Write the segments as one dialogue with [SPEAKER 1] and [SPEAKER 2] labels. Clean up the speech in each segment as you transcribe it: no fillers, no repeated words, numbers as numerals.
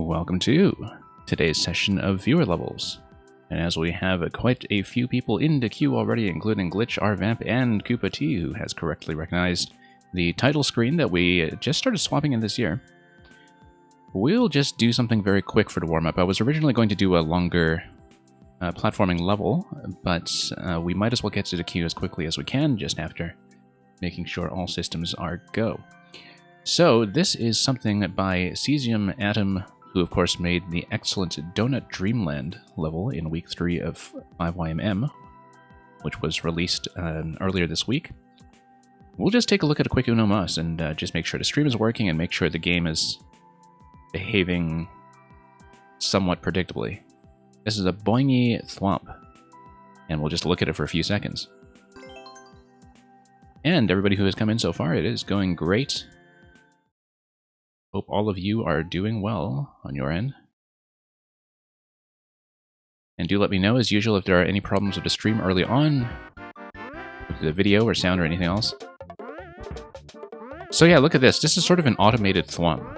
[SPEAKER 1] Welcome to today's session of Viewer Levels. And as we have quite a few people in the queue already, including Glitch, RVamp, and Koopa T, who has correctly recognized the title screen that we just started swapping in this year, we'll just do something very quick for the warm-up. I was originally going to do a longer platforming level, but we might as well get to the queue as quickly as we can just after making sure all systems are go. So this is something by Cesium Atom, who of course made the excellent Donut Dreamland level in week 3 of 5YMM, which was released earlier this week. We'll just take a look at a quick Uno Mas and just make sure the stream is working and make sure the game is behaving somewhat predictably. This is a Boingy Thwomp, and we'll just look at it for a few seconds. And everybody who has come in so far, it is going great. Hope all of you are doing well on your end. And do let me know, as usual, if there are any problems with the stream early on, with the video or sound or anything else. So yeah, look at this. This is sort of an automated Thwomp.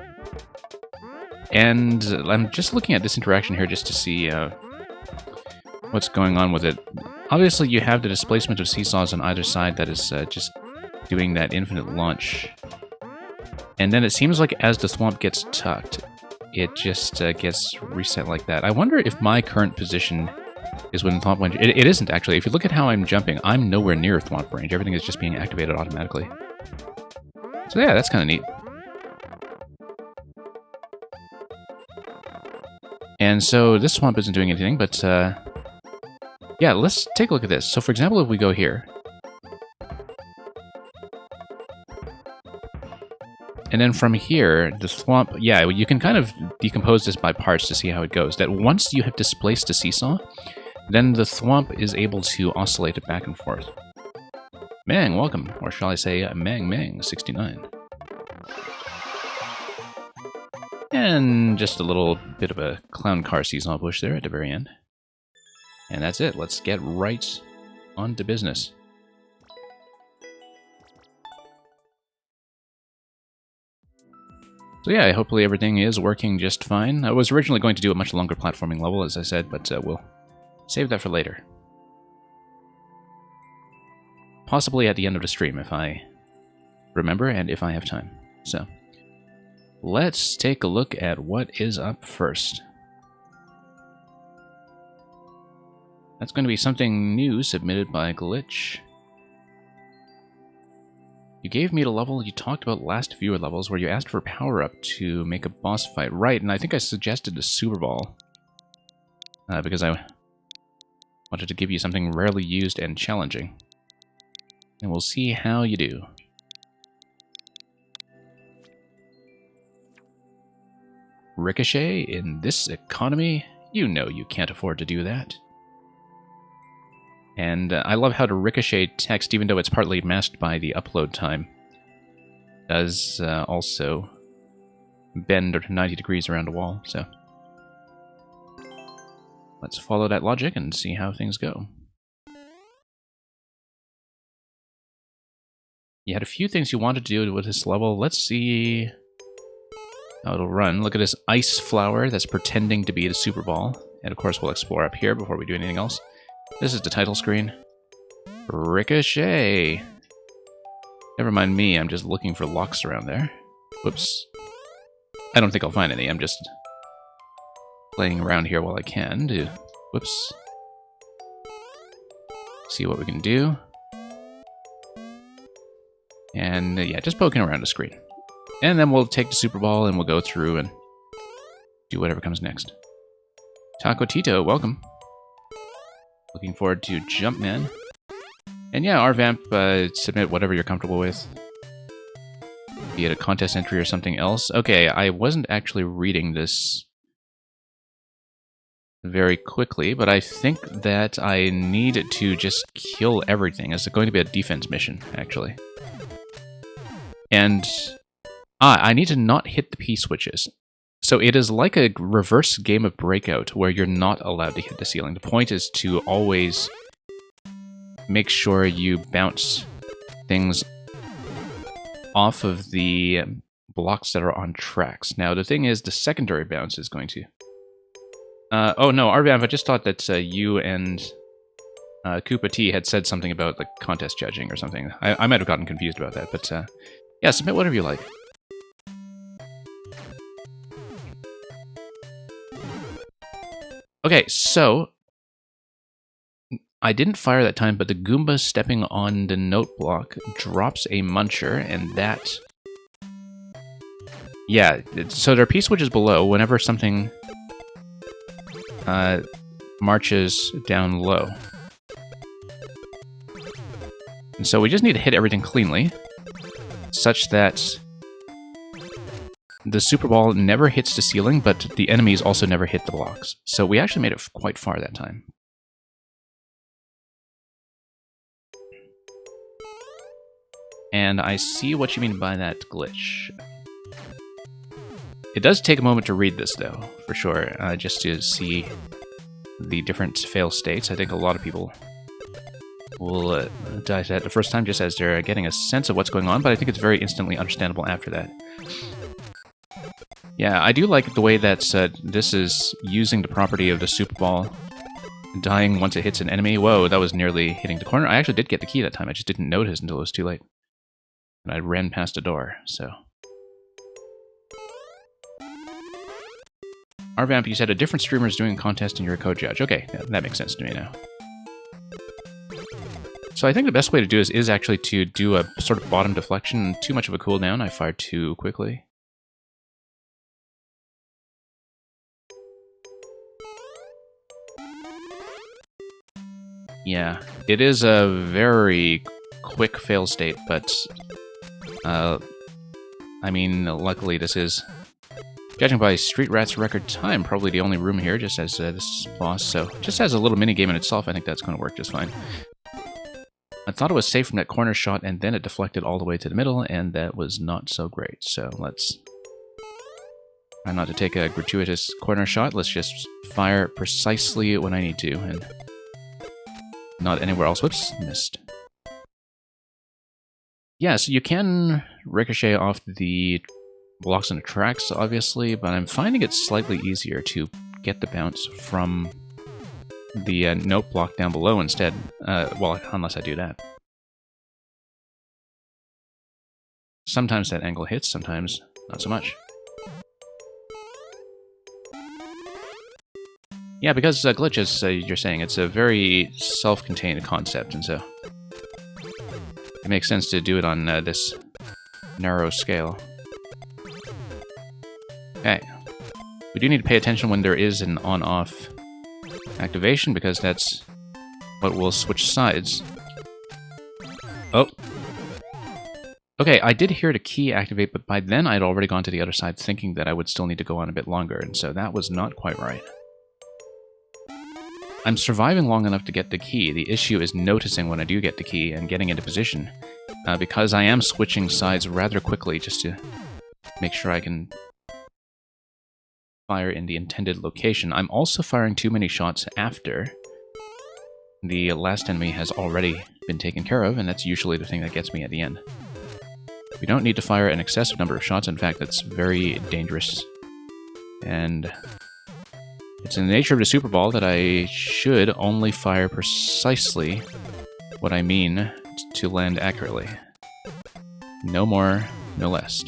[SPEAKER 1] And I'm just looking at this interaction here just to see what's going on with it. Obviously, you have the displacement of seesaws on either side that is just doing that infinite launch. And then it seems like as the Thwomp gets tucked, it just gets reset like that. I wonder if my current position is when Thwomp went... It isn't, actually. If you look at how I'm jumping, I'm nowhere near Thwomp range. Everything is just being activated automatically. So yeah, that's kind of neat. And so this Thwomp isn't doing anything, but yeah, let's take a look at this. So for example, if we go here, and then from here, the Thwomp, yeah, you can kind of decompose this by parts to see how it goes. That once you have displaced the seesaw, then the Thwomp is able to oscillate it back and forth. Mang, welcome. Or shall I say Mang69. And just a little bit of a clown car seesaw push there at the very end. And that's it. Let's get right on to business. So yeah, hopefully everything is working just fine. I was originally going to do a much longer platforming level, as I said, but we'll save that for later. Possibly at the end of the stream, if I remember and if I have time. So, let's take a look at what is up first. That's going to be something new submitted by Glitch. You gave me the level you talked about last viewer levels where you asked for power-up to make a boss fight. Right, and I think I suggested the Super Ball. Because I wanted to give you something rarely used and challenging. And we'll see how you do. Ricochet, in this economy, you know you can't afford to do that. And I love how the Ricochet text, even though it's partly masked by the upload time, does also bend 90 degrees around a wall, so let's follow that logic and see how things go. You had a few things you wanted to do with this level. Let's see how it'll run. Look at this ice flower that's pretending to be the Super Ball. And of course we'll explore up here before we do anything else. This is the title screen. Ricochet. Never mind me, I'm just looking for locks around there. Whoops. I don't think I'll find any, I'm just playing around here while I can to... Whoops. See what we can do. And yeah, just poking around the screen. And then we'll take the Super Ball and we'll go through and do whatever comes next. Taco Tito, welcome. Looking forward to Jumpman. And yeah, RVamp, submit whatever you're comfortable with. Be it a contest entry or something else. Okay, I wasn't actually reading this very quickly, but I think that I need to just kill everything. It's going to be a defense mission, actually. And I need to not hit the P-switches. So it is like a reverse game of Breakout, where you're not allowed to hit the ceiling. The point is to always make sure you bounce things off of the blocks that are on tracks. Now, the thing is, the secondary bounce is going to... oh, no, RVamp, I just thought that you and Koopa T had said something about like contest judging or something. I might have gotten confused about that, but yeah, submit whatever you like. Okay, so I didn't fire that time, but the Goomba stepping on the note block drops a muncher, and that... Yeah, so there are P-switches below whenever something marches down low. And so we just need to hit everything cleanly, such that the Super Ball never hits the ceiling, but the enemies also never hit the blocks. So we actually made it quite far that time. And I see what you mean by that glitch. It does take a moment to read this, though, for sure, just to see the different fail states. I think a lot of people will die to that the first time just as they're getting a sense of what's going on, but I think it's very instantly understandable after that. Yeah, I do like the way that this is using the property of the Super Ball dying once it hits an enemy. Whoa, that was nearly hitting the corner. I actually did get the key that time, I just didn't notice until it was too late. And I ran past a door, so... RVamp, you said a different streamer is doing a contest and you're a co-judge. Okay, that makes sense to me now. So I think the best way to do this is actually to do a sort of bottom deflection. Too much of a cooldown, I fired too quickly. Yeah, it is a very quick fail state, but... I mean, luckily this is... Judging by Street Rat's record time, probably the only room here, just as this boss, so just as a little mini-game in itself, I think that's going to work just fine. I thought it was safe from that corner shot, and then it deflected all the way to the middle, and that was not so great. So let's try not to take a gratuitous corner shot, let's just fire precisely when I need to, and not anywhere else. Whoops, missed. Yeah, so you can ricochet off the blocks on the tracks, obviously, but I'm finding it slightly easier to get the bounce from the note block down below instead. Well, unless I do that. Sometimes that angle hits, sometimes not so much. Yeah, because glitch, as you're saying, it's a very self-contained concept, and so it makes sense to do it on this narrow scale. Okay. We do need to pay attention when there is an on-off activation, because that's what will switch sides. Oh. Okay, I did hear the key activate, but by then I'd already gone to the other side thinking that I would still need to go on a bit longer, and so that was not quite right. I'm surviving long enough to get the key. The issue is noticing when I do get the key and getting into position, because I am switching sides rather quickly just to make sure I can fire in the intended location. I'm also firing too many shots after the last enemy has already been taken care of, and that's usually the thing that gets me at the end. We don't need to fire an excessive number of shots. In fact, that's very dangerous. And it's in the nature of the Super Ball that I should only fire precisely what I mean to land accurately. No more, no less.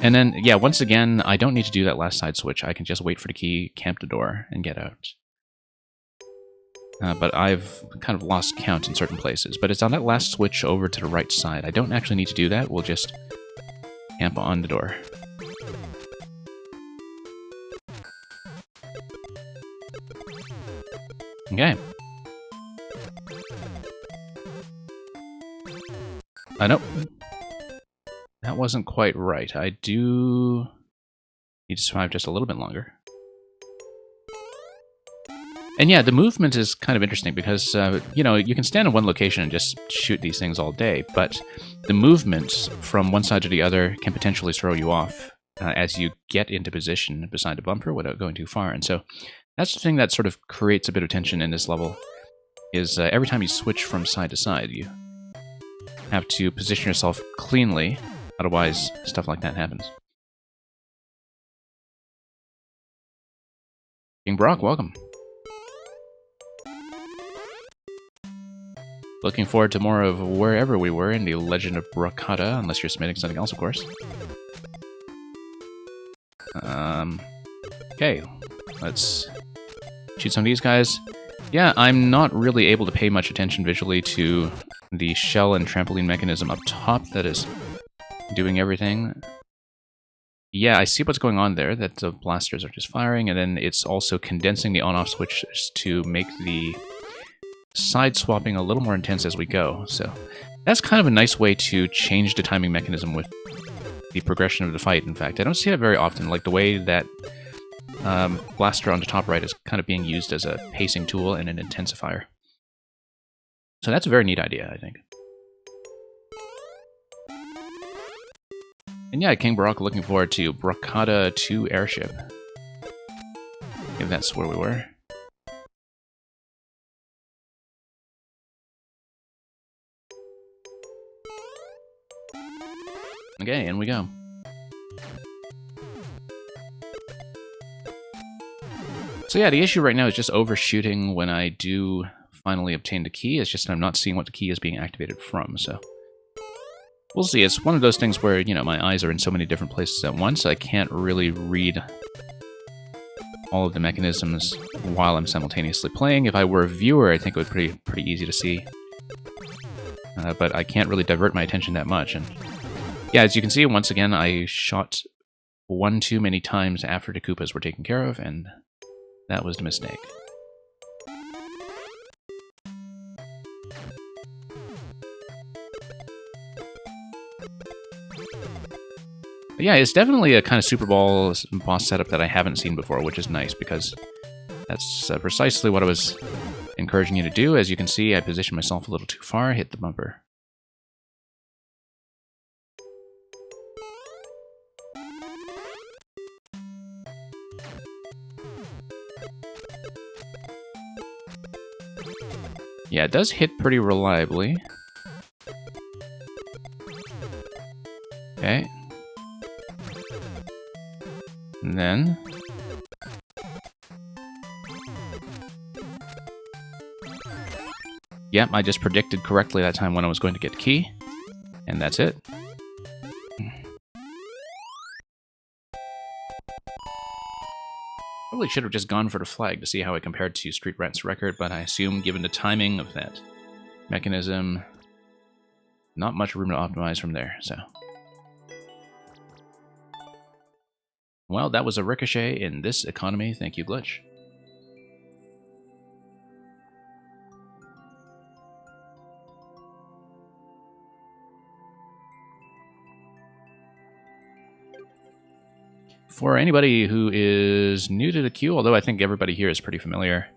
[SPEAKER 1] And then, yeah, once again, I don't need to do that last side switch. I can just wait for the key, camp the door, and get out. But I've kind of lost count in certain places. But it's on that last switch over to the right side. I don't actually need to do that. We'll just camp on the door. Okay. Nope. That wasn't quite right. I do need to survive just a little bit longer. And yeah, the movement is kind of interesting because, you know, you can stand in one location and just shoot these things all day, but the movements from one side to the other can potentially throw you off as you get into position beside the bumper without going too far. And so that's the thing that sort of creates a bit of tension in this level, is every time you switch from side to side, you have to position yourself cleanly Otherwise, stuff like that happens. King Brock, welcome. Looking forward to more of wherever we were in the Legend of Brokata, unless you're submitting something else, of course. Okay, let's shoot some of these guys. Yeah, I'm not really able to pay much attention visually to the shell and trampoline mechanism up top that is doing everything. Yeah, I see what's going on there, that the blasters are just firing, and then it's also condensing the on-off switches to make the side swapping a little more intense as we go. So that's kind of a nice way to change the timing mechanism with the progression of the fight, in fact. I don't see it very often, like the way that blaster on the top right is kind of being used as a pacing tool and an intensifier. So that's a very neat idea, I think. And yeah, King Barak looking forward to Brokata 2 airship. If that's where we were. Okay, in we go. So yeah, the issue right now is just overshooting when I do finally obtain the key. It's just I'm not seeing what the key is being activated from, so... We'll see. It's one of those things where, you know, my eyes are in so many different places at once, I can't really read all of the mechanisms while I'm simultaneously playing. If I were a viewer, I think it would be pretty easy to see. But I can't really divert my attention that much. And yeah, as you can see, once again, I shot one too many times after the Koopas were taken care of, and that was the mistake. But yeah, it's definitely a kind of Super Bowl boss setup that I haven't seen before, which is nice, because that's precisely what I was encouraging you to do. As you can see, I positioned myself a little too far, hit the bumper. Yeah, it does hit pretty reliably. Okay. And then... Yep, I just predicted correctly that time when I was going to get the key. And that's it. Probably should have just gone for the flag to see how it compared to Street Rat's record, but I assume given the timing of that mechanism, not much room to optimize from there, so... Well, that was a ricochet in this economy. Thank you, Glitch. For anybody who is new to the queue, although I think everybody here is pretty familiar,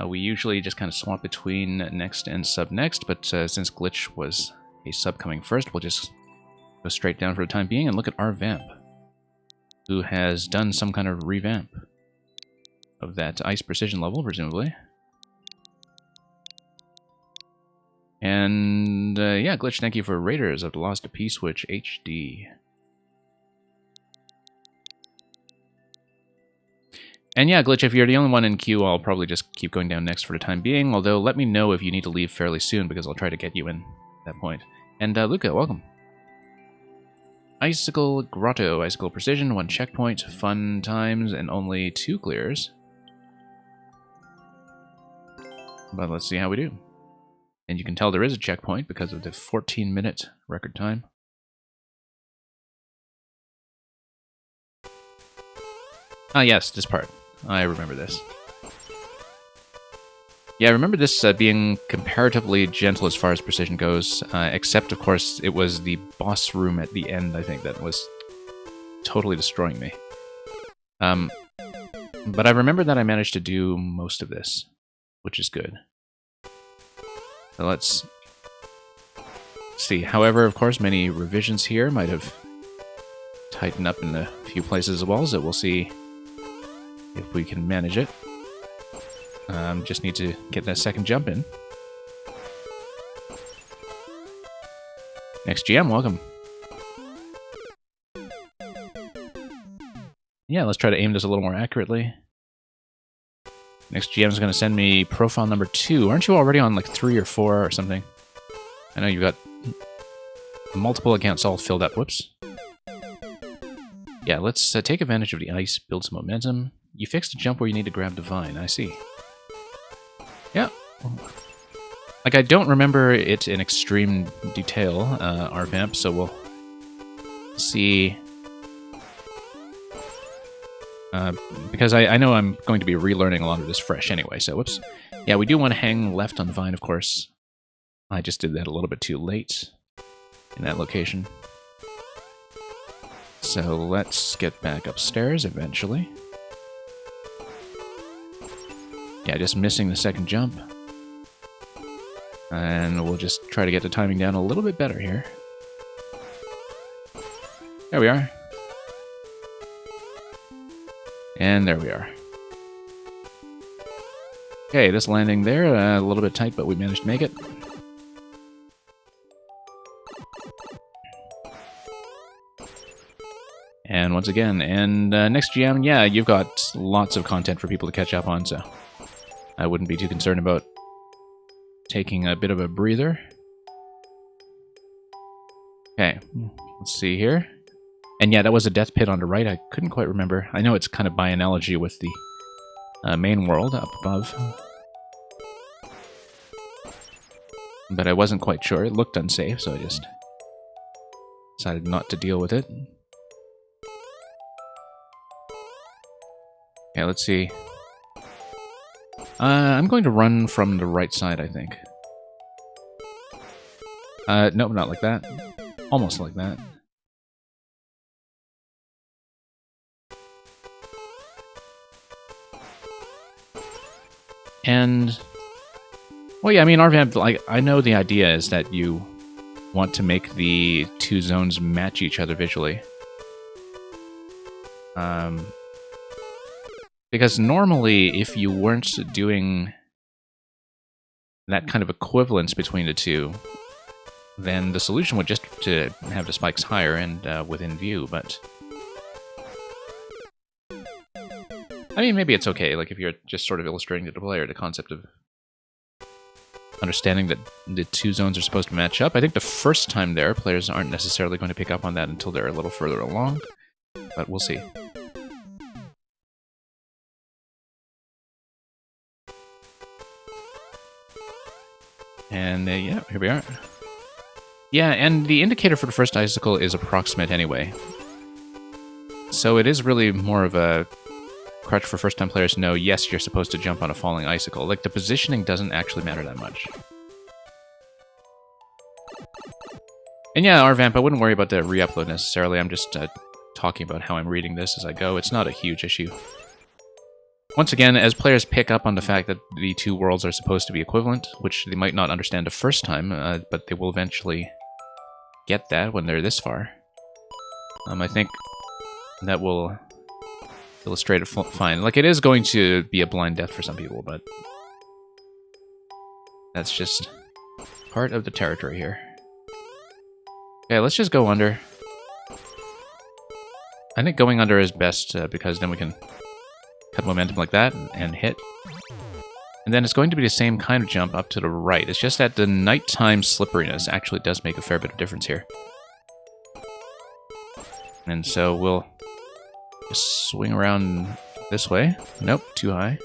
[SPEAKER 1] we usually just kind of swap between next and sub next, but since Glitch was a sub coming first, we'll just go straight down for the time being and look at our Vamp, who has done some kind of revamp of that ice precision level, presumably. And yeah, Glitch, thank you for Raiders of the Lost P-Switch HD. And yeah, Glitch, if you're the only one in queue, I'll probably just keep going down next for the time being, although let me know if you need to leave fairly soon, because I'll try to get you in at that point. And Luca, welcome. Icicle Grotto, Icicle Precision, 1 checkpoint, fun times, and only 2 clears. But let's see how we do. And you can tell there is a checkpoint because of the 14-minute record time. Ah yes, this part. I remember this. Yeah, I remember this being comparatively gentle as far as precision goes, except, of course, it was the boss room at the end, I think, that was totally destroying me. But I remember that I managed to do most of this, which is good. So let's see. However, of course, many revisions here might have tightened up in a few places as well, so we'll see if we can manage it. Just need to get that second jump in. Next GM, welcome. Yeah, let's try to aim this a little more accurately. Next GM is going to send me profile number 2. Aren't you already on like 3 or 4 or something? I know you've got multiple accounts all filled up. Whoops. Yeah, let's take advantage of the ice, build some momentum. You fixed a jump where you need to grab Divine. I see. Yeah. Like, I don't remember it in extreme detail, RVamp, so we'll see. Because I know I'm going to be relearning a lot of this fresh anyway, so whoops. Yeah, we do want to hang left on Vine, of course. I just did that a little bit too late in that location. So let's get back upstairs eventually. Yeah, just missing the second jump. And we'll just try to get the timing down a little bit better here. There we are. And there we are. Okay, this landing there, a little bit tight, but we managed to make it. And once again, next GM, yeah, you've got lots of content for people to catch up on, so I wouldn't be too concerned about taking a bit of a breather. Okay, let's see here. And yeah, that was a death pit on the right. I couldn't quite remember. I know it's kind of by analogy with the main world up above. But I wasn't quite sure. It looked unsafe, so I just decided not to deal with it. Okay, let's see. I'm going to run from the right side, I think. Nope, not like that. Almost like that. And, well, yeah, I mean, RVamp, like, I know the idea is that you want to make the two zones match each other visually. Because normally, if you weren't doing that kind of equivalence between the two, then the solution would just to have the spikes higher and within view, but I mean, maybe it's okay, like if you're just sort of illustrating to the player the concept of understanding that the two zones are supposed to match up. I think the first time there, players aren't necessarily going to pick up on that until they're a little further along, but we'll see. And yeah, here we are. Yeah, and the indicator for the first icicle is approximate anyway. So it is really more of a crutch for first-time players to know, yes, you're supposed to jump on a falling icicle. Like, the positioning doesn't actually matter that much. And yeah, RVamp, I wouldn't worry about the re-upload necessarily. I'm just talking about how I'm reading this as I go. It's not a huge issue. Once again, as players pick up on the fact that the two worlds are supposed to be equivalent, which they might not understand the first time, but they will eventually get that when they're this far. I think that will illustrate it fine. Like, it is going to be a blind death for some people, but that's just part of the territory here. Okay, let's just go under. I think going under is best because then we can cut momentum like that and hit. And then it's going to be the same kind of jump up to the right. It's just that the nighttime slipperiness actually does make a fair bit of difference here. And so we'll just swing around this way. Nope, too high.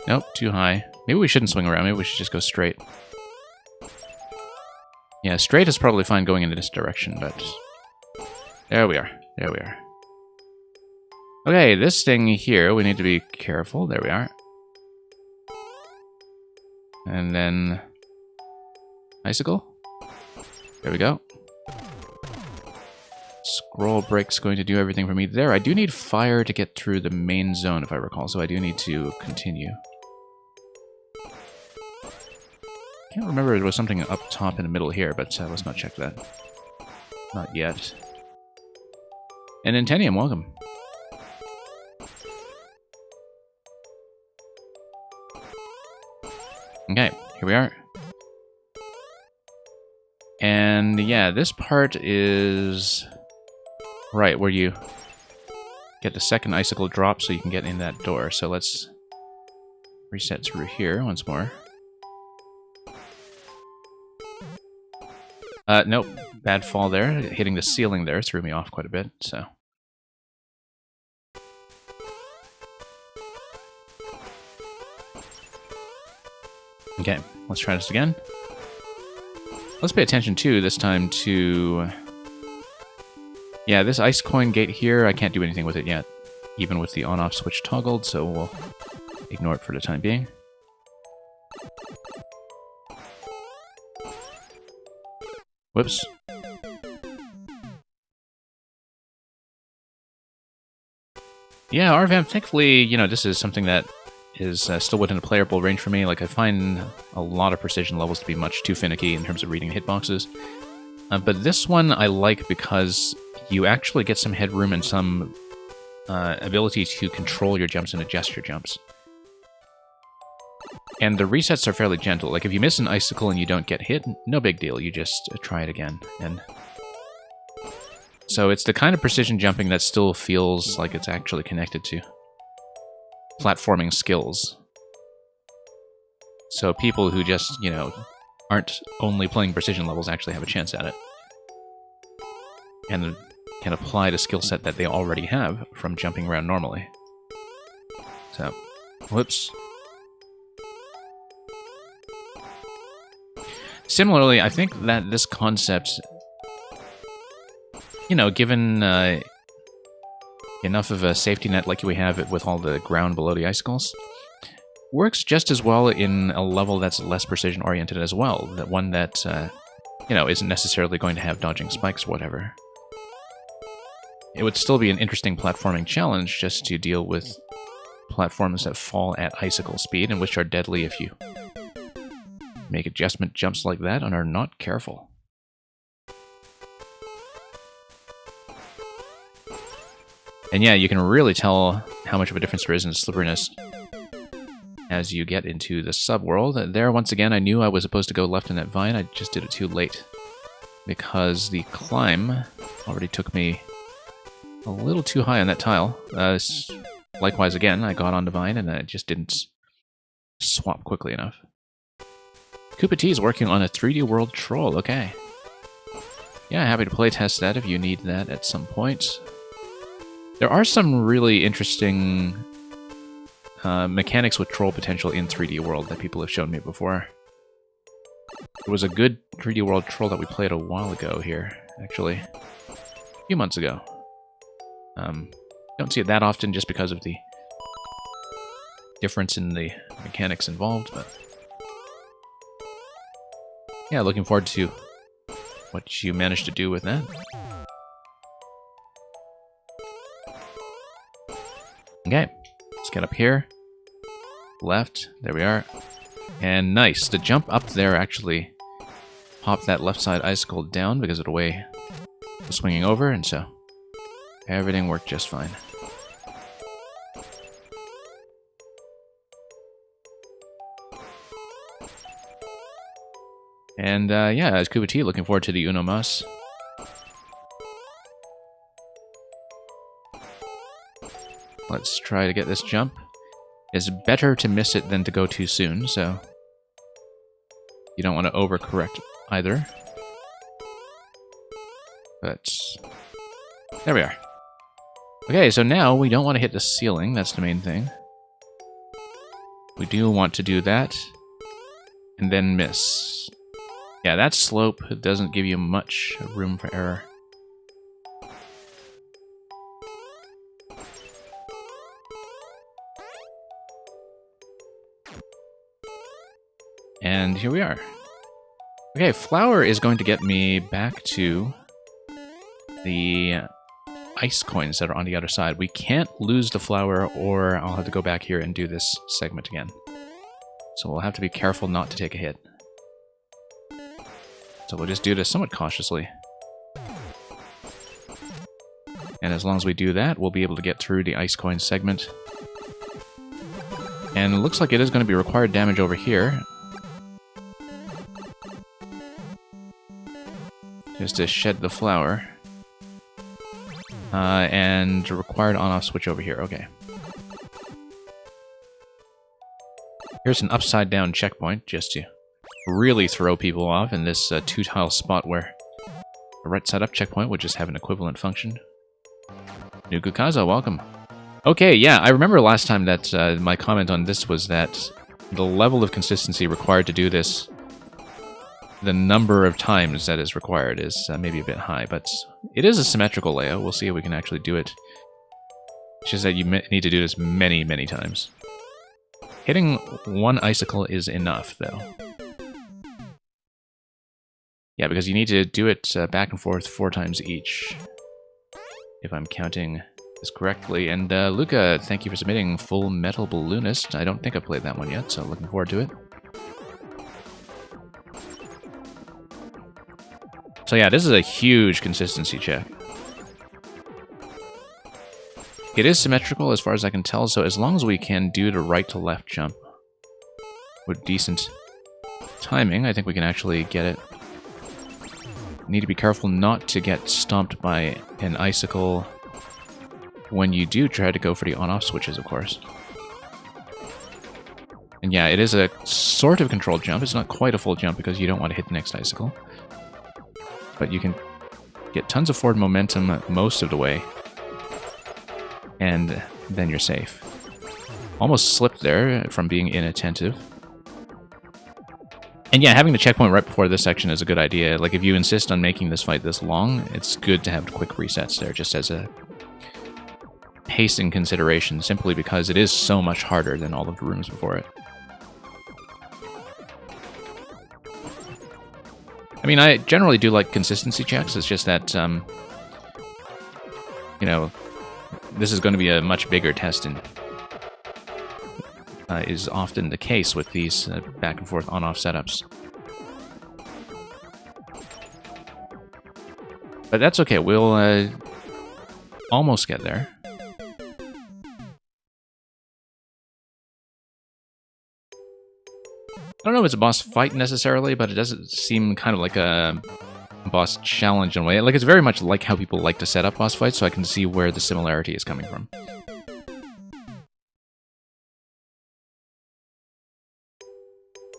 [SPEAKER 1] Nope, too high. Maybe we shouldn't swing around. Maybe we should just go straight. Yeah, straight is probably fine going in this direction, but there we are. There we are. Okay, this thing here, we need to be careful. There we are. And then icicle. There we go. Scroll break's going to do everything for me there. I do need fire to get through the main zone, if I recall, so I do need to continue. Can't remember if there was something up top in the middle here, but let's not check that. Not yet. And Intenium, welcome. Okay, here we are. And yeah, this part is Right, where you get the second icicle drop so you can get in that door. So let's reset through here once more. Nope. Bad fall there. Hitting the ceiling there threw me off quite a bit, so... Okay, let's try this again. Let's pay attention, too, this time to... Yeah, this ice coin gate here, I can't do anything with it yet. Even with the on-off switch toggled, so we'll ignore it for the time being. Whoops. Yeah, RVamp, thankfully, you know, this is something that is still within a playable range for me. Like, I find a lot of precision levels to be much too finicky in terms of reading hitboxes. But this one I like because you actually get some headroom and some ability to control your jumps and adjust your jumps. And the resets are fairly gentle. Like, if you miss an icicle and you don't get hit, no big deal. You just try it again. And so it's the kind of precision jumping that still feels like it's actually connected to platforming skills. So people who just, you know, aren't only playing precision levels actually have a chance at it. And can apply the skill set that they already have from jumping around normally. So, whoops. Similarly, I think that this concept, you know, given enough of a safety net like we have with all the ground below the icicles, works just as well in a level that's less precision-oriented as well. That one that, you know, isn't necessarily going to have dodging spikes or whatever. It would still be an interesting platforming challenge just to deal with platforms that fall at icicle speed and which are deadly if you make adjustment jumps like that and are not careful. And yeah, you can really tell how much of a difference there is in slipperiness as you get into the subworld. There, once again, I knew I was supposed to go left in that vine. I just did it too late because the climb already took me a little too high on that tile. Likewise, again, I got on the vine and I just didn't swap quickly enough. Koopa T is working on a 3D World Troll, okay. Yeah, happy to playtest that if you need that at some point. There are some really interesting mechanics with troll potential in 3D World that people have shown me before. There was a good 3D World Troll that we played a while ago here, actually. A few months ago. Don't see it that often just because of the difference in the mechanics involved, but yeah, looking forward to what you managed to do with that. Okay, let's get up here. Left, there we are. And nice, the jump up there actually popped that left side icicle down because of the way it was swinging over, and so everything worked just fine. And yeah, as Koopa T, looking forward to the Uno Mas. Let's try to get this jump. It's better to miss it than to go too soon, so you don't want to overcorrect either. But there we are. Okay, so now we don't want to hit the ceiling, that's the main thing. We do want to do that, and then miss. Yeah, that slope doesn't give you much room for error. And here we are. Okay, flower is going to get me back to the ice coins that are on the other side. We can't lose the flower, or I'll have to go back here and do this segment again. So we'll have to be careful not to take a hit. So we'll just do this somewhat cautiously. And as long as we do that, we'll be able to get through the ice coin segment. And it looks like it is going to be required damage over here. Just to shed the flower. And required on-off switch over here. Okay. Here's an upside-down checkpoint, just to really throw people off in this two-tile spot where the right side up checkpoint would just have an equivalent function. Nukukaza, welcome. Okay, yeah, I remember last time that my comment on this was that the level of consistency required to do this, the number of times that is required is maybe a bit high, but it is a symmetrical layout. We'll see if we can actually do it. It's just that you need to do this many, many times. Hitting one icicle is enough, though. Yeah, because you need to do it back and forth 4 times each, if I'm counting this correctly. And Luca, thank you for submitting Full Metal Balloonist. I don't think I've played that one yet, so looking forward to it. So yeah, this is a huge consistency check. It is symmetrical as far as I can tell, so as long as we can do the right to left jump with decent timing, I think we can actually get it. Need to be careful not to get stomped by an icicle when you do try to go for the on-off switches, of course. And yeah, it is a sort of controlled jump. It's not quite a full jump because you don't want to hit the next icicle. But you can get tons of forward momentum most of the way. And then you're safe. Almost slipped there from being inattentive. And yeah, having the checkpoint right before this section is a good idea. Like, if you insist on making this fight this long, it's good to have quick resets there, just as a pacing consideration, simply because it is so much harder than all of the rooms before it. I mean, I generally do like consistency checks. It's just that, you know, this is going to be a much bigger test, and is often the case with these back and forth on-off setups. But that's okay. We'll almost get there. I don't know if it's a boss fight necessarily, but it doesn't seem kind of like a boss challenge in a way. Like, it's very much like how people like to set up boss fights, so I can see where the similarity is coming from.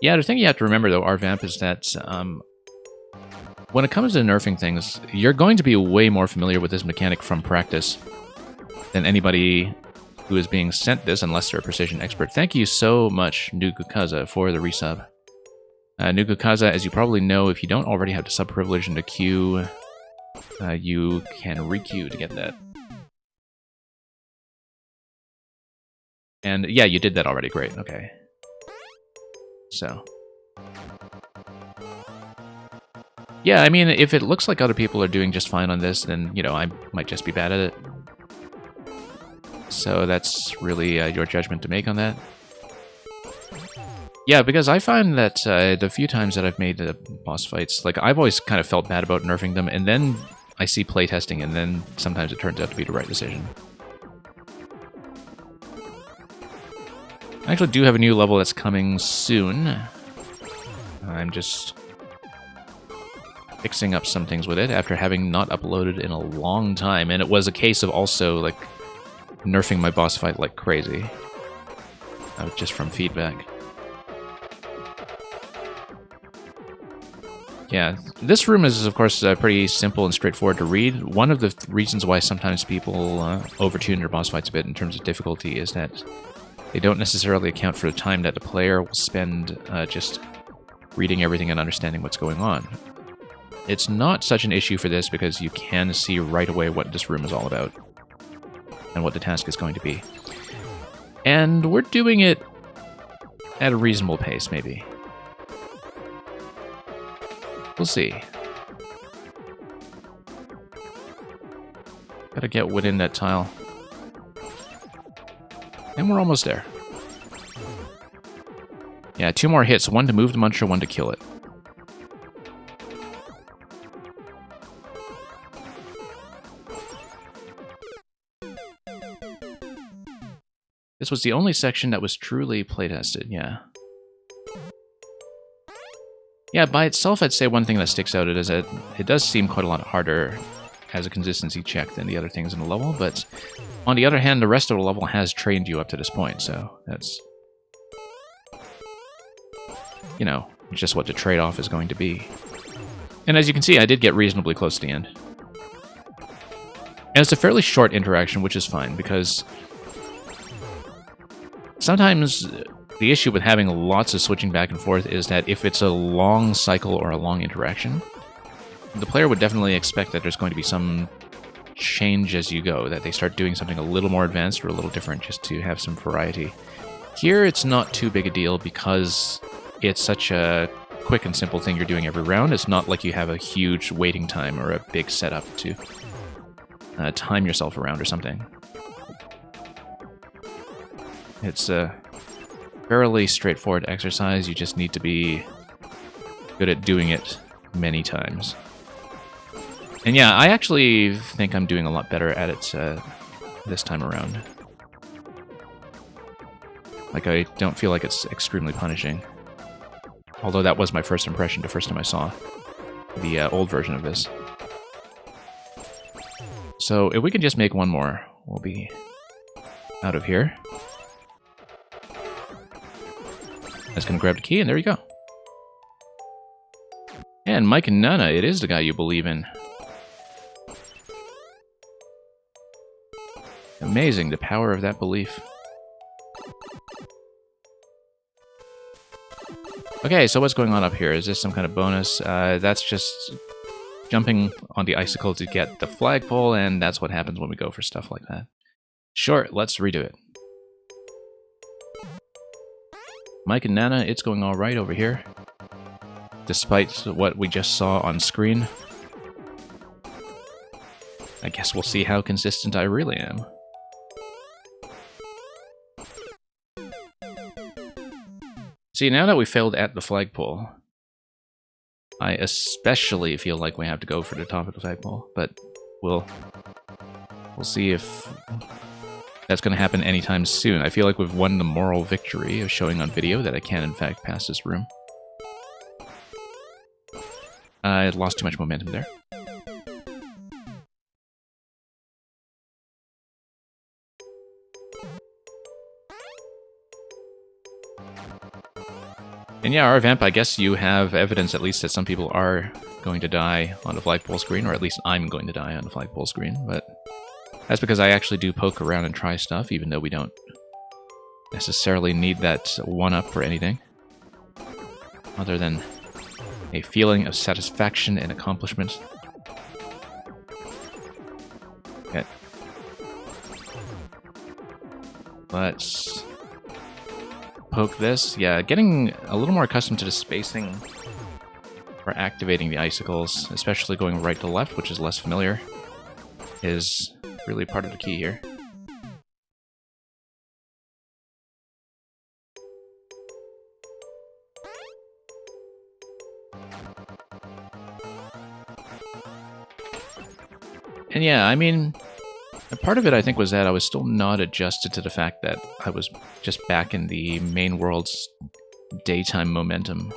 [SPEAKER 1] Yeah, the thing you have to remember, though, RVamp, is that when it comes to nerfing things, you're going to be way more familiar with this mechanic from practice than anybody who is being sent this, unless they're a precision expert. Thank you so much, Nukukaza, for the resub. Nukukaza, as you probably know, if you don't already have the sub privilege in the queue, you can re-queue to get that. And yeah, you did that already. Great. Okay. So. Yeah, I mean, if it looks like other people are doing just fine on this, then, you know, I might just be bad at it. So that's really your judgment to make on that. Yeah, because I find that the few times that I've made the boss fights, like, I've always kind of felt bad about nerfing them, and then I see playtesting, and then sometimes it turns out to be the right decision. I actually do have a new level that's coming soon. I'm just fixing up some things with it after having not uploaded in a long time, and it was a case of also, like, nerfing my boss fight like crazy. Just from feedback. Yeah, this room is, of course, pretty simple and straightforward to read. One of the reasons why sometimes people overtune their boss fights a bit in terms of difficulty is that they don't necessarily account for the time that the player will spend just reading everything and understanding what's going on. It's not such an issue for this because you can see right away what this room is all about and what the task is going to be. And we're doing it at a reasonable pace, maybe. We'll see. Gotta get within that tile. And we're almost there. Yeah, 2 more hits. 1 to move the Muncher, 1 to kill it. This was the only section that was truly playtested, yeah. Yeah, by itself, I'd say one thing that sticks out is that it does seem quite a lot harder as a consistency check than the other things in the level, but on the other hand, the rest of the level has trained you up to this point, so that's, you know, just what the trade-off is going to be. And as you can see, I did get reasonably close to the end. And it's a fairly short interaction, which is fine, because sometimes the issue with having lots of switching back and forth is that if it's a long cycle or a long interaction, the player would definitely expect that there's going to be some change as you go, that they start doing something a little more advanced or a little different just to have some variety. Here, it's not too big a deal because it's such a quick and simple thing you're doing every round. It's not like you have a huge waiting time or a big setup to time yourself around or something. It's a fairly straightforward exercise. You just need to be good at doing it many times. And yeah, I actually think I'm doing a lot better at it this time around. Like, I don't feel like it's extremely punishing. Although that was my first impression the first time I saw the old version of this. So if we can just make one more, we'll be out of here. I'm just gonna grab the key, and there you go. And Mike and Nana, it is the guy you believe in. Amazing, the power of that belief. Okay, so what's going on up here? Is this some kind of bonus? That's just jumping on the icicle to get the flagpole, and that's what happens when we go for stuff like that. Sure, let's redo it. Mike and Nana, it's going alright over here, despite what we just saw on screen. I guess we'll see how consistent I really am. See, now that we failed at the flagpole, I especially feel like we have to go for the top of the flagpole, but we'll see if that's going to happen anytime soon. I feel like we've won the moral victory of showing on video that I can, in fact, pass this room. I lost too much momentum there. And yeah, RVamp, I guess you have evidence at least that some people are going to die on the flagpole screen, or at least I'm going to die on the flagpole screen, but that's because I actually do poke around and try stuff, even though we don't necessarily need that 1-up or anything, other than a feeling of satisfaction and accomplishment. Okay. Let's poke this. Yeah, getting a little more accustomed to the spacing for activating the icicles, especially going right to left, which is less familiar, is really part of the key here. And yeah, I mean, part of it I think was that I was still not adjusted to the fact that I was just back in the main world's daytime momentum.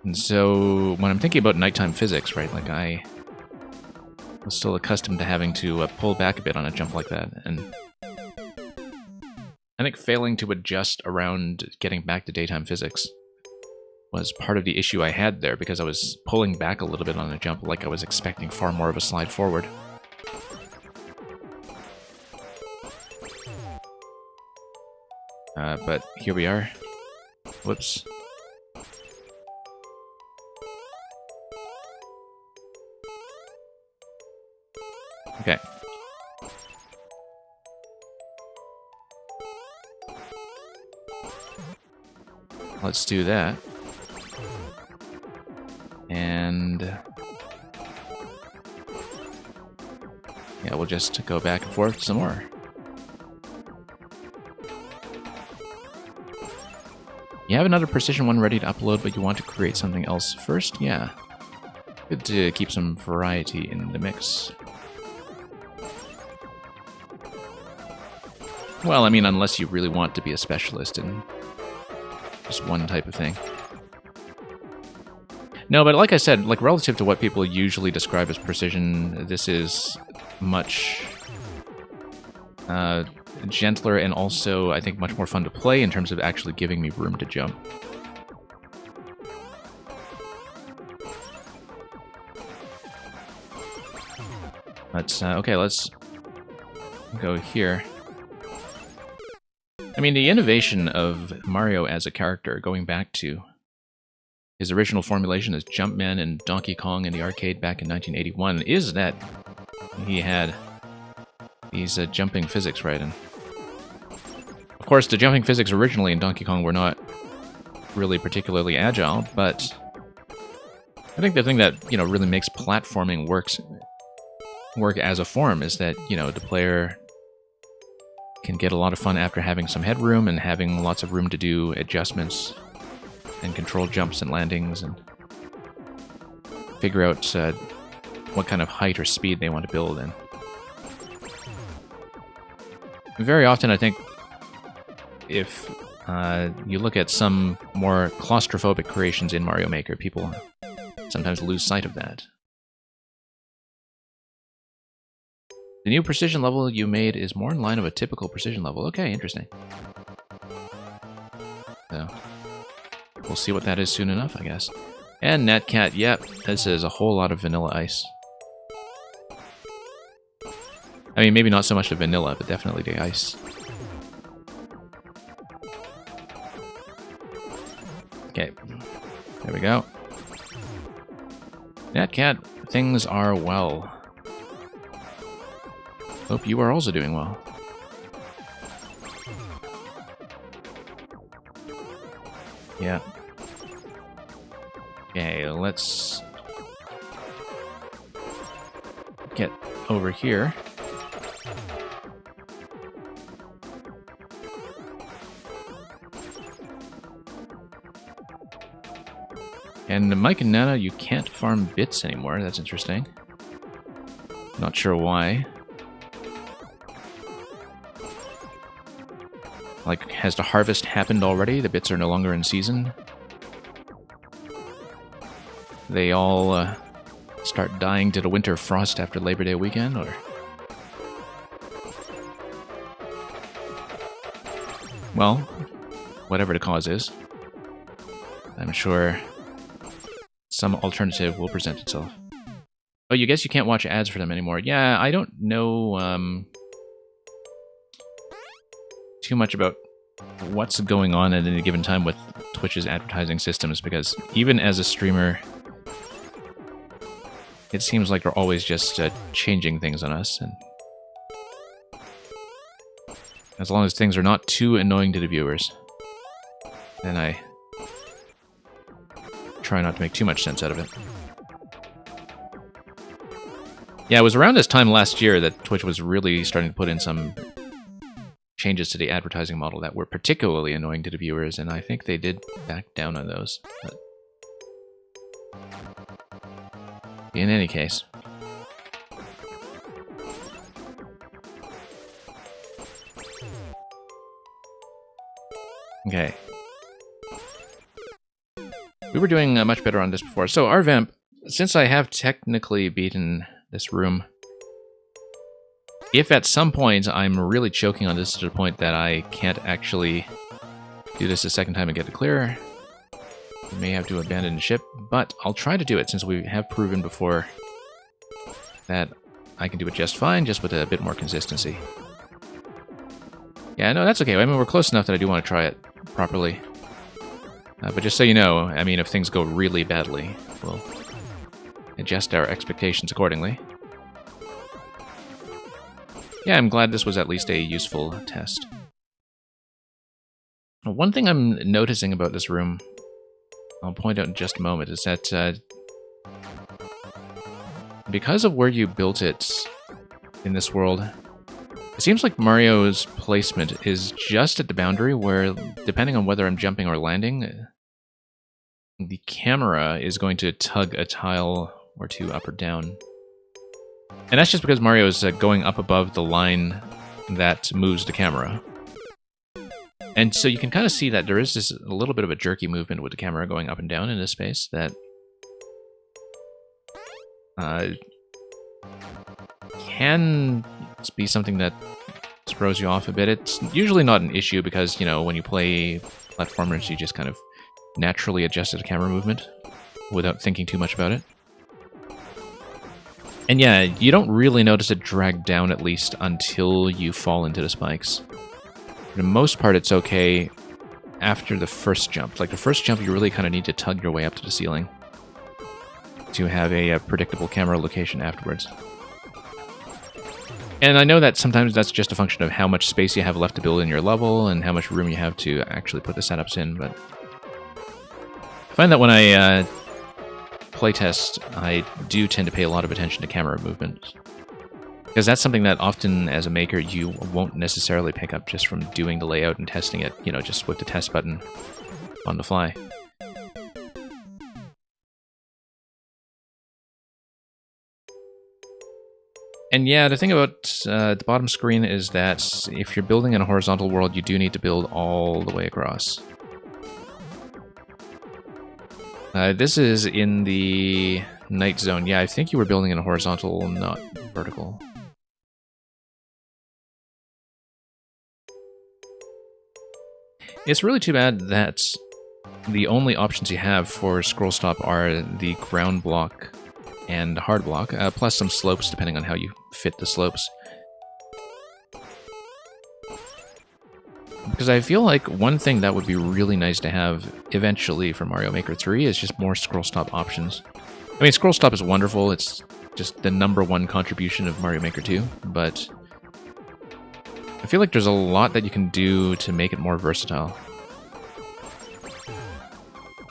[SPEAKER 1] And so when I'm thinking about nighttime physics, right, like I was still accustomed to having to pull back a bit on a jump like that, and I think failing to adjust around getting back to daytime physics was part of the issue I had there, because I was pulling back a little bit on a jump like I was expecting far more of a slide forward. But here we are. Whoops. Okay. Let's do that. And yeah, we'll just go back and forth some more. You have another Precision one ready to upload, but you want to create something else first? Yeah. Good to keep some variety in the mix. Well, I mean, unless you really want to be a specialist in just one type of thing. No, but like I said, like relative to what people usually describe as precision, this is much gentler and also, I think, much more fun to play in terms of actually giving me room to jump. But, okay, let's go here. I mean, the innovation of Mario as a character, going back to his original formulation as Jumpman and Donkey Kong in the arcade back in 1981, is that he had these jumping physics right in. Of course, the jumping physics originally in Donkey Kong were not really particularly agile, but I think the thing that, you know, really makes platforming work as a form is that, you know, the player can get a lot of fun after having some headroom and having lots of room to do adjustments and control jumps and landings and figure out what kind of height or speed they want to build in. Very often, I think, if you look at some more claustrophobic creations in Mario Maker, people sometimes lose sight of that. The new precision level you made is more in line of a typical precision level. Okay, interesting. So, we'll see what that is soon enough, I guess. And Netcat, yep, this is a whole lot of vanilla ice. I mean, maybe not so much the vanilla, but definitely the ice. Okay, there we go. Netcat, things are well. Hope you are also doing well. Yeah. Okay, let's get over here. And Mike and Nana, you can't farm bits anymore. That's interesting. Not sure why. Like, has the harvest happened already? The bits are no longer in season? They all start dying to the winter frost after Labor Day weekend, or? Well, whatever the cause is, I'm sure some alternative will present itself. Oh, you guess you can't watch ads for them anymore. Yeah, I don't know too much about what's going on at any given time with Twitch's advertising systems, because even as a streamer, it seems like they're always just changing things on us, and as long as things are not too annoying to the viewers, then I try not to make too much sense out of it. Yeah, it was around this time last year that Twitch was really starting to put in some changes to the advertising model that were particularly annoying to the viewers, and I think they did back down on those. But in any case. Okay. We were doing much better on this before. So, Arvamp, since I have technically beaten this room, if at some point I'm really choking on this to the point that I can't actually do this a second time and get it clear, I may have to abandon the ship, but I'll try to do it since we have proven before that I can do it just fine, just with a bit more consistency. Yeah, no, that's okay. I mean, we're close enough that I do want to try it properly. But just so you know, I mean, if things go really badly, we'll adjust our expectations accordingly. Yeah, I'm glad this was at least a useful test. One thing I'm noticing about this room, I'll point out in just a moment, is that because of where you built it in this world, it seems like Mario's placement is just at the boundary where, depending on whether I'm jumping or landing, the camera is going to tug a tile or two up or down. And that's just because Mario is going up above the line that moves the camera. And so you can kind of see that there is this a little bit of a jerky movement with the camera going up and down in this space that
[SPEAKER 2] can be something that throws you off a bit. It's usually not an issue because, you know, when you play platformers, you just kind of naturally adjust to the camera movement without thinking too much about it. And yeah, you don't really notice it drag down, at least, until you fall into the spikes. For the most part, it's okay after the first jump. Like, the first jump, you really kind of need to tug your way up to the ceiling to have a predictable camera location afterwards. And I know that sometimes that's just a function of how much space you have left to build in your level and how much room you have to actually put the setups in, but I find that when I playtest, I do tend to pay a lot of attention to camera movement. Because that's something that often, as a maker, you won't necessarily pick up just from doing the layout and testing it, you know, just with the test button on the fly. And yeah, the thing about the bottom screen is that if you're building in a horizontal world, you do need to build all the way across. This is in the night zone. Yeah, I think you were building in a horizontal, not vertical. It's really too bad that the only options you have for scroll stop are the ground block and hard block, plus some slopes depending on how you fit the slopes. Because I feel like one thing that would be really nice to have eventually for Mario Maker 3 is just more scroll stop options. I mean, scroll stop is wonderful, it's just the #1 contribution of Mario Maker 2, but I feel like there's a lot that you can do to make it more versatile.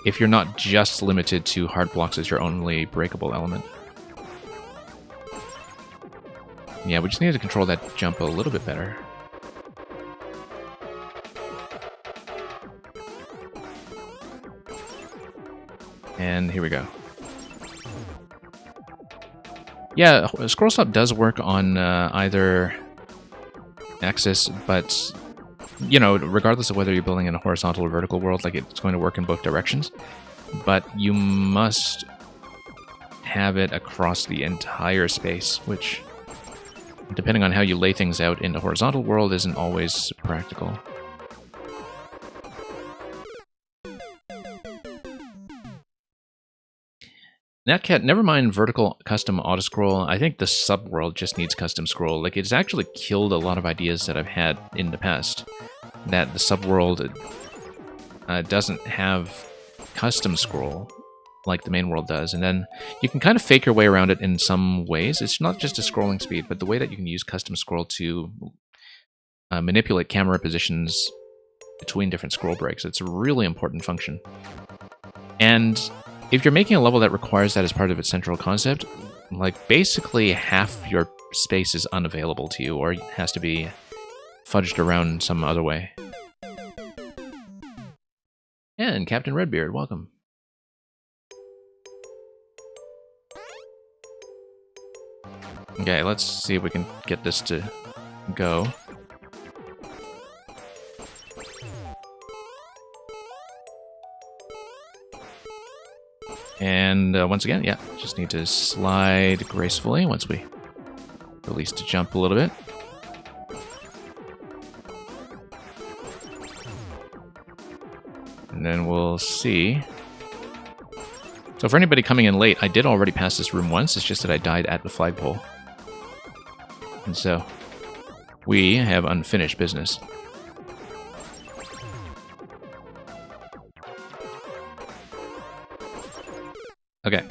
[SPEAKER 2] If you're not just limited to hard blocks as your only breakable element. Yeah, we just need to control that jump a little bit better. And here we go. Yeah, scroll stop does work on either axis, but you know, regardless of whether you're building in a horizontal or vertical world, like it's going to work in both directions. But you must have it across the entire space, which, depending on how you lay things out in the horizontal world, isn't always practical. Natcat, never mind vertical custom auto-scroll, I think the sub-world just needs custom scroll. Like, it's actually killed a lot of ideas that I've had in the past. That the sub-world doesn't have custom scroll like the main world does, and then you can kind of fake your way around it in some ways. It's not just a scrolling speed, but the way that you can use custom scroll to manipulate camera positions between different scroll breaks. It's a really important function. And if you're making a level that requires that as part of its central concept, like basically half your space is unavailable to you, or it has to be fudged around some other way. And Captain Redbeard, welcome. Okay, let's see if we can get this to go. And once again, yeah, just need to slide gracefully once we release the jump a little bit. And then we'll see. So for anybody coming in late, I did already pass this room once, it's just that I died at the flagpole. And so, we have unfinished business. Okay.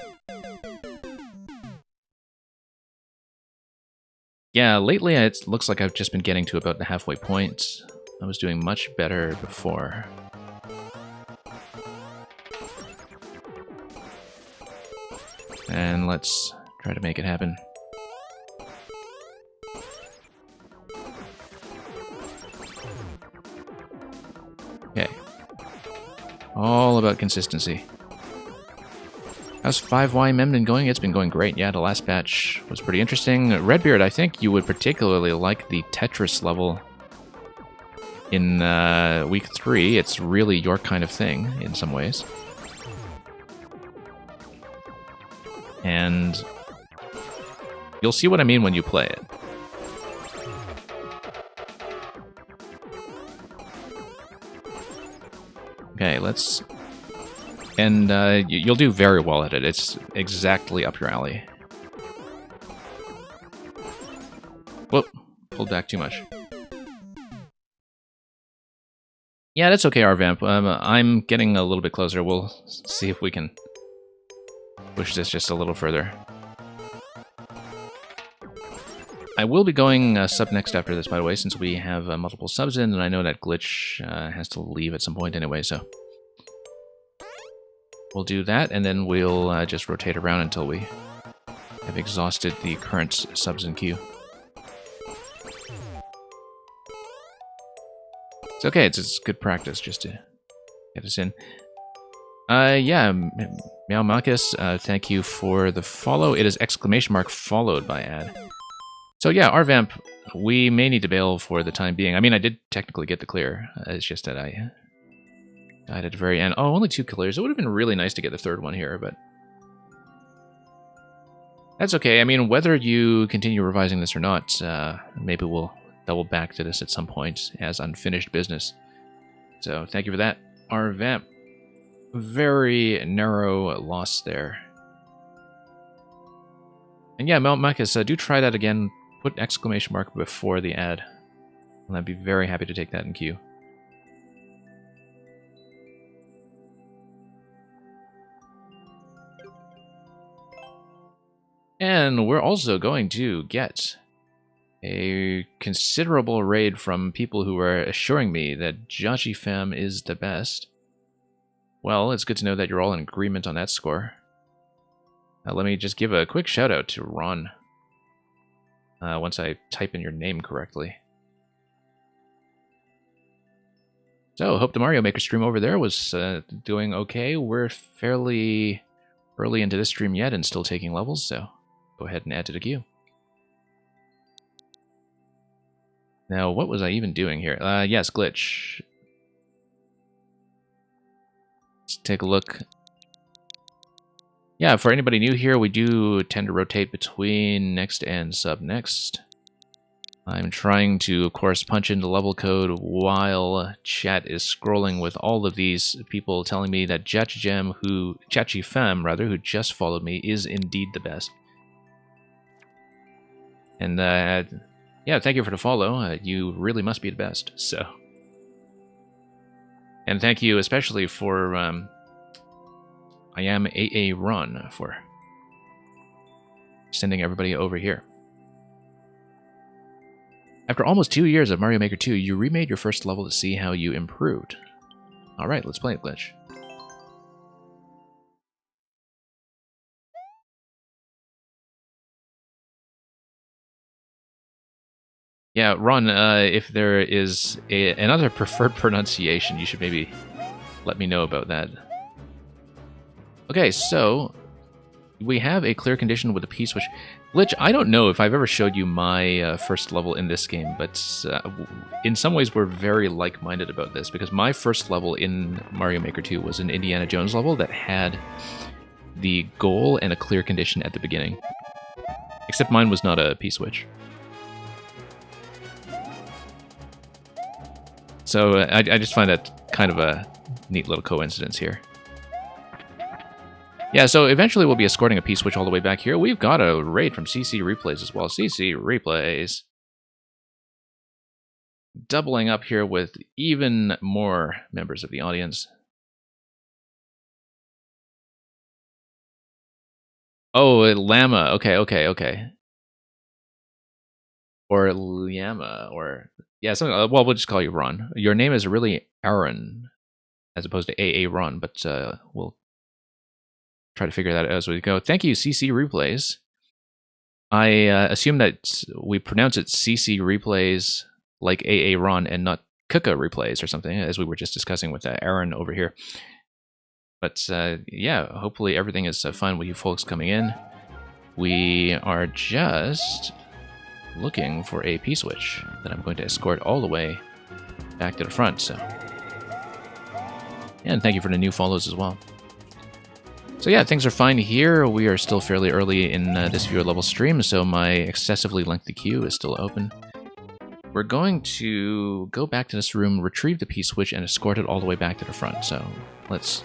[SPEAKER 2] Yeah, lately it looks like I've just been getting to about the halfway point. I was doing much better before. And let's try to make it happen. Okay. All about consistency. How's 5YM been going? It's been going great. Yeah, the last patch was pretty interesting. Redbeard, I think you would particularly like the Tetris level in week 3. It's really your kind of thing in some ways. And You'll see what I mean when you play it. Okay, let's... And you'll do very well at it. It's exactly up your alley. Whoop, pulled back too much. Yeah, that's okay, Arvamp. I'm getting a little bit closer. We'll see if we can push this just a little further. I will be going sub next after this, by the way, since we have multiple subs in, and I know that Glitch has to leave at some point anyway, so... We'll do that, and then we'll just rotate around until we have exhausted the current subs in queue. It's okay, it's good practice just to get us in. Yeah, Meow Marcus, thank you for the follow. It is exclamation mark followed by ad. So yeah, Arvamp, we may need to bail for the time being. I mean, I did technically get the clear. It's just that I died at the very end. Oh, only 2 clears. It would have been really nice to get the third one here, but... That's okay. I mean, whether you continue revising this or not, maybe we'll double back to this at some point as unfinished business. So, thank you for that, Arvamp. Very narrow loss there. And yeah, Mount Marcus, do try that again. Put exclamation mark before the ad. And I'd be very happy to take that in queue. And we're also going to get a considerable raid from people who are assuring me that Judgy Fam is the best. Well, it's good to know that you're all in agreement on that score. Let me just give a quick shout out to Ron. Once I type in your name correctly. So, hope the Mario Maker stream over there was doing okay. We're fairly early into this stream yet and still taking levels, so go ahead and add to the queue. Now, what was I even doing here? Yes, Glitch. Let's take a look. Yeah, for anybody new here, we do tend to rotate between next and sub next. I'm trying to, of course, punch into level code while chat is scrolling with all of these people telling me that Judgy Fam, who just followed me, is indeed the best. And yeah, thank you for the follow. You really must be the best. So, and thank you especially for I am AA Run for sending everybody over here. After almost 2 years of Mario Maker 2, you remade your first level to see how you improved. Alright, let's play it, Glitch. Yeah, Ron, if there is another preferred pronunciation, you should maybe let me know about that. Okay, so we have a clear condition with a P-switch. Glitch, I don't know if I've ever showed you my first level in this game, but in some ways we're very like-minded about this, because my first level in Mario Maker 2 was an Indiana Jones level that had the goal and a clear condition at the beginning. Except mine was not a P-switch. So I just find that kind of a neat little coincidence here. Yeah, so eventually we'll be escorting a P-switch all the way back here. We've got a raid from CC Replays as well. CC Replays. Doubling up here with even more members of the audience. Oh, Llama. Okay. Or Llama, or... Yeah, something, well, we'll just call you Ron. Your name is really Aaron, as opposed to AA Ron, but we'll try to figure that out as we go. Thank you, CC Replays. I assume that we pronounce it CC Replays like AA Ron and not Kuka Replays or something, as we were just discussing with Aaron over here. But yeah, hopefully everything is fine with you folks coming in. We are just looking for a P-switch that I'm going to escort all the way back to the front. So, and thank you for the new follows as well. So yeah, things are fine here. We are still fairly early in this viewer level stream, so my excessively lengthy queue is still open. We're going to go back to this room, retrieve the P-switch, and escort it all the way back to the front. So let's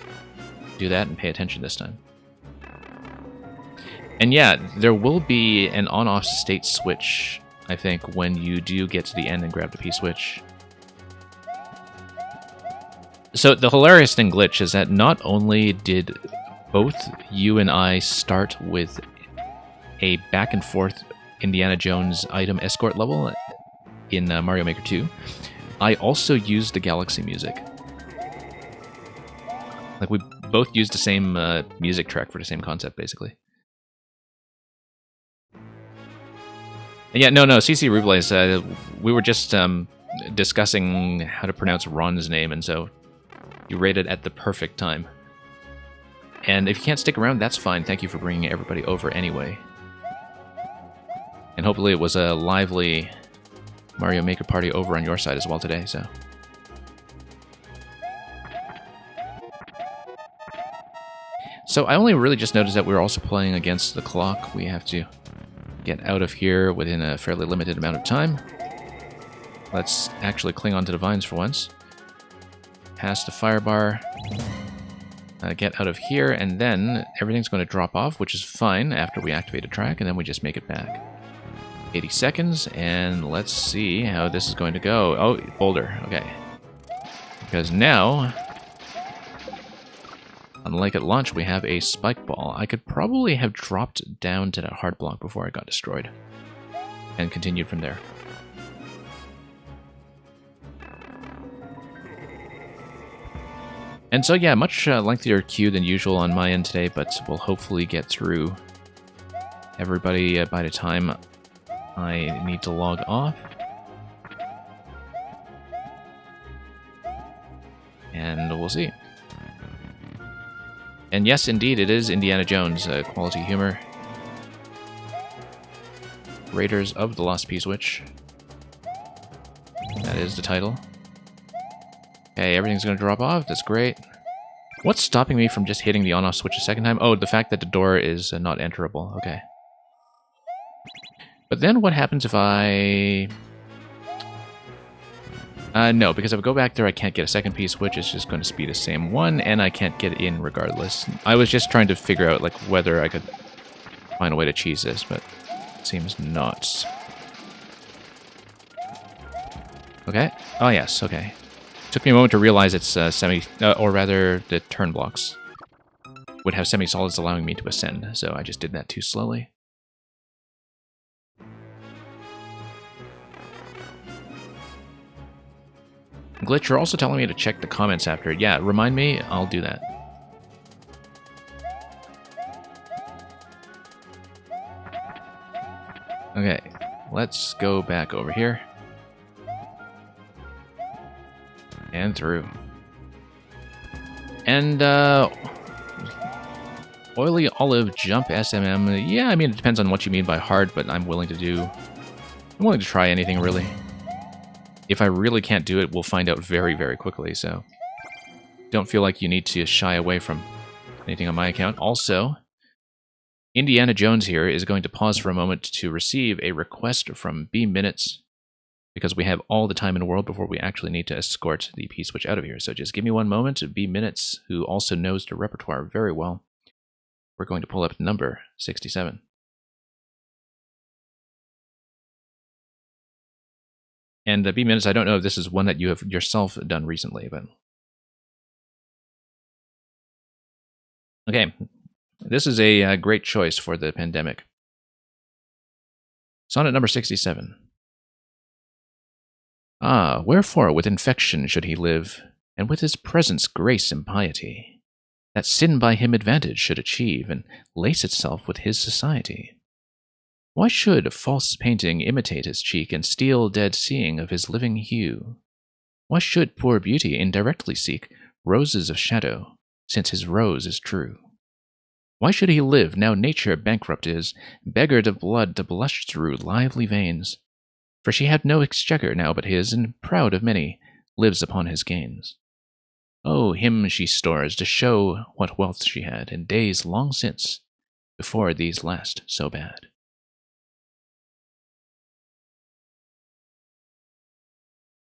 [SPEAKER 2] do that and pay attention this time. And yeah, there will be an on-off state switch, I think, when you do get to the end and grab the P-switch. So the hilarious thing, Glitch, is that not only did both you and I start with a back and forth Indiana Jones item escort level in Mario Maker 2, I also used the Galaxy music. Like, we both used the same music track for the same concept, basically. And yeah, no, CC Rubles, we were just discussing how to pronounce Ron's name, and so you rated at the perfect time. And if you can't stick around, that's fine. Thank you for bringing everybody over anyway. And hopefully it was a lively Mario Maker party over on your side as well today, so. So I only really just noticed that we were also playing against the clock. We have to get out of here within a fairly limited amount of time. Let's actually cling onto the vines for once. Past the fire bar. Get out of here, and then everything's going to drop off, which is fine after we activate a track, and then we just make it back. 80 seconds, and let's see how this is going to go. Oh, boulder. Okay. Because now, unlike at launch, we have a spike ball. I could probably have dropped down to that hard block before I got destroyed, and continued from there. And so yeah, much lengthier queue than usual on my end today, but we'll hopefully get through everybody by the time I need to log off. And we'll see. And yes, indeed, it is Indiana Jones, quality humor. Raiders of the Lost P-switch. That is the title. Okay, everything's going to drop off. That's great. What's stopping me from just hitting the on-off switch a second time? Oh, the fact that the door is not enterable. Okay. But then what happens if I... no, because if I go back there, I can't get a second P-switch. It's just going to be the same one, and I can't get in regardless. I was just trying to figure out like whether I could find a way to cheese this, but it seems not. Okay. Oh, yes. Okay. Took me a moment to realize it's or rather, the turn blocks would have semi-solids allowing me to ascend, so I just did that too slowly. Glitch, you're also telling me to check the comments after. Yeah, remind me, I'll do that. Okay, let's go back over here. And through. And, Oily Olive Jump SMM. Yeah, I mean, it depends on what you mean by hard, but I'm willing to try anything, really. If I really can't do it, we'll find out very, very quickly, so don't feel like you need to shy away from anything on my account. Also, Indiana Jones here is going to pause for a moment to receive a request from B Minutes, because we have all the time in the world before we actually need to escort the P-switch out of here. So just give me one moment. B Minutes, who also knows the repertoire very well. We're going to pull up number 67. And B Minutes, I don't know if this is one that you have yourself done recently, but... Okay, this is a great choice for the pandemic. Sonnet number 67. Ah, wherefore with infection should he live, and with his presence grace and piety, that sin by him advantage should achieve, and lace itself with his society? Why should false painting imitate his cheek, and steal dead seeing of his living hue? Why should poor beauty indirectly seek roses of shadow, since his rose is true? Why should he live, now nature bankrupt is, beggared of blood to blush through lively veins? For she had no exchequer now but his, and proud of many, lives upon his gains. Oh, him she stores to show what wealth she had in days long since, before these last so bad.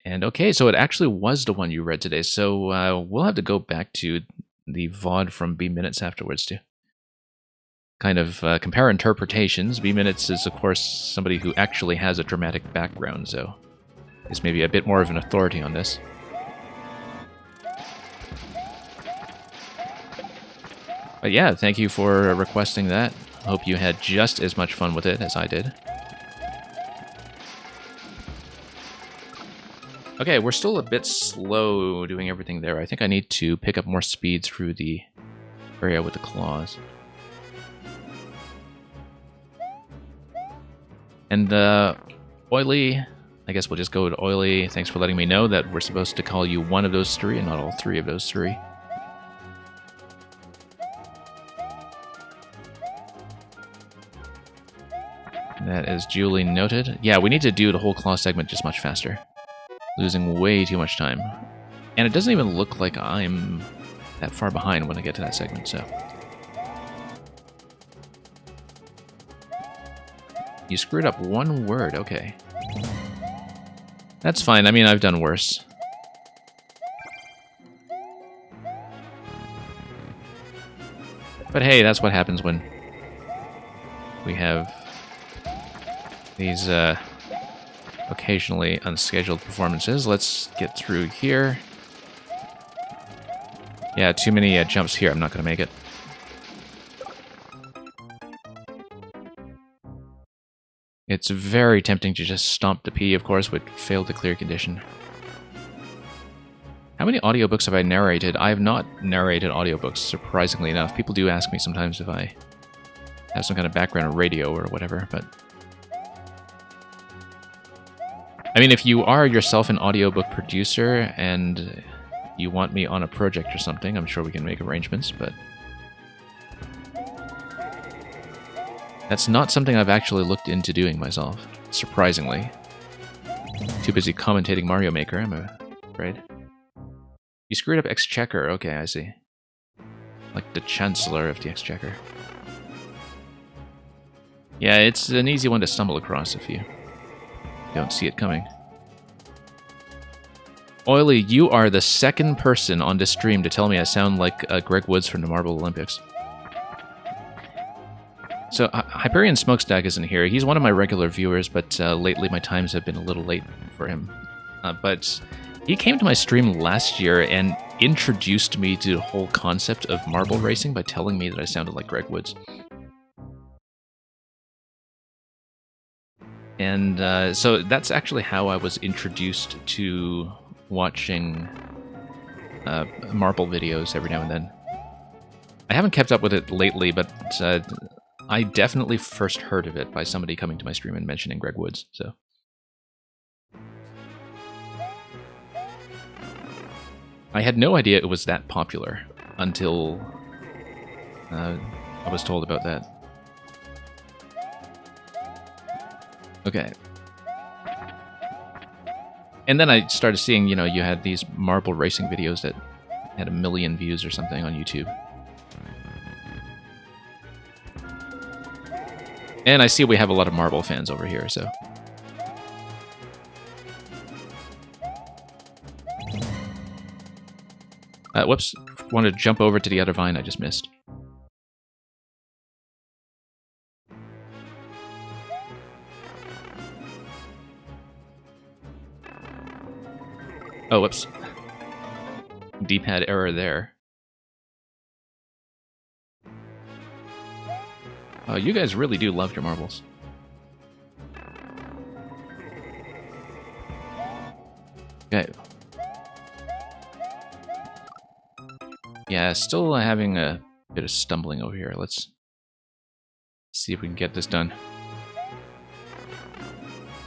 [SPEAKER 2] And okay, so it actually was the one you read today, so we'll have to go back to the VOD from B Minutes afterwards to kind of compare interpretations. B Minutes is, of course, somebody who actually has a dramatic background, so is maybe a bit more of an authority on this. But yeah, thank you for requesting that. Hope you had just as much fun with it as I did. Okay, we're still a bit slow doing everything there. I think I need to pick up more speed through the area with the claws. And Oily, I guess we'll just go with Oily. Thanks for letting me know that we're supposed to call you one of those three and not all three of those three. That is duly noted. Yeah, we need to do the whole claw segment just much faster. Losing way too much time. And it doesn't even look like I'm that far behind when I get to that segment, so... You screwed up one word, okay. That's fine, I mean, I've done worse. But hey, that's what happens when we have these occasionally unscheduled performances. Let's get through here. Yeah, too many jumps here. I'm not going to make it. It's very tempting to just stomp the P, of course, with failed to clear condition. How many audiobooks have I narrated? I have not narrated audiobooks, surprisingly enough. People do ask me sometimes if I have some kind of background in radio or whatever, but... I mean, if you are yourself an audiobook producer and you want me on a project or something, I'm sure we can make arrangements, but... That's not something I've actually looked into doing myself, surprisingly. Too busy commentating Mario Maker, I'm afraid. You screwed up Exchequer, okay, I see. Like the Chancellor of the Exchequer. Yeah, it's an easy one to stumble across if you don't see it coming. Oily, you are the second person on this stream to tell me I sound like Greg Woods from the Marble Olympics. So, Hyperion Smokestack isn't here. He's one of my regular viewers, but lately my times have been a little late for him. But he came to my stream last year and introduced me to the whole concept of marble racing by telling me that I sounded like Greg Woods. And so that's actually how I was introduced to watching marble videos every now and then. I haven't kept up with it lately, but I definitely first heard of it by somebody coming to my stream and mentioning Greg Woods, so... I had no idea it was that popular until I was told about that. Okay. And then I started seeing, you know, you had these marble racing videos that had 1 million views or something on YouTube. And I see we have a lot of marble fans over here, so... Whoops. Wanted to jump over to the other vine I just missed. Oh, whoops. D-pad error there. Oh, you guys really do love your marbles. Okay. Yeah, still having a bit of stumbling over here. Let's see if we can get this done.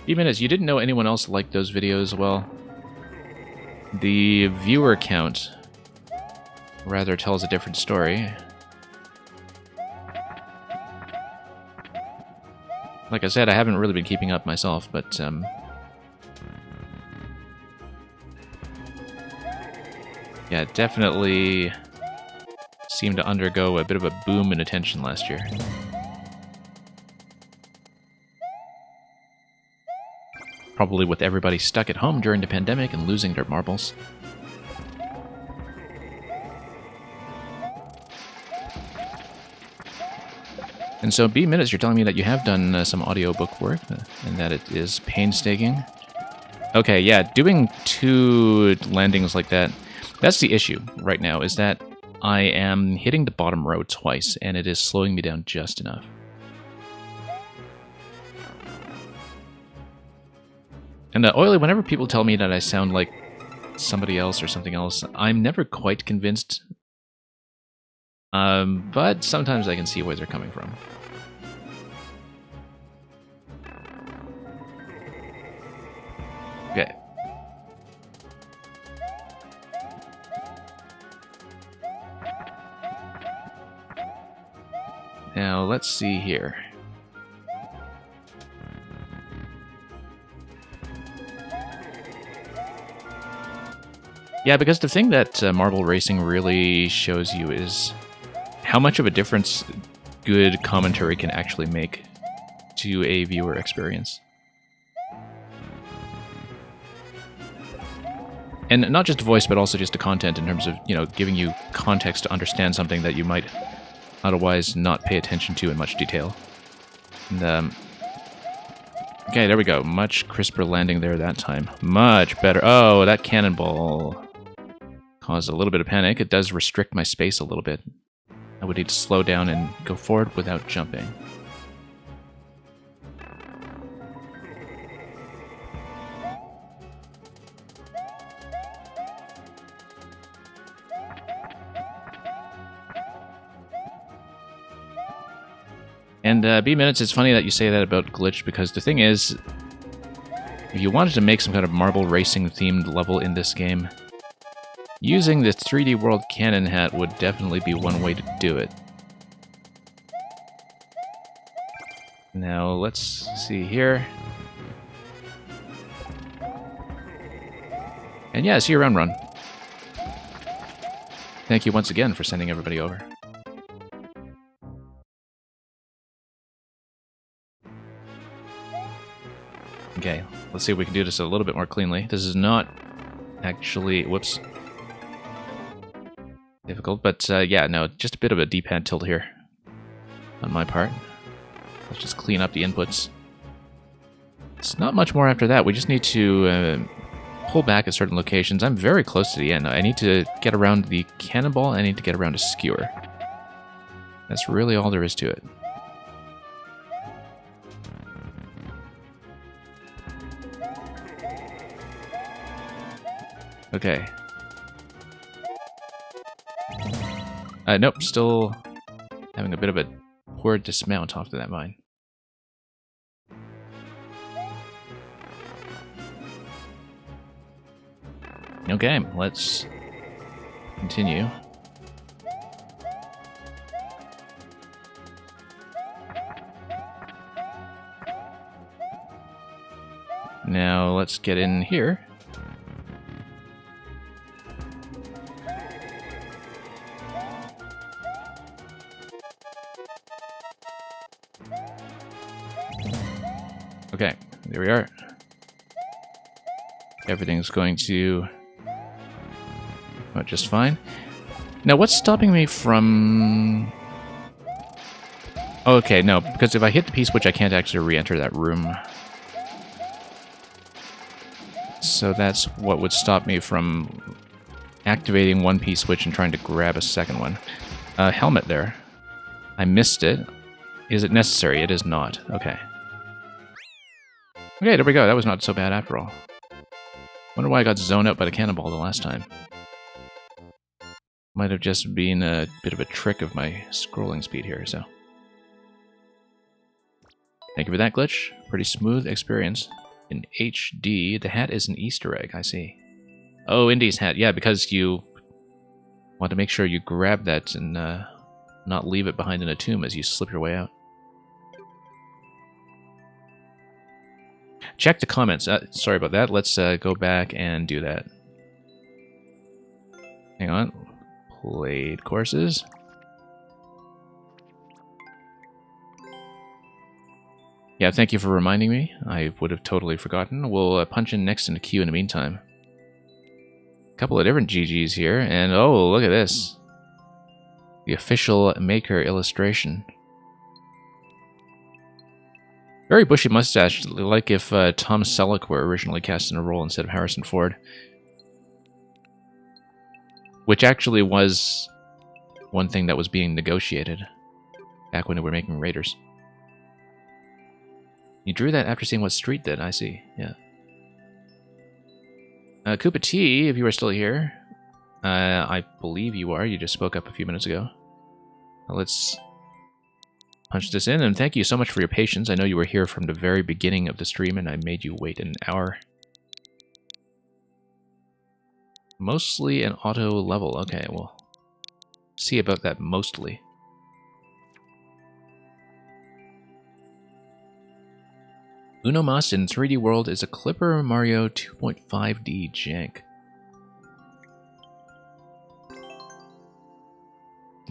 [SPEAKER 2] Even as you didn't know anyone else liked those videos, well, the viewer count rather tells a different story. Like I said, I haven't really been keeping up myself, but Yeah, it definitely seemed to undergo a bit of a boom in attention last year. Probably with everybody stuck at home during the pandemic and losing their marbles. And so, B Minutes, you're telling me that you have done some audiobook work and that it is painstaking. Okay, yeah, doing 2 landings like that, that's the issue right now, is that I am hitting the bottom row twice, and it is slowing me down just enough. And Oily, whenever people tell me that I sound like somebody else or something else, I'm never quite convinced. But sometimes I can see where they're coming from. Okay. Now, let's see here. Yeah, because the thing that Marble Racing really shows you is how much of a difference good commentary can actually make to a viewer experience. And not just voice, but also just the content in terms of, giving you context to understand something that you might otherwise not pay attention to in much detail. And, okay, there we go. Much crisper landing there that time. Much better. Oh, that cannonball caused a little bit of panic. It does restrict my space a little bit. I would need to slow down and go forward without jumping. And B Minutes, it's funny that you say that about Glitch, because the thing is, if you wanted to make some kind of marble racing themed level in this game, using the 3D World cannon hat would definitely be one way to do it. Now, let's see here. And yeah, see you around, Run. Thank you once again for sending everybody over. Okay, let's see if we can do this a little bit more cleanly. This is not actually... Whoops. Difficult, but yeah, no, just a bit of a D-pad tilt here on my part. Let's just clean up the inputs. It's not much more after that. We just need to pull back at certain locations. I'm very close to the end. I need to get around the cannonball. I need to get around a skewer. That's really all there is to it. Okay. Nope, still having a bit of a poor dismount off to that mine. Okay, let's continue. Now let's get in here. Okay, there we are. Everything's going to go just fine. Now, what's stopping me from... Okay, no, because if I hit the P-switch, I can't actually re-enter that room. So that's what would stop me from activating one P-switch and trying to grab a second one. Helmet there. I missed it. Is it necessary? It is not. Okay. Okay, there we go. That was not so bad after all. Wonder why I got zoned out by the cannonball the last time. Might have just been a bit of a trick of my scrolling speed here, so. Thank you for that, Glitch. Pretty smooth experience. In HD, the hat is an Easter egg, I see. Oh, Indy's hat. Yeah, because you want to make sure you grab that and not leave it behind in a tomb as you slip your way out. Check the comments. Sorry about that. Let's go back and do that. Hang on. Played courses. Yeah, thank you for reminding me. I would have totally forgotten. We'll punch in next in the queue in the meantime. A couple of different GGs here, and oh, look at this. The official Maker illustration. Very bushy mustache, like if Tom Selleck were originally cast in a role instead of Harrison Ford. Which actually was one thing that was being negotiated back when they were making Raiders. You drew that after seeing what Street did, I see, yeah. Koopa T, if you are still here. I believe you are, you just spoke up a few minutes ago. Let's punch this in, and thank you so much for your patience. I know you were here from the very beginning of the stream, and I made you wait an hour. Mostly an auto level, okay, we'll see about that mostly. Uno Mas in 3D World is a Clipper Mario 2.5D jank.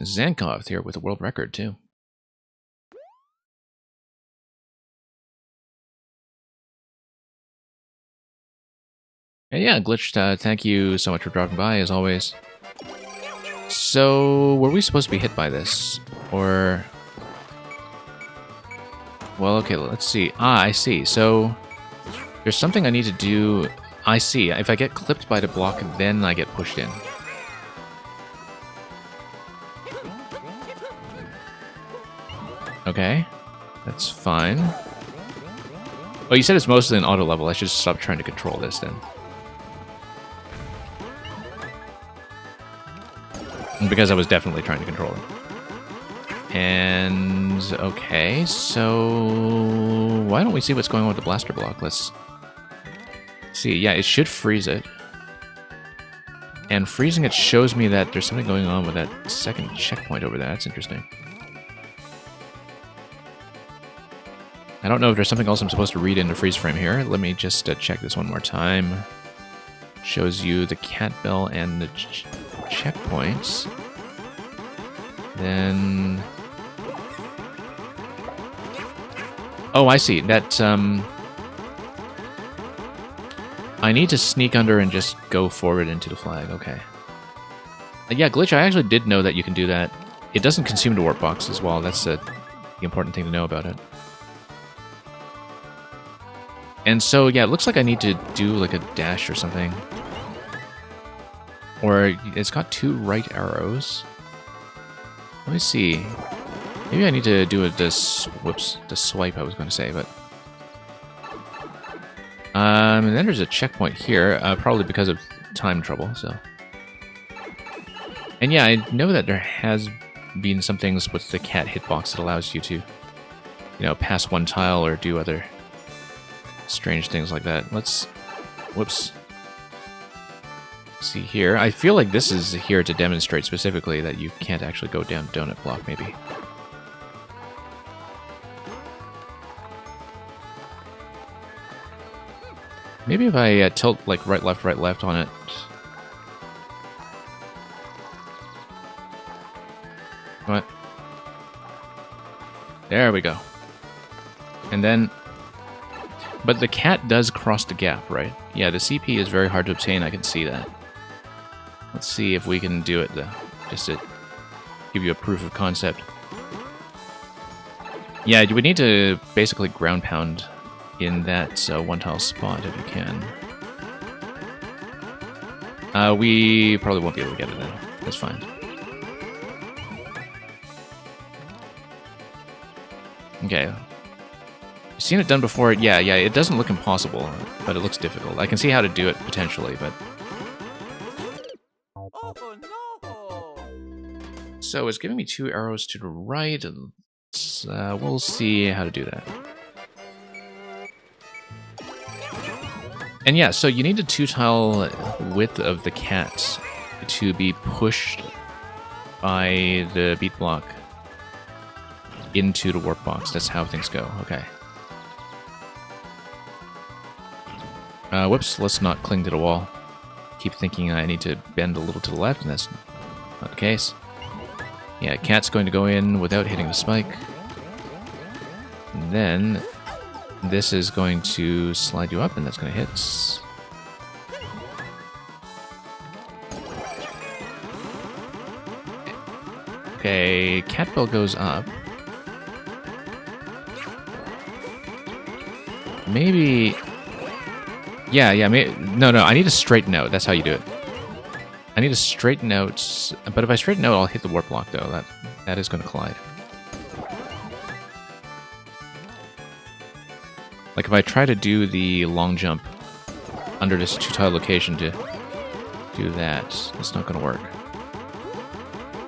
[SPEAKER 2] Zankov here with a world record, too. And yeah, Glitched, thank you so much for dropping by, as always. So, were we supposed to be hit by this? Or... Well, okay, let's see. Ah, I see. So, there's something I need to do. I see. If I get clipped by the block, then I get pushed in. Okay. That's fine. Oh, you said it's mostly an auto level. I should stop trying to control this, then. Because I was definitely trying to control it. And, okay, so why don't we see what's going on with the blaster block? Let's see. Yeah, it should freeze it. And freezing it shows me that there's something going on with that second checkpoint over there. That's interesting. I don't know if there's something else I'm supposed to read into freeze frame here. Let me just check this one more time. Shows you the cat bell and the checkpoints. Then... Oh, I see. That, I need to sneak under and just go forward into the flag. Okay. Yeah, Glitch, I actually did know that you can do that. It doesn't consume the warp box as well. That's the important thing to know about it. And so, yeah, it looks like I need to do like a dash or something. Or it's got two right arrows. Let me see. Maybe I need to do the swipe I was going to say, but... and then there's a checkpoint here, probably because of time trouble, so... And yeah, I know that there has been some things with the cat hitbox that allows you to, you know, pass one tile or do other strange things like that. Let's... Whoops. See here. I feel like this is here to demonstrate specifically that you can't actually go down donut block, maybe. Maybe if I tilt like right, left on it. What? There we go. And then... But the cat does cross the gap, right? Yeah, the CP is very hard to obtain, I can see that. Let's see if we can do it, though. Just to give you a proof of concept. Yeah, you would need to basically ground pound in that one tile spot if you can. We probably won't be able to get it in. That's fine. Okay. You've seen it done before. Yeah, it doesn't look impossible, but it looks difficult. I can see how to do it potentially, but... So it's giving me two arrows to the right, and we'll see how to do that. And yeah, so you need the 2-tile width of the cat to be pushed by the beat block into the warp box. That's how things go. Okay. Whoops, let's not cling to the wall. keep thinking I need to bend a little to the left, and that's not the case. Yeah, cat's going to go in without hitting the spike. And then this is going to slide you up, and that's going to hit. Okay, cat bell goes up. Maybe... Yeah, no, I need to straighten out. That's how you do it. I need to straighten out, but if I straighten out, I'll hit the warp block, though. That is going to collide. Like, if I try to do the long jump under this 2-tile location to do that, it's not going to work.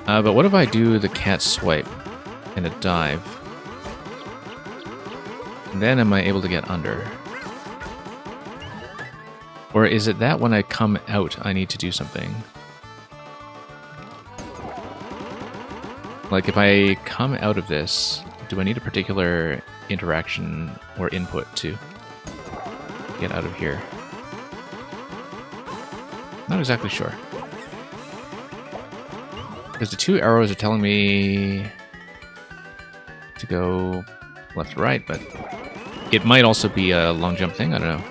[SPEAKER 2] But what if I do the cat swipe and a dive? Then am I able to get under? Or is it that when I come out, I need to do something? Like, if I come out of this, do I need a particular interaction or input to get out of here? Not exactly sure. Because the 2 arrows are telling me to go left to right, but it might also be a long jump thing, I don't know.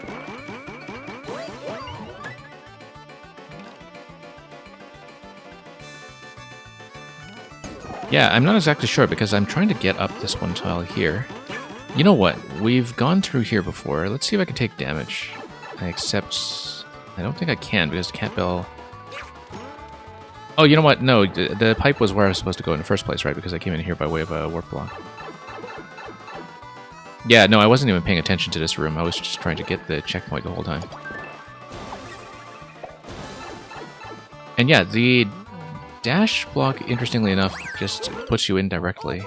[SPEAKER 2] Yeah, I'm not exactly sure because I'm trying to get up this 1 tile here. You know what? We've gone through here before. Let's see if I can take damage. I accept... I don't think I can because the cat bell... Oh, you know what? No, the pipe was where I was supposed to go in the first place, right? Because I came in here by way of a warp block. Yeah, no, I wasn't even paying attention to this room. I was just trying to get the checkpoint the whole time. And yeah, the dash block, interestingly enough, just puts you in directly.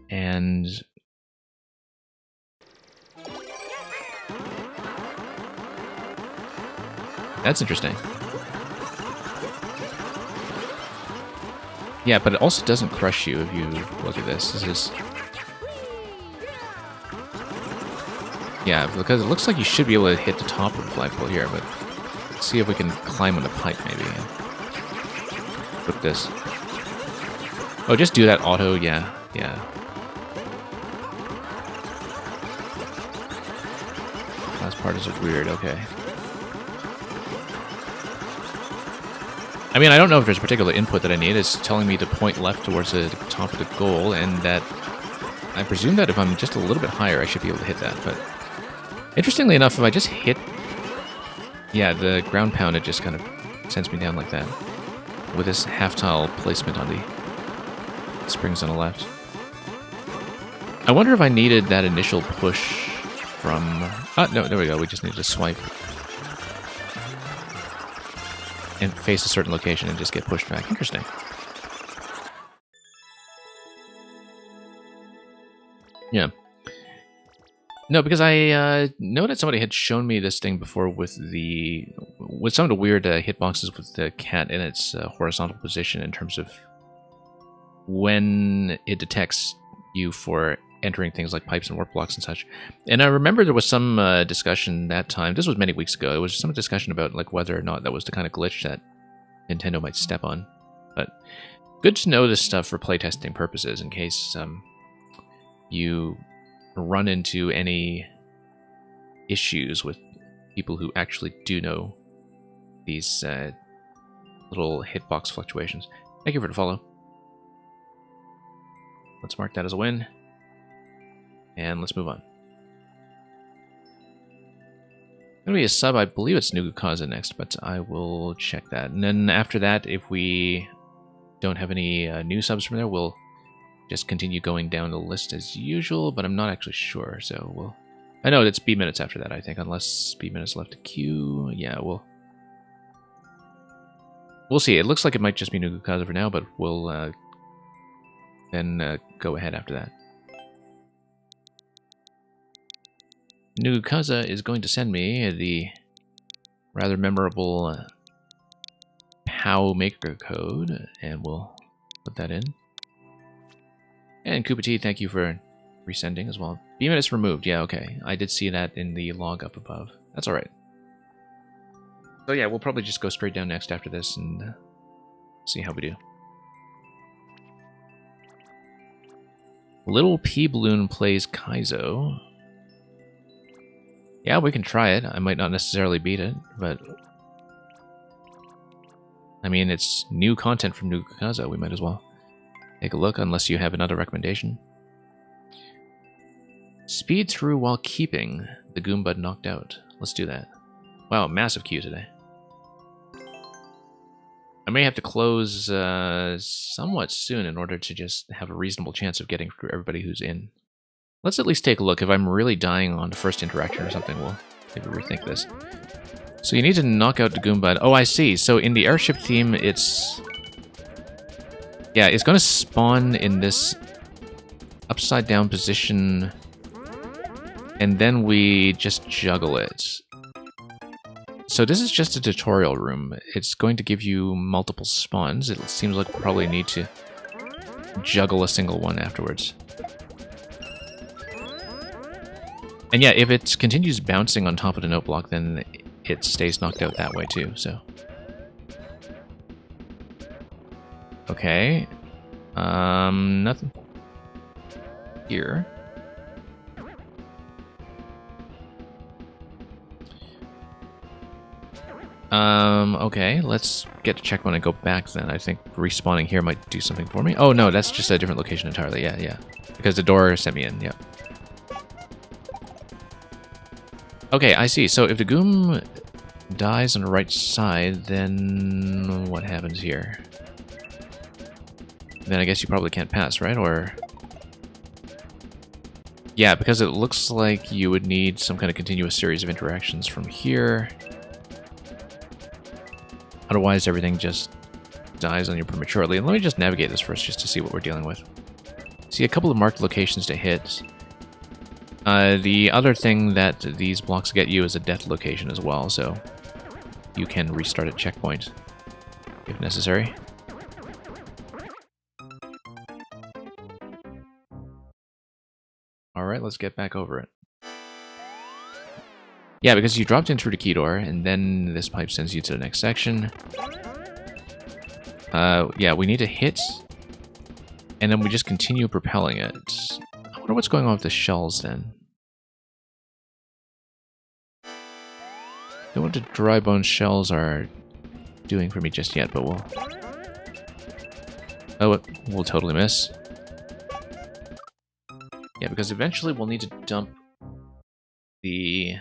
[SPEAKER 2] And... that's interesting. Yeah, but it also doesn't crush you if you look at this. This is... yeah, because it looks like you should be able to hit the top of the flagpole here, but let's see if we can climb on the pipe, maybe. With this. Oh, just do that auto, yeah. Last part is weird, okay. I mean, I don't know if there's a particular input that I need. It's telling me to point left towards the top of the goal, and that... I presume that if I'm just a little bit higher, I should be able to hit that, but... interestingly enough, if I just hit... yeah, the ground pound, it just kind of sends me down like that. With this half-tile placement on the springs on the left. I wonder if I needed that initial push from... oh, no, there we go. We just need to swipe. And face a certain location and just get pushed back. Interesting. Yeah. No, because I know that somebody had shown me this thing before with some of the weird hitboxes with the cat in its horizontal position in terms of when it detects you for entering things like pipes and warp blocks and such. And I remember there was some discussion that time. This was many weeks ago. It was some discussion about like whether or not that was the kind of glitch that Nintendo might step on. But good to know this stuff for playtesting purposes in case you run into any issues with people who actually do know these little hitbox fluctuations. Thank you for the follow. Let's mark that as a win. And let's move on. Gonna be a sub, I believe it's Nugukaza next, but I will check that. And then after that, if we don't have any new subs from there, we'll just continue going down the list as usual, but I'm not actually sure, so we'll... I know it's B-Minutes after that, I think, unless B-Minutes left to queue. Yeah, we'll see. It looks like it might just be Nugukaza for now, but we'll then go ahead after that. Nugukaza is going to send me the rather memorable POW maker code, and we'll put that in. And Koopa T, thank you for resending as well. B-Minutes removed, yeah, okay. I did see that in the log up above. That's alright. So yeah, we'll probably just go straight down next after this and see how we do. Little P Balloon plays Kaizo. Yeah, we can try it. I might not necessarily beat it, but I mean, it's new content from New Kaizo. We might as well take a look, unless you have another recommendation. Speed through while keeping the Goombud knocked out. Let's do that. Wow, massive queue today. I may have to close somewhat soon in order to just have a reasonable chance of getting through everybody who's in. Let's at least take a look. If I'm really dying on the first interaction or something, we'll maybe rethink this. So you need to knock out the Goombud. Oh, I see. So in the airship theme, it's... yeah, it's going to spawn in this upside down position, and then we just juggle it. So this is just a tutorial room. It's going to give you multiple spawns. It seems like we'll probably need to juggle a single one afterwards. And yeah, if it continues bouncing on top of the note block, then it stays knocked out that way too, so. Okay. Nothing here. Okay, let's get to checkpoint and go back then. I think respawning here might do something for me. Oh no, that's just a different location entirely, yeah. Because the door sent me in, yeah. Okay, I see. So if the Goom dies on the right side, then what happens here? Then I guess you probably can't pass, right? Or... yeah, because it looks like you would need some kind of continuous series of interactions from here. Otherwise, everything just dies on you prematurely. And let me just navigate this first, just to see what we're dealing with. See a couple of marked locations to hit. The other thing that these blocks get you is a death location as well, so you can restart at checkpoint if necessary. Alright, let's get back over it. Yeah, because you dropped in through the key door, and then this pipe sends you to the next section. Yeah, we need to hit, and then we just continue propelling it. I wonder what's going on with the shells, then. Don't know what the dry bone shells are doing for me just yet, but we'll... oh, we'll totally miss. Yeah, because eventually we'll need to dump the...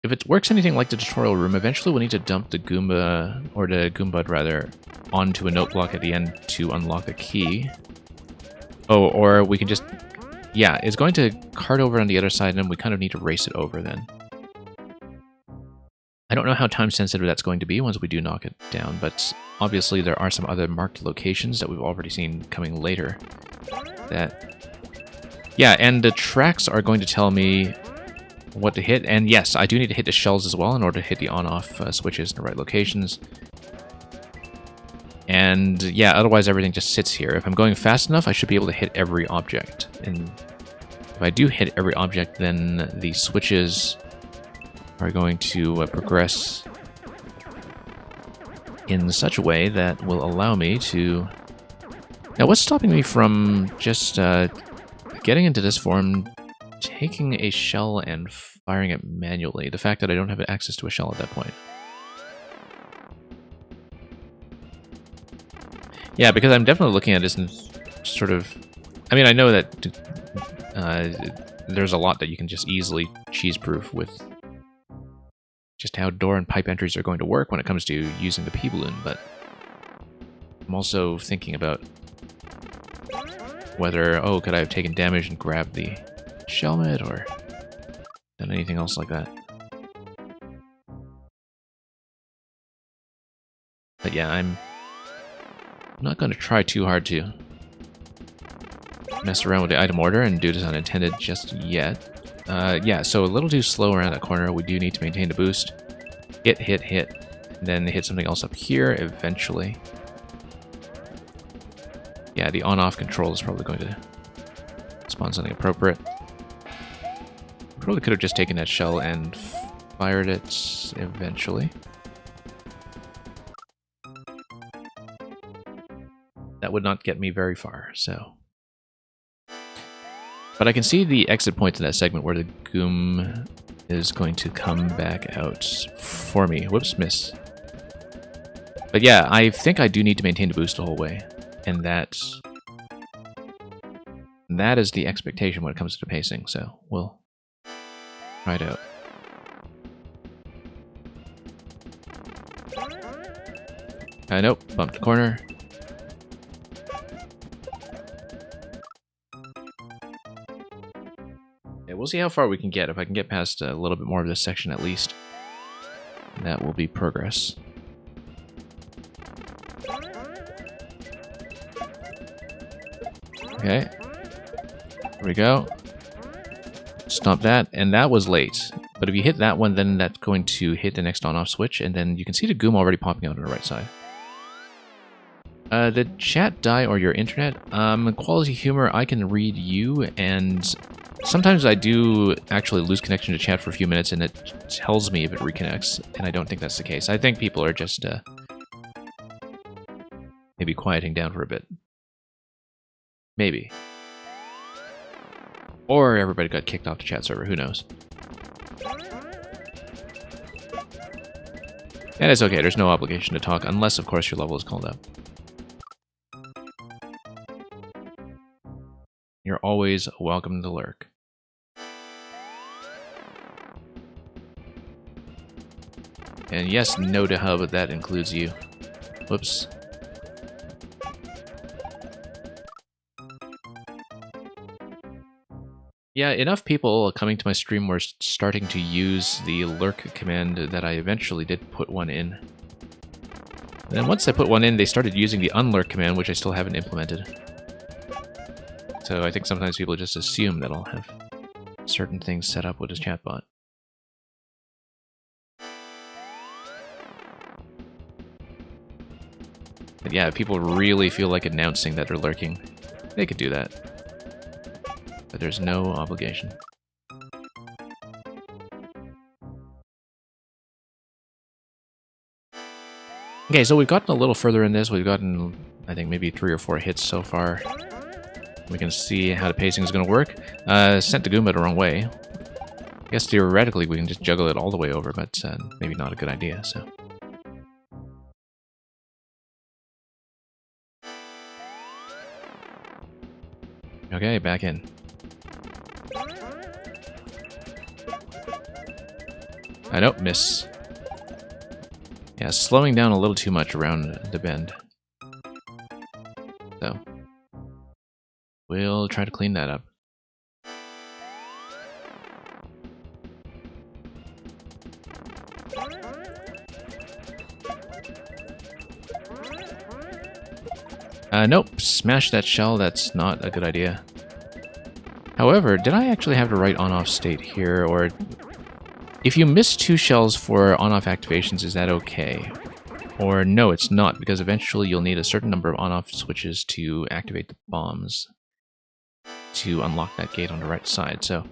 [SPEAKER 2] if it works anything like the tutorial room, eventually we'll need to dump the Goomba, or the Goombud rather, onto a note block at the end to unlock a key. Oh, or we can just... yeah, it's going to cart over on the other side, and we kind of need to race it over then. I don't know how time sensitive that's going to be once we do knock it down, but obviously there are some other marked locations that we've already seen coming later. Yeah, and the tracks are going to tell me what to hit, and yes, I do need to hit the shells as well in order to hit the on-off switches in the right locations. And yeah, otherwise everything just sits here. If I'm going fast enough, I should be able to hit every object. And if I do hit every object, then the switches are going to progress in such a way that will allow me to... now, what's stopping me from just getting into this form, taking a shell and firing it manually? The fact that I don't have access to a shell at that point. Yeah, because I'm definitely looking at this and sort of... I mean, I know that there's a lot that you can just easily cheese-proof with just how door and pipe entries are going to work when it comes to using the P-Balloon, but I'm also thinking about whether, oh, could I have taken damage and grabbed the Shelmet, or done anything else like that. But yeah, I'm not going to try too hard to mess around with the item order and do this unintended just yet. Yeah, so a little too slow around that corner. We do need to maintain the boost. Hit, and then hit something else up here eventually. Yeah, the on-off control is probably going to spawn something appropriate. Probably could have just taken that shell and fired it eventually. that would not get me very far, so. But I can see the exit point to that segment where the Goom is going to come back out for me. Whoops, miss. But yeah, I think I do need to maintain the boost the whole way. And that is the expectation when it comes to the pacing, so we'll try it out. Nope, bumped the corner. Yeah, we'll see how far we can get. If I can get past a little bit more of this section at least, that will be progress. Okay. There we go. Stop that, and that was late. But if you hit that one, then that's going to hit the next on-off switch, and then you can see the Goom already popping out on the right side. The chat die or your internet? Quality Humor, I can read you, and sometimes I do actually lose connection to chat for a few minutes, and it tells me if it reconnects, and I don't think that's the case. I think people are just maybe quieting down for a bit. Maybe. Or everybody got kicked off the chat server, who knows. And it's okay, there's no obligation to talk, unless of course your level is called up. You're always welcome to lurk. And yes, no to hub, that includes you. Whoops. Yeah, enough people coming to my stream were starting to use the lurk command that I eventually did put one in. And then once I put one in, they started using the unlurk command, which I still haven't implemented. So I think sometimes people just assume that I'll have certain things set up with this chatbot. But yeah, if people really feel like announcing that they're lurking, they could do that. But there's no obligation. Okay, so we've gotten a little further in this. We've gotten, I think, maybe 3 or 4 hits so far. We can see how the pacing is going to work. Sent the Goomba the wrong way. I guess theoretically we can just juggle it all the way over, but maybe not a good idea, so. Okay, back in. I don't miss. Yeah, slowing down a little too much around the bend. So, we'll try to clean that up. Nope, smash that shell, that's not a good idea. However, did I actually have the right on-off state here, or... If you miss 2 shells for on-off activations, is that okay? Or no, it's not, because eventually you'll need a certain number of on-off switches to activate the bombs to unlock that gate on the right side, so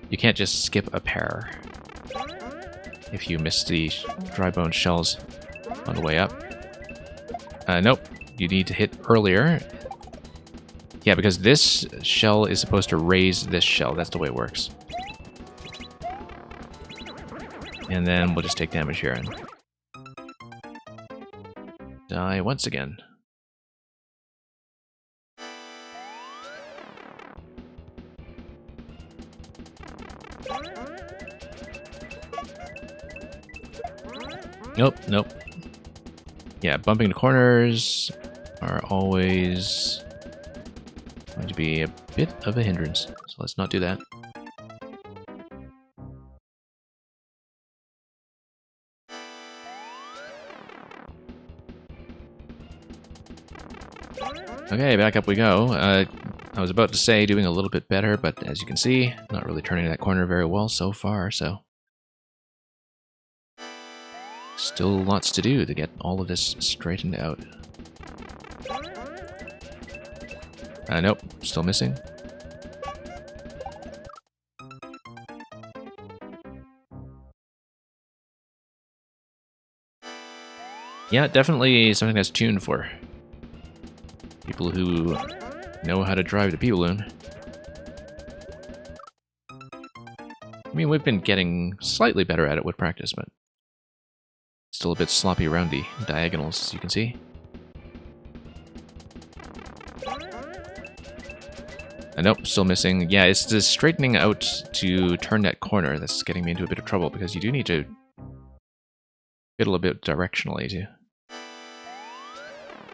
[SPEAKER 2] you can't just skip a pair if you miss the dry bone shells on the way up. Nope, you need to hit earlier. Yeah, because this shell is supposed to raise this shell, that's the way it works. And then we'll just take damage here and die once again. Nope, nope. Yeah, bumping the corners are always going to be a bit of a hindrance, so let's not do that. Okay, back up we go. I was about to say doing a little bit better, but as you can see, not really turning that corner very well so far, so... Still lots to do to get all of this straightened out. Nope, still missing. Yeah, definitely something that's tuned for. People who know how to drive the P-Balloon. I mean, we've been getting slightly better at it with practice, but still a bit sloppy around the diagonals, as you can see. Nope, still missing. Yeah, it's the straightening out to turn that corner that's getting me into a bit of trouble, because you do need to fiddle a bit directionally to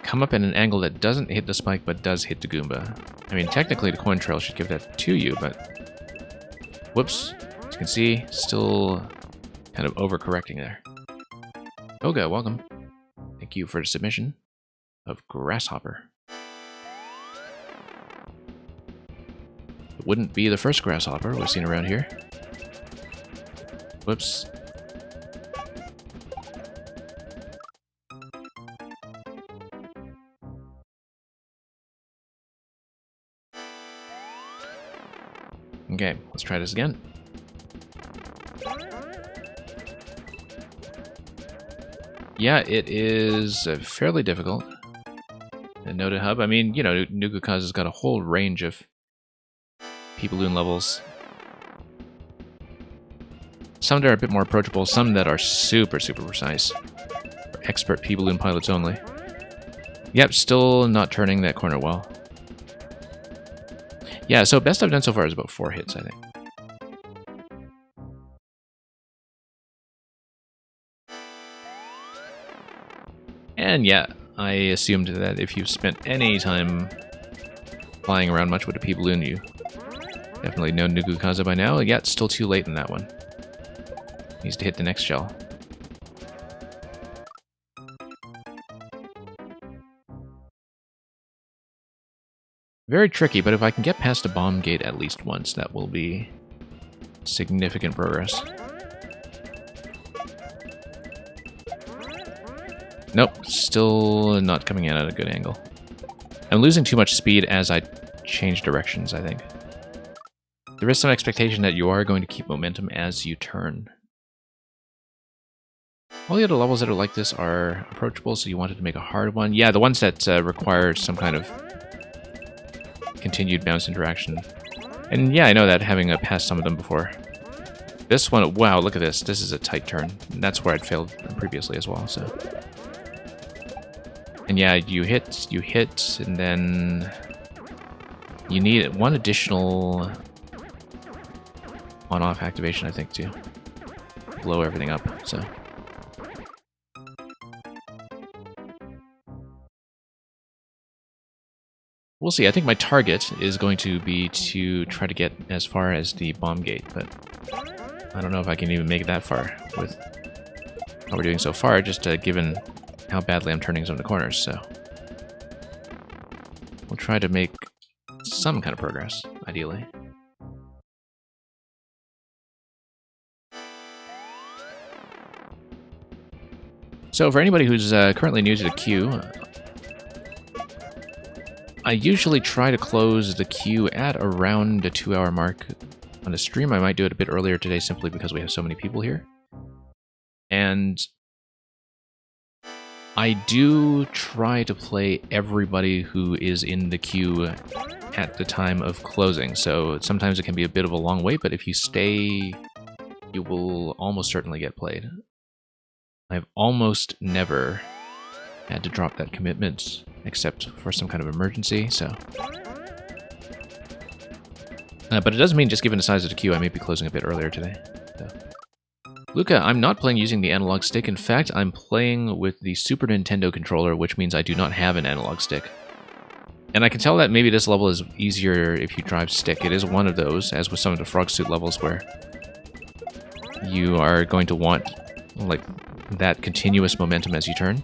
[SPEAKER 2] come up at an angle that doesn't hit the spike but does hit the Goomba. I mean, technically the coin trail should give that to you, but whoops. As you can see, still kind of overcorrecting there. Toga, welcome. Thank you for the submission of Grasshopper. It wouldn't be the first Grasshopper we've seen around here. Whoops. Okay, let's try this again. Yeah, it is fairly difficult. And Noda Hub, I mean, you know, Nuka Kaza's got a whole range of P-Balloon levels. Some that are a bit more approachable, some that are super, super precise. For expert P-Balloon pilots only. Yep, still not turning that corner well. Yeah, so best I've done so far is about 4 hits, I think. And yeah, I assumed that if you've spent any time flying around much with a P-Balloon, you definitely know Nuka Kaza by now. Yeah, it's still too late in that one. Needs to hit the next shell. Very tricky, but if I can get past a bomb gate at least once, that will be significant progress. Nope, still not coming in at a good angle. I'm losing too much speed as I change directions, I think. There is some expectation that you are going to keep momentum as you turn. All the other levels that are like this are approachable, so you wanted to make a hard one. Yeah, the ones that require some kind of continued bounce interaction. And yeah, I know that, having passed some of them before. This one, wow, look at this. This is a tight turn. That's where I'd failed previously as well, so. And yeah, you hit, and then you need one additional on-off activation, I think, to blow everything up, so. We'll see. I think my target is going to be to try to get as far as the bomb gate, but I don't know if I can even make it that far with how we're doing so far, just given how badly I'm turning some of the corners, so. We'll try to make some kind of progress, ideally. So for anybody who's currently new to the queue, I usually try to close the queue at around the 2-hour mark on the stream. I might do it a bit earlier today simply because we have so many people here. And I do try to play everybody who is in the queue at the time of closing. So sometimes it can be a bit of a long wait, but if you stay, you will almost certainly get played. I've almost never had to drop that commitment, except for some kind of emergency, so. But it doesn't mean, just given the size of the queue, I may be closing a bit earlier today. So. Luca, I'm not playing using the analog stick. In fact, I'm playing with the Super Nintendo controller, which means I do not have an analog stick. And I can tell that maybe this level is easier if you drive stick. It is one of those, as with some of the Frog Suit levels, where you are going to want, like, that continuous momentum as you turn.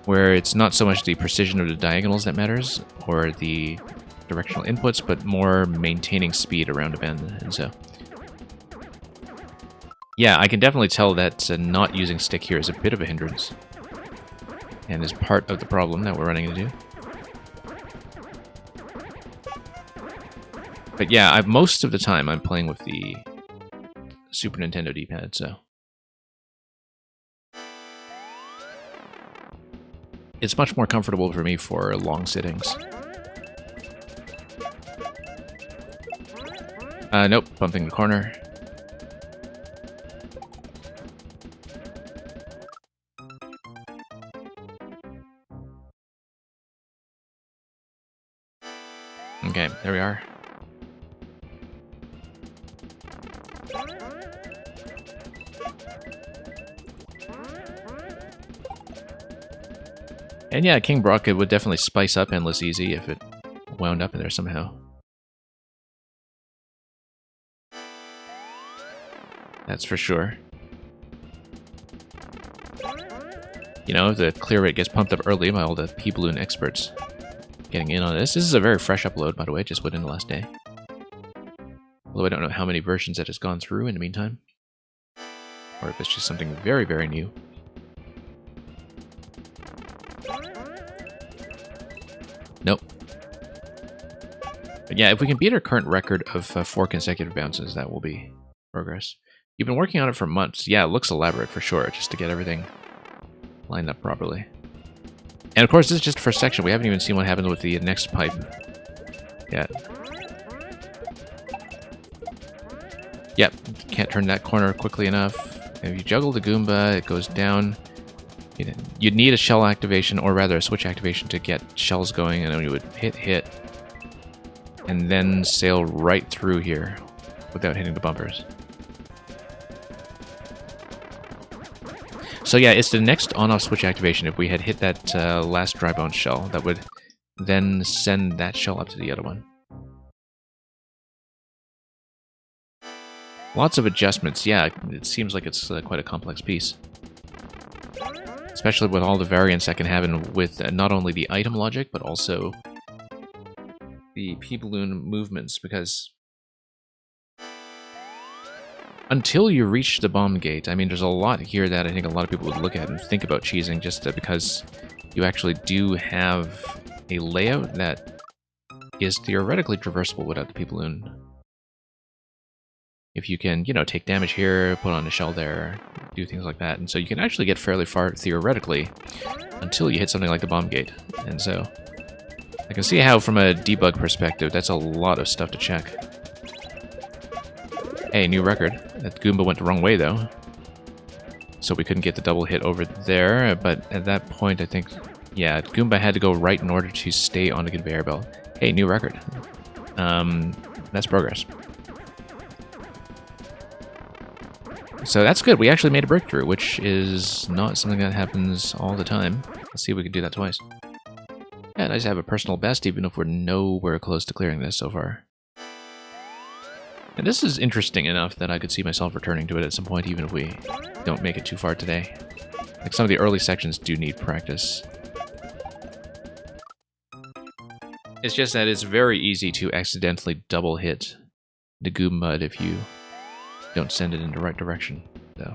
[SPEAKER 2] Where it's not so much the precision of the diagonals that matters, or the directional inputs, but more maintaining speed around a bend, and so. Yeah, I can definitely tell that not using stick here is a bit of a hindrance. And is part of the problem that we're running into. But yeah, most of the time I'm playing with the Super Nintendo D-pad, so. it's much more comfortable for me for long sittings. Nope, bumping the corner. Okay, there we are. And yeah, King Brock, it would definitely spice up Endless Easy if it wound up in there somehow. That's for sure. You know, the clear rate gets pumped up early by all the P-Balloon experts getting in on this. This is a very fresh upload, by the way, just went in the last day. Although I don't know how many versions it has gone through in the meantime. Or if it's just something very, very new. Nope. But yeah, if we can beat our current record of 4 consecutive bounces, that will be progress. You've been working on it for months. Yeah, it looks elaborate for sure, just to get everything lined up properly. And of course, this is just the first section. We haven't even seen what happens with the next pipe yet. Yep, can't turn that corner quickly enough. If you juggle the Goomba, it goes down. You'd need a shell activation, or rather a switch activation, to get shells going, and then you would hit, and then sail right through here without hitting the bumpers. So yeah, it's the next on-off switch activation. If we had hit that last dry bone shell, that would then send that shell up to the other one. Lots of adjustments. Yeah, it seems like it's quite a complex piece. Especially with all the variants that can happen with not only the item logic, but also the P-Balloon movements, because until you reach the bomb gate, I mean, there's a lot here that I think a lot of people would look at and think about cheesing, just because you actually do have a layout that is theoretically traversable without the P-Balloon. If you can, you know, take damage here, put on a shell there, do things like that. And so you can actually get fairly far, theoretically, until you hit something like the bomb gate. And so I can see how, from a debug perspective, that's a lot of stuff to check. Hey, new record. That Goomba went the wrong way, though. So we couldn't get the double hit over there, but at that point, I think, yeah, Goomba had to go right in order to stay on the conveyor belt. Hey, new record. That's progress. So that's good. We actually made a breakthrough, which is not something that happens all the time. Let's see if we can do that twice. Yeah, nice to have a personal best, even if we're nowhere close to clearing this so far. And this is interesting enough that I could see myself returning to it at some point, even if we don't make it too far today. Like, some of the early sections do need practice. It's just that it's very easy to accidentally double hit the Goomba if you don't send it in the right direction, though.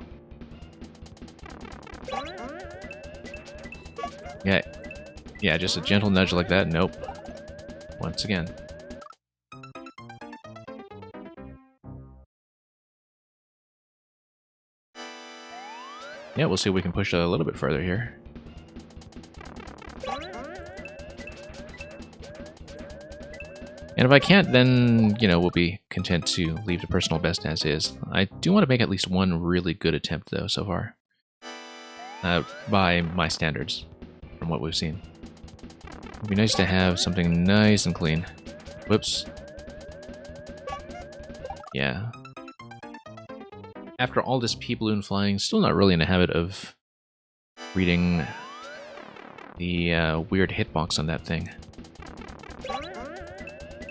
[SPEAKER 2] Yeah, just a gentle nudge like that. Nope. Once again. Yeah, we'll see if we can push a little bit further here. And if I can't, then, you know, we'll be content to leave the personal best as is. I do want to make at least one really good attempt, though, so far. By my standards, from what we've seen. It'd be nice to have something nice and clean. Whoops. Yeah. After all this P-Balloon flying, still not really in the habit of reading the weird hitbox on that thing,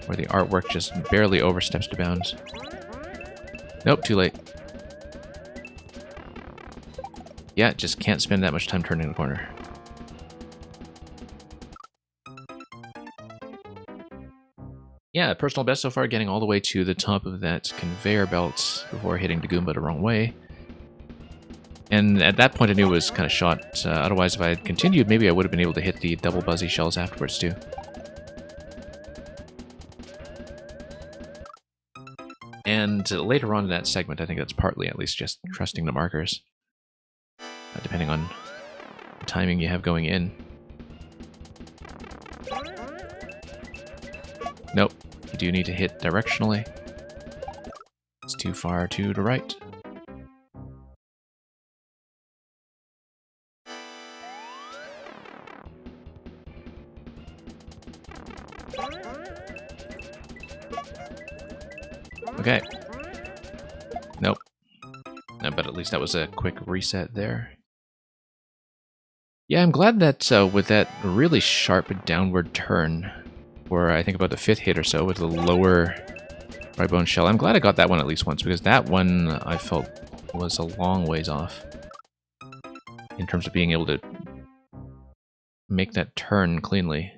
[SPEAKER 2] where the artwork just barely oversteps the bounds. Nope, too late. Yeah, just can't spend that much time turning the corner. Yeah, personal best so far, getting all the way to the top of that conveyor belt before hitting the Goomba the wrong way. And at that point I knew it was kind of shot. Otherwise, if I had continued, maybe I would have been able to hit the double buzzy shells afterwards too. And later on in that segment, I think that's partly at least just trusting the markers, depending on the timing you have going in. You do need to hit directionally. It's too far to the right. Okay. Nope. No, but at least that was a quick reset there. Yeah, I'm glad that with that really sharp downward turn, for I think about the 5th hit or so with the lower right bone shell, I'm glad I got that one at least once, because that one I felt was a long ways off in terms of being able to make that turn cleanly.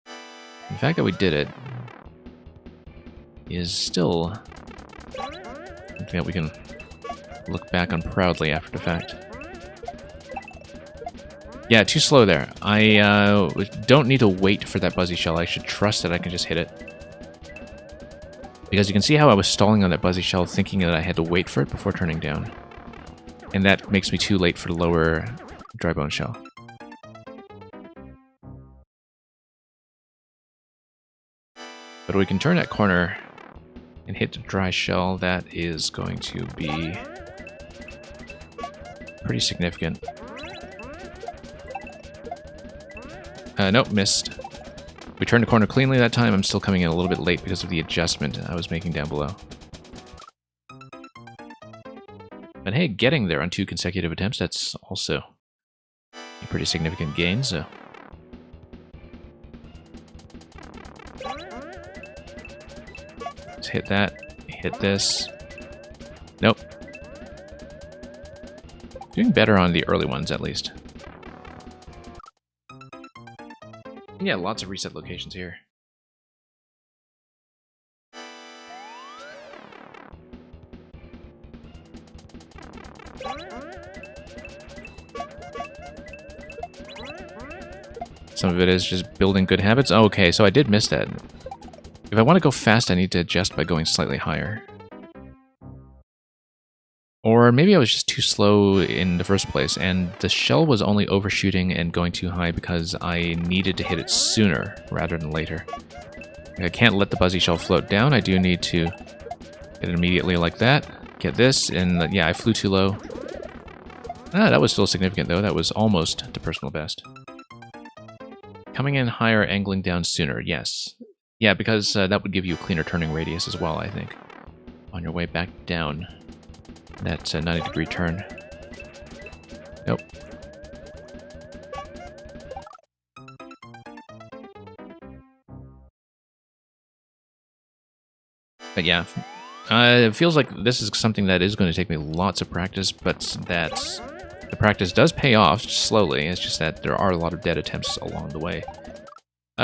[SPEAKER 2] The fact that we did it is still something that we can look back on proudly after the fact. Yeah, too slow there. I don't need to wait for that buzzy shell. I should trust that I can just hit it. Because you can see how I was stalling on that buzzy shell, thinking that I had to wait for it before turning down. And that makes me too late for the lower dry bone shell. But we can turn that corner and hit the dry shell. That is going to be pretty significant. Nope, missed. We turned the corner cleanly that time. I'm still coming in a little bit late because of the adjustment I was making down below. But hey, getting there on 2 consecutive attempts, that's also a pretty significant gain, so... Let's hit that, hit this. Nope. Doing better on the early ones, at least. Yeah, lots of reset locations here. Some of it is just building good habits. Oh, okay, so I did miss that. If I want to go fast, I need to adjust by going slightly higher. Or maybe I was just too slow in the first place, and the shell was only overshooting and going too high because I needed to hit it sooner rather than later. I can't let the buzzy shell float down. I do need to hit it immediately like that. Get this, and yeah, I flew too low. Ah, that was still significant though. That was almost the personal best. Coming in higher, angling down sooner, yes. Yeah, because that would give you a cleaner turning radius as well, I think. On your way back down. That 90-degree turn. Nope. But yeah, it feels like this is something that is going to take me lots of practice, but that the practice does pay off slowly. It's just that there are a lot of dead attempts along the way.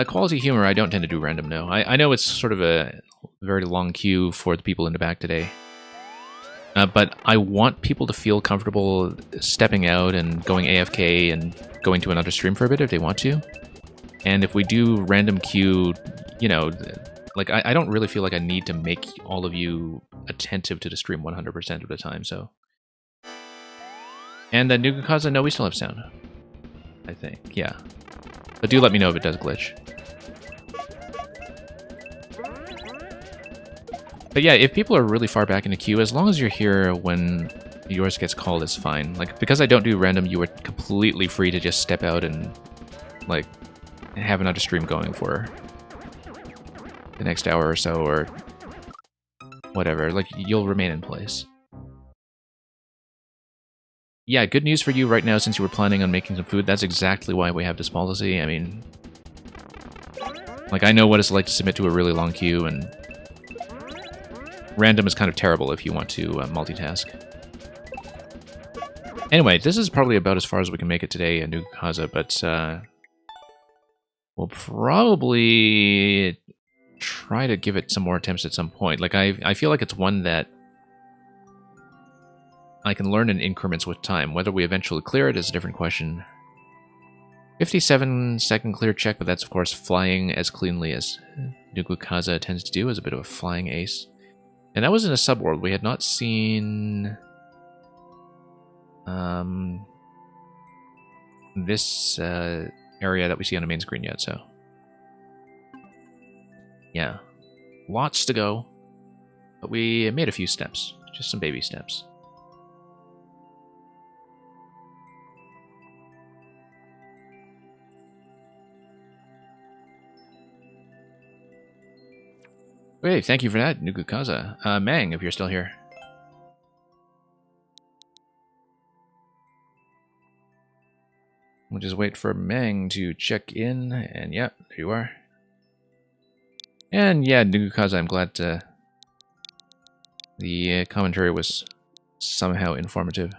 [SPEAKER 2] Quality humor, I don't tend to do random, no. I know it's sort of a very long queue for the people in the back today. But I want people to feel comfortable stepping out and going AFK and going to another stream for a bit if they want to. And if we do random queue, you know, like I don't really feel like I need to make all of you attentive to the stream 100% of the time, so. And Nugukaza, no, we still have sound. I think, yeah. But do let me know if it does glitch. But yeah, if people are really far back in the queue, as long as you're here when yours gets called, it's fine. Like, because I don't do random, you are completely free to just step out and, like, have another stream going for the next hour or so, or whatever. Like, you'll remain in place. Yeah, good news for you right now, since you were planning on making some food. That's exactly why we have this policy. I mean, like, I know what it's like to submit to a really long queue, and random is kind of terrible if you want to multitask. Anyway, this is probably about as far as we can make it today in Nugukaza, but we'll probably try to give it some more attempts at some point. Like, I feel like it's one that I can learn in increments with time. Whether we eventually clear it is a different question. 57-second clear check, but that's, of course, flying as cleanly as Nugukaza tends to do, as a bit of a flying ace. And that was in a subworld. We had not seen this area that we see on the main screen yet, so yeah. Lots to go. But we made a few steps. Just some baby steps. Hey, thank you for that, Nukukaza. Mang, if you're still here. We'll just wait for Mang to check in, and yeah, there you are. And yeah, Nukukaza, I'm glad the commentary was somehow informative.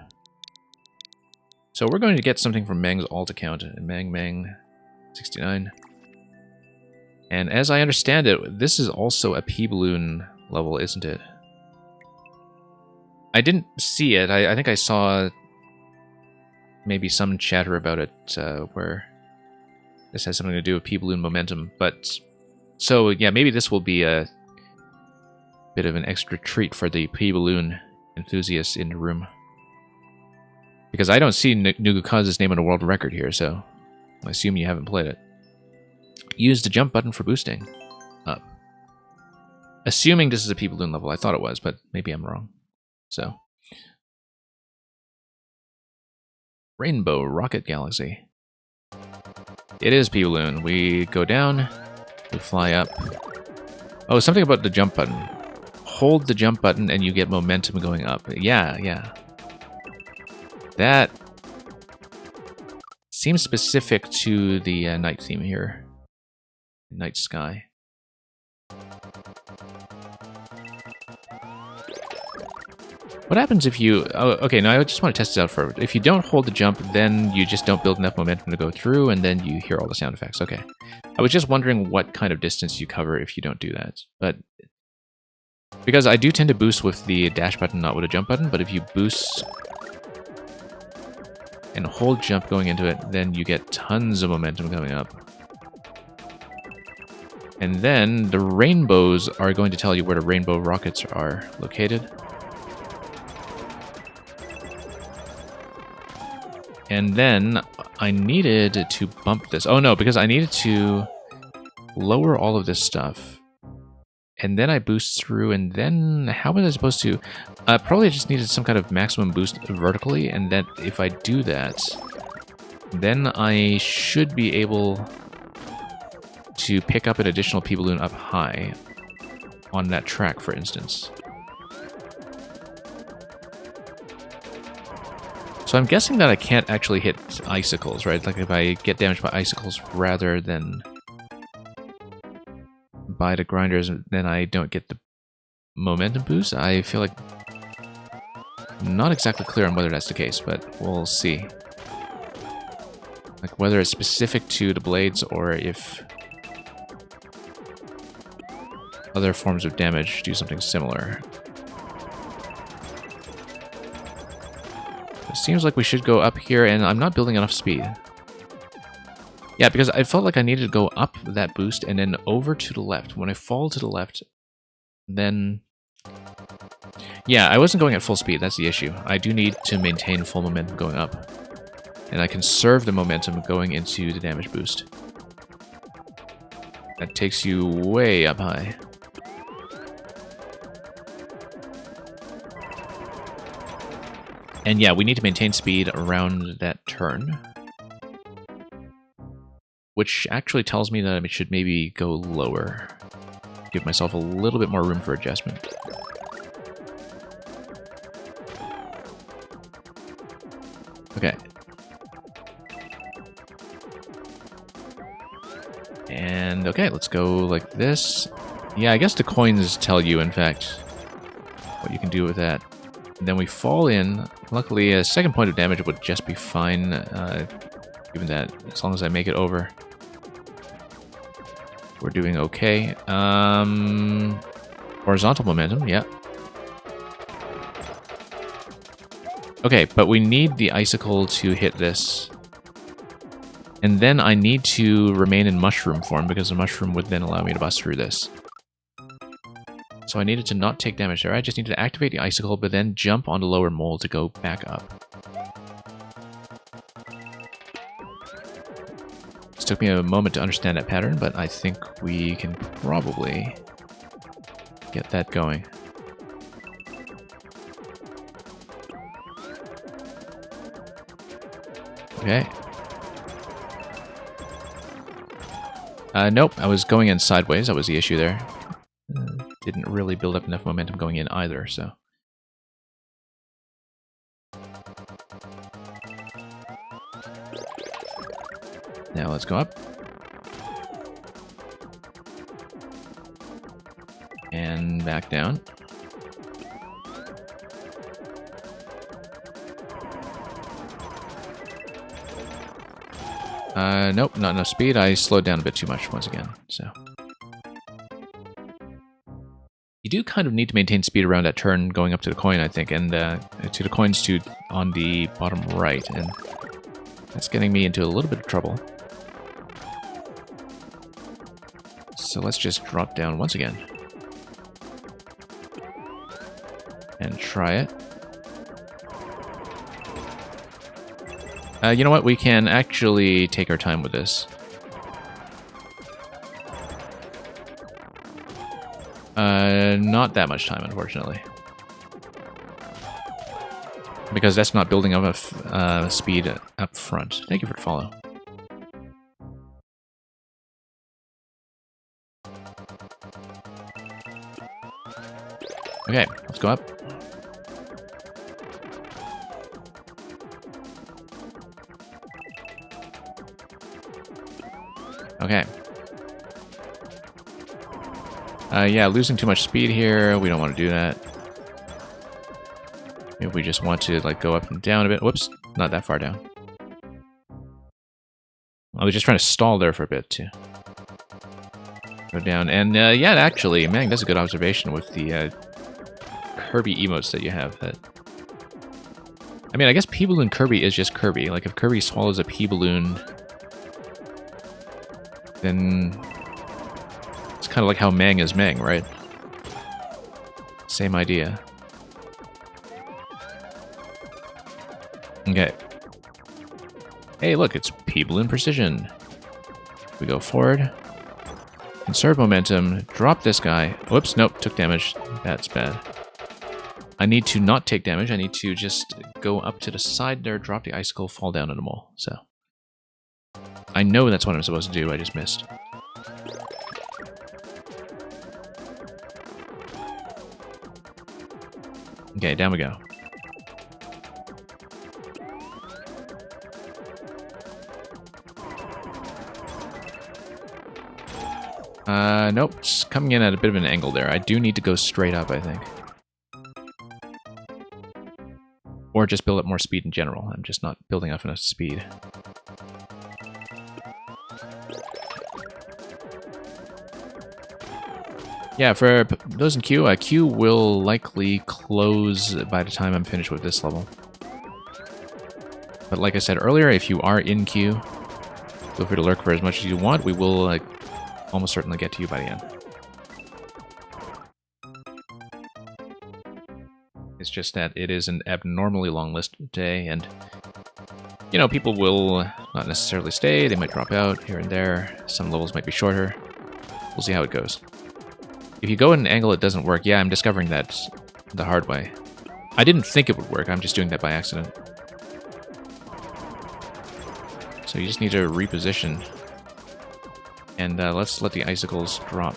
[SPEAKER 2] So we're going to get something from Mang's alt account, Mang69. And as I understand it, this is also a P-Balloon level, isn't it? I didn't see it. I think I saw maybe some chatter about it where this has something to do with P-Balloon momentum. But so, yeah, maybe this will be a bit of an extra treat for the P-Balloon enthusiasts in the room. Because I don't see Nugukaza's name on a world record here, so I assume you haven't played it. Use the jump button for boosting up. Assuming this is a P-Balloon level. I thought it was, but maybe I'm wrong. So. Rainbow Rocket Galaxy. It is P-Balloon. We go down. We fly up. Oh, something about the jump button. Hold the jump button and you get momentum going up. Yeah. That seems specific to the night theme here. Night sky. What happens if you... Oh, okay, now I just want to test this out for... If you don't hold the jump, then you just don't build enough momentum to go through, and then you hear all the sound effects. Okay. I was just wondering what kind of distance you cover if you don't do that. But... Because I do tend to boost with the dash button, not with a jump button, but if you boost... and hold jump going into it, then you get tons of momentum coming up. And then the rainbows are going to tell you where the rainbow rockets are located. And then I needed to bump this. Oh no, because I needed to lower all of this stuff. And then I boost through, and then how was I supposed to... probably I just needed some kind of maximum boost vertically, and that if I do that, then I should be able to pick up an additional P-Balloon up high on that track, for instance. So I'm guessing that I can't actually hit icicles, right? Like if I get damaged by icicles rather than by the grinders, then I don't get the momentum boost. I feel like I'm not exactly clear on whether that's the case, but we'll see. Like whether it's specific to the blades or if other forms of damage do something similar. It seems like we should go up here, and I'm not building enough speed. Yeah, because I felt like I needed to go up that boost and then over to the left. When I fall to the left, then... Yeah, I wasn't going at full speed, that's the issue. I do need to maintain full momentum going up. And I conserve the momentum going into the damage boost. That takes you way up high. And yeah, we need to maintain speed around that turn. Which actually tells me that I should maybe go lower. Give myself a little bit more room for adjustment. Okay. And okay, let's go like this. Yeah, I guess the coins tell you, in fact, what you can do with that. And then we fall in. Luckily, a second point of damage would just be fine, given that as long as I make it over. We're doing okay. Horizontal momentum, yeah. Okay, but we need the icicle to hit this. And then I need to remain in mushroom form, because the mushroom would then allow me to bust through this. So I needed to not take damage there. I just needed to activate the icicle, but then jump on the lower mole to go back up. This took me a moment to understand that pattern, but I think we can probably get that going. Okay. Nope, I was going in sideways. That was the issue there. Didn't really build up enough momentum going in either, so... Now let's go up. And back down. Nope, not enough speed. I slowed down a bit too much once again, so... You do kind of need to maintain speed around that turn going up to the coin, I think, and to the coins on the bottom right, and that's getting me into a little bit of trouble. So let's just drop down once again. And try it. You know what? We can actually take our time with this. Not that much time, unfortunately. Because that's not building up enough speed up front. Thank you for the follow. Okay, let's go up. Okay. Yeah, losing too much speed here. We don't want to do that. Maybe we just want to like go up and down a bit. Whoops, not that far down. I was just trying to stall there for a bit too. Go down, and yeah, actually, man, that's a good observation with the Kirby emotes that you have. That, I mean, I guess P-Balloon Kirby is just Kirby. Like if Kirby swallows a P-Balloon, then it's kind of like how Mang is Mang, right? Same idea. Okay. Hey, look, it's P-Balloon Precision. We go forward. Conserve momentum. Drop this guy. Whoops, nope, took damage. That's bad. I need to not take damage. I need to just go up to the side there, drop the icicle, fall down on the mole. So I know that's what I'm supposed to do. I just missed. Okay, down we go. Nope, it's coming in at a bit of an angle there. I do need to go straight up, I think. Or just build up more speed in general. I'm just not building up enough speed. Yeah, for those in queue, queue will likely close by the time I'm finished with this level. But like I said earlier, if you are in queue, feel free to lurk for as much as you want. We will almost certainly get to you by the end. It's just that it is an abnormally long list today, and, you know, people will not necessarily stay. They might drop out here and there. Some levels might be shorter. We'll see how it goes. If you go at an angle it doesn't work, yeah, I'm discovering that the hard way. I didn't think it would work. I'm just doing that by accident. So you just need to reposition. And let's let the icicles drop.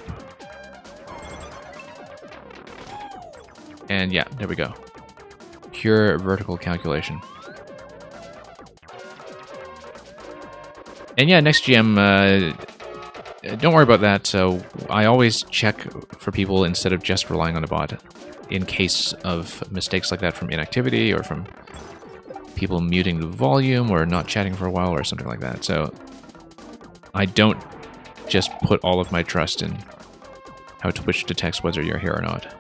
[SPEAKER 2] And yeah, there we go. Pure vertical calculation. And yeah, next GM, don't worry about that. So I always check for people instead of just relying on the bot in case of mistakes like that from inactivity or from people muting the volume or not chatting for a while or something like that. So I don't just put all of my trust in how Twitch detects whether you're here or not.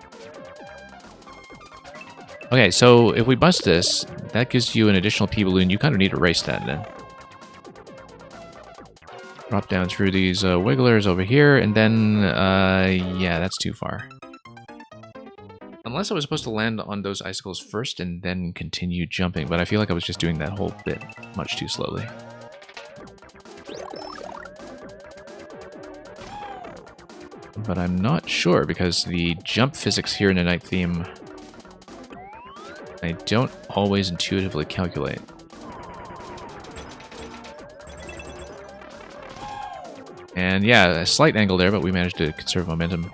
[SPEAKER 2] Okay, so if we bust this, that gives you an additional P-Balloon. You kind of need to race that then. Drop down through these wigglers over here, and then, yeah, that's too far. Unless I was supposed to land on those icicles first and then continue jumping, but I feel like I was just doing that whole bit much too slowly. but I'm not sure because the jump physics here in the Night Theme I don't always intuitively calculate. And yeah, a slight angle there, but we managed to conserve momentum.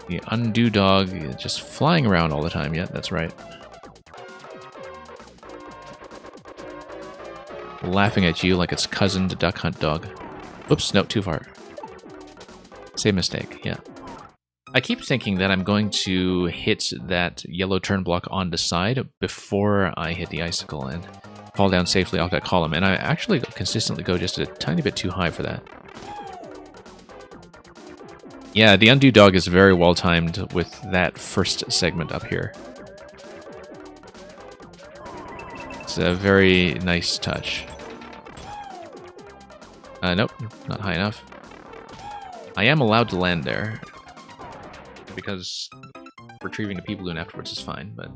[SPEAKER 2] The Undo Dog just flying around all the time. Yeah, that's right. Laughing at you like it's cousin to Duck Hunt Dog. Oops, no, too far. Same mistake, yeah. I keep thinking that I'm going to hit that yellow turn block on the side before I hit the icicle and fall down safely off that column, and I actually consistently go just a tiny bit too high for that. Yeah, the Undo Dog is very well timed with that first segment up here. It's a very nice touch. Nope, not high enough. I am allowed to land there, because retrieving the P-Balloon afterwards is fine, but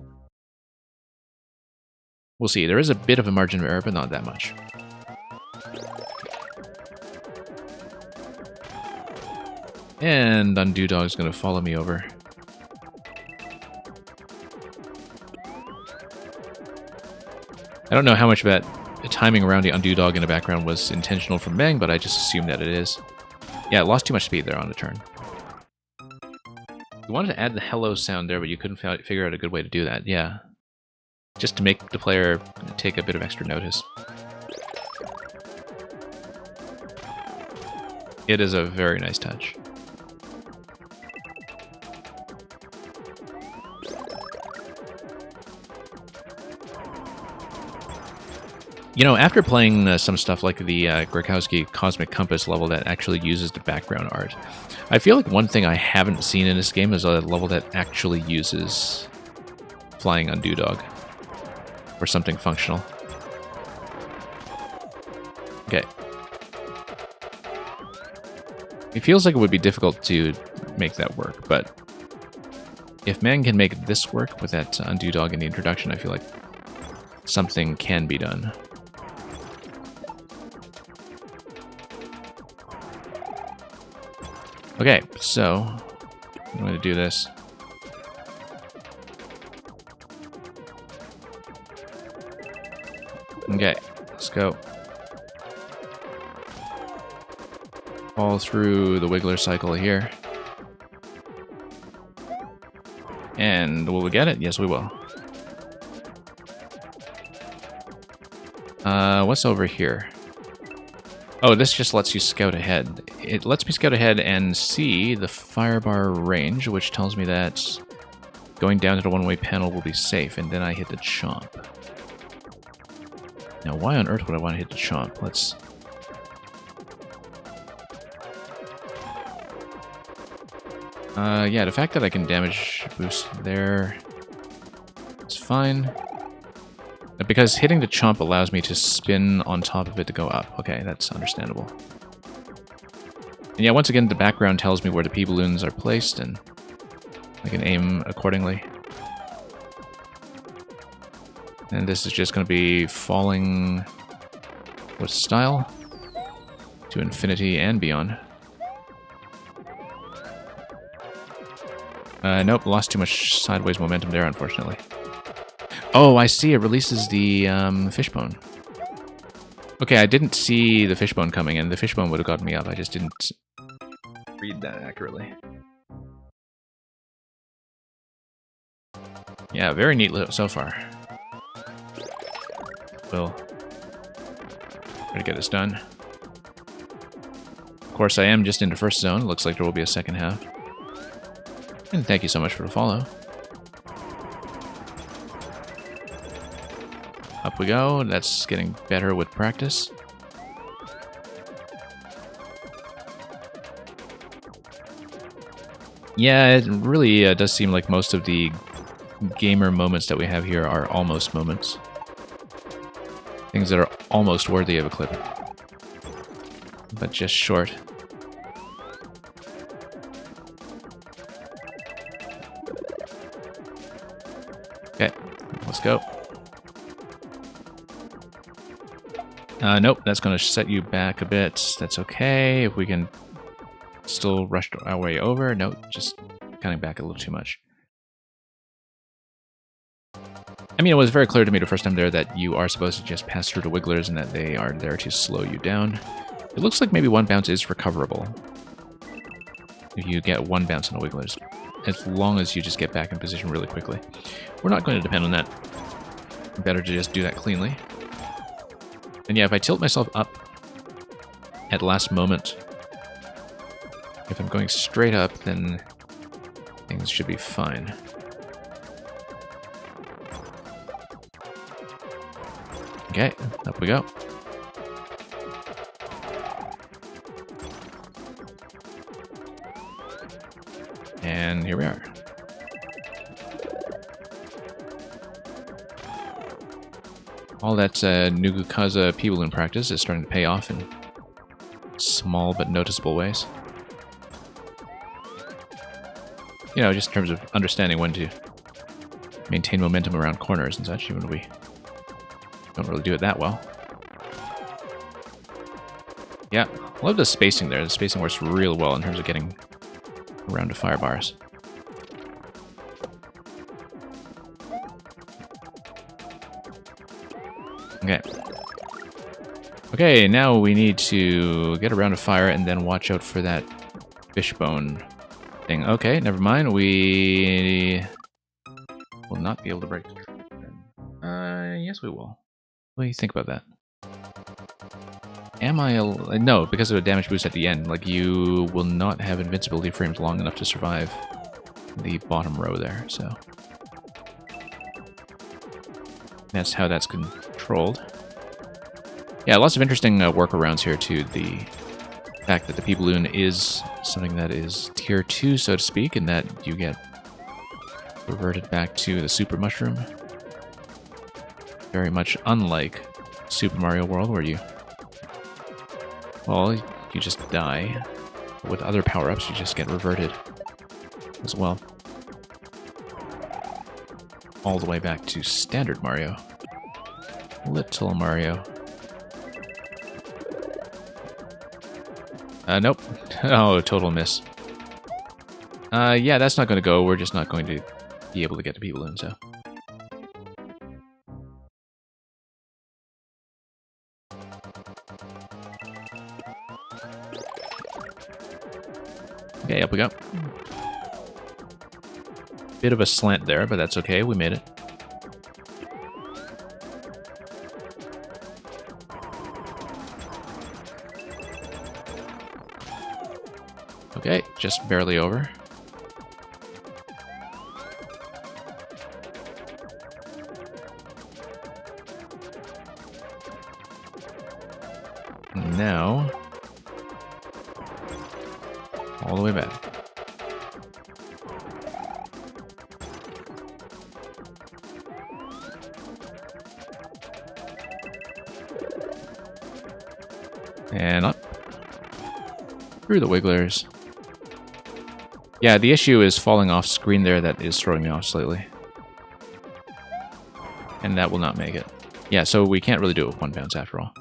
[SPEAKER 2] we'll see. There is a bit of a margin of error, but not that much. And Undo Dog's going to follow me over. I don't know how much of that timing around the Undo Dog in the background was intentional from Meng, but I just assumed that it is. Yeah, it lost too much speed there on the turn. You wanted to add the hello sound there, but you couldn't figure out a good way to do that. Yeah. Just to make the player take a bit of extra notice. It is a very nice touch. You know, after playing some stuff like the Grykowski Cosmic Compass level that actually uses the background art, I feel like one thing I haven't seen in this game is a level that actually uses Flying Undo Dog or something functional. Okay. It feels like it would be difficult to make that work, but if Meng can make this work with that Undo Dog in the introduction, I feel like something can be done. Okay, so I'm going to do this. Okay, let's go. Fall through the Wiggler cycle here. And will we get it? Yes, we will. What's over here? Oh, this just lets you scout ahead. It lets me scout ahead and see the firebar range, which tells me that going down to the one-way panel will be safe, and then I hit the chomp. Now, why on earth would I want to hit the chomp? Let's... yeah, the fact that I can damage boost there is fine. Because hitting the chomp allows me to spin on top of it to go up. Okay, that's understandable. And yeah, once again, the background tells me where the P-balloons are placed, and I can aim accordingly. And this is just going to be falling with style to infinity and beyond. Nope, lost too much sideways momentum there, unfortunately. Oh, I see. It releases the fishbone. Okay, I didn't see the fishbone coming, and the fishbone would have gotten me up. I just didn't read that accurately. Yeah, very neat so far. We'll try to get this done. Of course, I am just into first zone. Looks like there will be a second half. And thank you so much for the follow. Up we go. That's getting better with practice. Yeah, it really does seem like most of the gamer moments that we have here are almost moments. Things that are almost worthy of a clip. But just short. Okay, let's go. Nope, that's going to set you back a bit. That's okay. If we can still rush our way over. Nope, just cutting back a little too much. I mean, it was very clear to me the first time there that you are supposed to just pass through the wigglers and that they are there to slow you down. It looks like maybe one bounce is recoverable if you get one bounce on the wigglers, as long as you just get back in position really quickly. We're not going to depend on that. Better to just do that cleanly. And yeah, if I tilt myself up at the last moment, if I'm going straight up, then things should be fine. Okay, up we go. And here we are. All that Nugukaza P-Balloon practice is starting to pay off in small but noticeable ways. You know, just in terms of understanding when to maintain momentum around corners and such, even when we don't really do it that well. Yeah, I love the spacing there. The spacing works real well in terms of getting around to fire bars. Okay. Okay, now we need to get around to fire and then watch out for that fishbone thing. Okay, never mind. We will not be able to break the trap. Yes, we will. What do you think about that? Am I... No, because of a damage boost at the end. Like, you will not have invincibility frames long enough to survive the bottom row there, so... That's how that's controlled. Yeah, lots of interesting workarounds here to the fact that the P-Balloon is something that is tier 2, so to speak, and that you get reverted back to the Super Mushroom. Very much unlike Super Mario World, where you... Well, you just die. With other power-ups, you just get reverted as well. All the way back to Standard Mario. Little Mario. Nope. Oh, total miss. Yeah, that's not going to go. We're just not going to be able to get to P-Balloon, so... Okay, up we go. Bit of a slant there, but that's okay. We made it. Okay, just barely over. Now, all the way back. And up. Through the wigglers. Yeah, the issue is falling off screen there. That is throwing me off slightly. And that will not make it. Yeah, so we can't really do it with one bounce after all.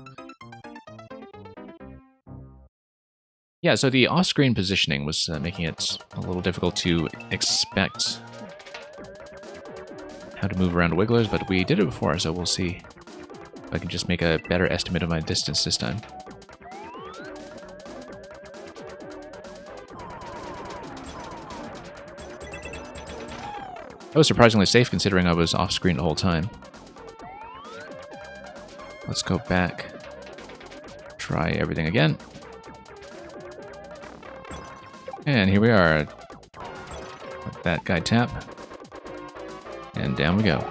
[SPEAKER 2] Yeah, so the off-screen positioning was making it a little difficult to expect how to move around wigglers, but we did it before, so we'll see if I can just make a better estimate of my distance this time. That was surprisingly safe considering I was off-screen the whole time. Let's go back. Try everything again. And here we are. Let that guy tap. And down we go.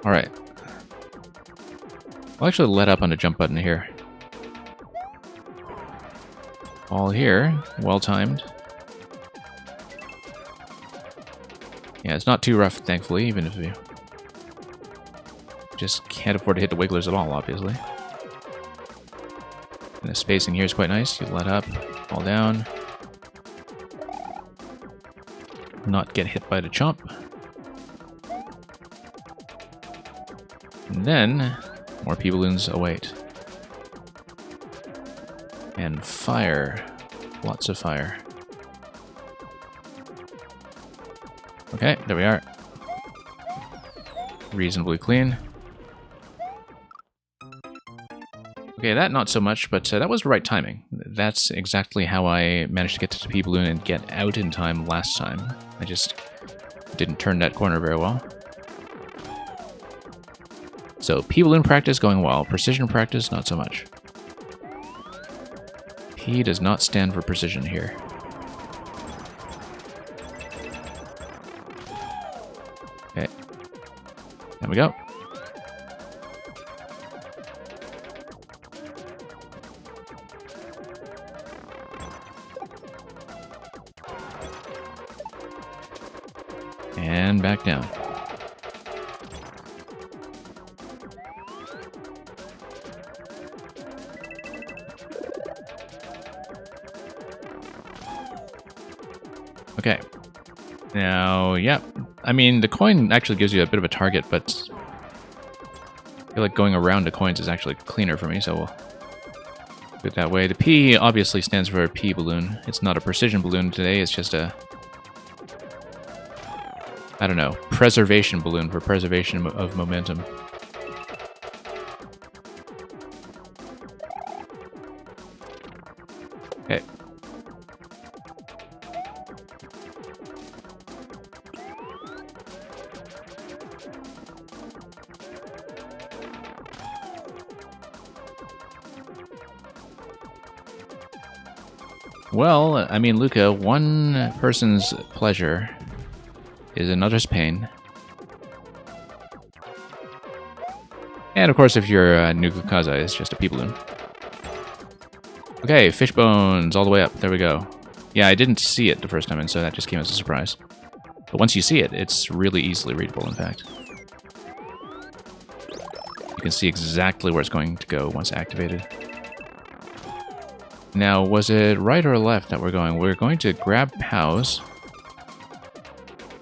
[SPEAKER 2] Alright. I'll actually let up on the jump button here. All here. Well timed. Yeah, it's not too rough, thankfully, even if you just can't afford to hit the wigglers at all, obviously. And the spacing here is quite nice. You let up, fall down. not get hit by the chomp. And then, more P-balloons await. And fire. Lots of fire. Okay, there we are. Reasonably clean. Okay, that not so much, but that was the right timing. That's exactly how I managed to get to the P-balloon and get out in time last time. I just didn't turn that corner very well. So, P-balloon practice going well. Precision practice, not so much. P does not stand for precision here. Okay. There we go. And back down. Okay. Now, yeah. I mean, the coin actually gives you a bit of a target, but I feel like going around the coins is actually cleaner for me, so we'll do it that way. The P obviously stands for P-balloon. It's not a precision balloon today, it's just a, I don't know, preservation balloon for preservation of momentum. Okay. Well, I mean, Luca, one person's pleasure is another's pain. And of course, if you're Nuka Kazai, it's just a P-balloon. Okay, fish bones all the way up. There we go. Yeah, I didn't see it the first time, and so that just came as a surprise. But once you see it, it's really easily readable, in fact. You can see exactly where it's going to go once activated. Now, was it right or left that we're going? We're going to grab POWs.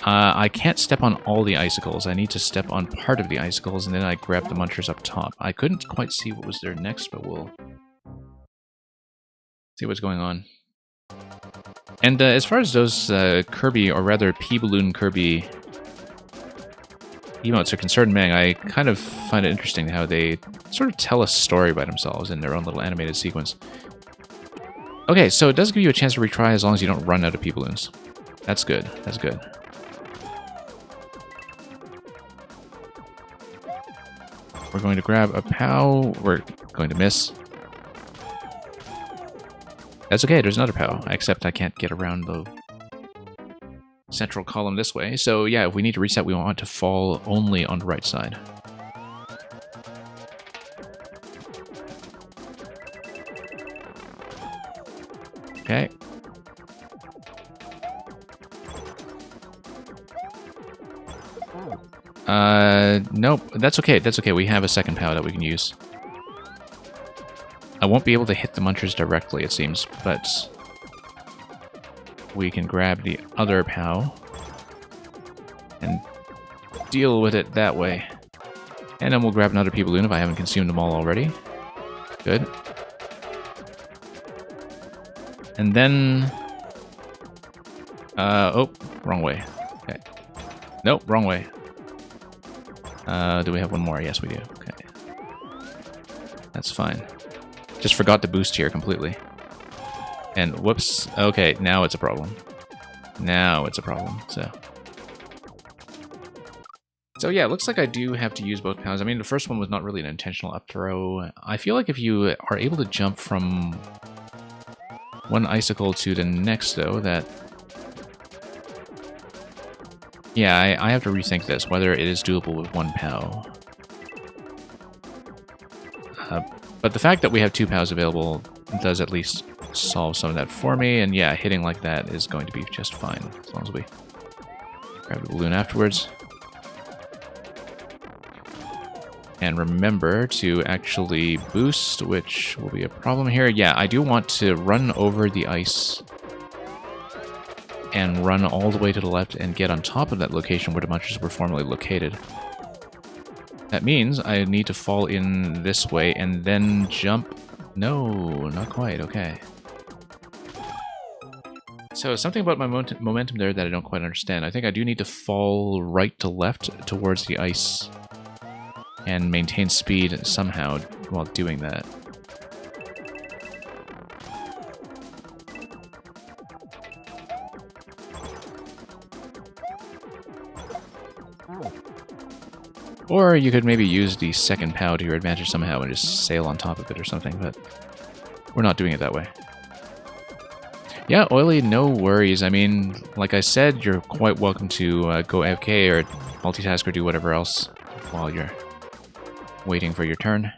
[SPEAKER 2] I can't step on all the icicles. I need to step on part of the icicles, and then I grab the munchers up top. I couldn't quite see what was there next, but we'll see what's going on. And as far as those Kirby, or rather P-balloon Kirby emotes are concerned, Mang, I kind of find it interesting how they sort of tell a story by themselves in their own little animated sequence. Okay, so it does give you a chance to retry as long as you don't run out of P-balloons. That's good. That's good. We're going to grab a POW. We're going to miss. That's okay, there's another POW, except I can't get around the central column this way. So yeah, if we need to reset, we want to fall only on the right side. Okay. Nope, that's okay, that's okay. We have a second POW that we can use. I won't be able to hit the munchers directly, it seems, but we can grab the other POW and deal with it that way. And then we'll grab another P-balloon if I haven't consumed them all already. Good. And then... oh, wrong way. Okay. Nope, wrong way. Do we have one more? Yes, we do. Okay. That's fine. Just forgot to boost here completely. And whoops. Okay, now it's a problem. Now it's a problem, so... So yeah, it looks like I do have to use both POWs. I mean, the first one was not really an intentional up throw. I feel like if you are able to jump from one icicle to the next, though, that... Yeah, I have to rethink this, whether it is doable with one POW. But the fact that we have two POWs available does at least solve some of that for me, and yeah, hitting like that is going to be just fine, as long as we grab the balloon afterwards. And remember to actually boost, which will be a problem here. Yeah, I do want to run over the ice and run all the way to the left and get on top of that location where the munchers were formerly located. That means I need to fall in this way and then jump. No, not quite. Okay. So something about my momentum there that I don't quite understand. I think I do need to fall right to left towards the ice and maintain speed somehow while doing that. Or you could maybe use the second POW to your advantage somehow and just sail on top of it or something, but we're not doing it that way. Yeah, Oily, no worries. I mean, like I said, you're quite welcome to go AFK or multitask or do whatever else while you're waiting for your turn.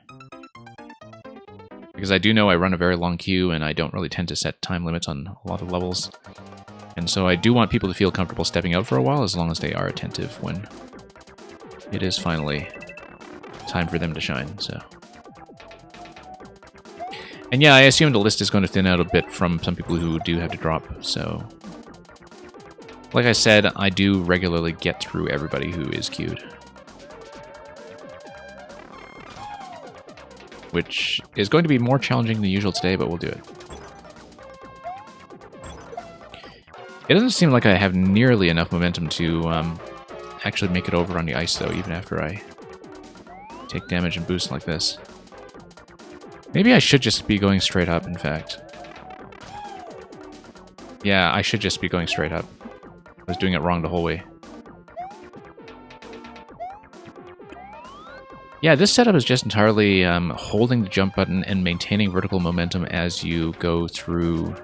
[SPEAKER 2] Because I do know I run a very long queue and I don't really tend to set time limits on a lot of levels. And so I do want people to feel comfortable stepping out for a while as long as they are attentive when it is finally time for them to shine, so. And yeah, I assume the list is going to thin out a bit from some people who do have to drop, so. Like I said, I do regularly get through everybody who is queued. Which is going to be more challenging than usual today, but we'll do it. It doesn't seem like I have nearly enough momentum to actually make it over on the ice, though, even after I take damage and boost like this. Maybe I should just be going straight up, in fact. Yeah, I should just be going straight up. I was doing it wrong the whole way. Yeah, this setup is just entirely holding the jump button and maintaining vertical momentum as you go through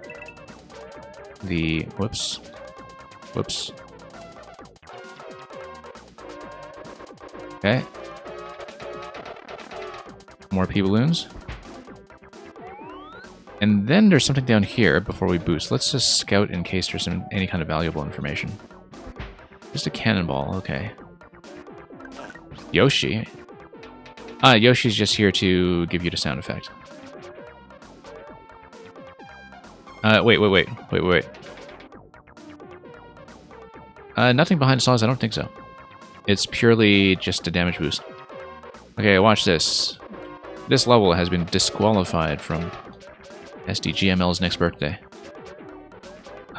[SPEAKER 2] the... Whoops. Whoops. Okay. More P-balloons. And then there's something down here before we boost. Let's just scout in case there's any kind of valuable information. Just a cannonball, okay. Yoshi. Yoshi's just here to give you the sound effect. Wait. Nothing behind the saws, I don't think so. It's purely just a damage boost. Okay, watch this. This level has been disqualified from SDGML's next birthday.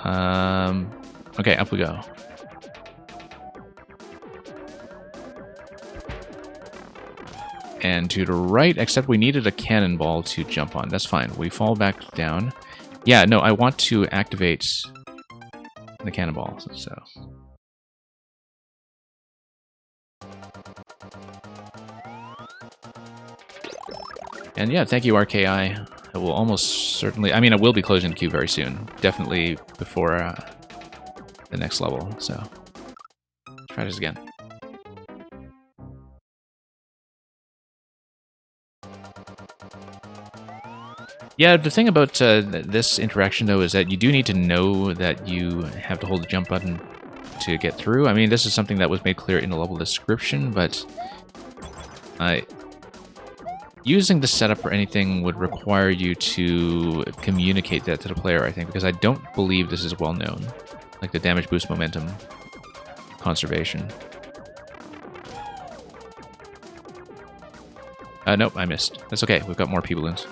[SPEAKER 2] Okay, up we go. And to the right, except we needed a cannonball to jump on. That's fine. We fall back down. Yeah, no, I want to activate the cannonball, so... And yeah, thank you, RKI. I will almost certainly... I mean, I will be closing the queue very soon. Definitely before the next level, so... Let's try this again. Yeah, the thing about this interaction, though, is that you do need to know that you have to hold the jump button to get through. I mean, this is something that was made clear in the level description, but... using the setup for anything would require you to communicate that to the player, I think, because I don't believe this is well known. Like the damage boost momentum conservation. Nope, I missed. That's okay, we've got more P-balloons.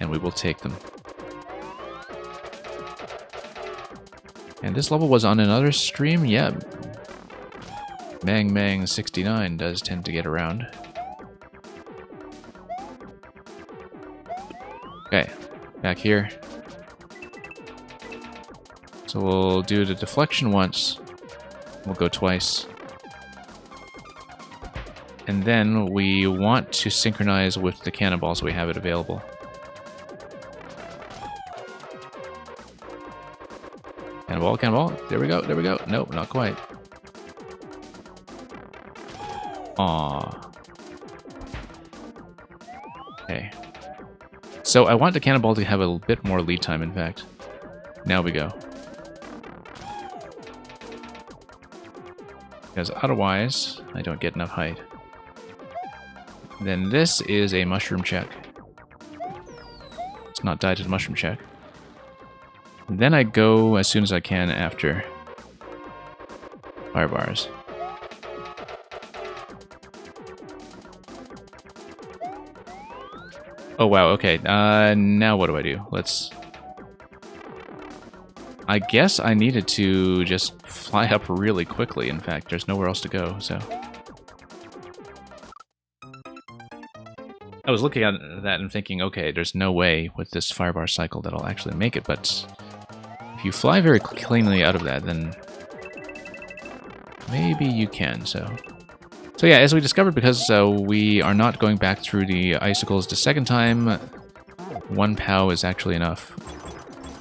[SPEAKER 2] And we will take them. And this level was on another stream? Yeah. Mang69 does tend to get around. Okay, back here. So we'll do the deflection once. We'll go twice. And then we want to synchronize with the cannonball so we have it available. Cannonball, cannonball. There we go, there we go. Nope, not quite. Aww. Okay. So I want the cannonball to have a bit more lead time, in fact. Now we go. Because otherwise, I don't get enough height. Then this is a mushroom check. Let's not die to the mushroom check.
[SPEAKER 1] Then I go as soon as I can after fire bars. Oh wow, okay. Now what do? I guess I needed to just fly up really quickly. In fact, there's nowhere else to go, so... I was looking at that and thinking, okay, there's no way with this firebar cycle that I'll actually make it, but if you fly very cleanly out of that, then maybe you can, so... So yeah, as we discovered, because we are not going back through the icicles the second time, 1 POW is actually enough.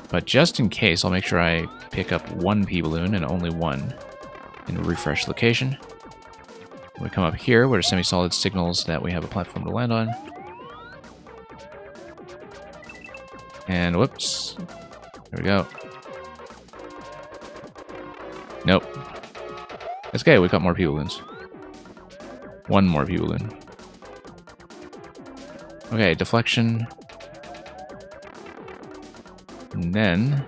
[SPEAKER 1] But just in case, I'll make sure I pick up 1 P-balloon and only 1 in a refresh location. We come up here where semi-solid signals that we have a platform to land on. And whoops. There we go. Nope. It's okay, we got more P-balloons. 1 more P-balloon. Okay, deflection. And then...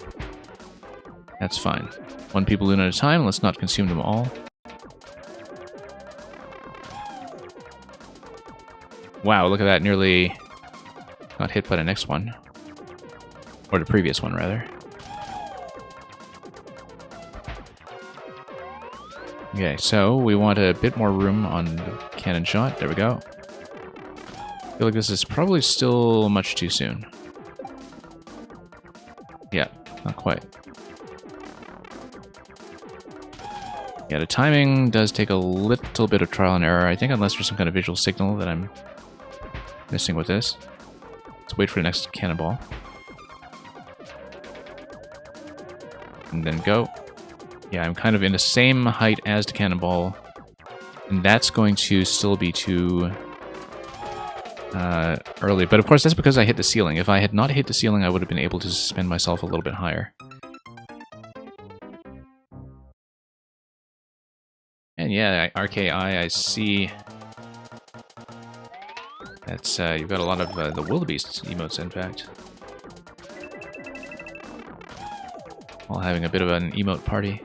[SPEAKER 1] that's fine. 1 P-balloon at a time, let's not consume them all. Wow, look at that, nearly got hit by the next one. Or the previous one, rather. Okay, so we want a bit more room on the cannon shot. There we go. I feel like this is probably still much too soon. Yeah, not quite. Yeah, the timing does take a little bit of trial and error, I think, unless there's some kind of visual signal that I'm missing with this. Let's wait for the next cannonball. And then go. Yeah, I'm kind of in the same height as the cannonball. And that's going to still be too early. But of course, that's because I hit the ceiling. If I had not hit the ceiling, I would have been able to suspend myself a little bit higher. And yeah, RKI, I see... that's, you've got a lot of the wildebeest emotes, in fact. All having a bit of an emote party.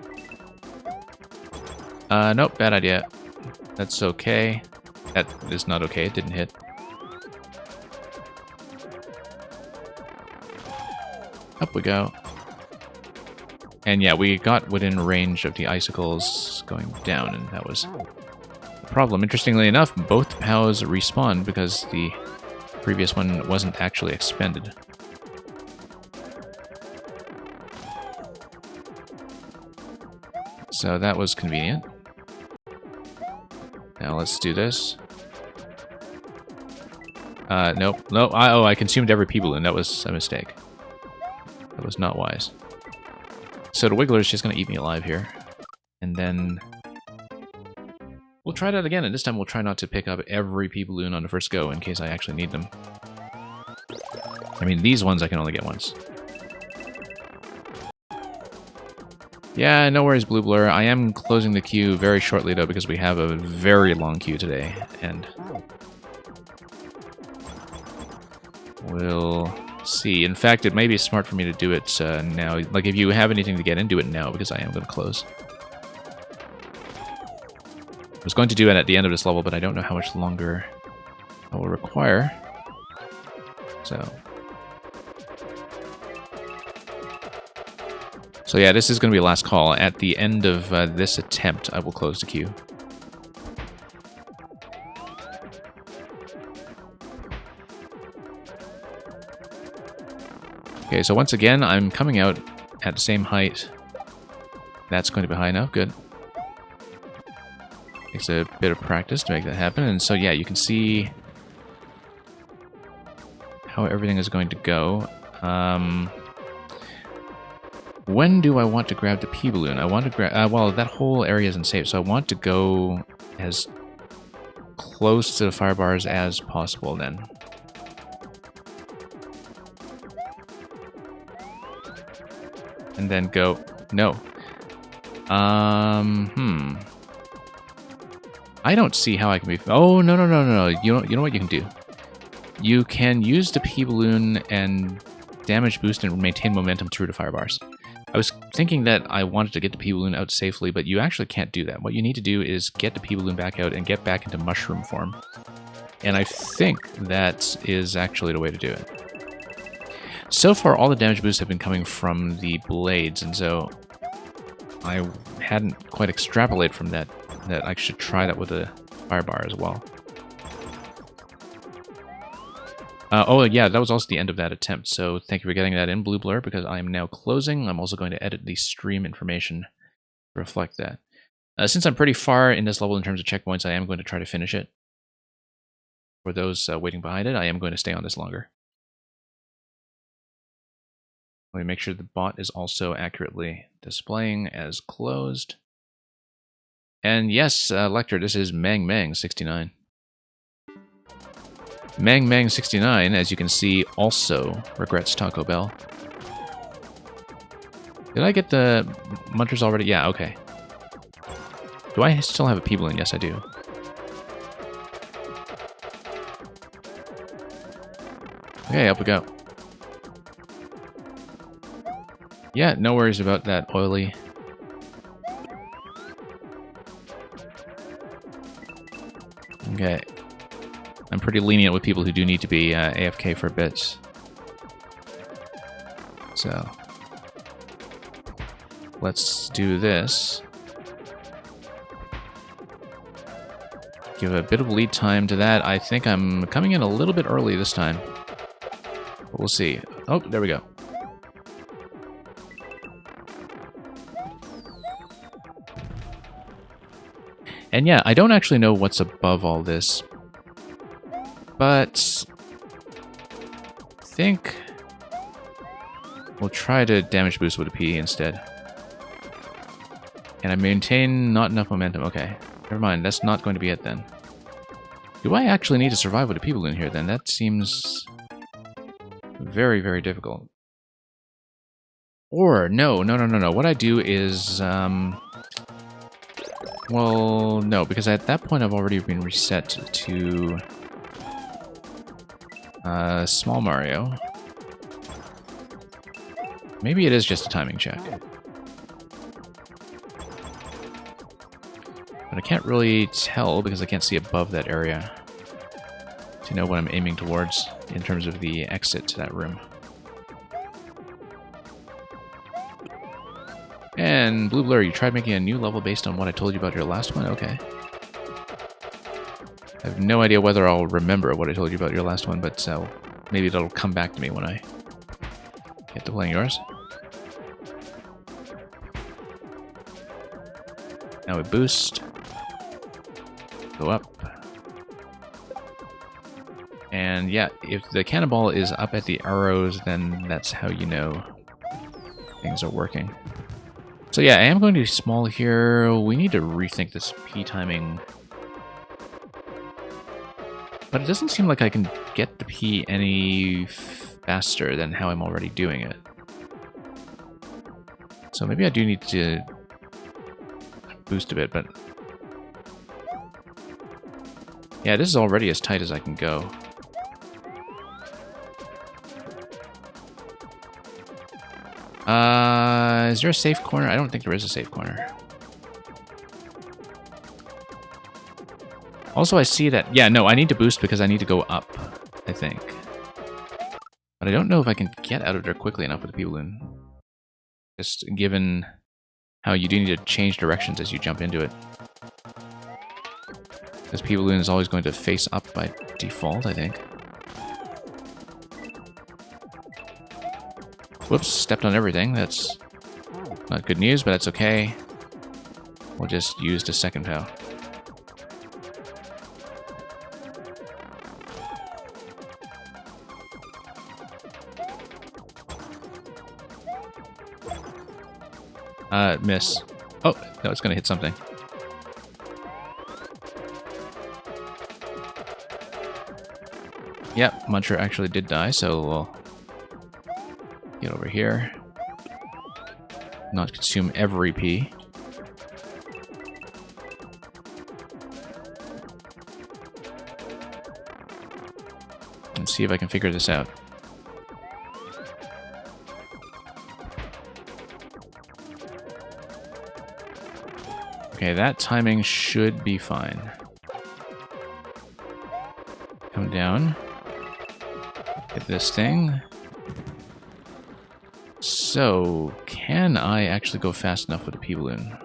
[SPEAKER 1] Nope, bad idea. That's okay. That is not okay, it didn't hit. Up we go. And yeah, we got within range of the icicles going down, and that was the problem. Interestingly enough, both POWs respawned because the previous one wasn't actually expended. So that was convenient. Now let's do this. Nope. No, I consumed every P-balloon. That was a mistake. That was not wise. So the Wiggler's just going to eat me alive here. And then... we'll try that again, and this time we'll try not to pick up every P-balloon on the first go in case I actually need them. I mean, these ones I can only get once. Yeah, no worries, Blue Blur. I am closing the queue very shortly, though, because we have a very long queue today, and we'll see. In fact, it may be smart for me to do it now. Like, if you have anything to get in, do it now, because I am going to close. I was going to do it at the end of this level, but I don't know how much longer I will require. So yeah, this is going to be a last call. At the end of this attempt, I will close the queue. Okay, so once again, I'm coming out at the same height. That's going to be high enough. Good. Takes a bit of practice to make that happen. And so yeah, you can see how everything is going to go. When do I want to grab the P-balloon? I want to grab... well, that whole area isn't safe, so I want to go as close to the fire bars as possible then. And then go... no. I don't see how I can be... oh, no. You know what you can do? You can use the P-balloon and
[SPEAKER 2] damage boost and maintain momentum through to fire bars. I was thinking that I wanted to get the P-Balloon out safely, but you actually can't do that. What you need to do is get the P-Balloon back out and get back into mushroom form. And I think that is actually the way to do it. So far, all the damage boosts have been coming from the blades, and so I hadn't quite extrapolated from that I should try that with a fire bar as well. Oh yeah, that was also the end of that attempt, so thank you for getting that in, Blue Blur, because I am now closing. I'm also going to edit the stream information to reflect that. Since I'm pretty far in this level in terms of checkpoints, I am going to try to finish it. For those waiting behind it, I am going to stay on this longer. Let me make sure the bot is also accurately displaying as closed. And yes, Lecter, this is Mang Mang 69. Mang Mang 69, as you can see, also regrets Taco Bell. Did I get the Munchers already? Yeah, okay. Do I still have a P-Balloon? Yes, I do. Okay, up we go. Yeah, no worries about that oily. Okay. I'm pretty lenient with people who do need to be AFK for bits. So, let's do this. Give a bit of lead time to that. I think I'm coming in a little bit early this time. But we'll see. Oh, there we go. And yeah, I don't actually know what's above all this. But I think we'll try to damage boost with a P instead. And I maintain not enough momentum. Okay, never mind. That's not going to be it then. Do I actually need to survive with a P-Balloon here then? That seems very, very difficult. Or, no. What I do is, well, no, because at that point I've already been reset to Small Mario. Maybe it is just a timing check. But I can't really tell because I can't see above that area to know what I'm aiming towards in terms of the exit to that room. And Blue Blur, you tried making a new level based on what I told you about your last one? Okay. I have no idea whether I'll remember what I told you about your last one, but maybe that'll come back to me when I get to playing yours. Now we boost. Go up. And yeah, if the cannonball is up at the arrows, then that's how you know things are working. So yeah, I am going to be small here. We need to rethink this P timing. But it doesn't seem like I can get the P any faster than how I'm already doing it. So maybe I do need to boost a bit, but... yeah, this is already as tight as I can go. Is there a safe corner? I don't think there is a safe corner. Also, I see that... yeah, no, I need to boost because I need to go up, I think. But I don't know if I can get out of there quickly enough with the P-Balloon. Just given how you do need to change directions as you jump into it. Because P-Balloon is always going to face up by default, I think. Whoops, stepped on everything. That's not good news, but that's okay. We'll just use the second POW. Miss. Oh, no, it's gonna hit something. Yep, Muncher actually did die, so we'll get over here. Not consume every P. And see if I can figure this out.
[SPEAKER 1] Okay, that timing should be fine. Come down. Hit this thing. So, can I actually go fast enough with the P-Balloon?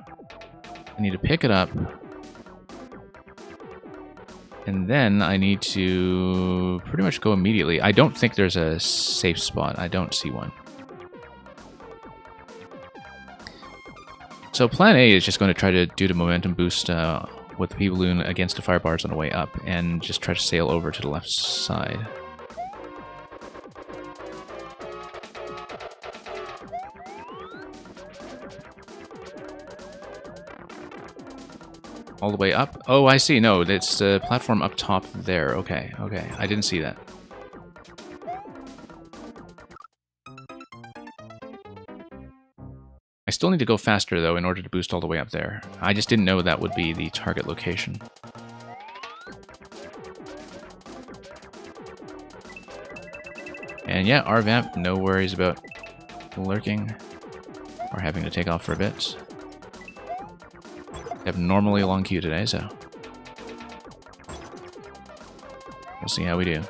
[SPEAKER 1] I need to pick it up. And then I need to pretty much go immediately. I don't think there's a safe spot. I don't see one. So plan A is just going to try to do the momentum boost with the P-Balloon against the fire bars on the way up and just try to sail over to the left side. All the way up? Oh, I see. No, it's the platform up top there. Okay, okay. I didn't see that. I still need to go faster, though, in order to boost all the way up there. I just didn't know that would be the target location. And yeah, RVamp, no worries about lurking or having to take off for a bit. I have normally a long queue today, so we'll see how we do.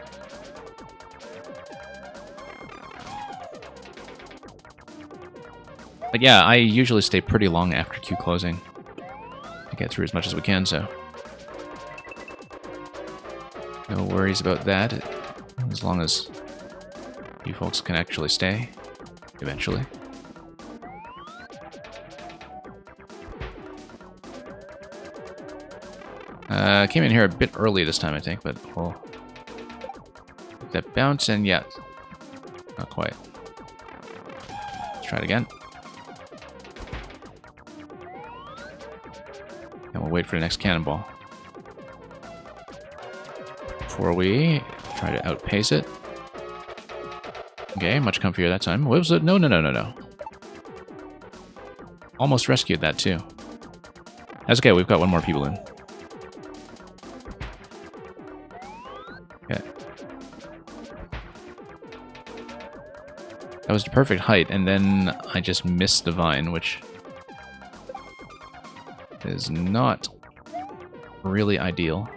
[SPEAKER 1] But yeah, I usually stay pretty long after queue closing to get through as much as we can, so no worries about that, as long as you folks can actually stay eventually. Came in here a bit early this time, I think, but we'll get that bounce, and yeah, not quite. Let's try it again. And we'll wait for the next cannonball before we try to outpace it. Okay, much comfier that time. What was it? No, no, no, no, no. Almost rescued that, too. That's okay, we've got one more P-Balloon. Okay. That was the perfect height, and then I just missed the vine, which is not really ideal.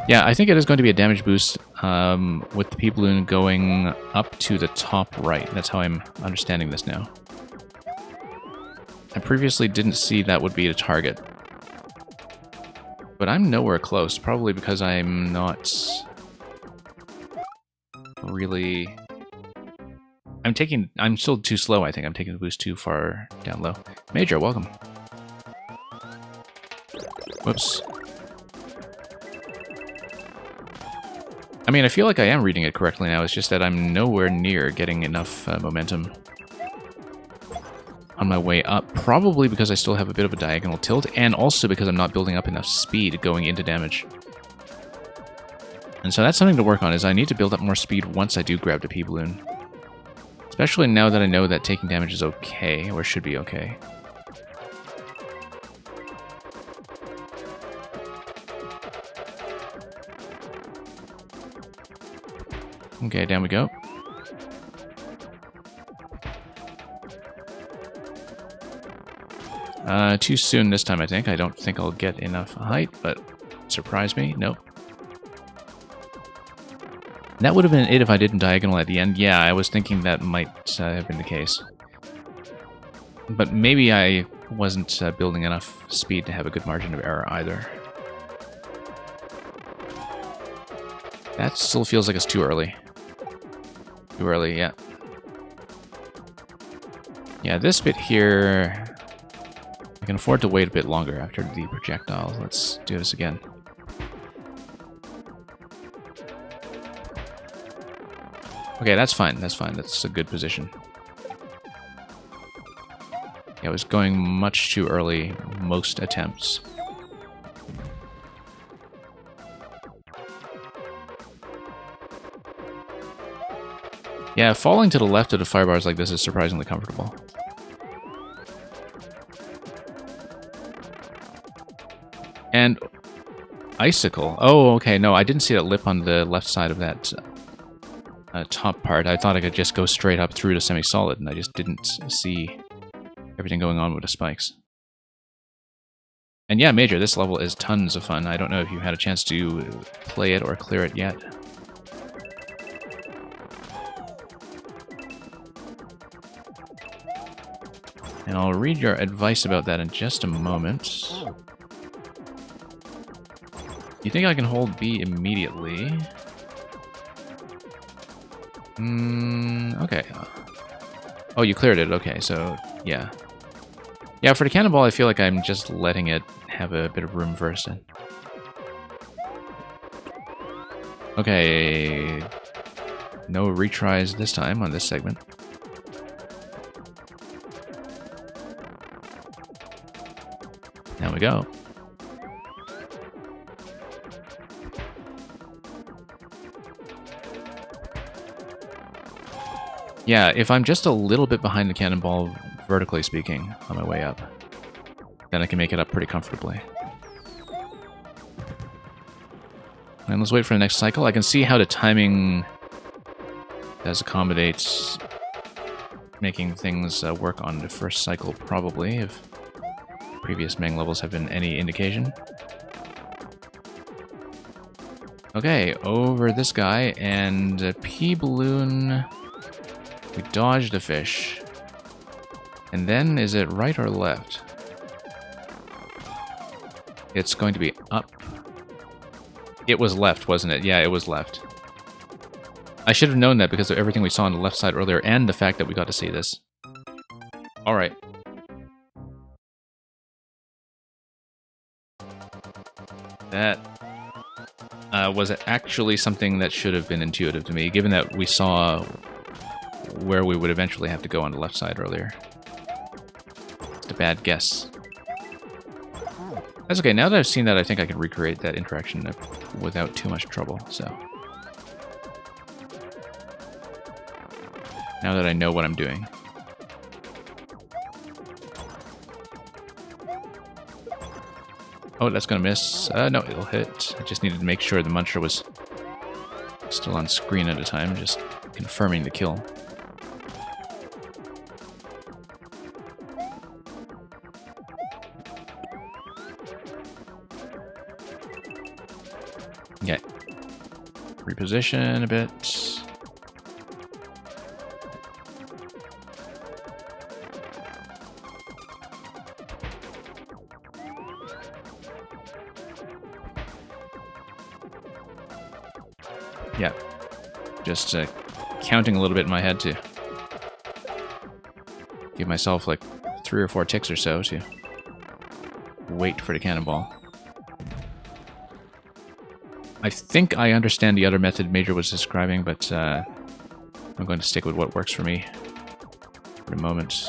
[SPEAKER 1] Yeah, I think it is going to be a damage boost with the P-Balloon going up to the top right. That's how I'm understanding this now. I previously didn't see that would be the target. But I'm nowhere close, probably because I'm not really... I'm still too slow, I think. I'm taking the boost too far down low. Major, welcome. Whoops. I mean, I feel like I am reading it correctly now. It's just that I'm nowhere near getting enough momentum on my way up. Probably because I still have a bit of a diagonal tilt, and also because I'm not building up enough speed going into damage. And so that's something to work on, is I need to build up more speed once I do grab the P-Balloon. Especially now that I know that taking damage is okay, or should be okay. Okay, down we go. Too soon this time, I think. I don't think I'll get enough height, but surprise me. Nope. That would have been it if I didn't diagonal at the end. Yeah, I was thinking that might have been the case. But maybe I wasn't building enough speed to have a good margin of error either. That still feels like it's too early. Too early, yeah. Yeah, this bit here... I can afford to wait a bit longer after the projectile. Let's do this again. Okay, that's fine. That's fine. That's a good position. Yeah, I was going much too early most attempts. Yeah, falling to the left of the fire bars like this is surprisingly comfortable. And icicle. Oh, okay. No, I didn't see that lip on the left side of that top part. I thought I could just go straight up through to semi-solid, and I just didn't see everything going on with the spikes. And yeah, Major, this level is tons of fun. I don't know if you had a chance to play it or clear it yet. And I'll read your advice about that in just a moment. You think I can hold B immediately? Okay. Oh, you cleared it. Okay, so, yeah. Yeah, for the cannonball, I feel like I'm just letting it have a bit of room first. Okay. No retries this time on this segment. Now we go. Yeah, if I'm just a little bit behind the cannonball, vertically speaking, on my way up, then I can make it up pretty comfortably. And let's wait for the next cycle. I can see how the timing does accommodate making things work on the first cycle, probably, if previous Meng levels have been any indication. Okay, over this guy, and P-Balloon... We dodged a fish. And then, is it right or left? It's going to be up. It was left, wasn't it? Yeah, it was left. I should have known that because of everything we saw on the left side earlier and the fact that we got to see this. Alright. That was actually something that should have been intuitive to me, given that we saw where we would eventually have to go on the left side earlier. It's a bad guess. That's okay, now that I've seen that, I think I can recreate that interaction without too much trouble, so. Now that I know what I'm doing. Oh, that's gonna miss. No, it'll hit. I just needed to make sure the Muncher was still on screen at a time, just confirming the kill. Okay. Reposition a bit. Yeah. Just counting a little bit in my head to give myself like 3 or 4 ticks or so to wait for the cannonball. I think I understand the other method Major was describing, but I'm going to stick with what works for me for the moment.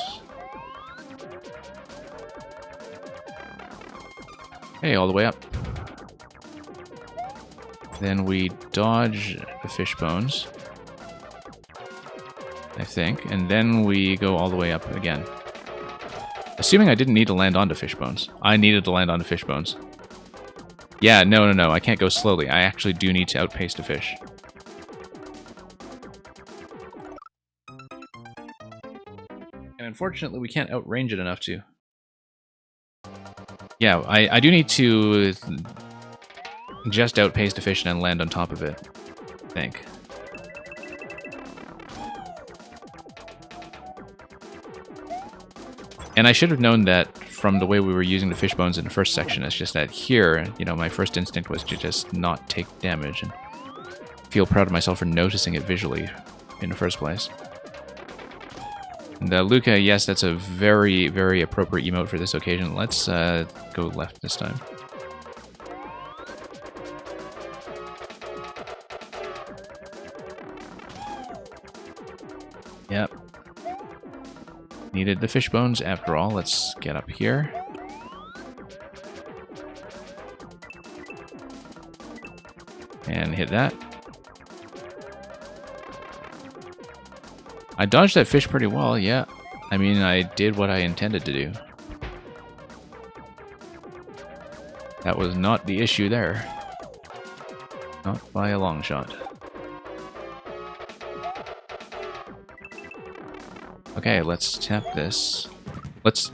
[SPEAKER 1] Okay, all the way up. Then we dodge the fish bones, I think, and then we go all the way up again. Assuming I didn't need to land onto fish bones. I needed to land onto fish bones. Yeah, no, I can't go slowly. I actually do need to outpace the fish. And unfortunately, we can't outrange it enough to. Yeah, I do need to just outpace the fish and then land on top of it, I think. And I should have known that from the way we were using the fish bones in the first section. It's just that here, you know, my first instinct was to just not take damage and feel proud of myself for noticing it visually in the first place. And Luca, yes, that's a very, very appropriate emote for this occasion. Let's go left this time. Yep. Needed the fish bones after all. Let's get up here. And hit that. I dodged that fish pretty well, yeah. I mean, I did what I intended to do. That was not the issue there. Not by a long shot. Okay, let's tap this.
[SPEAKER 2] let's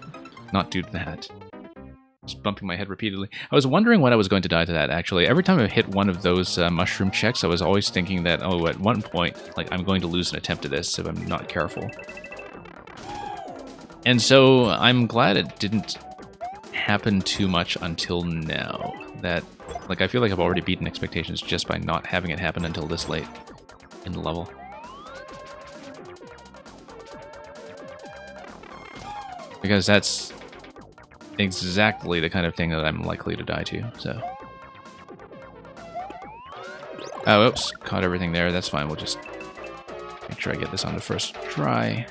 [SPEAKER 2] not do that. Just bumping my head repeatedly. I was wondering when I was going to die to that, actually. Every time I hit one of those mushroom checks, I was always thinking that, oh, at one point, like, I'm going to lose an attempt at this if I'm not careful. And so I'm glad it didn't happen too much until now. That, like, I feel like I've already beaten expectations just by not having it happen until this late in the level. Because that's exactly the kind of thing that I'm likely to die to, so. Oh, oops, caught everything there. That's fine, we'll just make sure I get this on the first try.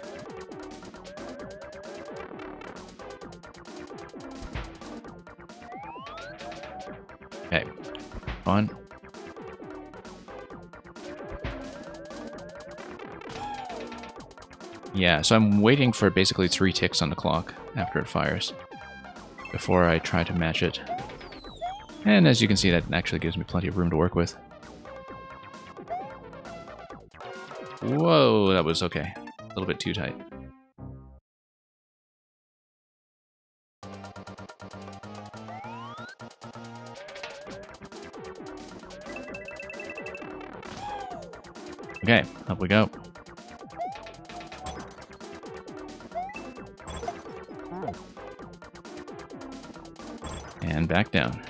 [SPEAKER 2] Okay, on. Yeah, so I'm waiting for basically 3 ticks on the clock after it fires before I try to match it. And as you can see, that actually gives me plenty of room to work with. Whoa, that was okay. A little bit too tight. Okay, up we go. And back down.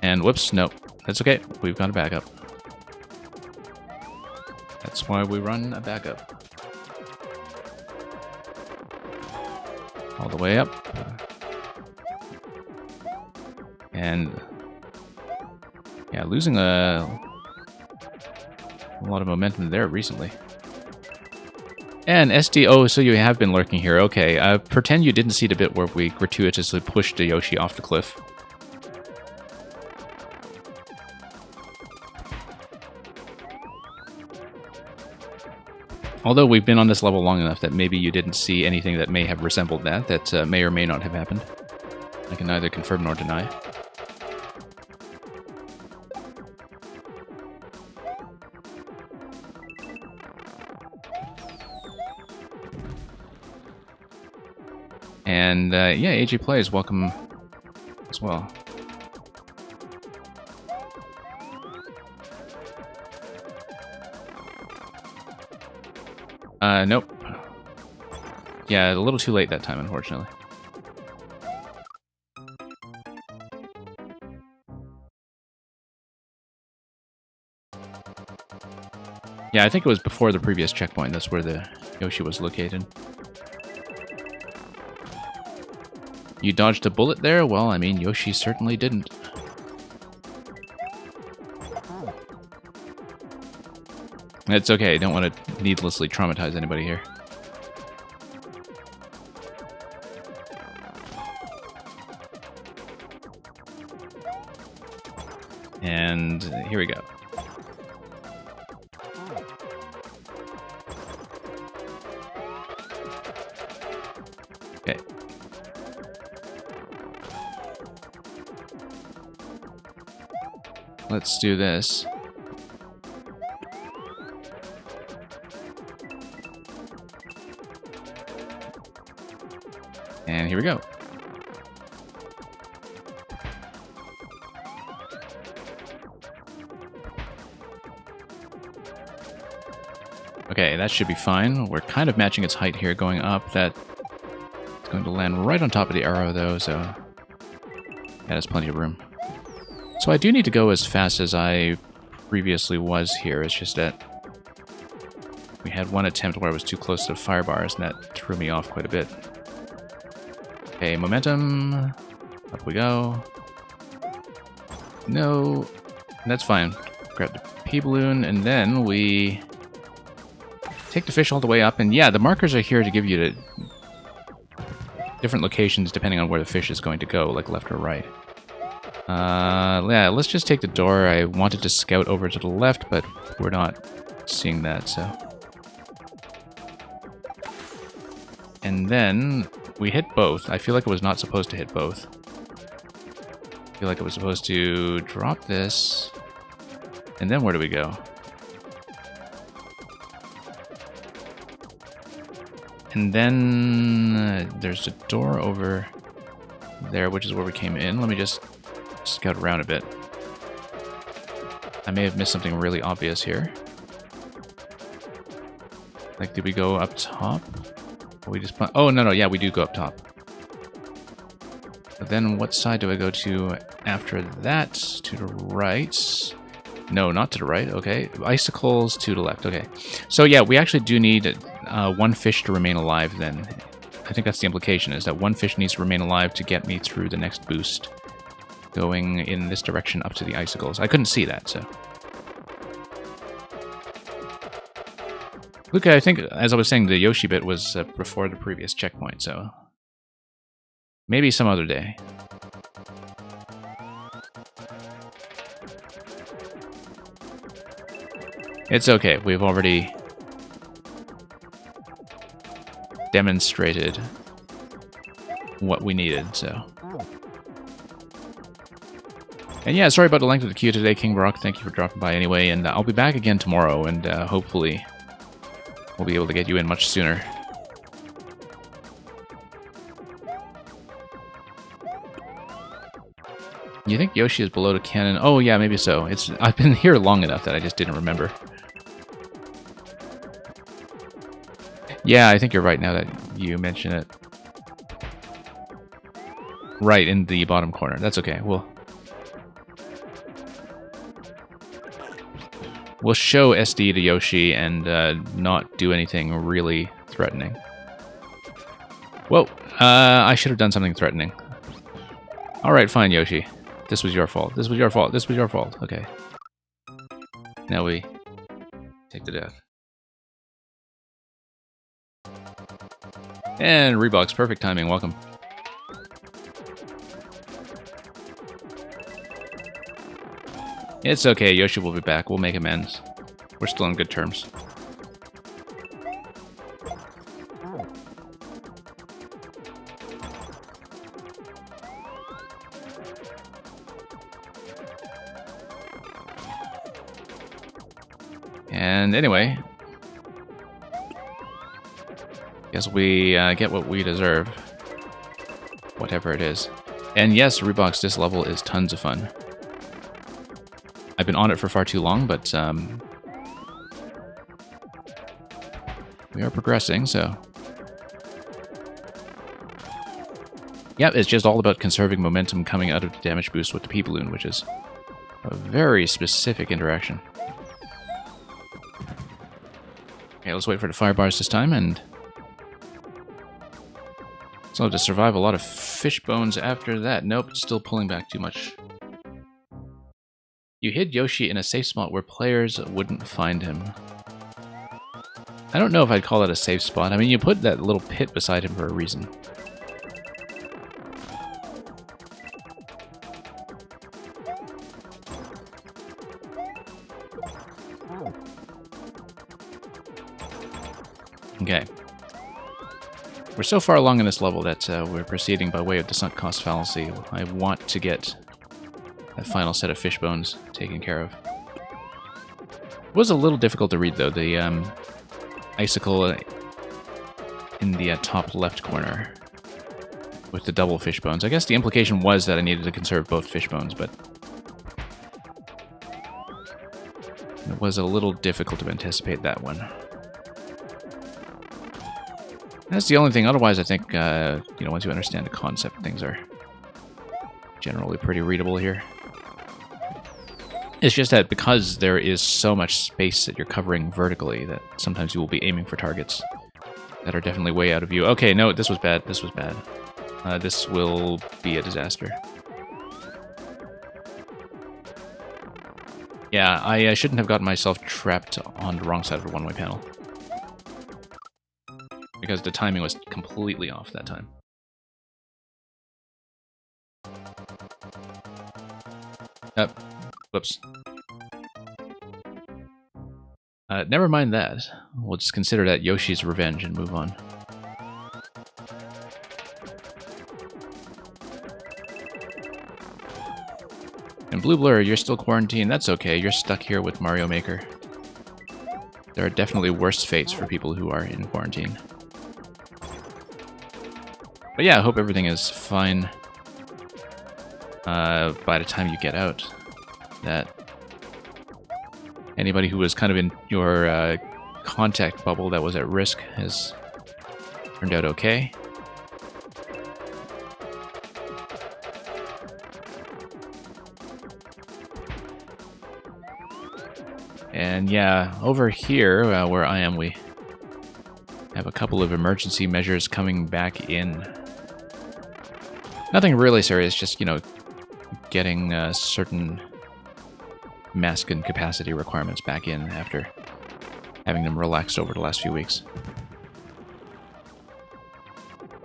[SPEAKER 2] And whoops, nope. That's okay. We've got a backup. That's why we run a backup. All the way up. And yeah, losing a lot of momentum there recently. And SD, oh, so you have been lurking here. Okay, pretend you didn't see the bit where we gratuitously pushed the Yoshi off the cliff. Although we've been on this level long enough that maybe you didn't see anything that may have resembled that may or may not have happened. I can neither confirm nor deny. And yeah, AG Plays, welcome as well. Nope. Yeah, a little too late that time, unfortunately. Yeah, I think it was before the previous checkpoint. That's where the Yoshi was located. You dodged a bullet there? Well, I mean, Yoshi certainly didn't. It's okay, I don't want to needlessly traumatize anybody here. And here we go. Okay. Let's do this. And here we go. Okay, that should be fine. We're kind of matching its height here going up. That's going to land right on top of the arrow, though, so that has plenty of room. So I do need to go as fast as I previously was here. It's just that we had one attempt where I was too close to the fire bars, and that threw me off quite a bit. Okay, momentum. Up we go. No. That's fine. Grab the P-balloon, and then we take the fish all the way up. And yeah, the markers are here to give you the different locations depending on where the fish is going to go, like left or right. Yeah, let's just take the door. I wanted to scout over to the left, but we're not seeing that, so. And then we hit both. I feel like it was not supposed to hit both. I feel like it was supposed to drop this. And then where do we go?
[SPEAKER 1] And then there's a door over there, which is where we came in. Let me just scout around a bit. I may have missed something really obvious here. Like, did we go up top? Or we just... Oh, no, yeah, we do go up top. But then what side do I go to after that? To the right? No, not to the right. Okay. Icicles to the left. Okay. So yeah, we actually do need one fish to remain alive then. I think that's the implication, is that one fish needs to remain alive to get me through the next boost. Going in this direction up to the icicles. I couldn't see that, so... Luca, I think, as I was saying, the Yoshi bit was before the previous checkpoint, so... Maybe some other day. It's okay, we've already demonstrated what we needed, so... And yeah, sorry about the length of the queue today, King Brock. Thank you for dropping by anyway, and I'll be back again tomorrow, and hopefully we'll be able to get you in much sooner. You think Yoshi is below the cannon? Oh yeah, maybe so. I've been here long enough that I just didn't remember. Yeah, I think you're right now that you mention it. Right, in the bottom corner. That's okay. We'll show SD to Yoshi and not do anything really threatening. Whoa, I should have done something threatening. Alright, fine, Yoshi. This was your fault. This was your fault. This was your fault. Okay. Now we take the death. And Reeboks, perfect timing. Welcome. It's okay. Yoshi will be back. We'll make amends. We're still on good terms. And anyway, guess we get what we deserve, whatever it is. And yes, Reeboks, this level is tons of fun. I've been on it for far too long, but we are progressing, so... Yep, it's just all about conserving momentum coming out of the damage boost with the P-Balloon, which is a very specific interaction. Okay, let's wait for the fire bars this time, and... So to survive a lot of fish bones after that. Nope, it's still pulling back too much. You hid Yoshi in a safe spot where players wouldn't find him. I don't know if I'd call that a safe spot. I mean, you put that little pit beside him for a reason. Okay. We're so far along in this level that we're proceeding by way of the sunk cost fallacy. I want to get that final set of fish bones taken care of. It was a little difficult to read, though. The icicle in the top left corner with the double fish bones. I guess the implication was that I needed to conserve both fish bones, but it was a little difficult to anticipate that one. That's the only thing. Otherwise, I think, you know, once you understand the concept, things are generally pretty readable here. It's just that because there is so much space that you're covering vertically, that sometimes you will be aiming for targets that are definitely way out of view. Okay, no, this was bad. This was bad. This will be a disaster. Yeah, I shouldn't have gotten myself trapped on the wrong side of the one-way panel. Because the timing was completely off that time. Whoops. Never mind that. We'll just consider that Yoshi's revenge and move on. And Blue Blur, you're still quarantined. That's okay. You're stuck here with Mario Maker. There are definitely worse fates for people who are in quarantine. But yeah, I hope everything is fine by the time you get out. That anybody who was kind of in your contact bubble that was at risk has turned out okay. And yeah, over here where I am, we have a couple of emergency measures coming back in. Nothing really serious, just, you know, getting certain mask and capacity requirements back in after having them relaxed over the last few weeks.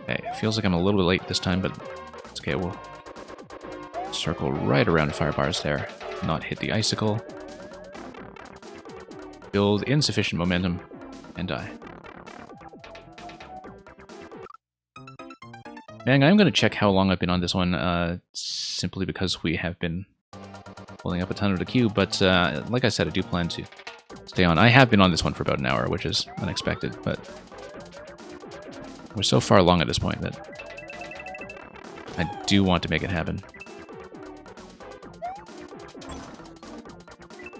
[SPEAKER 1] Okay, it feels like I'm a little bit late this time, but it's okay. We'll circle right around the fire bars there, not hit the icicle, build insufficient momentum, and die. And I'm going to check how long I've been on this one, simply because we have been holding up a ton of the queue, but like I said, I do plan to stay on. I have been on this one for about an hour, which is unexpected, but we're so far along at this point that I do want to make it happen.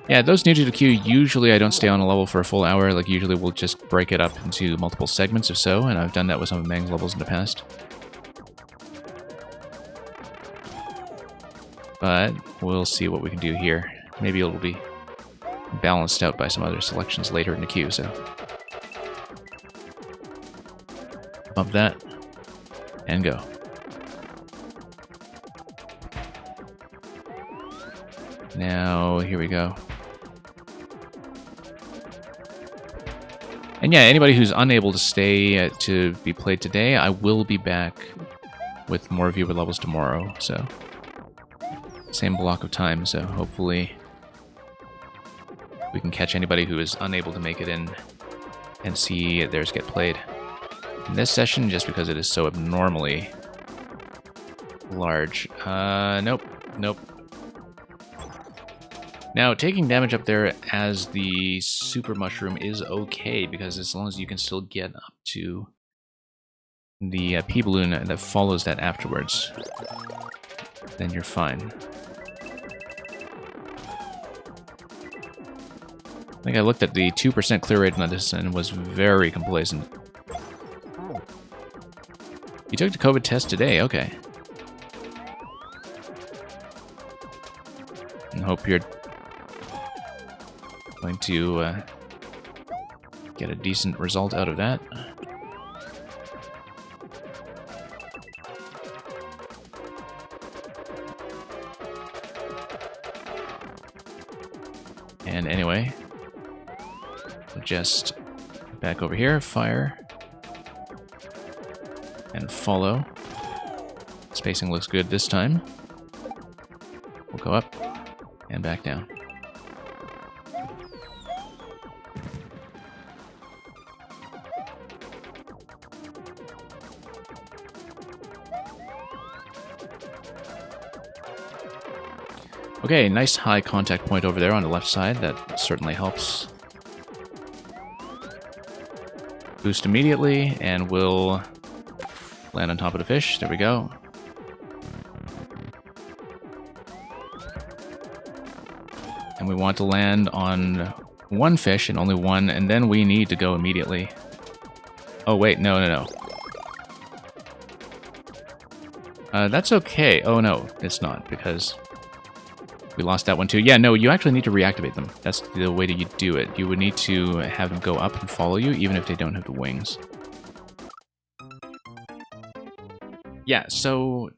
[SPEAKER 1] Yeah, those new to the queue, usually I don't stay on a level for a full hour. Like, usually we'll just break it up into multiple segments or so, and I've done that with some of Meng's levels in the past. But we'll see what we can do here. Maybe it'll be balanced out by some other selections later in the queue, so... Bump that, and go. Now, here we go. And yeah, anybody who's unable to stay to be played today, I will be back with more viewer levels tomorrow, so... Same block of time, so hopefully we can catch anybody who is unable to make it in and see theirs get played. In this session, just because it is so abnormally large. Nope. Now, taking damage up there as the super mushroom is okay, because as long as you can still get up to the P-balloon that follows that afterwards, then you're fine. I think I looked at the 2% clear rate on this and was very complacent. You took the COVID test today, okay. And hope you're going to get a decent result out of that. And anyway, we'll just back over here, fire, and follow. Spacing looks good this time. We'll go up and back down. Okay, nice high contact point over there on the left side. That certainly helps. Boost immediately, and we'll land on top of the fish. There we go. And we want to land on one fish and only one, and then we need to go immediately. Oh, wait, no. That's okay. Oh, no, it's not, because we lost that one too. Yeah, no, you actually need to reactivate them. That's the way that you do it. You would need to have them go up and follow you, even if they don't have the wings. Yeah, so...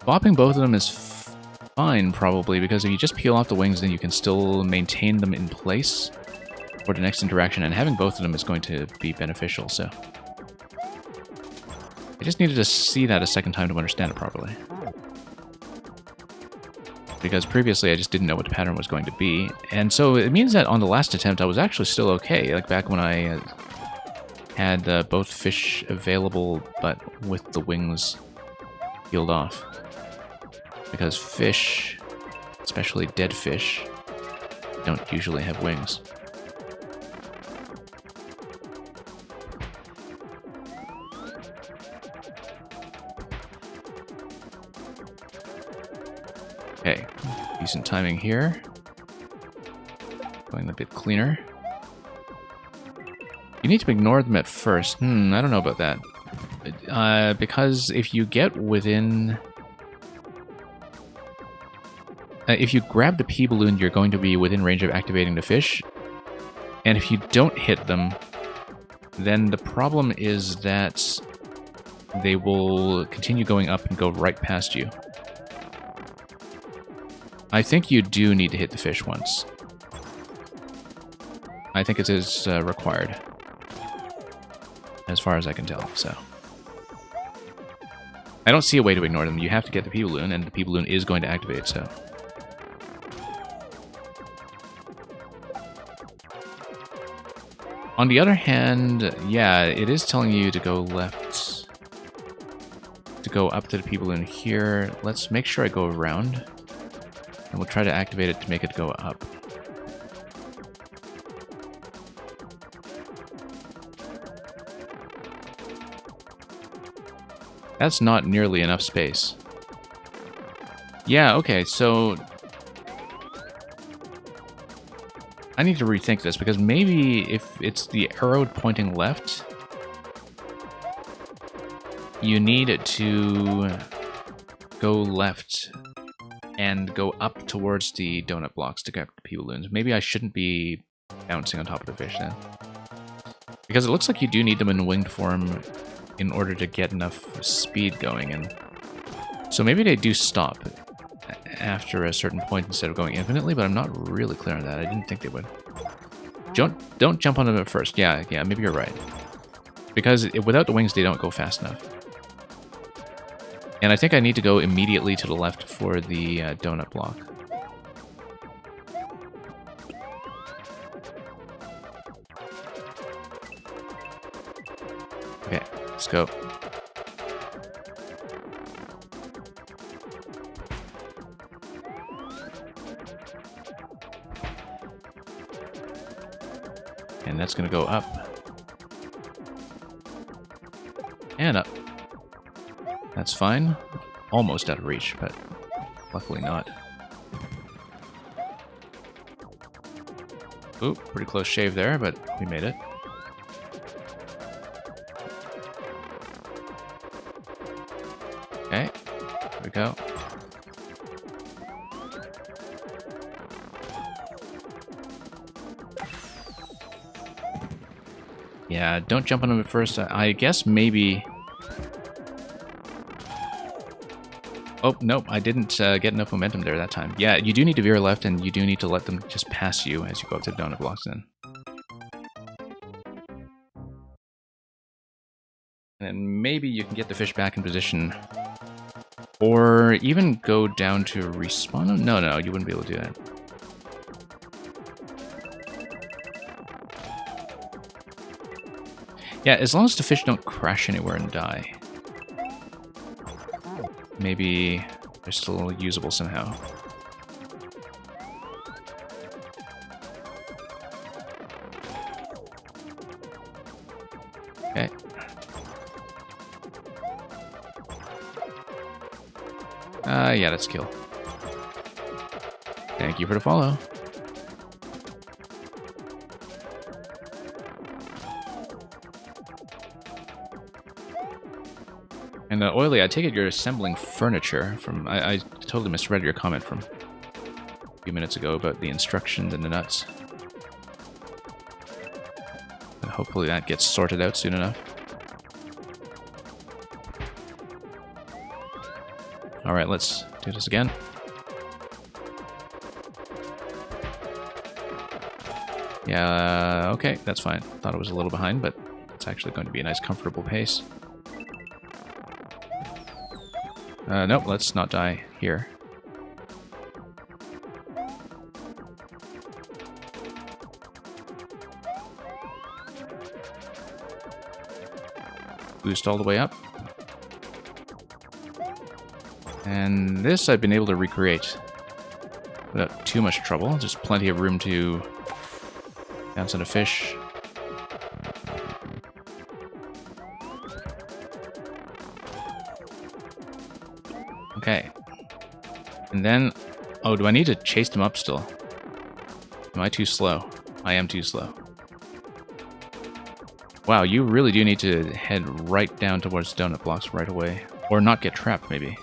[SPEAKER 1] bopping both of them is fine, probably, because if you just peel off the wings, then you can still maintain them in place for the next interaction, and having both of them is going to be beneficial, so... I just needed to see that a second time to understand it properly. Because previously I just didn't know what the pattern was going to be. And so it means that on the last attempt I was actually still okay, like back when I had both fish available but with the wings peeled off. Because fish, especially dead fish, don't usually have wings.
[SPEAKER 2] Okay, decent timing here. Going a bit cleaner. You need to ignore them at first. I don't know about that. Because if you get within... if you grab the P-Balloon, you're going to be within range of activating the fish. And if you don't hit them, then the problem is that they will continue going up and go right past you. I think you do need to hit the fish once. I think it is required. As far as I can tell, so. I don't see a way to ignore them. You have to get the P-Balloon, and the P-Balloon is going to activate, so. On the other hand, yeah, it is telling you to go left. To go up to the P-Balloon here. Let's make sure I go around. And we'll try to activate it to make it go up. That's not nearly enough space. Yeah, okay, so... I need to rethink this, because maybe if it's the arrow pointing left, you need it to go left and go up towards the donut blocks to get the P-Balloons. Maybe I shouldn't be bouncing on top of the fish then. Because it looks like you do need them in winged form in order to get enough speed going, and so maybe they do stop after a certain point instead of going infinitely, but I'm not really clear on that. I didn't think they would. Don't jump on them at first. Yeah, maybe you're right. Because without the wings, they don't go fast enough. And I think I need to go immediately to the left for the donut block. Okay, let's go. And that's going to go up. And up. That's fine. Almost out of reach, but luckily not. Ooh, pretty close shave there, but we made it. Okay, here we go. Yeah, don't jump on him at first. I guess maybe... Oh, nope, I didn't get enough momentum there that time. Yeah, you do need to veer left, and you do need to let them just pass you as you go up to the donut blocks then. And then maybe you can get the fish back in position. Or even go down to respawn? No, you wouldn't be able to do that. Yeah, as long as the fish don't crash anywhere and die. Maybe they're still usable somehow. Okay. Yeah, that's kill. Thank you for the follow. And Oily, I take it you're assembling furniture from... I totally misread your comment from a few minutes ago about the instructions and the nuts. And hopefully that gets sorted out soon enough. Alright, let's do this again. Yeah, okay, that's fine. Thought it was a little behind, but it's actually going to be a nice, comfortable pace. Nope, let's not die here. Boost all the way up. And this I've been able to recreate without too much trouble. Just plenty of room to bounce on a fish. Okay. And then Oh, do I need to chase them up still? Am I too slow? I am too slow. Wow, you really do need to head right down towards donut blocks right away. Or not get trapped, maybe.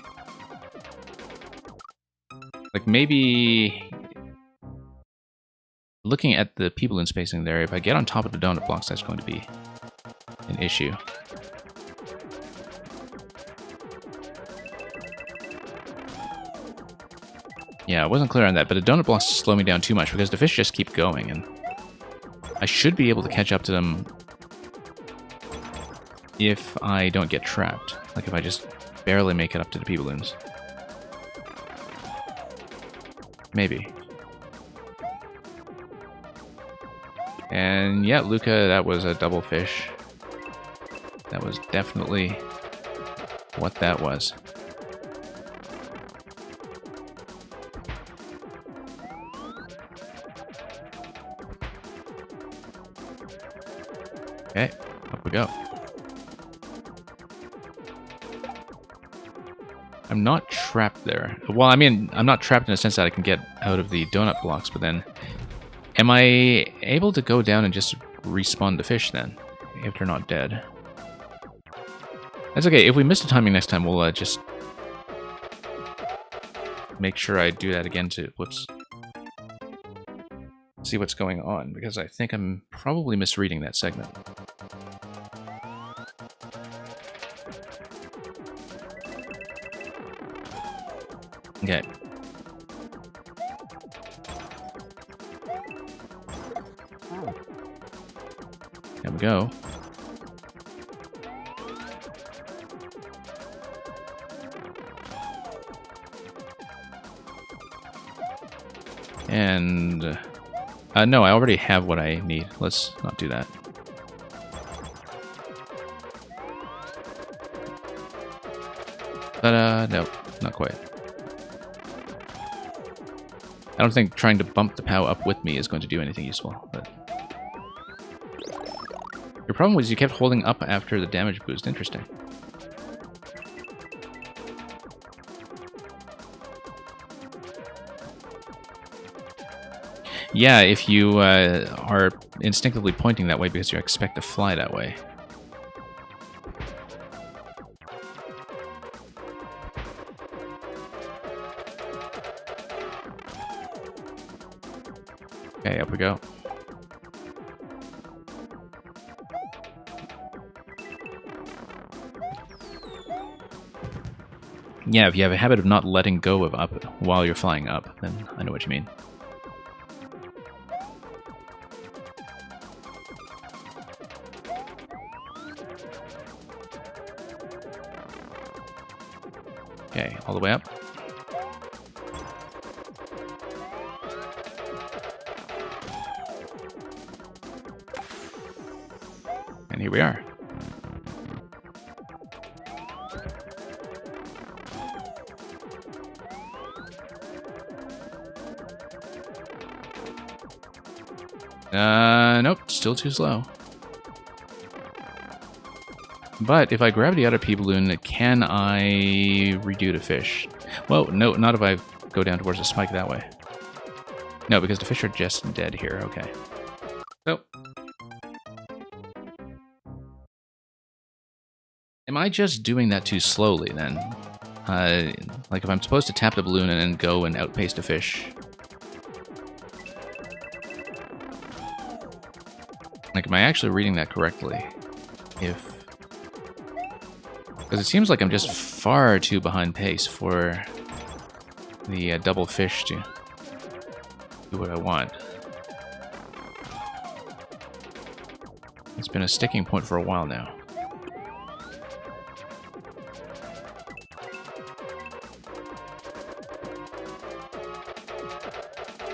[SPEAKER 2] Like, maybe... Looking at the people in spacing there, if I get on top of the donut blocks, that's going to be an issue. Yeah, I wasn't clear on that, but the donut blocks slow me down too much because the fish just keep going, and I should be able to catch up to them if I don't get trapped. Like if I just barely make it up to the P-balloons. Maybe. And yeah, Luca, that was a double fish. That was definitely what that was. Okay, up we go. I'm not trapped there. Well, I mean, I'm not trapped in the sense that I can get out of the donut blocks, but then... Am I able to go down and just respawn the fish then, if they're not dead? That's okay. If we miss the timing next time, we'll just make sure I do that again to... Whoops. See what's going on, because I think I'm probably misreading that segment. Okay. There we go. And... no, I already have what I need. Let's not do that. But, no, not quite. I don't think trying to bump the POW up with me is going to do anything useful, but... Your problem was you kept holding up after the damage boost. Interesting. Yeah, if you are instinctively pointing that way because you expect to fly that way. Okay, up we go. Yeah, if you have a habit of not letting go of up while you're flying up, then I know what you mean. Okay, all the way up. And here we are. Nope, still too slow. But if I grab the other P-balloon, can I redo the fish? Well, no, not if I go down towards the spike that way. No, because the fish are just dead here. Okay. So, am I just doing that too slowly then? Like if I'm supposed to tap the balloon and then go and outpace the fish. Like, am I actually reading that correctly? Because it seems like I'm just far too behind pace for the double fish to do what I want. It's been a sticking point for a while now.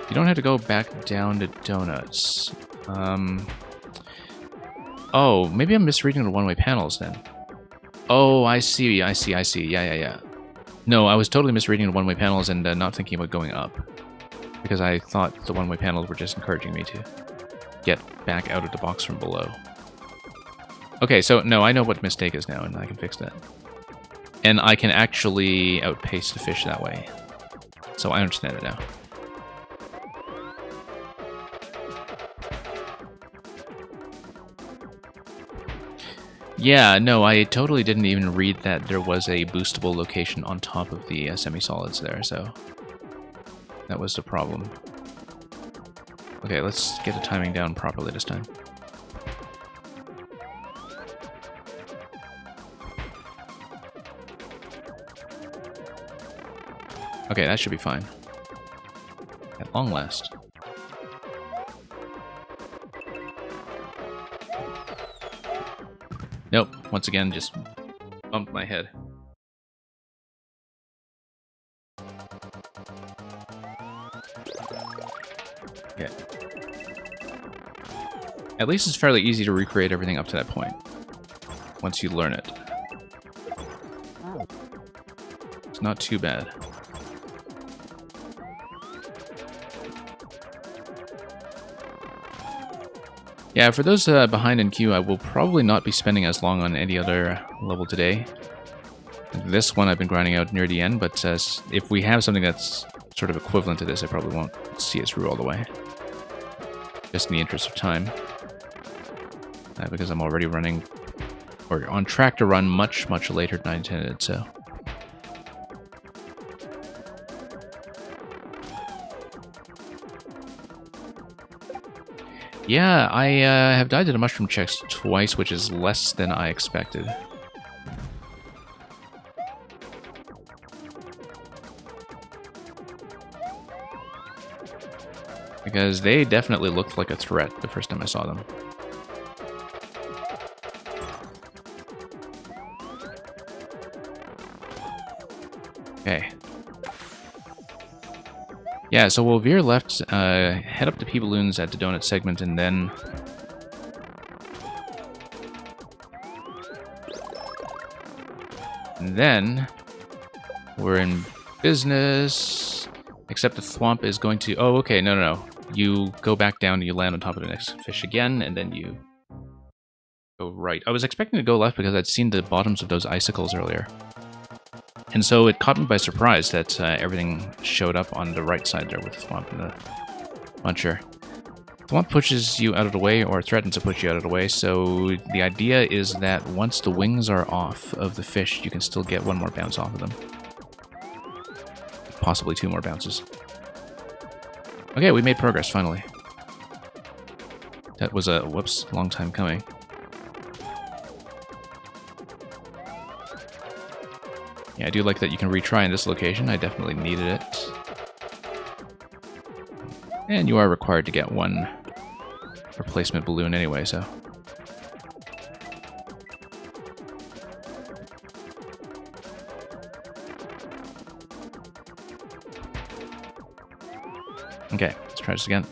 [SPEAKER 2] You don't have to go back down to donuts. Oh, maybe I'm misreading the one-way panels then. Oh, I see. Yeah. No, I was totally misreading the one-way panels and not thinking about going up. Because I thought the one-way panels were just encouraging me to get back out of the box from below. Okay, so no, I know what mistake is now and I can fix that. And I can actually outpace the fish that way. So I understand it now. Yeah, no, I totally didn't even read that there was a boostable location on top of the semi-solids there, so that was the problem. Okay, let's get the timing down properly this time. Okay, that should be fine. At long last. Nope, once again, just bumped my head. Okay. At least it's fairly easy to recreate everything up to that point, once you learn it. It's not too bad. Yeah, for those behind in queue, I will probably not be spending as long on any other level today. This one I've been grinding out near the end, but if we have something that's sort of equivalent to this, I probably won't see it through all the way. Just in the interest of time. Because I'm already running, or on track to run much, much later than I intended, so... Yeah, I have died to the mushroom checks twice, which is less than I expected. Because they definitely looked like a threat the first time I saw them. Okay. Yeah, so we'll veer left, head up to P-Balloons at the donut segment, and then... we're in business, except the Thwomp is going to... Oh, okay, no. You go back down and you land on top of the next fish again, and then you go right. I was expecting to go left because I'd seen the bottoms of those icicles earlier. And so it caught me by surprise that everything showed up on the right side there with the Thwomp and the Muncher. Thwomp pushes you out of the way, or threatens to push you out of the way, so the idea is that once the wings are off of the fish, you can still get one more bounce off of them. Possibly two more bounces. Okay, we made progress, finally. That was a, whoops, long time coming. Yeah, I do like that you can retry in this location. I definitely needed it. And you are required to get one replacement balloon anyway, so... Okay, let's try this again.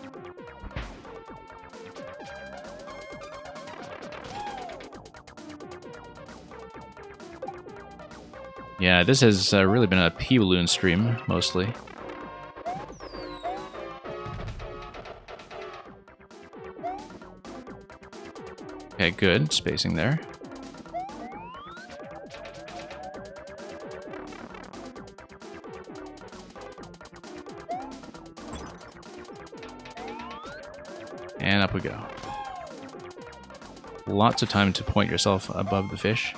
[SPEAKER 2] Yeah, this has really been a P-Balloon stream, mostly. Okay, good. Spacing there. And up we go. Lots of time to point yourself above the fish.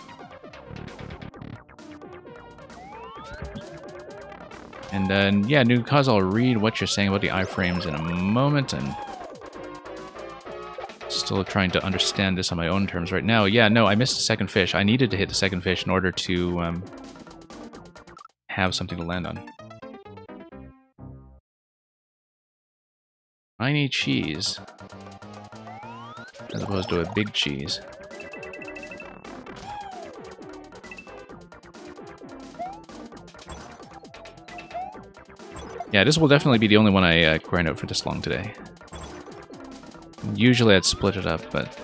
[SPEAKER 2] And then, yeah, Nukaz, I'll read what you're saying about the iframes in a moment. I'm still trying to understand this on my own terms right now. Yeah, no, I missed the second fish. I needed to hit the second fish in order to have something to land on. Tiny cheese. As opposed to a big cheese. Yeah, this will definitely be the only one I grind out for this long today. Usually I'd split it up, but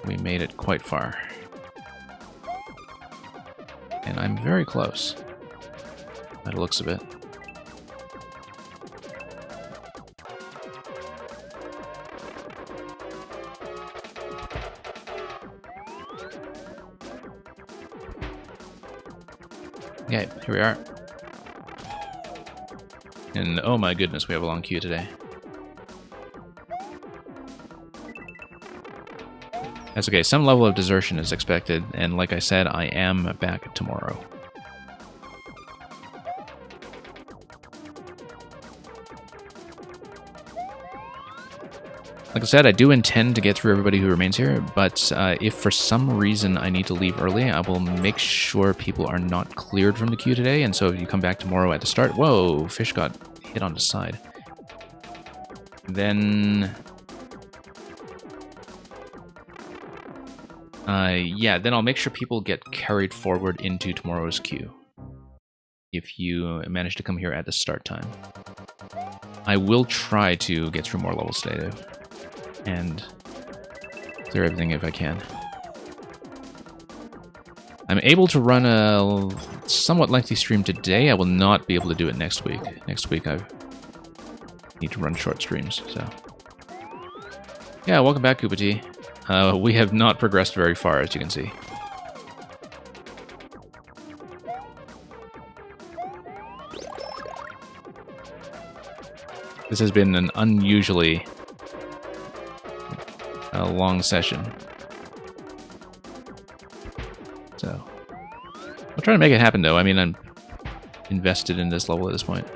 [SPEAKER 2] we made it quite far. And I'm very close, by the looks of it. Okay, here we are. And oh my goodness, we have a long queue today. That's okay, some level of desertion is expected, and like I said, I am back tomorrow. Like I said, I do intend to get through everybody who remains here, but if for some reason I need to leave early, I will make sure people are not cleared from the queue today, and so if you come back tomorrow at the start... Whoa, fish got hit on the side. Then... yeah, then I'll make sure people get carried forward into tomorrow's queue. If you manage to come here at the start time. I will try to get through more levels today, though. And clear everything if I can. I'm able to run a somewhat lengthy stream today. I will not be able to do it next week. Next week I need to run short streams, so... Yeah, welcome back, Koopa T. We have not progressed very far, as you can see. This has been an unusually long session. So, I'll try to make it happen, though. I mean, I'm invested in this level at this point.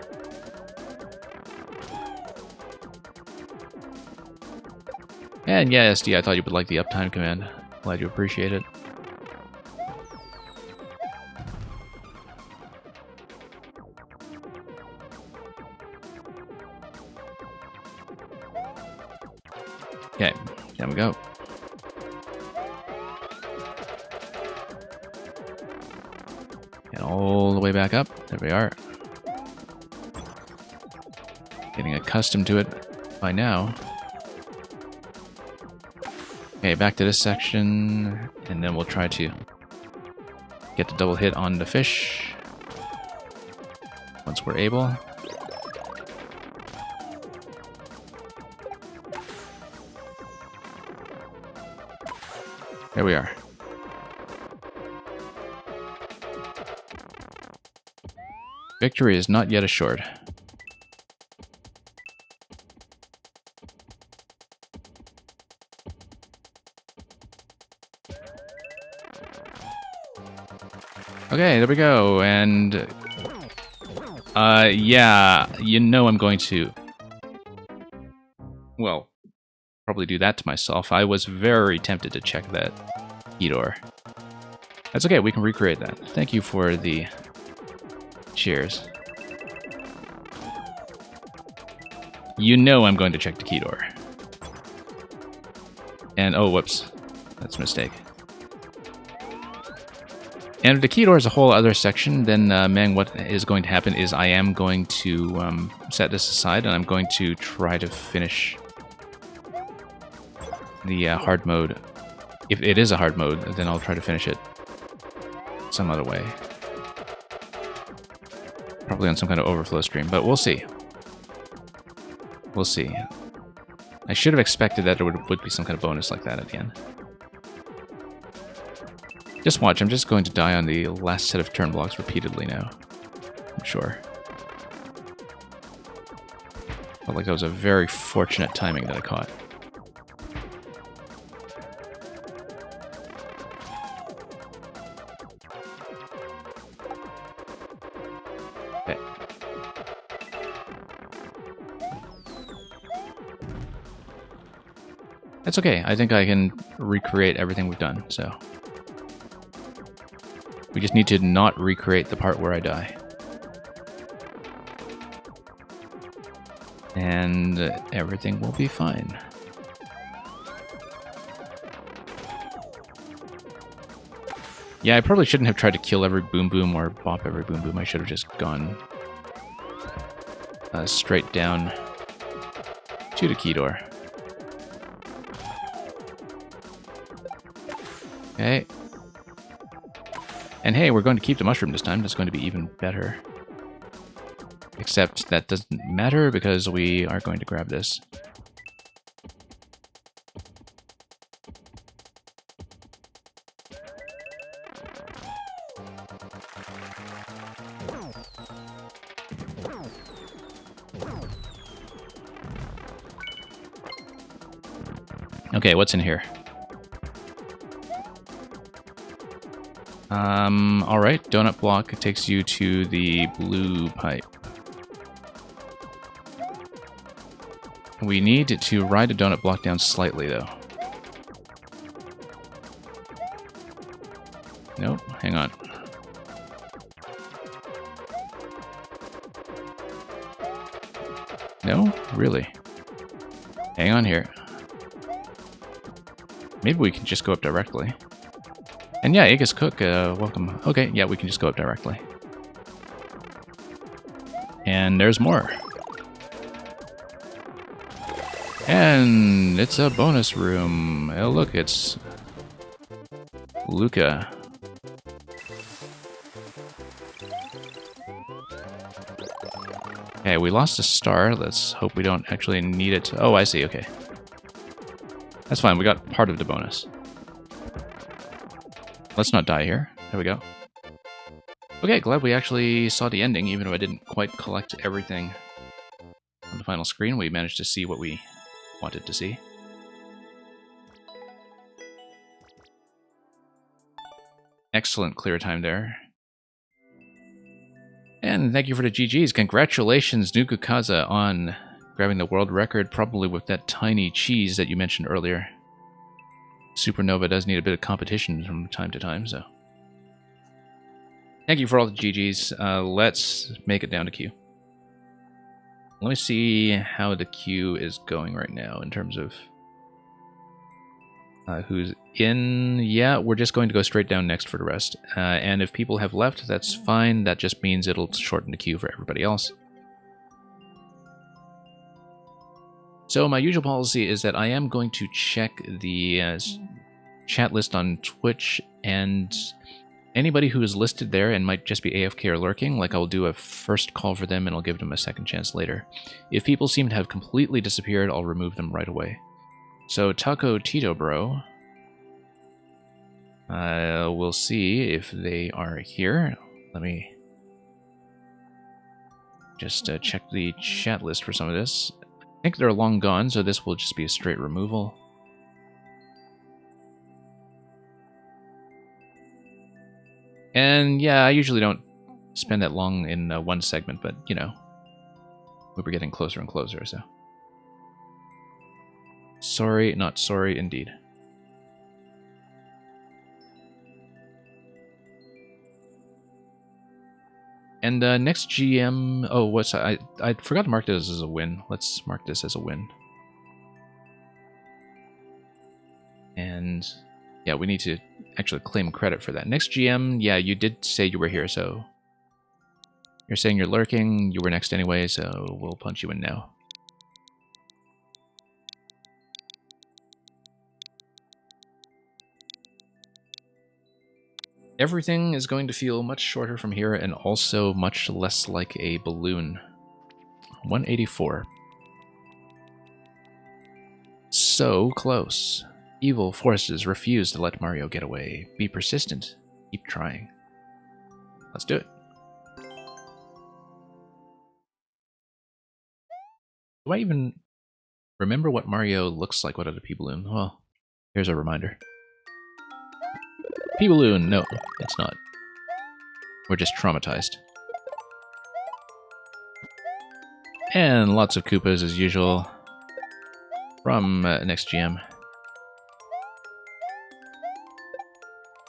[SPEAKER 2] And yeah, SD, I thought you would like the uptime command. Glad you appreciate it. Okay, there we go. And all the way back up. There we are. Getting accustomed to it by now. Okay, back to this section, and then we'll try to get the double hit on the fish once we're able. There we are. Victory is not yet assured. Okay, there we go, and... yeah, you know I'm going to... Well, probably do that to myself. I was very tempted to check that key door. That's okay, we can recreate that. Thank you for the cheers. You know I'm going to check the key door. And, oh, whoops. That's a mistake. And if the key door is a whole other section, then, man, what is going to happen is I am going to set this aside, and I'm going to try to finish the hard mode. If it is a hard mode, then I'll try to finish it some other way. Probably on some kind of overflow stream, but we'll see. We'll see. I should have expected that there would be some kind of bonus like that at the end. Just watch, I'm just going to die on the last set of turn blocks repeatedly now. I'm sure. Felt like that was a very fortunate timing that I caught. Okay. That's okay, I think I can recreate everything we've done, so... We just need to not recreate the part where I die. And everything will be fine. Yeah, I probably shouldn't have tried to kill every Boom Boom or bop every Boom Boom. I should have just gone straight down to the key door. Okay. And hey, we're going to keep the mushroom this time. That's going to be even better. Except that doesn't matter because we are going to grab this.
[SPEAKER 1] Okay, what's in here? Alright, donut block takes you to the blue pipe. We need to ride a donut block down slightly, though. Nope, hang on. No? Really? Hang on here. Maybe we can just go up directly. And yeah, Aegis Cook, welcome. Okay, yeah, we can just go up directly. And there's more. And it's a bonus room. Oh, look, it's Luca. Okay, we lost a star. Let's hope we don't actually need it. Oh, I see, okay. That's fine, we got part of the bonus. Let's not die here. There we go. Okay, glad we actually saw the ending, even though I didn't quite collect everything on the final screen. We managed to see what we wanted to see. Excellent clear time there. And thank you for the GGs. Congratulations, Nukukaza, on grabbing the world record, probably with that tiny cheese that you mentioned earlier. Supernova does need a bit of competition from time to time, so... Thank you for all the GGs. Let's make it down to queue. Let me see how the queue is going right now in terms of who's in. Yeah, we're just going to go straight down next for the rest. And if people have left, that's fine. That just means it'll shorten the queue for everybody else. So my usual policy is that I am going to check the chat list on Twitch, and anybody who is listed there and might just be AFK or lurking, like I'll do a first call for them and I'll give them a second chance later. If people seem to have completely disappeared, I'll remove them right away. So Taco Tito Bro, we'll see if they are here. Let me just check the chat list for some of this. I think they're long gone, so this will just be a straight removal. And yeah, I usually don't spend that long in one segment, but you know, we were getting closer and closer, so. Sorry, not sorry, indeed. And next GM... Oh, what's... I forgot to mark this as a win. Let's mark this as a win. And... yeah, we need to actually claim credit for that. Next GM, yeah, you did say you were here, so... You're saying you're lurking, you were next anyway, so we'll punch you in now. Everything is going to feel much shorter from here and also much less like a balloon. 184. So close. Evil forces refuse to let Mario get away. Be persistent. Keep trying. Let's do it. Do I even remember what Mario looks like without a P-Balloon? Well, here's a reminder. P-Balloon! No, it's not. We're just traumatized. And lots of Koopas as usual from next GM.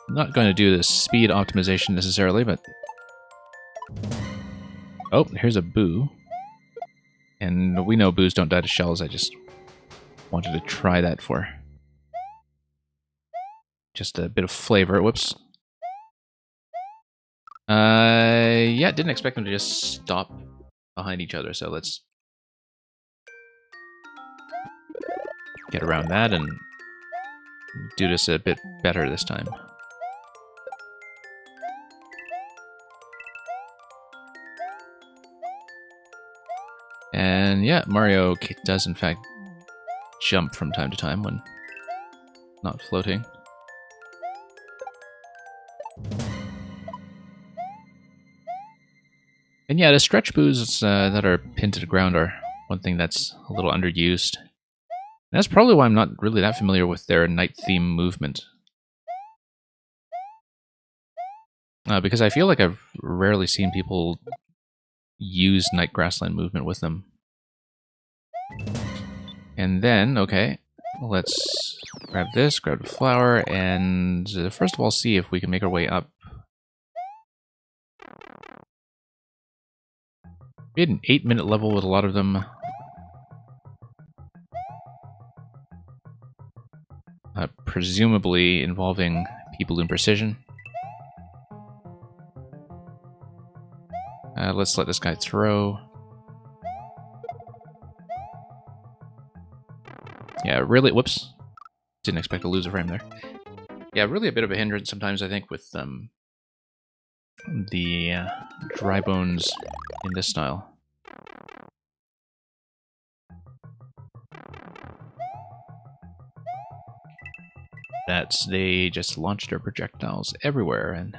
[SPEAKER 1] I'm not going to do this speed optimization necessarily, but... Oh, here's a Boo. And we know Boos don't die to shells, I just wanted to try that for just a bit of flavor. Whoops. Yeah, didn't expect them to just stop behind each other, so let's get around that and do this a bit better this time. And yeah, Mario does in fact jump from time to time when not floating.
[SPEAKER 2] And yeah, the stretch boos that are pinned to the ground are one thing that's a little underused. And that's probably why I'm not really that familiar with their night theme movement. Because I feel like I've rarely seen people use night grassland movement with them. And then, okay, let's grab this, grab the flower, and first of all see if we can make our way up. We had an 8-minute level with a lot of them. Presumably involving P-Balloon Precision. Let's let this guy throw. Yeah, really, whoops. Didn't expect to lose a frame there. Yeah, really a bit of a hindrance sometimes, I think, with the dry bones in this style. That they just launch their projectiles everywhere, and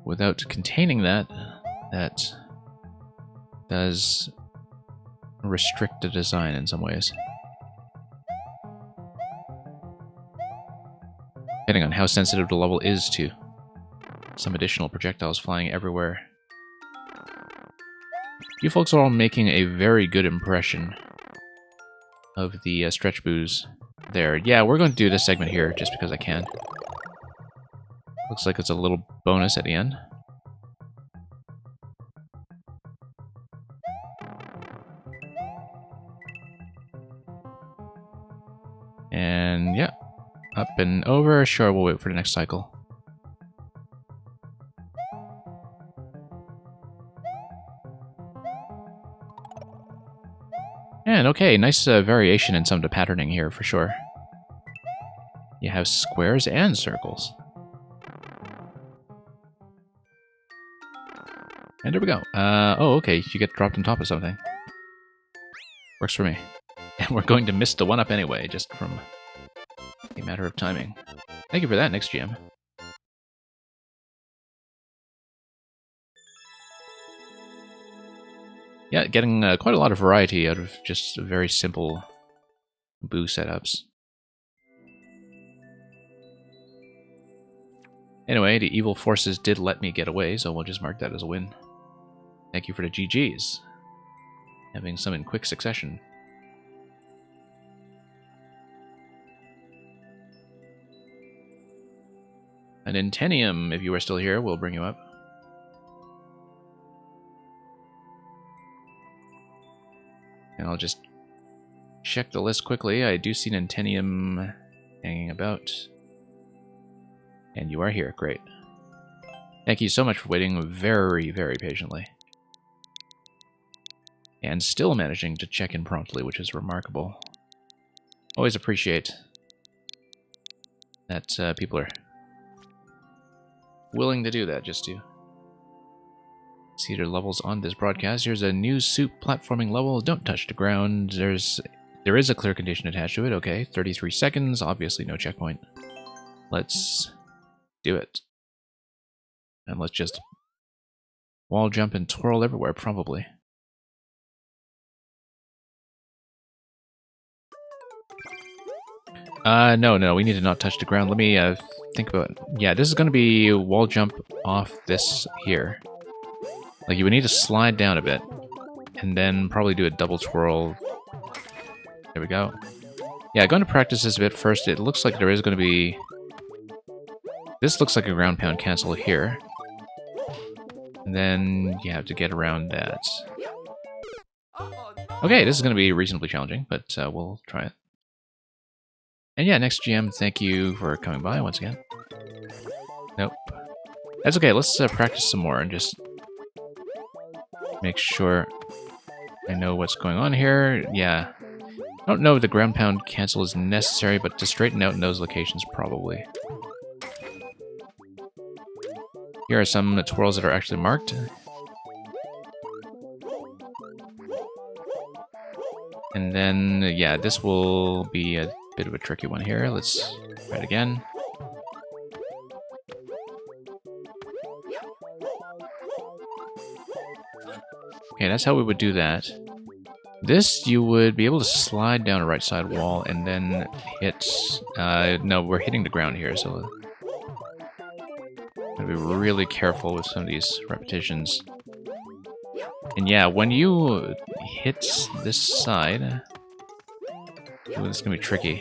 [SPEAKER 2] without containing that, that does restrict the design in some ways. Depending on how sensitive the level is to some additional projectiles flying everywhere. You folks are all making a very good impression of the stretch boos there. Yeah, we're going to do this segment here just because I can. Looks like it's a little bonus at the end. And yeah, up and over. Sure, we'll wait for the next cycle. And okay, nice variation in some of the patterning here for sure. You have squares and circles. And there we go. Oh, okay, you get dropped on top of something. Works for me. And we're going to miss the one-up anyway, just from a matter of timing. Thank you for that, Next GM. Yeah, getting quite a lot of variety out of just very simple boo setups. Anyway, the evil forces did let me get away, so we'll just mark that as a win. Thank you for the GGs. Having some in quick succession. An Intenium, if you are still here, we'll bring you up. And I'll just check the list quickly. I do see an Intenium hanging about. And you are here, great. Thank you so much for waiting very, very patiently. And still managing to check in promptly, which is remarkable. Always appreciate that people are willing to do that just to see their levels on this broadcast. Here's a new soup platforming level. Don't touch the ground. There is a clear condition attached to it. Okay, 33 seconds. Obviously no checkpoint. Let's do it. And let's just wall jump and twirl everywhere, probably. No, we need to not touch the ground. Let me think about it. Yeah, this is going to be wall jump off this here. Like, you would need to slide down a bit, and then probably do a double twirl. There we go. Yeah, going to practice this a bit first. It looks like there is going to be... This looks like a ground pound cancel here. And then you have to get around that. Okay, this is going to be reasonably challenging, but we'll try it. And yeah, Next GM, thank you for coming by once again. Nope. That's okay, let's practice some more and just make sure I know what's going on here. Yeah. I don't know if the ground pound cancel is necessary, but to straighten out in those locations, probably. Here are some twirls that are actually marked. And then, yeah, this will be a bit of a tricky one here. Let's try it again. Okay, that's how we would do that. This, you would be able to slide down a right side wall and then hit... no, we're hitting the ground here, so... Gotta be really careful with some of these repetitions. And yeah, when you hit this side... Ooh, this is gonna be tricky.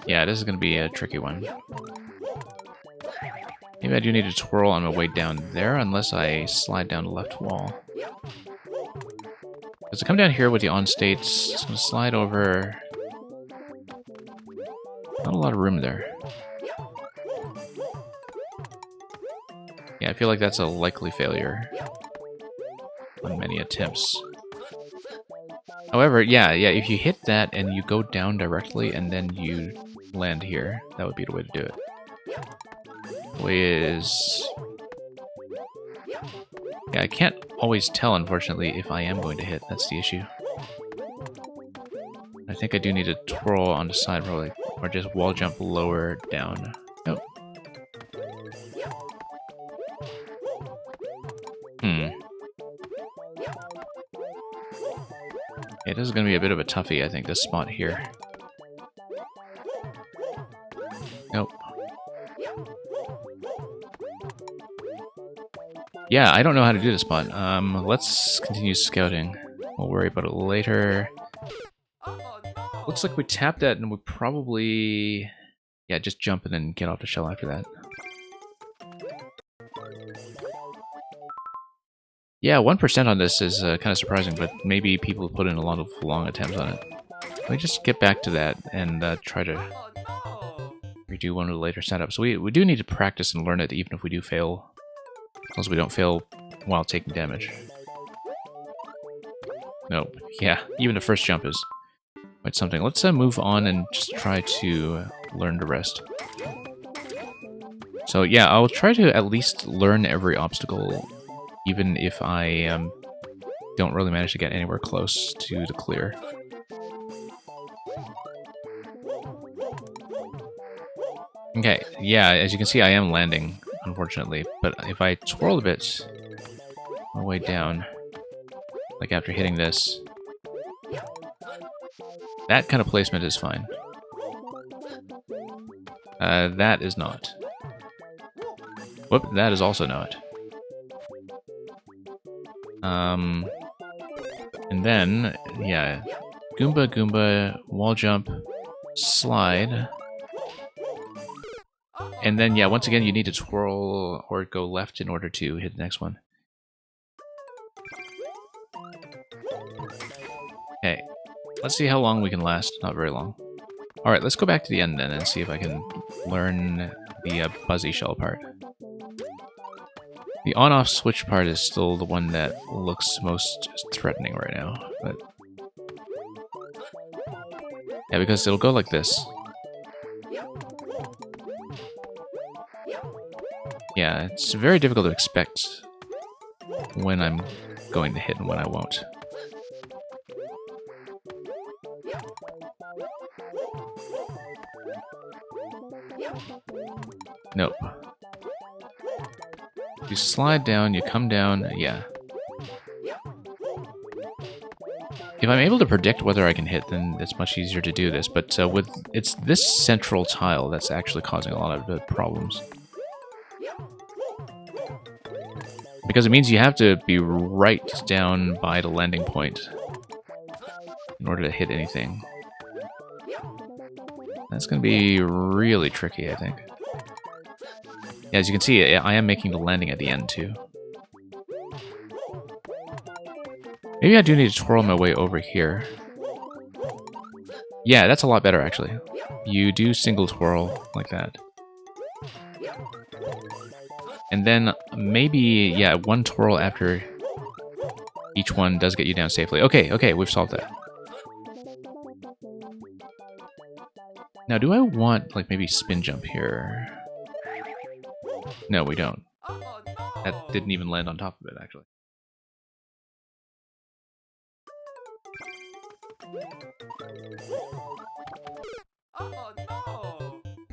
[SPEAKER 2] Yeah, this is gonna be a tricky one. Maybe I do need to twirl on my way down there, unless I slide down the left wall. Because I come down here with the on states, it's gonna slide over... Not a lot of room there. Yeah, I feel like that's a likely failure on many attempts. However, yeah, if you hit that and you go down directly and then you land here, that would be the way to do it. The way is... Yeah, I can't always tell, unfortunately, if I am going to hit. That's the issue. I think I do need to twirl on the side, probably, or just wall jump lower down. Nope. Yeah, this is going to be a bit of a toughie, I think, this spot here. Nope. Yeah, I don't know how to do this spot. Let's continue scouting. We'll worry about it later. Looks like we tapped that and we probably... Yeah, just jump and then get off the shell after that. Yeah, 1% on this is kind of surprising, but maybe people put in a lot of long attempts on it. Let me just get back to that and try to redo one of the later setups. We do need to practice and learn it even if we do fail. As long as we don't fail while taking damage. Nope. Yeah, even the first jump is quite something. Let's move on and just try to learn the rest. So yeah, I'll try to at least learn every obstacle, even if I don't really manage to get anywhere close to the clear. Okay, yeah, as you can see, I am landing, unfortunately. But if I twirl a bit my way down, like after hitting this, that kind of placement is fine. That is not. Whoop, that is also not. And then, yeah, Goomba, Goomba, wall jump, slide. And then, yeah, once again, you need to twirl or go left in order to hit the next one. Okay, let's see how long we can last. Not very long. Alright, let's go back to the end then and see if I can learn the Buzzy Shell part. The on-off switch part is still the one that looks most threatening right now, but... Yeah, because it'll go like this. Yeah, it's very difficult to expect when I'm going to hit and when I won't. Nope. You slide down, you come down, yeah. If I'm able to predict whether I can hit, then it's much easier to do this, but it's this central tile that's actually causing a lot of the problems. Because it means you have to be right down by the landing point in order to hit anything. That's going to be really tricky, I think. Yeah, as you can see, I am making the landing at the end, too. Maybe I do need to twirl my way over here. Yeah, that's a lot better, actually. You do single twirl like that. And then maybe, yeah, one twirl after each one does get you down safely. Okay, we've solved that. Now, do I want, like, maybe spin jump here? No, we don't. That didn't even land on top of it, actually.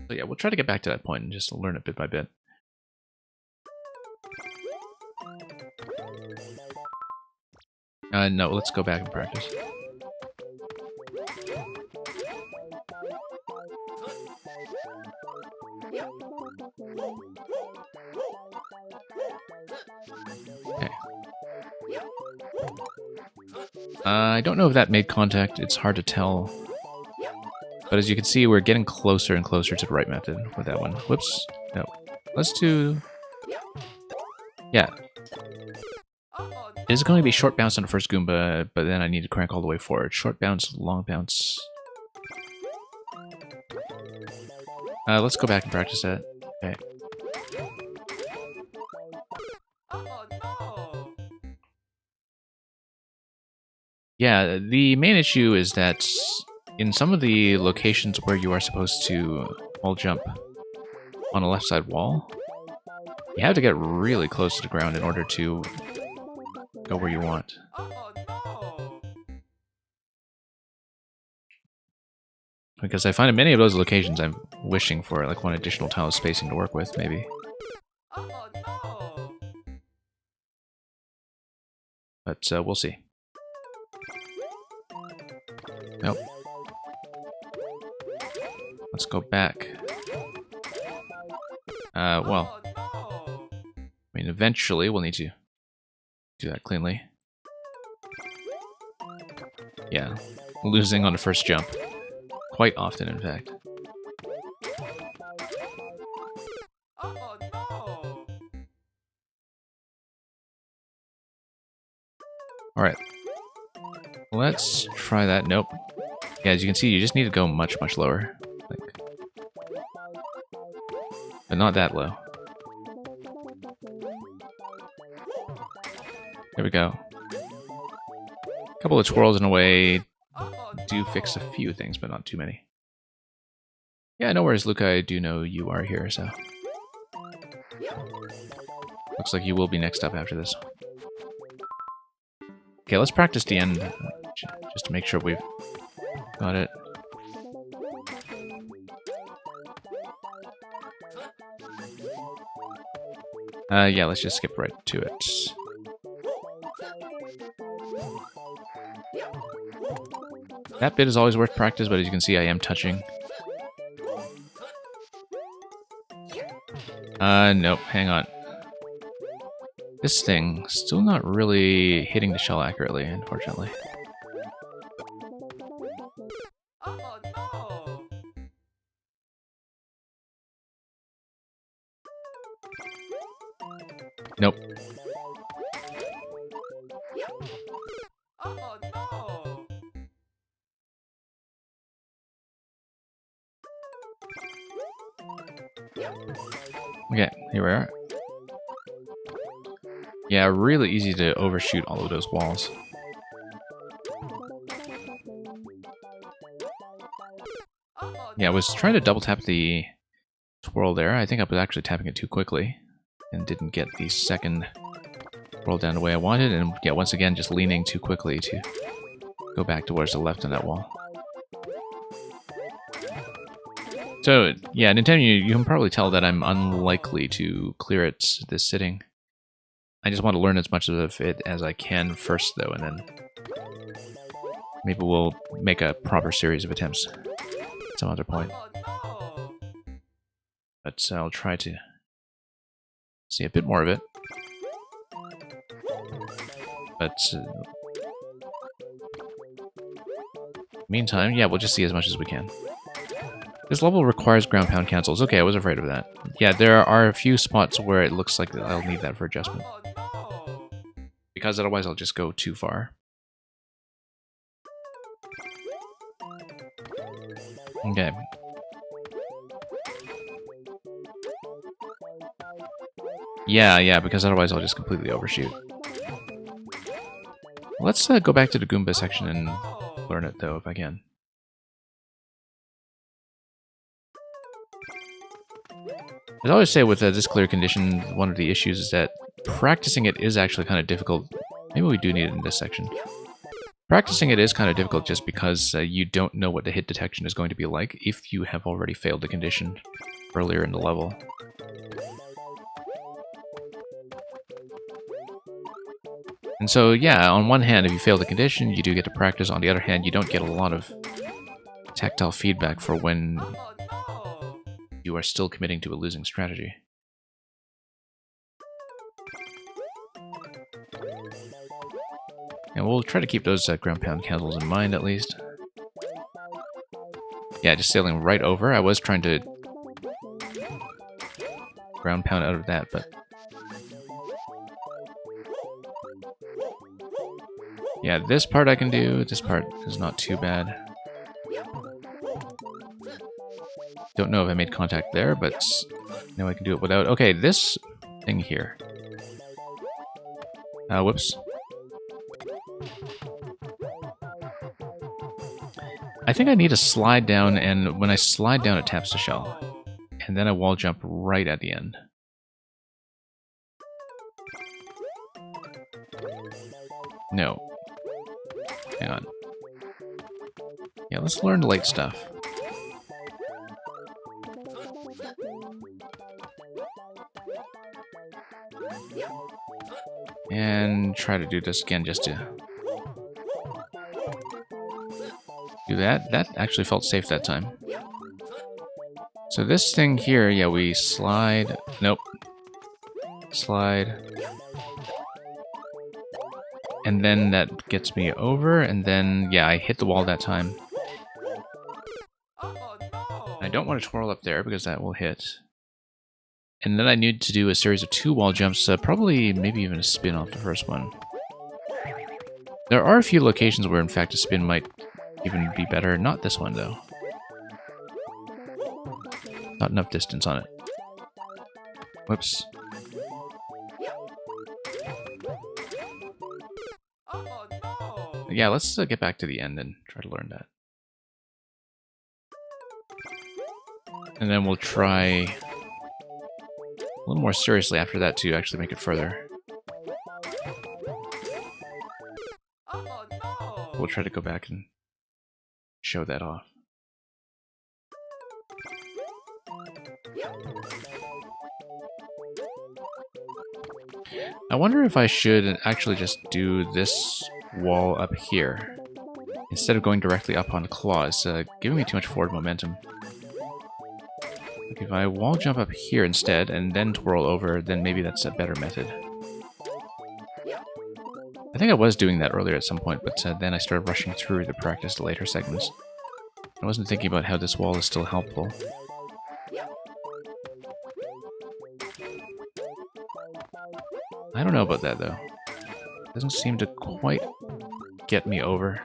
[SPEAKER 2] So yeah, we'll try to get back to that point and just learn it bit by bit. No, let's go back and practice. Okay. I don't know if that made contact. It's hard to tell. But as you can see, we're getting closer and closer to the right method with that one. Whoops. No. Let's do... Yeah. It's going to be short bounce on the first Goomba, but then I need to crank all the way forward. Short bounce, long bounce. Let's go back and practice that. Okay. Yeah, the main issue is that in some of the locations where you are supposed to wall jump on a left side wall, you have to get really close to the ground in order to go where you want. Because I find in many of those locations I'm wishing for like one additional tile of spacing to work with, maybe. But we'll see. Nope. Let's go back. Well, I mean, eventually we'll need to do that cleanly. Yeah, losing on the first jump. Quite often, in fact. Alright. Let's try that. Nope. Yeah, as you can see, you just need to go much, much lower. Like, but not that low. There we go. A couple of twirls in a way do fix a few things, but not too many. Yeah, no worries, Luca. I do know you are here, so... Looks like you will be next up after this. Okay, let's practice the end, just to make sure we've got it. Yeah, let's just skip right to it. That bit is always worth practice, but as you can see, I am touching. Nope, hang on. This thing, still not really hitting the shell accurately, unfortunately. Nope. Okay, here we are. Yeah, really easy to overshoot all of those walls. Yeah, I was trying to double tap the twirl there. I think I was actually tapping it too quickly and didn't get the second twirl down the way I wanted. And yeah, once again, just leaning too quickly to go back towards the left on that wall. So, yeah, Nintendo, you can probably tell that I'm unlikely to clear it this sitting. I just want to learn as much of it as I can first, though, and then maybe we'll make a proper series of attempts at some other point. But I'll try to see a bit more of it. But meantime, yeah, we'll just see as much as we can. This level requires ground pound cancels. Okay, I was afraid of that. Yeah, there are a few spots where it looks like I'll need that for adjustment. Because otherwise I'll just go too far. Okay. Yeah, because otherwise I'll just completely overshoot. Let's go back to the Goomba section and learn it, though, if I can. As I always say with this clear condition, one of the issues is that practicing it is actually kind of difficult. Maybe we do need it in this section. Practicing it is kind of difficult just because you don't know what the hit detection is going to be like if you have already failed the condition earlier in the level. And so, yeah, on one hand, if you fail the condition, you do get to practice. On the other hand, you don't get a lot of tactile feedback for when you are still committing to a losing strategy. And we'll try to keep those ground pound candles in mind, at least. Yeah, just sailing right over. I was trying to ground pound out of that, but... yeah, this part I can do. This part is not too bad. Don't know if I made contact there, but now I can do it without... okay, this thing here. Whoops. I think I need to slide down, and when I slide down, it taps the shell. And then I wall jump right at the end. No. Hang on. Yeah, let's learn the late stuff. And try to do this again just to do that. That actually felt safe that time. So this thing here, yeah, we slide. Nope. Slide. And then that gets me over, and then, yeah, I hit the wall that time. I don't want to twirl up there because that will hit. And then I need to do a series of 2 wall jumps, probably maybe even a spin off the first one. There are a few locations where, in fact, a spin might even be better. Not this one, though. Not enough distance on it. Whoops. Yeah, let's get back to the end and try to learn that. And then we'll try a little more seriously after that to actually make it further. We'll try to go back and show that off. I wonder if I should actually just do this wall up here instead of going directly up on claw. It's giving me too much forward momentum. If I wall jump up here instead and then twirl over, then maybe that's a better method. I think I was doing that earlier at some point, but then I started rushing through to practice the later segments. I wasn't thinking about how this wall is still helpful. I don't know about that, though. Doesn't seem to quite get me over.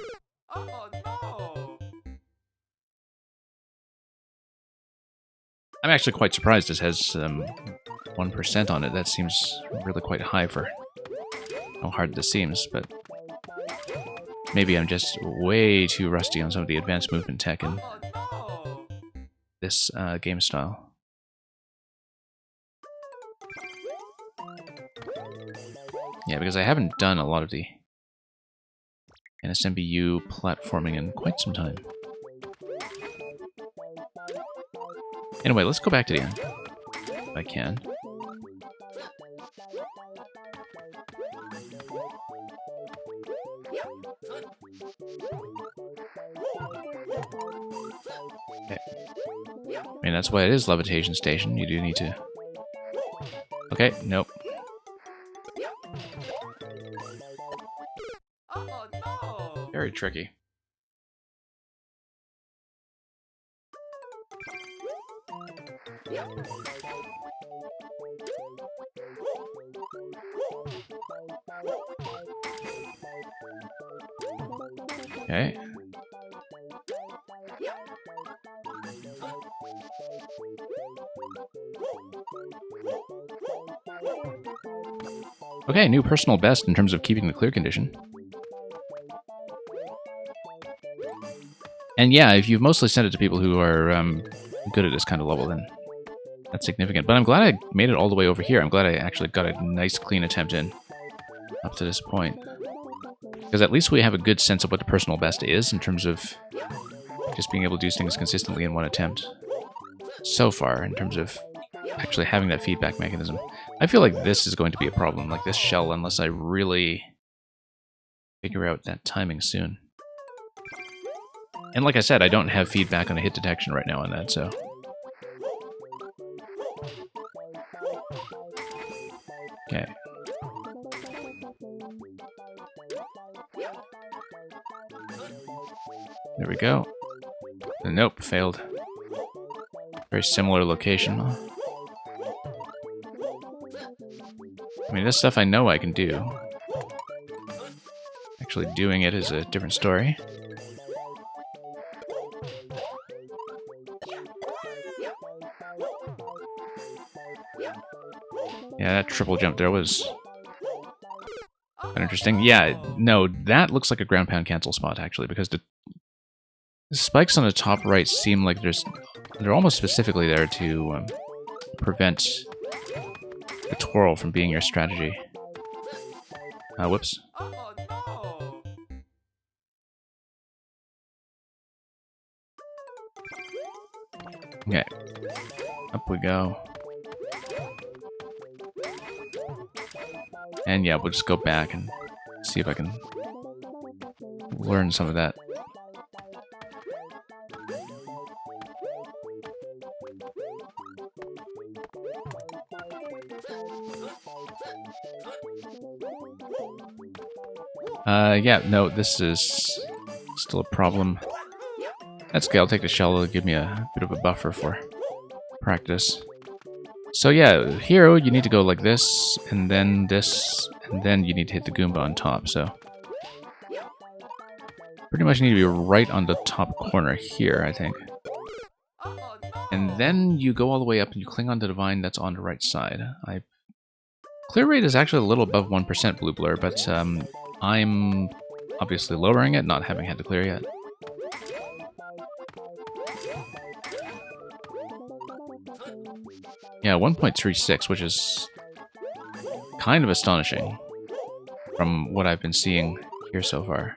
[SPEAKER 2] I'm actually quite surprised this has 1% on it. That seems really quite high for how hard this seems, but maybe I'm just way too rusty on some of the advanced movement tech in this game style. Yeah, because I haven't done a lot of the NSMBU platforming in quite some time. Anyway, let's go back to the end, if I can. Okay. I mean, that's why it is Levitation Station. You do need to... okay, nope. Very tricky. Okay. Okay, new personal best in terms of keeping the clear condition. And yeah, if you've mostly sent it to people who are good at this kind of level, then that's significant. But I'm glad I made it all the way over here. I'm glad I actually got a nice clean attempt in up to this point.
[SPEAKER 1] Because at least we have a good sense of what the personal best is in terms of just being able to do things consistently in one attempt. So far, in terms of actually having that feedback mechanism. I feel like this is going to be a problem, like this shell, unless I really figure out that timing soon. And like I said, I don't have feedback on a hit detection right now on that, so... Okay. There we go. Nope, failed. Very similar location. I mean, this stuff I know I can do. Actually doing it is a different story. Yeah, that triple jump there was interesting. Yeah, no, that looks like a ground pound cancel spot, actually, because the spikes on the top right seem like they're almost specifically there to prevent the twirl from being your strategy. Whoops. Okay. Up we go. And yeah, we'll just go back and see if I can learn some of that. Yeah, no, this is still a problem. That's okay, I'll take the shell, it'll give me a bit of a buffer for practice. So yeah, here you need to go like this, and then you need to hit the Goomba on top, so... Pretty much need to be right on the top corner here, I think. And then you go all the way up and you cling onto the vine that's on the right side. Clear rate is actually a little above 1% blue blur, but I'm obviously lowering it, not having had to clear yet. Yeah, 1.36, which is kind of astonishing from what I've been seeing here so far.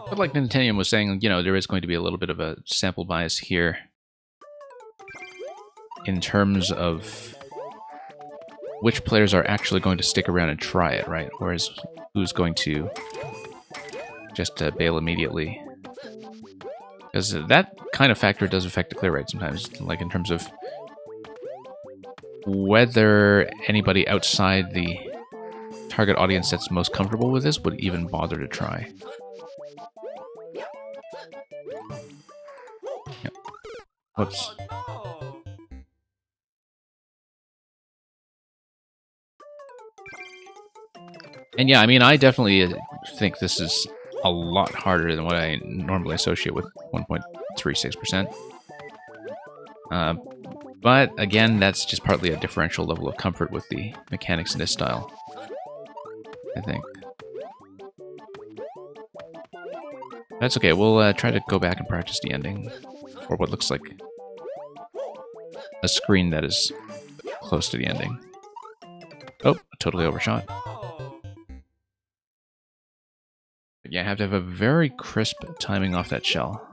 [SPEAKER 1] But like Nintendo was saying, you know, there is going to be a little bit of a sample bias here in terms of which players are actually going to stick around and try it, right? Whereas who's going to just bail immediately. Because that kind of factor does affect the clear rate sometimes, like in terms of whether anybody outside the target audience that's most comfortable with this would even bother to try. Yep. Whoops. And yeah, I mean, I definitely think this is a lot harder than what I normally associate with 1.36%. But again, that's just partly a differential level of comfort with the mechanics in this style, I think. That's okay, we'll try to go back and practice the ending, or what looks like a screen that is close to the ending. Oh, totally overshot. Yeah, I have to have a very crisp timing off that shell.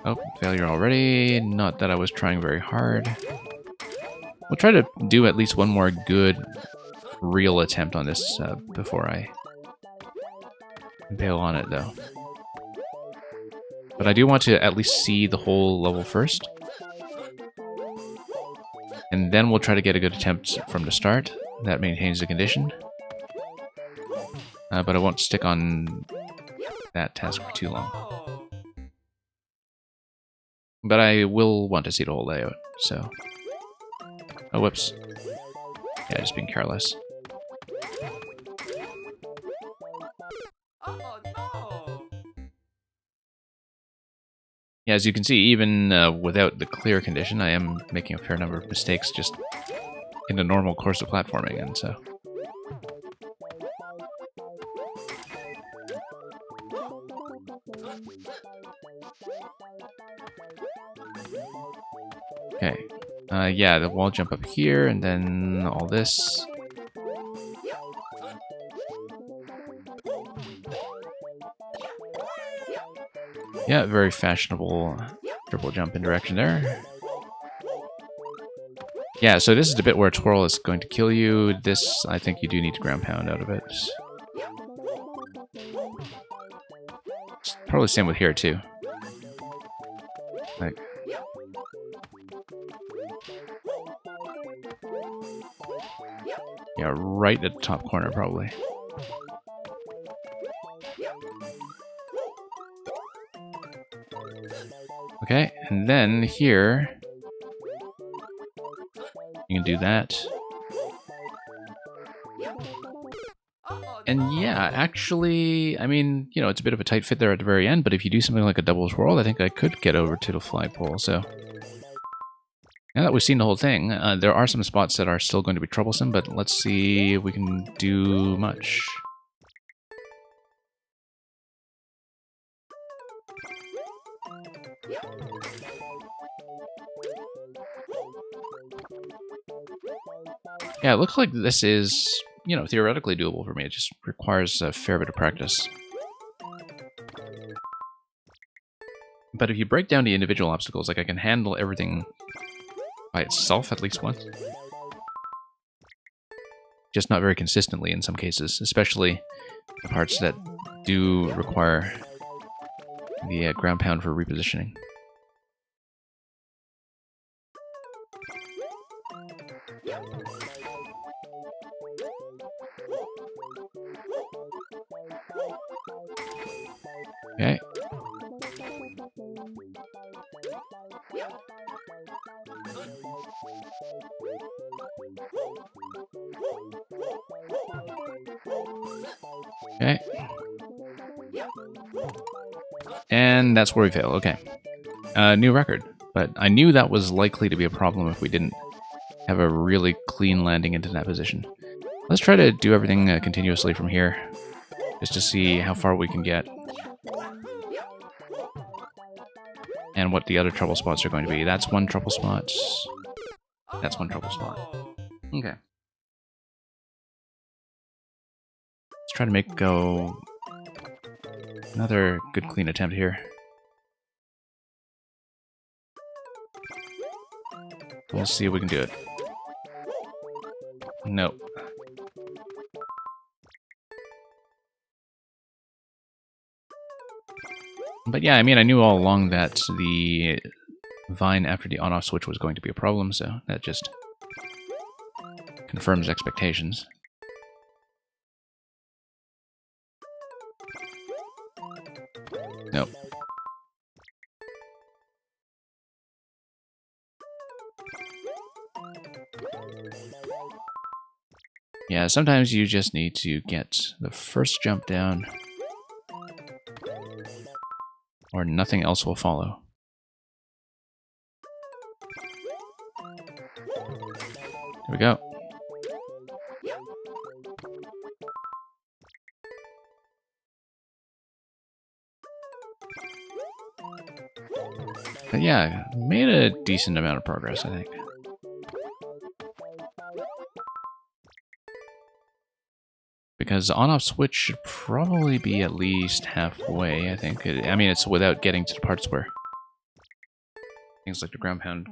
[SPEAKER 1] Oh, failure already. Not that I was trying very hard. We'll try to do at least one more good, real attempt on this before I bail on it, though. But I do want to at least see the whole level first. And then we'll try to get a good attempt from the start. That maintains the condition. But I won't stick on that task for too long. But I will want to see the whole layout, so... Oh, whoops. Yeah, just being careless. Yeah, as you can see, even without the clear condition, I am making a fair number of mistakes just in the normal course of platforming, and so... Okay. Yeah, the wall jump up here, and then all this. Yeah, very fashionable triple jump in direction there. Yeah, so this is the bit where Twirl is going to kill you. This, I think you do need to ground pound out of it. Probably same with here, too. Like, yeah, right at the top corner, probably. Okay, and then here, you can do that. And yeah, actually, I mean, you know, it's a bit of a tight fit there at the very end, but if you do something like a double twirl, I think I could get over to the flagpole, so... Now that we've seen the whole thing, there are some spots that are still going to be troublesome, but let's see if we can do much. Yeah, it looks like this is, you know, theoretically doable for me. It just requires a fair bit of practice. But if you break down the individual obstacles, like I can handle everything by itself at least once. Just not very consistently in some cases, especially the parts that do require the ground pound for repositioning. Okay. Okay. And that's where we fail. Okay. New record. But I knew that was likely to be a problem if we didn't have a really clean landing into that position. Let's try to do everything continuously from here, just to see how far we can get. And what the other trouble spots are going to be. That's one trouble spot. That's one trouble spot. Okay. Let's try to make go another good clean attempt here. We'll see if we can do it. Nope. But yeah, I mean, I knew all along that the vine after the on-off switch was going to be a problem, so that just confirms expectations. Nope. Yeah, sometimes you just need to get the first jump down, or nothing else will follow. Here we go. But yeah, made a decent amount of progress, I think. Because on-off switch should probably be at least halfway, I think. I mean, it's without getting to the parts where things like the ground pound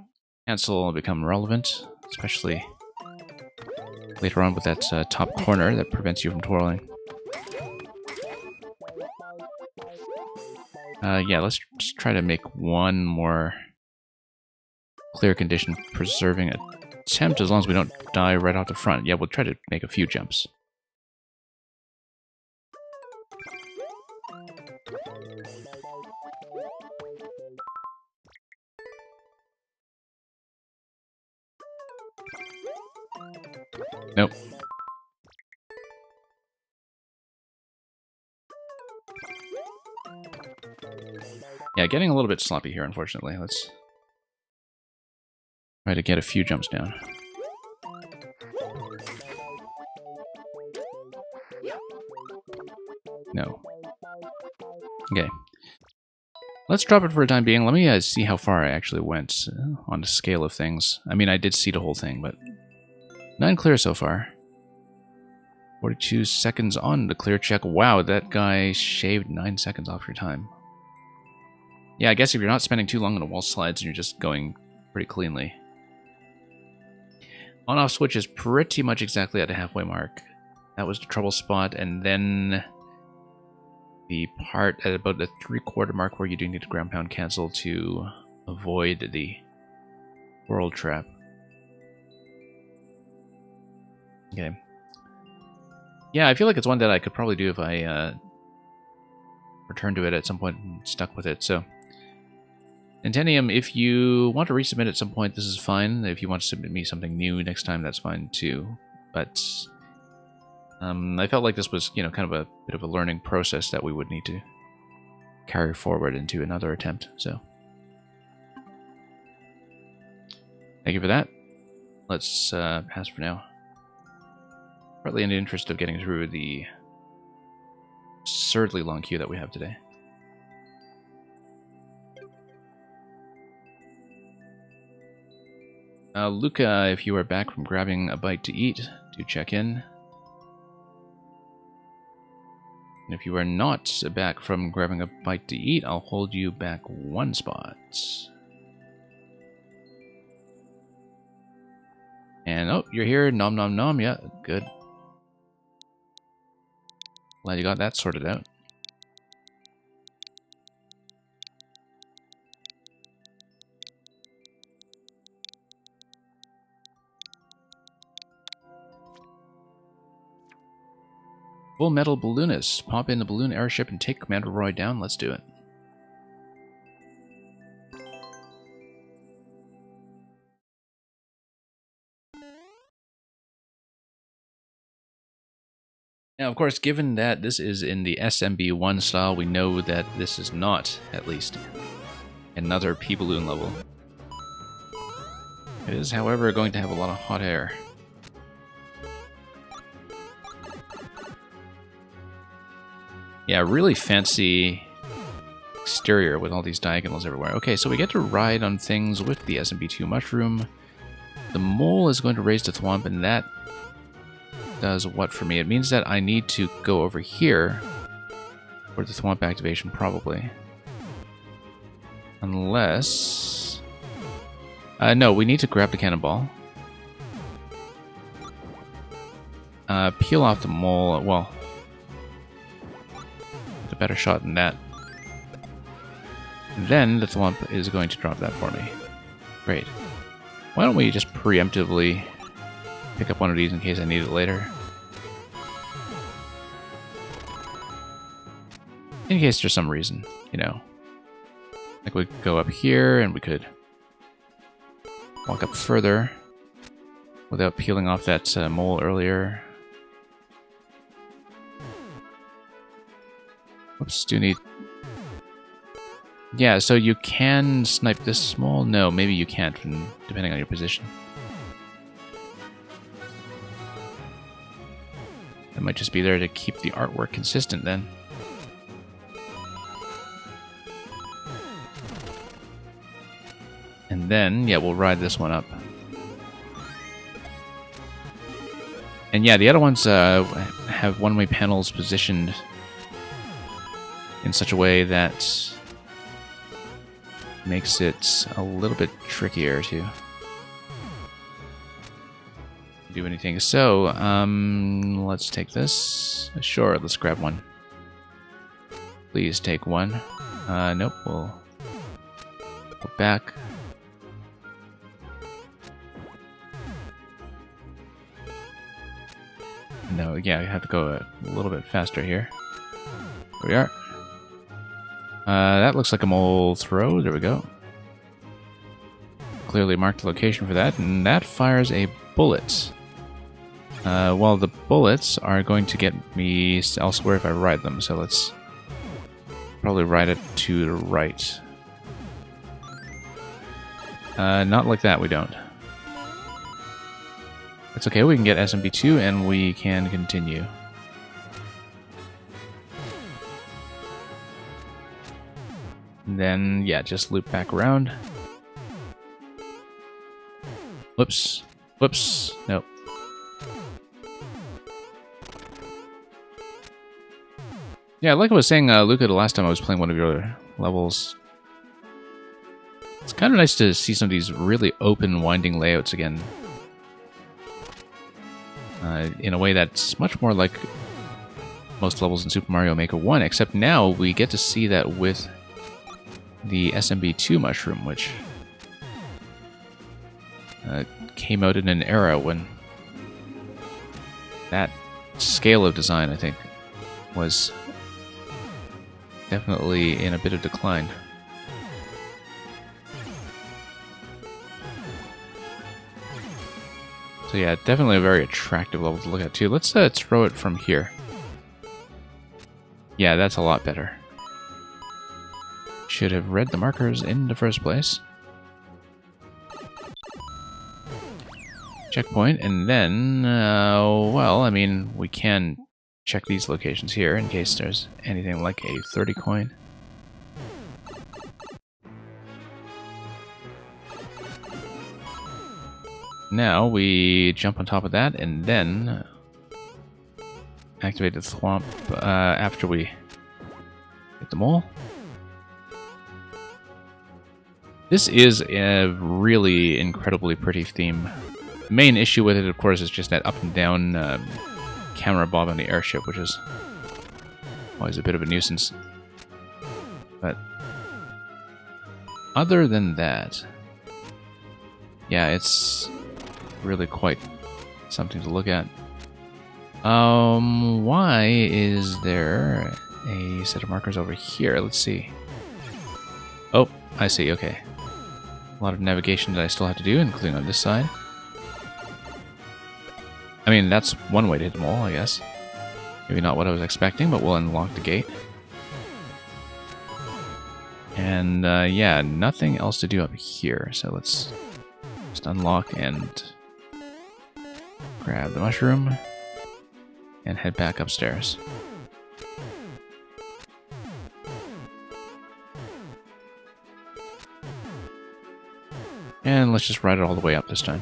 [SPEAKER 1] cancel become relevant, especially later on with that top corner that prevents you from twirling. Yeah, let's just try to make one more clear condition preserving attempt, as long as we don't die right off the front. Yeah, we'll try to make a few jumps. Nope. Yeah, getting a little bit sloppy here, unfortunately. Let's try to get a few jumps down. No. Okay. Let's drop it for a time being. Let me see how far I actually went on the scale of things. I mean, I did see the whole thing, but 9 clear so far. 42 seconds on the clear check. Wow, that guy shaved 9 seconds off your time. Yeah, I guess if you're not spending too long on the wall slides and you're just going pretty cleanly. On-off switch is pretty much exactly at the halfway mark. That was the trouble spot, and then the part at about the 3/4 mark where you do need to ground pound cancel to avoid the world trap. Okay. Yeah, I feel like it's one that I could probably do if I returned to it at some point and stuck with it, so... Nintentium, if you want to resubmit at some point, this is fine. If you want to submit me something new next time, that's fine too. But I felt like this was, you know, kind of a bit of a learning process that we would need to carry forward into another attempt. So, thank you for that. Let's pass for now. Partly in the interest of getting through the absurdly long queue that we have today. Luca, if you are back from grabbing a bite to eat, do check in. And if you are not back from grabbing a bite to eat, I'll hold you back 1 spot. And, oh, you're here. Nom nom nom. Yeah, good. Glad you got that sorted out. Full Metal Balloonist. Pop in the balloon airship and take Commander Roy down. Let's do it. Now, of course, given that this is in the SMB1 style, we know that this is not, at least, another P-Balloon level. It is, however, going to have a lot of hot air. Yeah, really fancy exterior with all these diagonals everywhere. Okay, so we get to ride on things with the SMB2 mushroom. The mole is going to raise the thwomp, and that does what for me? It means that I need to go over here for the thwomp activation, probably. Unless... no, we need to grab the cannonball. Peel off the mole. Well, a better shot than that. Then the thwomp is going to drop that for me. Great. Why don't we just preemptively pick up one of these in case I need it later? In case there's some reason, you know. Like we could go up here and we could walk up further without peeling off that mole earlier. Whoops, do need... Yeah, so you can snipe this small? No, maybe you can't, depending on your position. That might just be there to keep the artwork consistent then. And then, yeah, we'll ride this one up. And yeah, the other ones have one-way panels positioned in such a way that makes it a little bit trickier to do anything. So, let's take this. Sure, let's grab one. Please take one. Nope, we'll go back. No, yeah, you have to go a little bit faster here. There we are. That looks like a mole throw. There we go. Clearly marked the location for that, and that fires a bullet. Well, the bullets are going to get me elsewhere if I ride them, so let's probably ride it to the right. Not like that, we don't. It's okay, we can get SMB2 and we can continue. And then, yeah, just loop back around. Whoops. Whoops. Nope. Yeah, like I was saying, Luca, the last time I was playing one of your levels, it's kind of nice to see some of these really open, winding layouts again. In a way that's much more like most levels in Super Mario Maker 1, except now we get to see that with the SMB2 mushroom, which came out in an era when that scale of design, I think, was definitely in a bit of decline. So yeah, definitely a very attractive level to look at too. Let's throw it from here. Yeah, that's a lot better. Should have read the markers in the first place. Checkpoint, and then, well, I mean, we can check these locations here in case there's anything like a 30 coin. Now we jump on top of that and then activate the thwomp after we hit the mole. This is a really incredibly pretty theme. The main issue with it, of course, is just that up and down camera bob on the airship, which is always a bit of a nuisance. But other than that, yeah, it's really quite something to look at. Why is there a set of markers over here? Let's see. Oh, I see, okay. A lot of navigation that I still have to do, including on this side. I mean, that's one way to hit the mole, I guess. Maybe not what I was expecting, but we'll unlock the gate. And, yeah, nothing else to do up here, so let's just unlock and grab the mushroom and head back upstairs. And let's just ride it all the way up this time.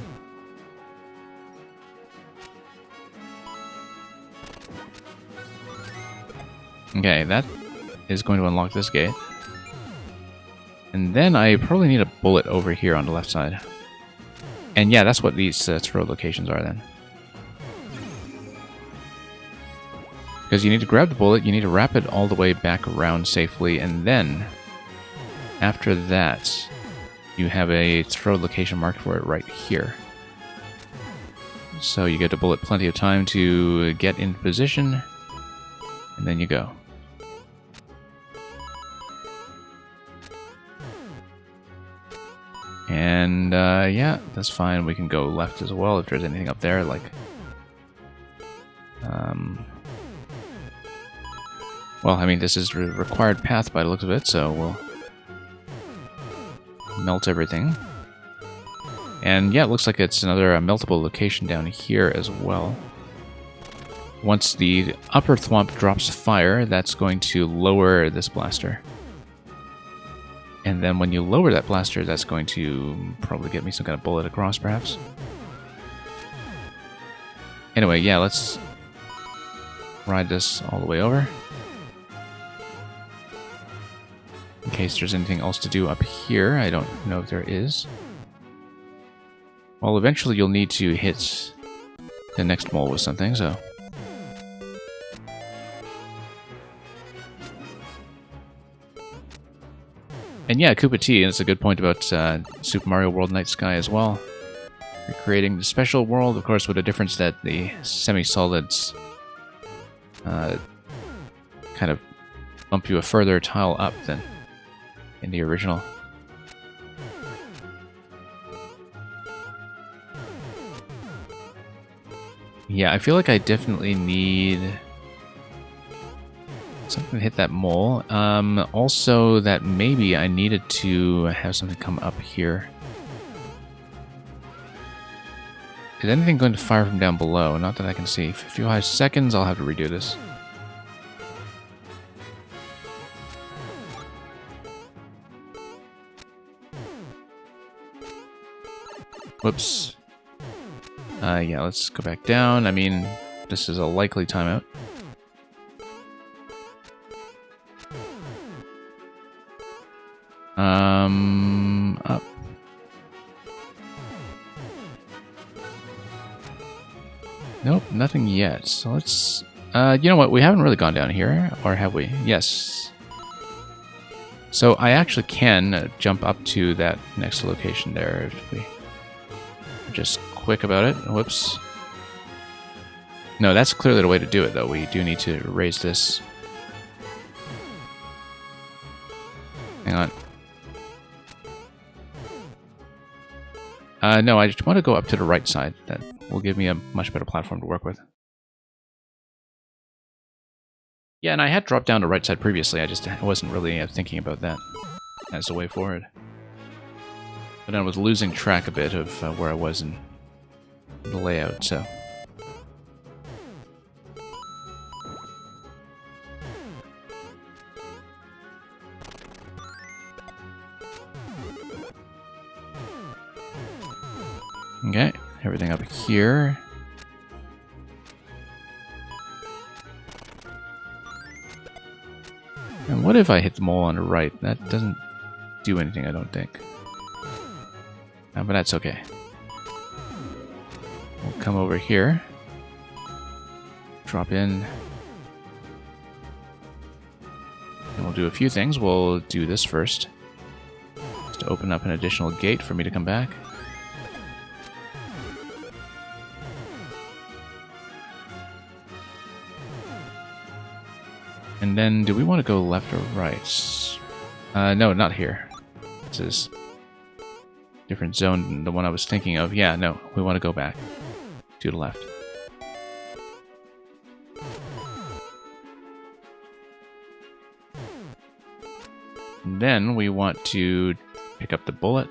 [SPEAKER 1] Okay, that is going to unlock this gate. And then I probably need a bullet over here on the left side. And yeah, that's what these throw locations are then. Because you need to grab the bullet, you need to wrap it all the way back around safely, and then after that, you have a throw location marked for it right here. So you get the bullet plenty of time to get in position, and then you go. And yeah, that's fine. We can go left as well if there's anything up there, like well, I mean, this is the required path by the looks of it, so we'll melt everything. And yeah, it looks like it's another meltable location down here as well. Once the upper thwomp drops fire, that's going to lower this blaster. And then when you lower that blaster, that's going to probably get me some kind of bullet across, perhaps. Anyway, yeah, let's ride this all the way over. In case there's anything else to do up here. I don't know if there is. Well, eventually you'll need to hit the next mole with something, so... And yeah, Koopa T, and it's a good point about Super Mario World Night Sky as well. You're creating the special world, of course, with a difference that the semi-solids kind of bump you a further tile up than in the original. Yeah, I feel like I definitely need something to hit that mole. Also, that maybe I needed to have something come up here. Is anything going to fire from down below? Not that I can see. 55 seconds, I'll have to redo this. Whoops. Yeah, let's go back down. I mean, this is a likely timeout. Up. Nope, nothing yet. So let's... you know what? We haven't really gone down here, or have we? Yes. So I actually can jump up to that next location there if we are just quick about it. Whoops. No, that's clearly the way to do it, though. We do need to raise this. Hang on. No, I just want to go up to the right side. That will give me a much better platform to work with. Yeah, and I had dropped down to right side previously. I just wasn't really thinking about that as the way forward. But I was losing track a bit of where I was in the layout, so... Okay, everything up here. And what if I hit the mole on the right? That doesn't do anything, I don't think. But that's okay. We'll come over here. Drop in. And we'll do a few things. We'll do this first. Just to open up an additional gate for me to come back. And then, do we want to go left or right? No, not here. This is a different zone than the one I was thinking of. Yeah, no, we want to go back to the left. And then we want to pick up the bullet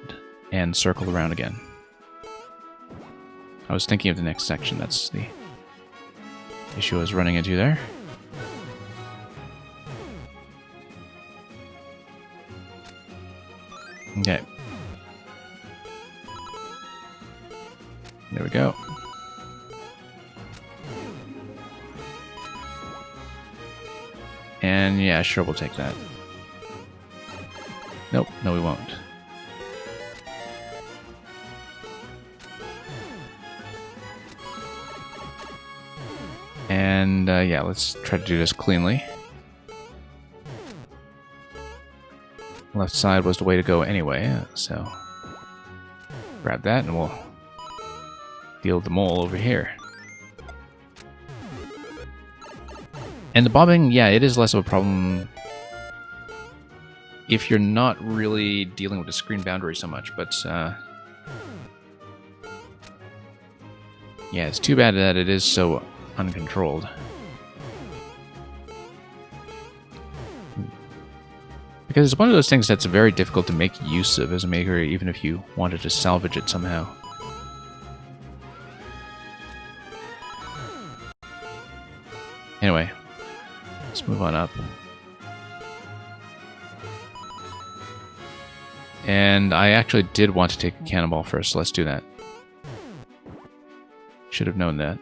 [SPEAKER 1] and circle around again. I was thinking of the next section. That's the issue I was running into there. Okay. There we go. And yeah, sure, we'll take that. Nope, no we won't. And yeah, let's try to do this cleanly. Left side was the way to go anyway, so grab that and we'll deal with the mole over here. And the bobbing, yeah, it is less of a problem if you're not really dealing with the screen boundary so much, but yeah, it's too bad that it is so uncontrolled. Because it's one of those things that's very difficult to make use of as a maker, even if you wanted to salvage it somehow. Anyway, let's move on up. And I actually did want to take a cannonball first, so let's do that. Should have known that.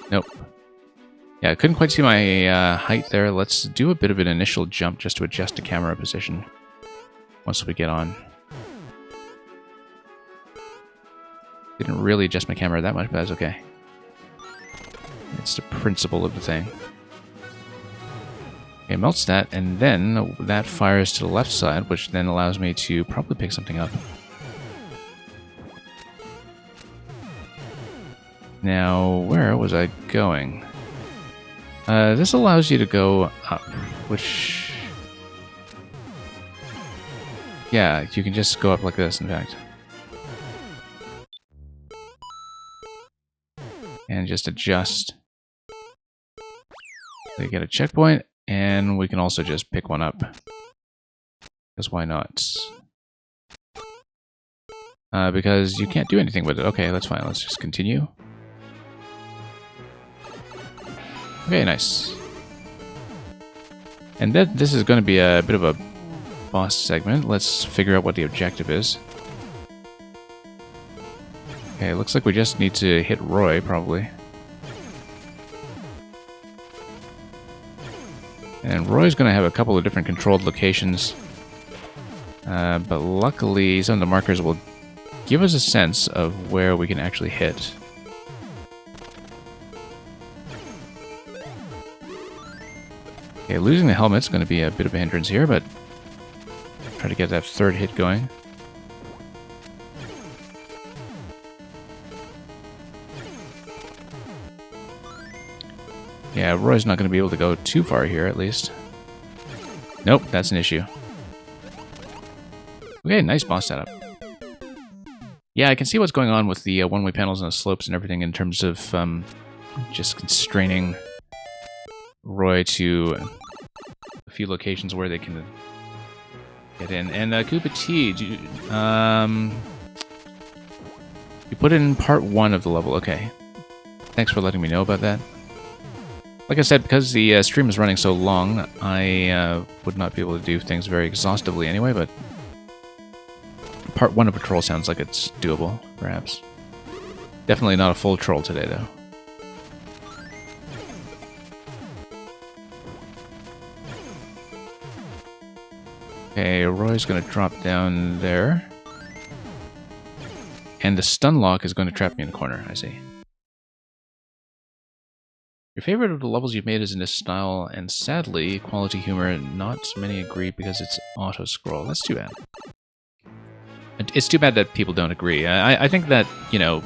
[SPEAKER 1] Nope. Yeah, I couldn't quite see my height there. Let's do a bit of an initial jump just to adjust the camera position once we get on. Didn't really adjust my camera that much, but that's okay. It's the principle of the thing. Okay, melts that, and then that fires to the left side, which then allows me to probably pick something up. Now, where was I going? This allows you to go up, which... yeah, you can just go up like this, in fact. And just adjust. They get a checkpoint, and we can also just pick one up. Because why not? Because you can't do anything with it. Okay, that's fine. Let's just continue. Okay, nice. And this is going to be a bit of a boss segment. Let's figure out what the objective is. Okay, looks like we just need to hit Roy, probably. And Roy's going to have a couple of different controlled locations. But luckily, some of the markers will give us a sense of where we can actually hit. Okay, losing the helmet's going to be a bit of a hindrance here, but try to get that third hit going. Yeah, Roy's not going to be able to go too far here, at least. Nope, that's an issue. Okay, nice boss setup. Yeah, I can see what's going on with the one-way panels and the slopes and everything in terms of just constraining Roy to a few locations where they can get in. And Koopa T, you put it in part 1 of the level. Okay. Thanks for letting me know about that. Like I said, because the stream is running so long, I would not be able to do things very exhaustively anyway, but part 1 of a troll sounds like it's doable, perhaps. Definitely not a full troll today, though. Okay, Roy's going to drop down there. And the stun lock is going to trap me in the corner, I see. Your favorite of the levels you've made is in this style, and sadly, quality humor, not many agree because it's auto-scroll. That's too bad. It's too bad that people don't agree. I think that, you know,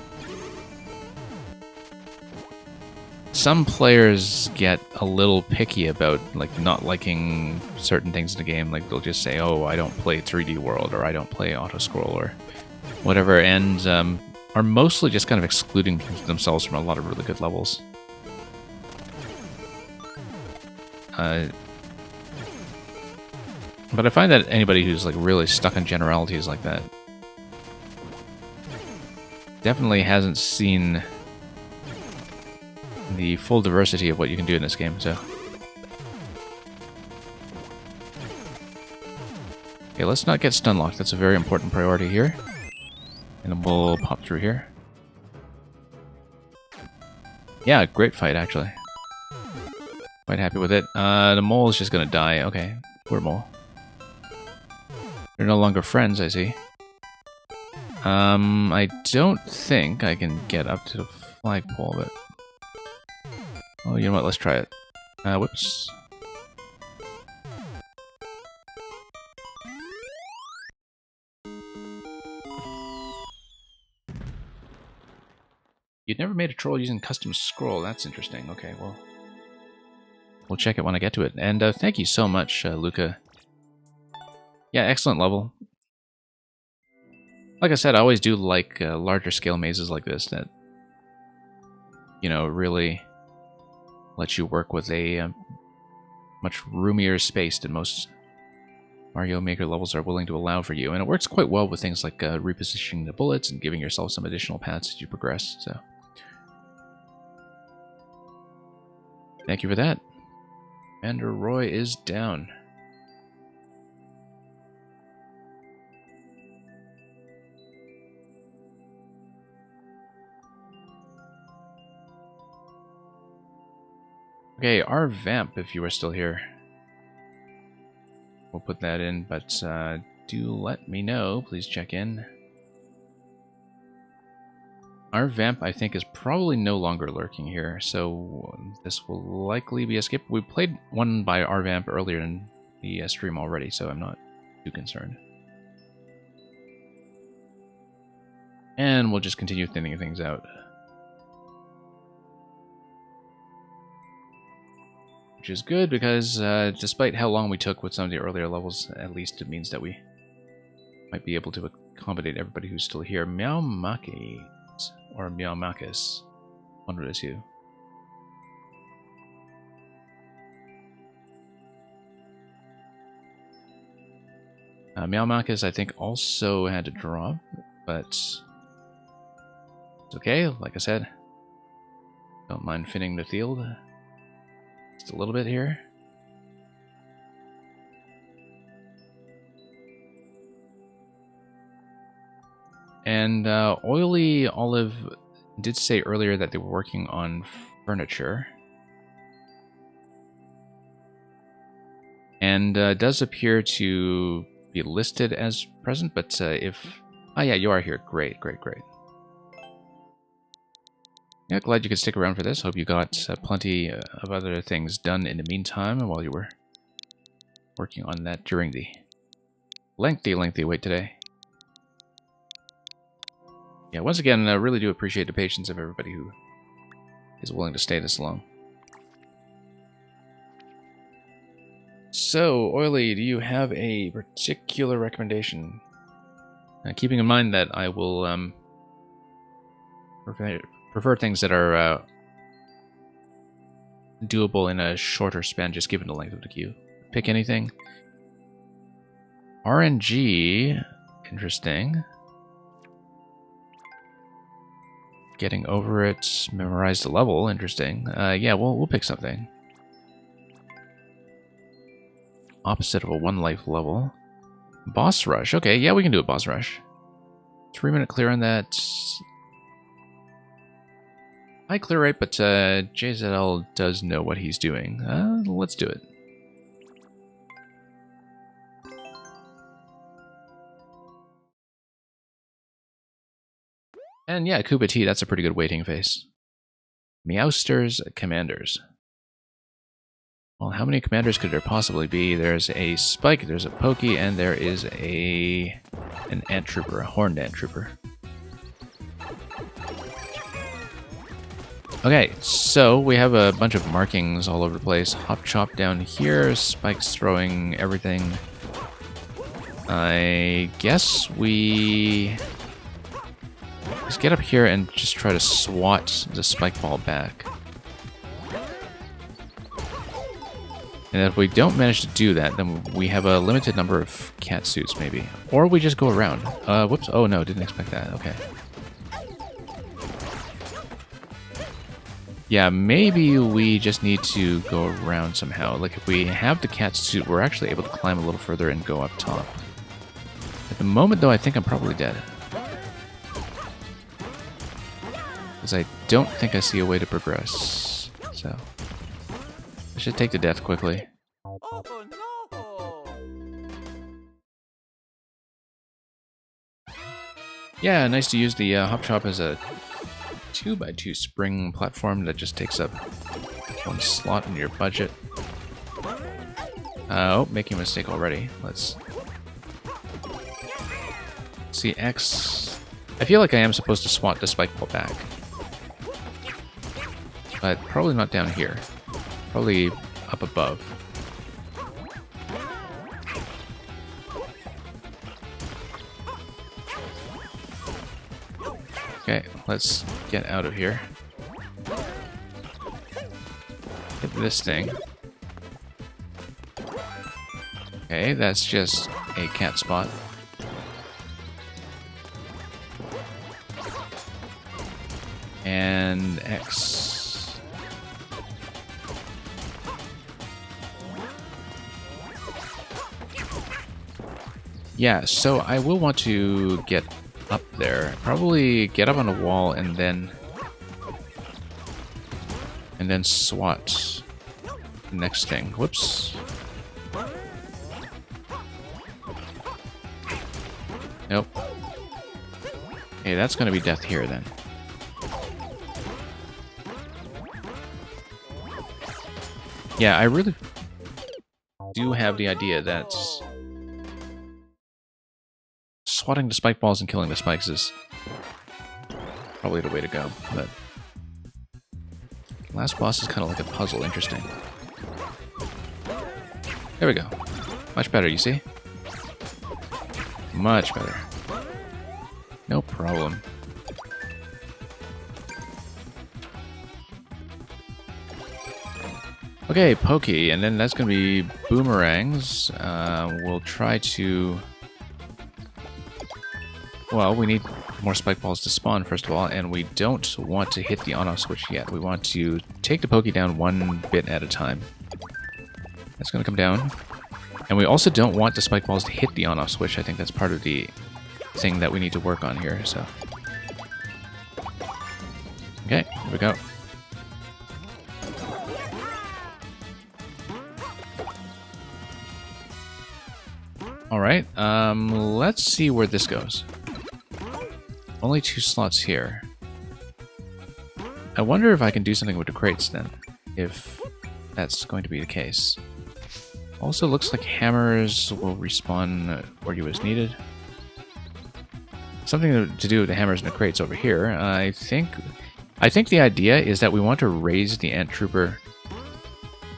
[SPEAKER 1] some players get a little picky about, like, not liking certain things in the game. Like, they'll just say, oh, I don't play 3D World, or I don't play auto-scroll, or whatever, and are mostly just kind of excluding themselves from a lot of really good levels. But I find that anybody who's like really stuck on generalities like that definitely hasn't seen the full diversity of what you can do in this game, so. Okay, let's not get stun locked. That's a very important priority here. And then we'll pop through here. Yeah, great fight, actually. Quite happy with it. The mole is just gonna die. Okay, poor mole. They're no longer friends, I see. I don't think I can get up to the flagpole, but... Oh, you know what? Let's try it. Whoops. You'd never made a troll using custom scroll. That's interesting. Okay, well... We'll check it when I get to it. And thank you so much, Luca. Yeah, excellent level. Like I said, I always do like larger scale mazes like this that, you know, really let you work with a much roomier space than most Mario Maker levels are willing to allow for you. And it works quite well with things like repositioning the bullets and giving yourself some additional paths as you progress. So, thank you for that. Commander Roy is down. Okay, our vamp, if you are still here. We'll put that in, but do let me know. Please check in. Our vamp, I think, is probably no longer lurking here, so this will likely be a skip. We played one by our vamp earlier in the stream already, so I'm not too concerned. And we'll just continue thinning things out. Which is good, because despite how long we took with some of the earlier levels, at least it means that we might be able to accommodate everybody who's still here. Meow Maki. Or Meow Makis. One of the two. Meow Makis, I think, also had to drop, but it's okay. Like I said, don't mind finning the field. Just a little bit here. And Oily Olive did say earlier that they were working on furniture. And does appear to be listed as present, but if... Oh yeah, you are here. Great, great, great. Yeah, glad you could stick around for this. Hope you got plenty of other things done in the meantime while you were working on that during the lengthy wait today. Yeah, once again, I really do appreciate the patience of everybody who is willing to stay this long. So, Oily, do you have a particular recommendation? Keeping in mind that I will prefer things that are doable in a shorter span, just given the length of the queue. Pick anything. RNG, interesting. Getting over it, memorize the level, interesting. Yeah, we'll pick something. Opposite of a 1-life level. Boss rush, okay, yeah, we can do a boss rush. 3-minute clear on that. I clear rate, but JZL does know what he's doing. Let's do it. And yeah, Koopa T, that's a pretty good waiting face. Meowsters Commanders. Well, how many commanders could there possibly be? There's a Spike, there's a Pokey, and there is an Ant Trooper, a Horned Ant Trooper. Okay, so we have a bunch of markings all over the place. Hop Chop down here, Spike's throwing everything. I guess we just get up here and just try to swat the Spike Ball back. And if we don't manage to do that, then we have a limited number of cat suits, maybe. Or we just go around. Whoops. Oh, no, didn't expect that. Okay. Yeah, maybe we just need to go around somehow. Like, if we have the cat suit, we're actually able to climb a little further and go up top. At the moment, though, I think I'm probably dead. Because I don't think I see a way to progress. So... I should take the death quickly.
[SPEAKER 3] Oh, no.
[SPEAKER 1] Yeah, nice to use the Hop Chop as a 2x2 spring platform that just takes up 1 slot in your budget. Oh, making a mistake already. Let's see X. I feel like I am supposed to swat the Spike Ball back. But probably not down here. Probably up above. Okay, let's get out of here. Hit this thing. Okay, that's just a cat spot. And X. Yeah, so I will want to get up there. Probably get up on a wall and then swat the next thing. Whoops. Nope. Okay, that's gonna be death here then. Yeah, I really do have the idea that swatting the spike balls and killing the spikes is probably the way to go, but last boss is kind of like a puzzle. Interesting. There we go. Much better, you see? Much better. No problem. Okay, Pokey, and then that's going to be boomerangs. We'll try to... Well, we need more spike balls to spawn, first of all, and we don't want to hit the on-off switch yet. We want to take the Pokey down 1 bit at a time. That's going to come down. And we also don't want the spike balls to hit the on-off switch. I think that's part of the thing that we need to work on here, so. Okay, here we go. Alright, let's see where this goes. Only 2 slots here. I wonder if I can do something with the crates then, if that's going to be the case. Also looks like hammers will respawn for you as needed. Something to do with the hammers and the crates over here. I think the idea is that we want to raise the Ant Trooper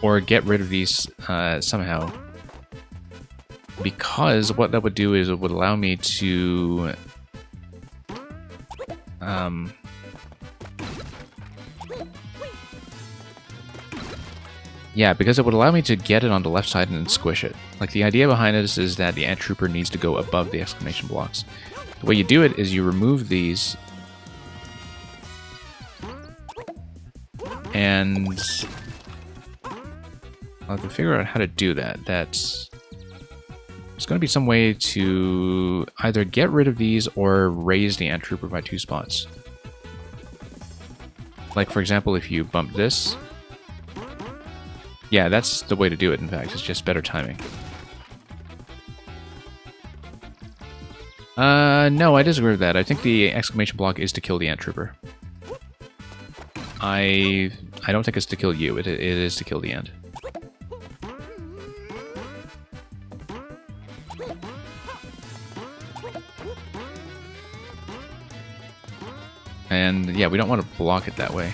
[SPEAKER 1] or get rid of these somehow. Because what that would do is it would allow me to yeah, because it would allow me to get it on the left side and then squish it. Like, the idea behind this is that the Ant Trooper needs to go above the exclamation blocks. The way you do it is you remove these and I'll have to figure out how to do that. There's going to be some way to either get rid of these or raise the Ant Trooper by 2 spots. Like, for example, if you bump this. Yeah, that's the way to do it, in fact. It's just better timing. No, I disagree with that. I think the exclamation block is to kill the Ant Trooper. I don't think it's to kill you. It is to kill the Ant. And yeah, we don't want to block it that way.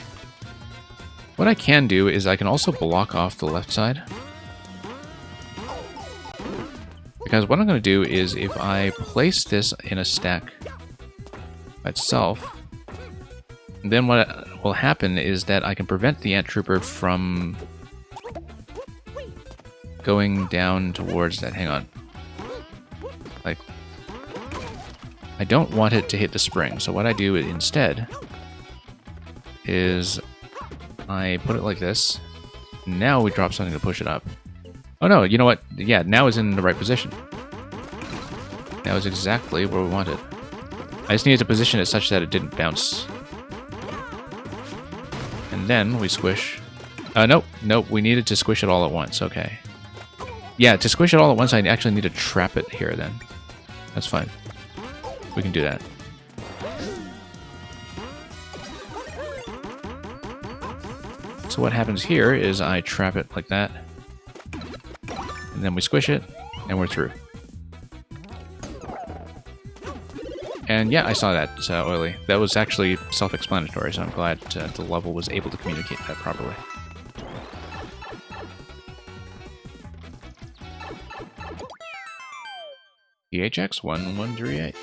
[SPEAKER 1] What I can do is I can also block off the left side. Because what I'm going to do is if I place this in a stack by itself, then what will happen is that I can prevent the Ant Trooper from going down towards that. Hang on. Like, I don't want it to hit the spring, so what I do instead is I put it like this. Now we drop something to push it up. Oh no, you know what? Yeah, now it's in the right position. Now is exactly where we want it. I just needed to position it such that it didn't bounce. And then we squish. Nope, we needed to squish it all at once, okay. Yeah, to squish it all at once, I actually need to trap it here then. That's fine. We can do that. So what happens here is I trap it like that. And then we squish it, and we're through. And yeah, I saw that, Oily. That was actually self-explanatory, so I'm glad the level was able to communicate that properly. THX 1138.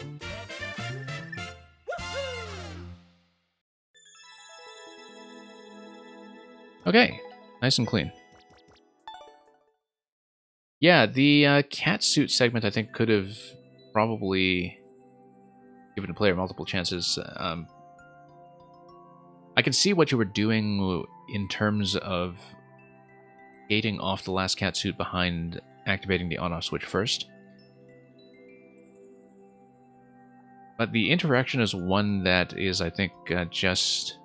[SPEAKER 1] Okay, nice and clean. Yeah, the catsuit segment I think could have probably given the player multiple chances. I can see what you were doing in terms of gating off the last catsuit behind activating the on-off switch first. But the interaction is one that is, I think, just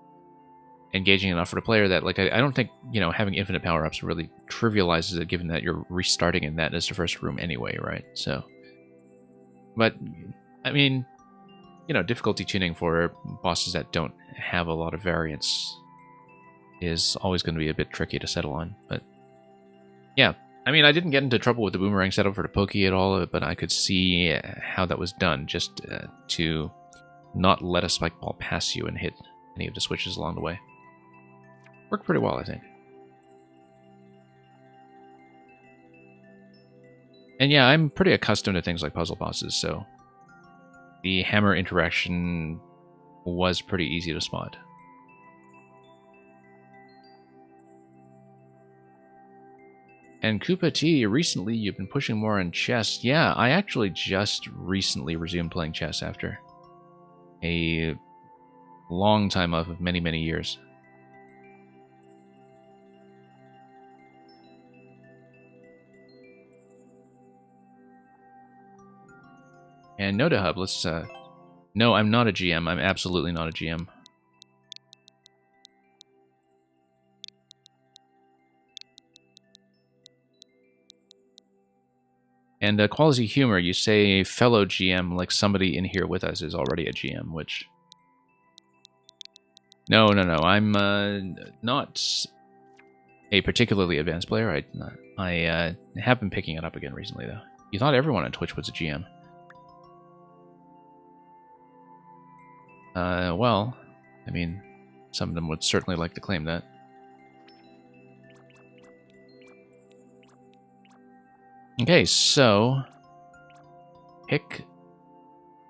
[SPEAKER 1] engaging enough for the player that, like, I don't think, you know, having infinite power-ups really trivializes it, given that you're restarting in that as the first room anyway, right? So, but, I mean, you know, difficulty tuning for bosses that don't have a lot of variance is always going to be a bit tricky to settle on, but yeah. I mean, I didn't get into trouble with the boomerang setup for the Pokey at all, but I could see how that was done, just to not let a spike ball pass you and hit any of the switches along the way. Worked pretty well, I think. And yeah, I'm pretty accustomed to things like puzzle bosses, so the hammer interaction was pretty easy to spot. And Koopa T, recently you've been pushing more on chess. Yeah, I actually just recently resumed playing chess after a long time off of many, many years.
[SPEAKER 2] And Noda Hub, let's... No, I'm not a GM. I'm absolutely not a GM. And Quality Humor, you say fellow GM, like somebody in here with us is already a GM, which... No, I'm not a particularly advanced player. I have been picking it up again recently, though. You thought everyone on Twitch was a GM. Well, I mean, some of them would certainly like to claim that. Okay, so pick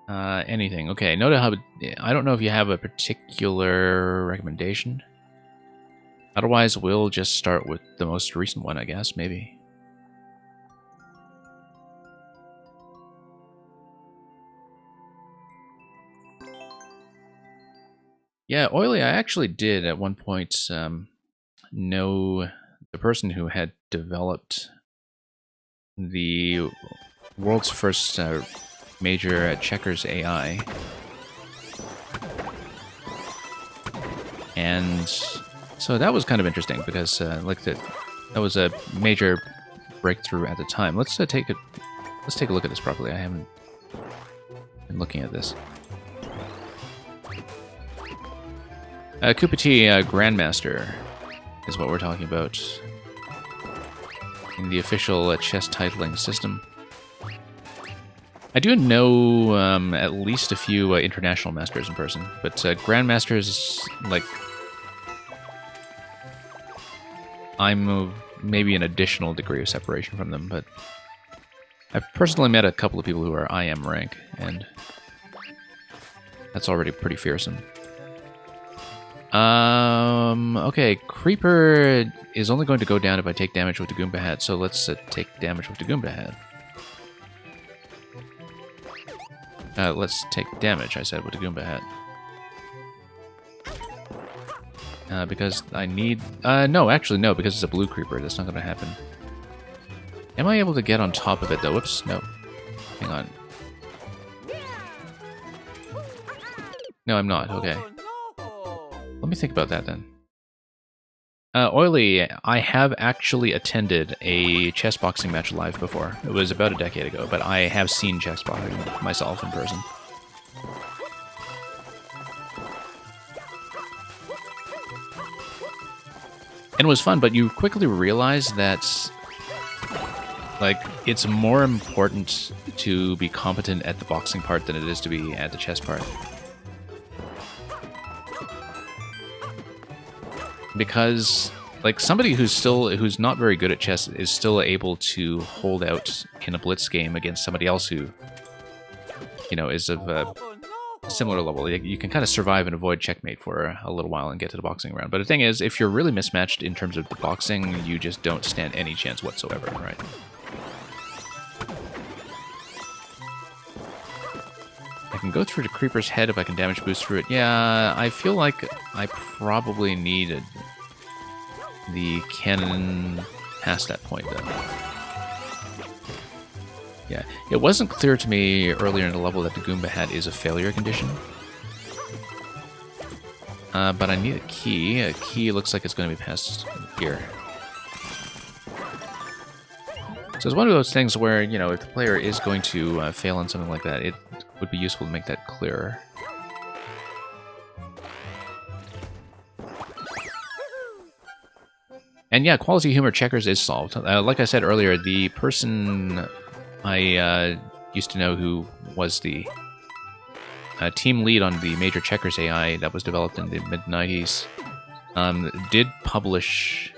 [SPEAKER 2] anything. Okay, Noda Hub. I don't know if you have a particular recommendation. Otherwise, we'll just start with the most recent one, I guess, maybe. Yeah, Oily, I actually did at one point know the person who had developed the world's first major checkers AI. And so that was kind of interesting because like that was a major breakthrough at the time. Let's take a look at this properly. I haven't been looking at this. Koopa T Grandmaster is what we're talking about in the official chess titling system. I do know at least a few international masters in person, but Grandmasters, like, I'm maybe an additional degree of separation from them, but I've personally met a couple of people who are IM rank, and that's already pretty fearsome. Okay, Creeper is only going to go down if I take damage with the Goomba Hat, so let's take damage with the Goomba Hat. Let's take damage, I said, with the Goomba Hat. Because I need... no, actually, no, because it's a blue Creeper. That's not going to happen. Am I able to get on top of it, though? Whoops, no. Hang on. No, I'm not. Okay. Let me think about that, then. Oily, I have actually attended a chess boxing match live before. It was about a decade ago, but I have seen chess boxing myself in person. And it was fun, but you quickly realize that, like, it's more important to be competent at the boxing part than it is to be at the chess part. Because, like, somebody who's not very good at chess is still able to hold out in a blitz game against somebody else who, you know, is of a similar level. You can kind of survive and avoid checkmate for a little while and get to the boxing round. But the thing is, if you're really mismatched in terms of the boxing, you just don't stand any chance whatsoever, right? I can go through the Creeper's head if I can damage boost through it. Yeah, I feel like I probably need the cannon past that point, though. Yeah, it wasn't clear to me earlier in the level that the Goomba Hat is a failure condition. But I need a key. A key looks like it's going to be passed here. So it's one of those things where, you know, if the player is going to fail on something like that, it would be useful to make that clearer. And yeah, Quality Humor Checkers is solved. Like I said earlier, the person I used to know who was the team lead on the major checkers AI that was developed in the mid-90s did publish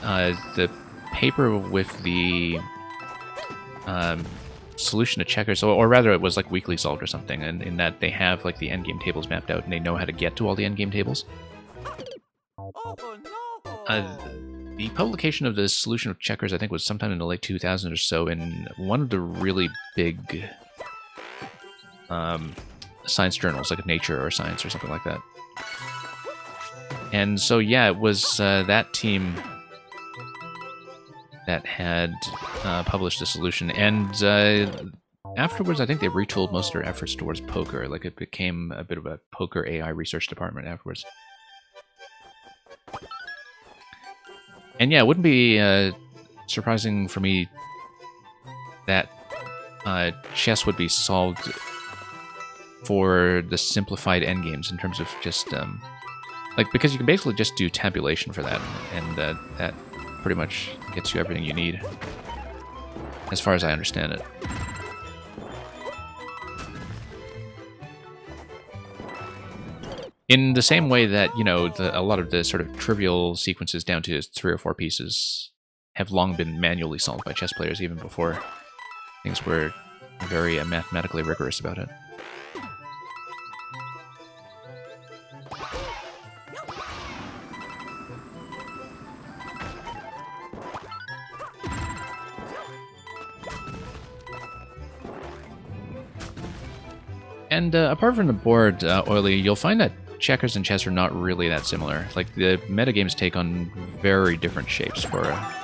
[SPEAKER 2] the paper with the solution to checkers, or rather it was like weekly solved or something, and in that they have like the endgame tables mapped out and they know how to get to all the endgame tables. The publication of the solution of checkers, I think, was sometime in the late 2000s or so in one of the really big science journals, like Nature or Science or something like that. And so, yeah, it was that team that had published the solution. And afterwards, I think they retooled most of their efforts towards poker. Like, it became a bit of a poker AI research department afterwards. And yeah, it wouldn't be surprising for me that chess would be solved for the simplified endgames in terms of just like, because you can basically just do tabulation for that, and that pretty much gets you everything you need, as far as I understand it. In the same way that, you know, a lot of the sort of trivial sequences down to 3 or 4 pieces have long been manually solved by chess players, even before things were very mathematically rigorous about it. And apart from the board, Oily, you'll find that checkers and chess are not really that similar. Like, the metagames take on very different shapes for a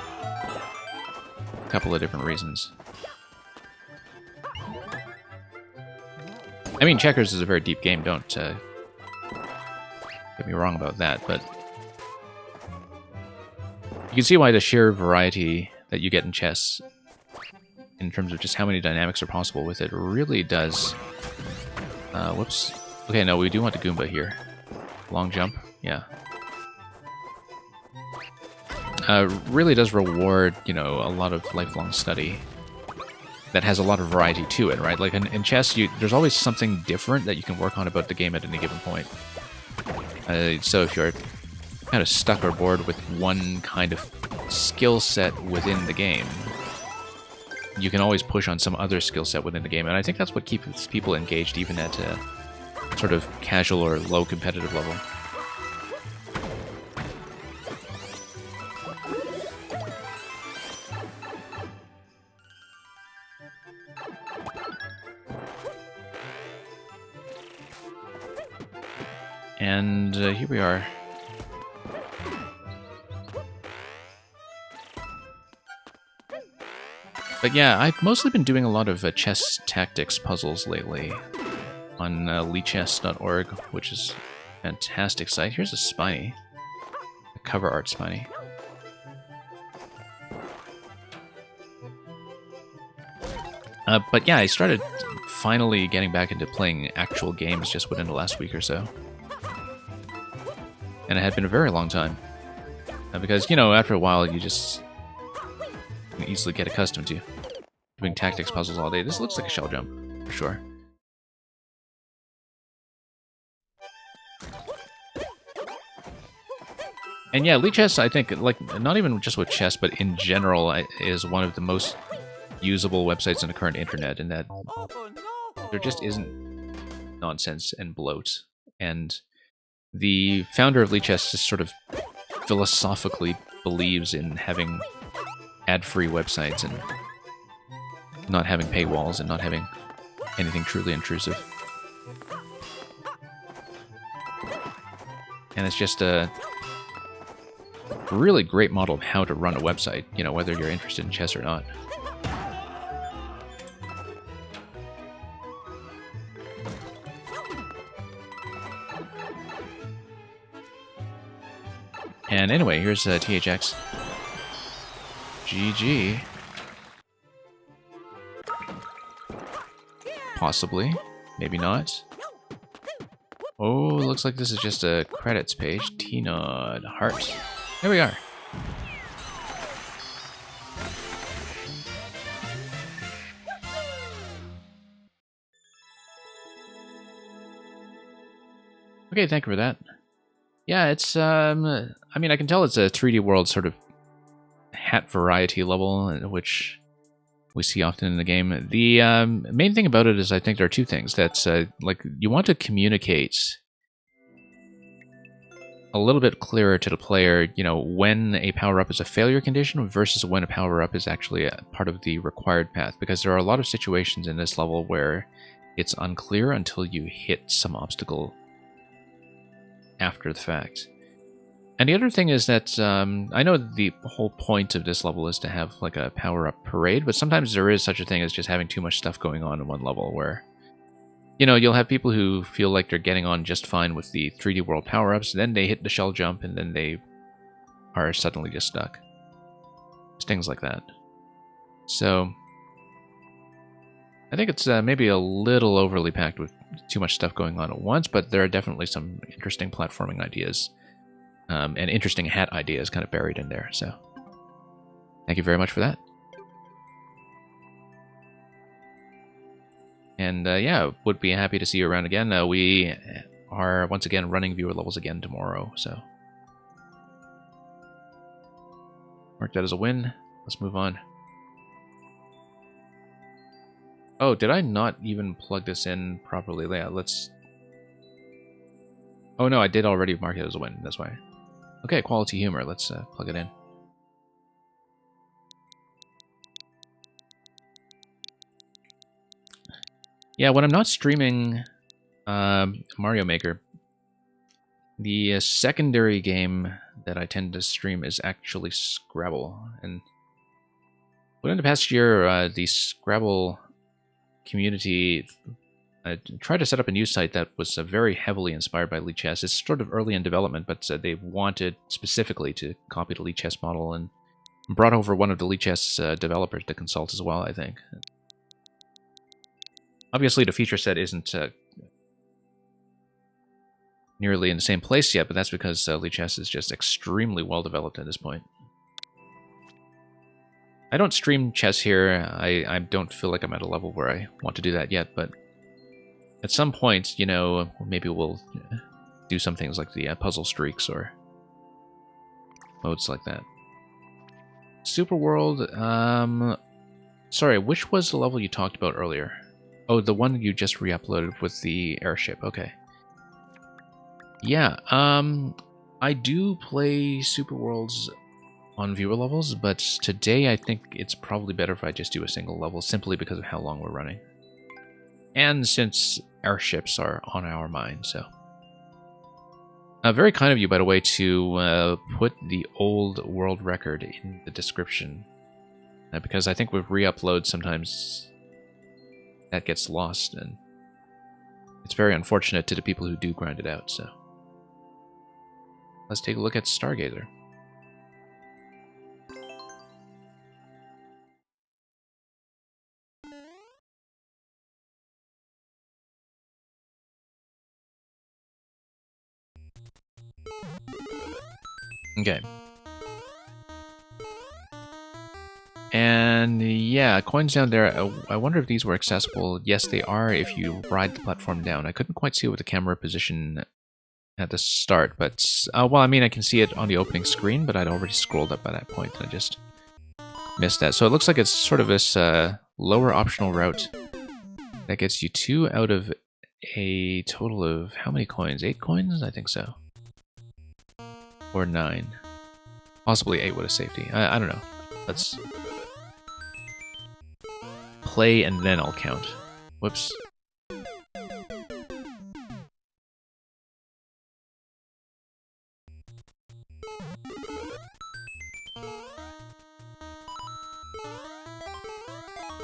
[SPEAKER 2] couple of different reasons. I mean, checkers is a very deep game, don't get me wrong about that, but you can see why the sheer variety that you get in chess, in terms of just how many dynamics are possible with it, really does... whoops. Okay, no, we do want the Goomba here. Long jump, yeah. Really does reward, you know, a lot of lifelong study that has a lot of variety to it, right? Like, in chess, there's always something different that you can work on about the game at any given point. So if you're kind of stuck or bored with one kind of skill set within the game, you can always push on some other skill set within the game, and I think that's what keeps people engaged even at a sort of casual or low competitive level. And here we are. But yeah, I've mostly been doing a lot of chess tactics puzzles lately on lichess.org, which is a fantastic site. Here's a Spiny, a cover art Spiny. But yeah, I started finally getting back into playing actual games just within the last week or so. And it had been a very long time. Because, you know, after a while you just can easily get accustomed to doing tactics puzzles all day. This looks like a shell jump, for sure. And yeah, lichess, I think, like, not even just with chess, but in general, is one of the most usable websites on the current internet, in that there just isn't nonsense and bloat. And the founder of lichess just sort of philosophically believes in having ad-free websites and not having paywalls and not having anything truly intrusive. And it's just a really great model of how to run a website, you know, whether you're interested in chess or not. And anyway, here's THX. GG. Possibly. Maybe not. Oh, looks like this is just a credits page. T-Nod. Heart. There we are. Okay, thank you for that. Yeah, it's, I mean, I can tell it's a 3D World sort of hat variety level, which we see often in the game. The main thing about it is I think there are two things. That's, like, you want to communicate a little bit clearer to the player, you know, when a power-up is a failure condition versus when a power-up is actually a part of the required path. Because there are a lot of situations in this level where it's unclear until you hit some obstacle after the fact. And the other thing is that I know the whole point of this level is to have like a power-up parade, but sometimes there is such a thing as just having too much stuff going on in one level where, you know, you'll have people who feel like they're getting on just fine with the 3D world power-ups, then they hit the shell jump, and then they are suddenly just stuck. Just things like that. So, I think it's maybe a little overly packed with too much stuff going on at once, but there are definitely some interesting platforming ideas. And interesting hat ideas kind of buried in there, so thank you very much for that. And yeah, would be happy to see you around again. We are once again running viewer levels again tomorrow, so mark that as a win. Let's move on. Oh, did I not even plug this in properly? Yeah, let's... Oh no, I did already mark it as a win, that's why. Okay, quality humor. Let's plug it in. Yeah, when I'm not streaming Mario Maker, the secondary game that I tend to stream is actually Scrabble. And within the past year, the Scrabble community tried to set up a new site that was very heavily inspired by Lichess. It's sort of early in development, but they wanted specifically to copy the Lichess model and brought over one of the Lichess developers to consult as well, I think. Obviously, the feature set isn't nearly in the same place yet, but that's because Lichess is just extremely well developed at this point. I don't stream chess here. I don't feel like I'm at a level where I want to do that yet, but at some point, you know, maybe we'll do some things like the puzzle streaks or modes like that. Super World, sorry, which was the level you talked about earlier? Oh, the one you just re-uploaded with the airship, okay. Yeah, I do play Super Worlds on viewer levels, but today I think it's probably better if I just do a single level, simply because of how long we're running. And since airships are on our mind, so. Very kind of you, by the way, to put the old world record in the description. Because I think with re-upload, sometimes that gets lost, and it's very unfortunate to the people who do grind it out, so. Let's take a look at Stargazer. Okay. And yeah, coins down there. I wonder if these were accessible. Yes, they are if you ride the platform down. I couldn't quite see it with the camera position at the start, but well, I mean, I can see it on the opening screen, but I'd already scrolled up by that point, and I just missed that. So it looks like it's sort of this lower optional route that gets you 2 out of a total of how many coins? 8 coins? I think so. Or 9. Possibly 8 with a safety. I don't know. Let's play and then I'll count. Whoops.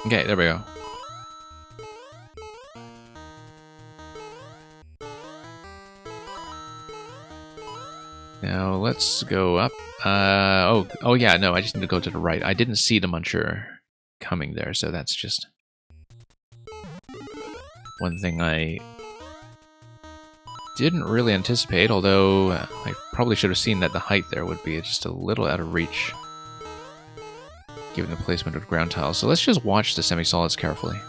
[SPEAKER 2] Okay, there we go. Now let's go up. Oh yeah, no, I just need to go to the right. I didn't see the muncher coming there, so that's just one thing I didn't really anticipate, although I probably should have seen that the height there would be just a little out of reach, given the placement of ground tiles. So let's just watch the semi-solids carefully.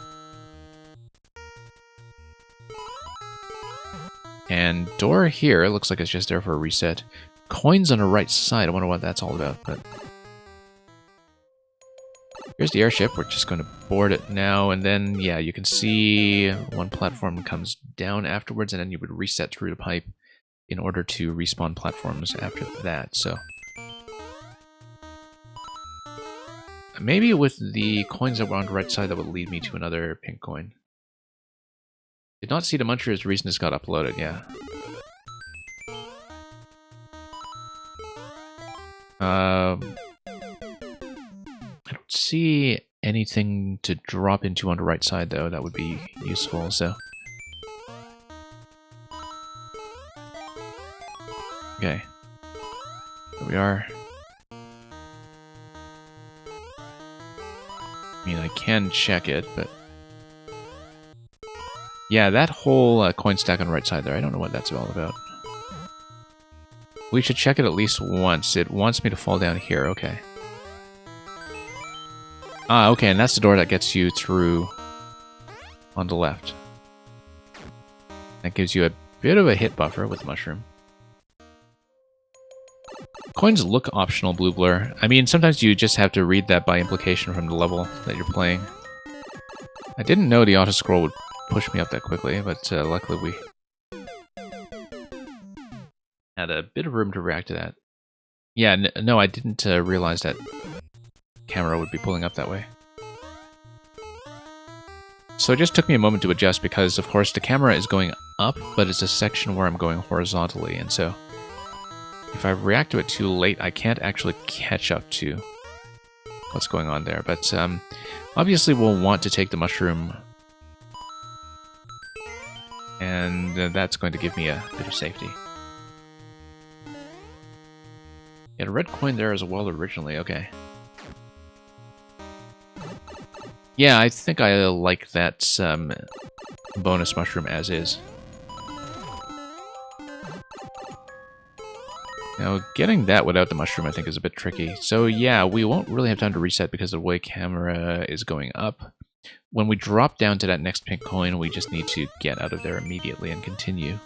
[SPEAKER 2] And door here looks like it's just there for a reset. Coins on the right side. I wonder what that's all about. But here's the airship. We're just going to board it now. And then, yeah, you can see one platform comes down afterwards. And then you would reset through the pipe in order to respawn platforms after that. So maybe with the coins that were on the right side, that would lead me to another pink coin. Did not see the muncher as the reason this got uploaded, yeah. I don't see anything to drop into on the right side, though. That would be useful, so... Okay. There we are. I mean, I can check it, but... Yeah, that whole coin stack on the right side there, I don't know what that's all about. We should check it at least once. It wants me to fall down here, okay. Ah, okay, and that's the door that gets you through on the left. That gives you a bit of a hit buffer with mushroom. Coins look optional, Blue Blur. I mean, sometimes you just have to read that by implication from the level that you're playing. I didn't know the auto-scroll would push me up that quickly, but luckily we had a bit of room to react to that. Yeah, no, I didn't realize that camera would be pulling up that way. So it just took me a moment to adjust because, of course, the camera is going up, but it's a section where I'm going horizontally, and so if I react to it too late, I can't actually catch up to what's going on there. But obviously we'll want to take the mushroom, and that's going to give me a bit of safety. Get a red coin there as well originally, okay. Yeah, I think I like that bonus mushroom as is. Now, getting that without the mushroom I think is a bit tricky. So yeah, we won't really have time to reset because the way camera is going up. When we drop down to that next pink coin, we just need to get out of there immediately and continue.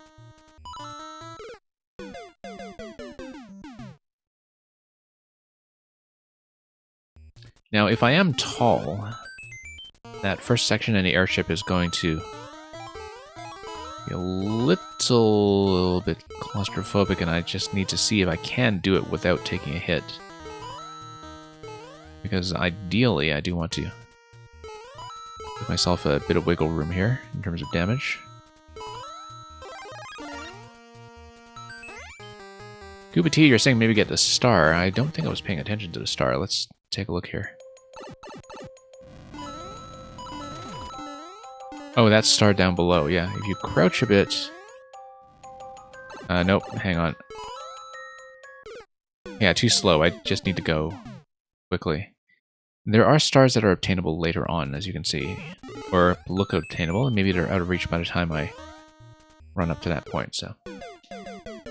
[SPEAKER 2] Now, if I am tall, that first section in the airship is going to be a little bit claustrophobic, and I just need to see if I can do it without taking a hit. Because ideally, I do want to give myself a bit of wiggle room here in terms of damage. Koopa T, you're saying maybe get the star. I don't think I was paying attention to the star. Let's take a look here. Oh, that's star down below, yeah. If you crouch a bit... nope, hang on. Yeah, too slow. I just need to go quickly. There are stars that are obtainable later on, as you can see. Or look obtainable, and maybe they're out of reach by the time I run up to that point, so...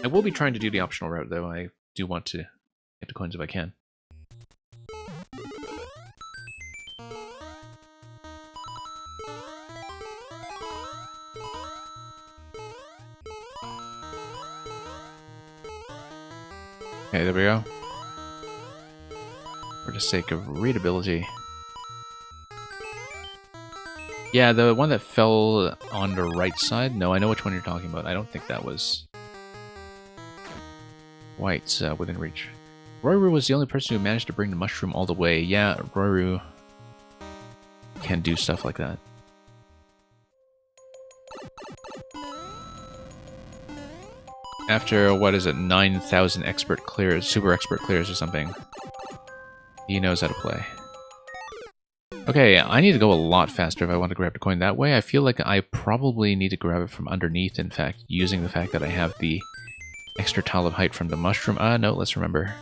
[SPEAKER 2] I will be trying to do the optional route, though. I do want to get the coins if I can. Okay, there we go. For the sake of readability. Yeah, the one that fell on the right side? No, I know which one you're talking about. I don't think that was quite within reach. Roiru was the only person who managed to bring the mushroom all the way. Yeah, Roiru can do stuff like that. After, what is it, 9,000 expert clears, super expert clears or something, he knows how to play. Okay, I need to go a lot faster if I want to grab the coin that way. I feel like I probably need to grab it from underneath, in fact, using the fact that I have the extra tile of height from the mushroom. No, let's remember.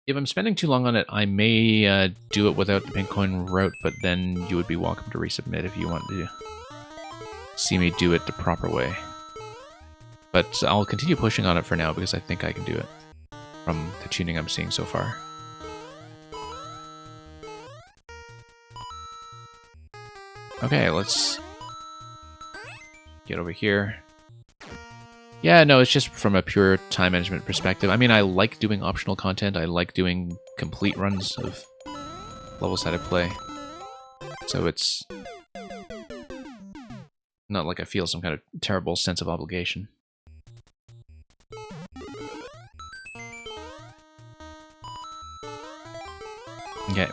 [SPEAKER 2] If I'm spending too long on it, I may do it without the pink coin route, but then you would be welcome to resubmit if you want to see me do it the proper way. But I'll continue pushing on it for now because I think I can do it from the tuning I'm seeing so far. Okay, let's get over here. Yeah, no, it's just from a pure time management perspective. I mean, I like doing optional content. I like doing complete runs of levels that I play. So it's not like I feel some kind of terrible sense of obligation. Okay.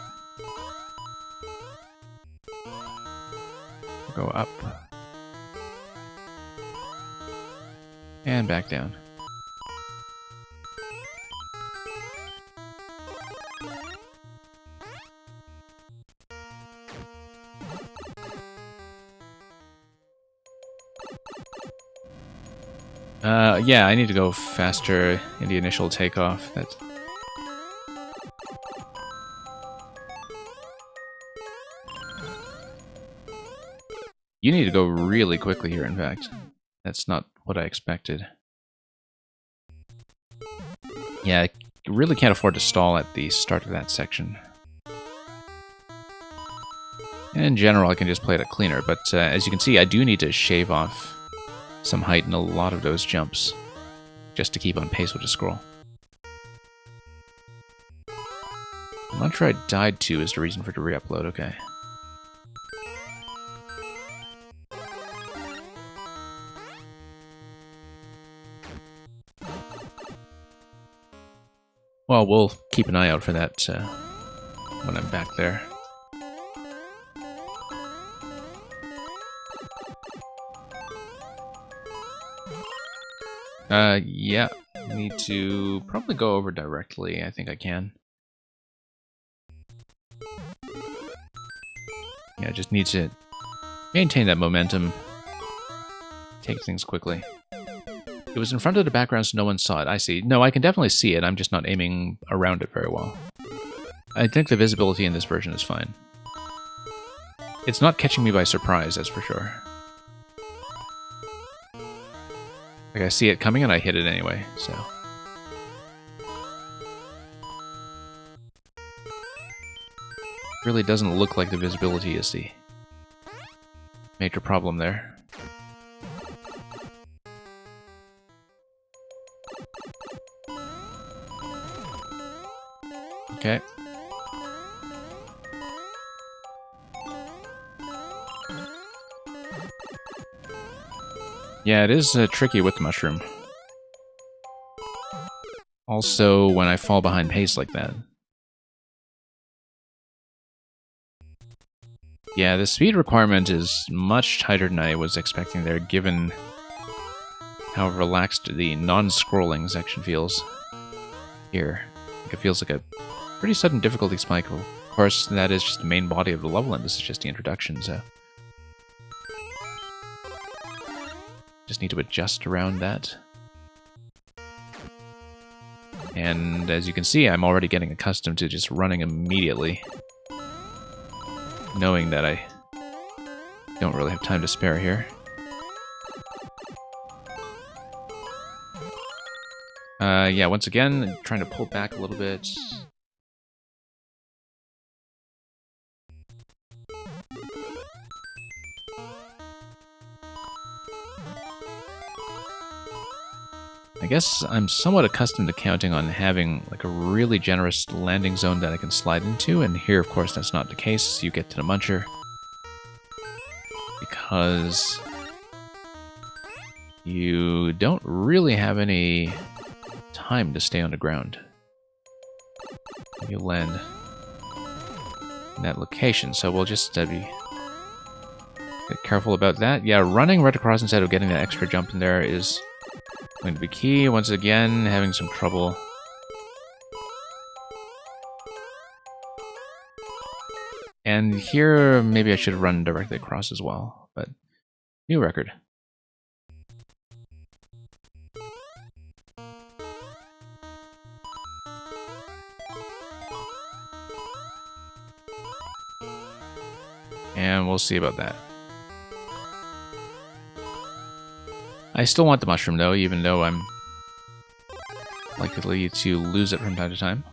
[SPEAKER 2] Go up. And back down. Yeah, I need to go faster in the initial takeoff. That's... You need to go really quickly here, in fact. That's not what I expected. Yeah, I really can't afford to stall at the start of that section. And in general, I can just play it cleaner, but as you can see, I do need to shave off some height in a lot of those jumps just to keep on pace with the scroll. I'm not sure I died to is the reason for the re-upload, okay. Well, we'll keep an eye out for that when I'm back there. Yeah, I need to probably go over directly. I think I can. Yeah, just need to maintain that momentum. Take things quickly. It was in front of the background so no one saw it. I see. No, I can definitely see it. I'm just not aiming around it very well. I think the visibility in this version is fine. It's not catching me by surprise, that's for sure. Like, I see it coming and I hit it anyway, so... Really doesn't look like the visibility is the major problem there. Okay. Yeah, it is tricky with the mushroom. Also, when I fall behind pace like that. Yeah, the speed requirement is much tighter than I was expecting there, given how relaxed the non-scrolling section feels here. Like, it feels like a pretty sudden difficulty spike. Of course, that is just the main body of the level, and this is just the introduction, so... Just need to adjust around that. And as you can see, I'm already getting accustomed to just running immediately. Knowing that I don't really have time to spare here. Yeah, once again, trying to pull back a little bit. I guess I'm somewhat accustomed to counting on having like a really generous landing zone that I can slide into, and here, of course, that's not the case. You get to the muncher because you don't really have any time to stay on the ground. You land in that location, so we'll just be careful about that. Yeah, running right across instead of getting that extra jump in there is going to be key. Once again, having some trouble. And here, maybe I should have run directly across as well, but new record. And we'll see about that. I still want the mushroom though, even though I'm likely to lose it from time to time.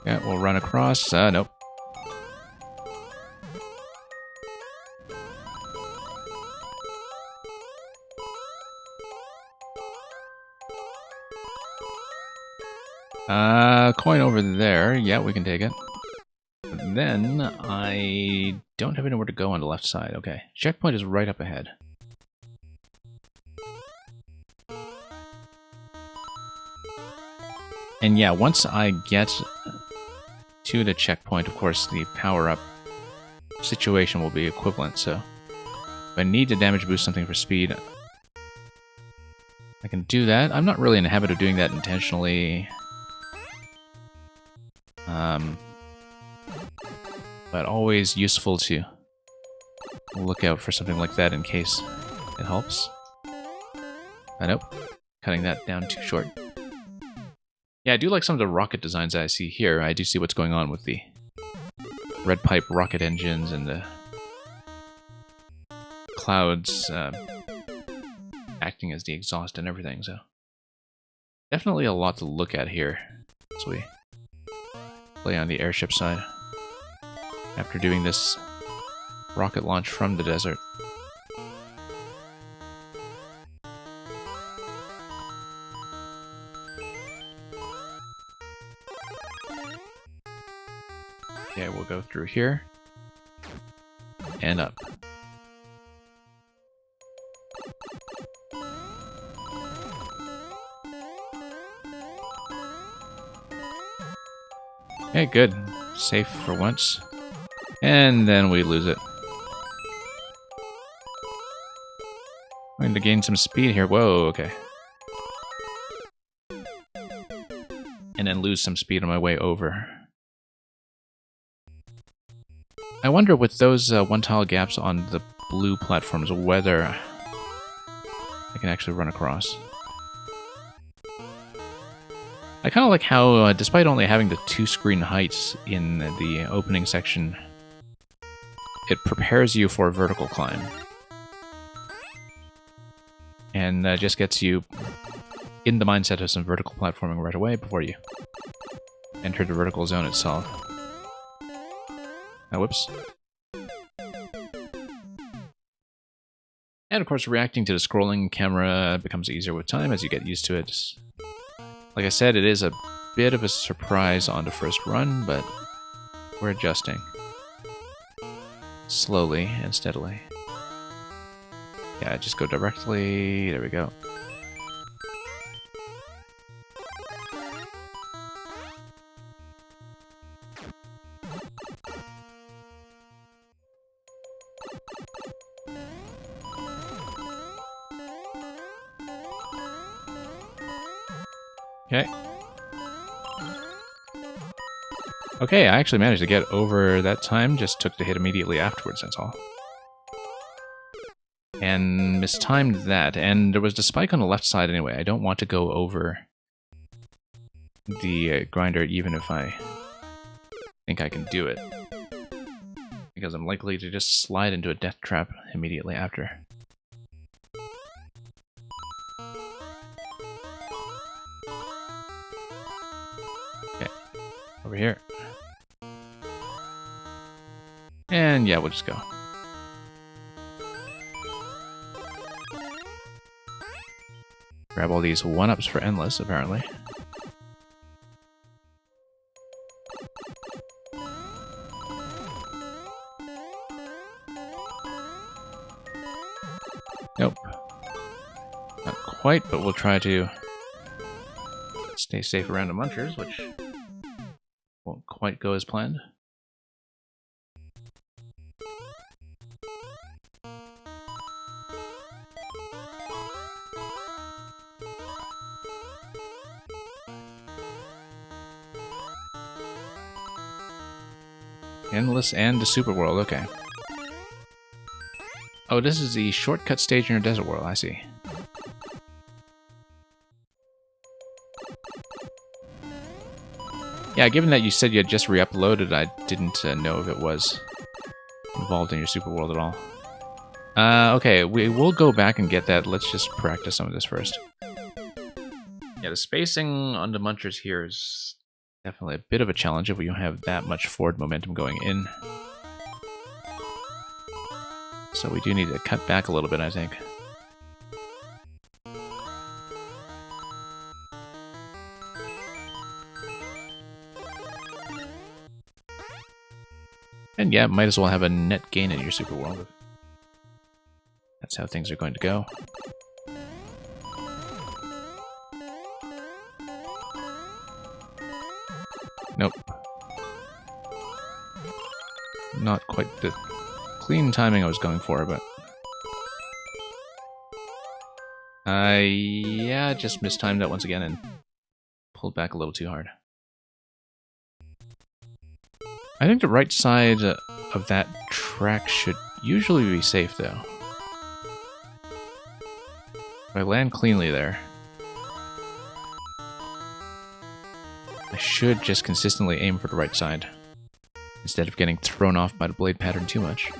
[SPEAKER 2] Yeah, we'll run across. Nope. Coin over there. Yeah, we can take it. But then I don't have anywhere to go on the left side. Okay, checkpoint is right up ahead. And yeah, once I get to the checkpoint, of course, the power-up situation will be equivalent, so if I need to damage boost something for speed, I can do that. I'm not really in the habit of doing that intentionally. But always useful to look out for something like that in case it helps. Nope, cutting that down too short. Yeah, I do like some of the rocket designs that I see here. I do see what's going on with the red pipe rocket engines and the clouds acting as the exhaust and everything, so definitely a lot to look at here as we play on the airship side after doing this rocket launch from the desert. Okay, we'll go through here and up. Okay, good. Safe for once. And then we lose it. I'm going to gain some speed here. Whoa, okay. And then lose some speed on my way over. I wonder with those one-tile gaps on the blue platforms whether I can actually run across. I kind of like how, despite only having the 2 screen heights in the opening section, it prepares you for a vertical climb. And just gets you in the mindset of some vertical platforming right away before you enter the vertical zone itself. Whoops. And of course, reacting to the scrolling camera becomes easier with time as you get used to it. Like I said, it is a bit of a surprise on the first run, but we're adjusting. Slowly and steadily. Yeah, just go directly. There we go. Okay. Okay, I actually managed to get over that time, just took the hit immediately afterwards, that's all. And mistimed that, and there was the spike on the left side anyway. I don't want to go over the grinder even if I think I can do it. Because I'm likely to just slide into a death trap immediately after. Over here. And yeah, we'll just go. Grab all these 1-ups for endless, apparently. Nope. Not quite, but we'll try to stay safe around the munchers, which won't quite go as planned. Endless and the Super World, okay. Oh, this is the shortcut stage in your Desert World, I see. Yeah, given that you said you had just re-uploaded, I didn't know if it was involved in your Super World at all. Okay, we will go back and get that. Let's just practice some of this first. Yeah, the spacing on the munchers here is definitely a bit of a challenge if we don't have that much forward momentum going in. So we do need to cut back a little bit, I think. And yeah, might as well have a net gain in your Super World. That's how things are going to go. Nope. Not quite the clean timing I was going for, but... yeah, just mistimed that once again and pulled back a little too hard. I think the right side of that track should usually be safe, though. If I land cleanly there, I should just consistently aim for the right side, instead of getting thrown off by the blade pattern too much.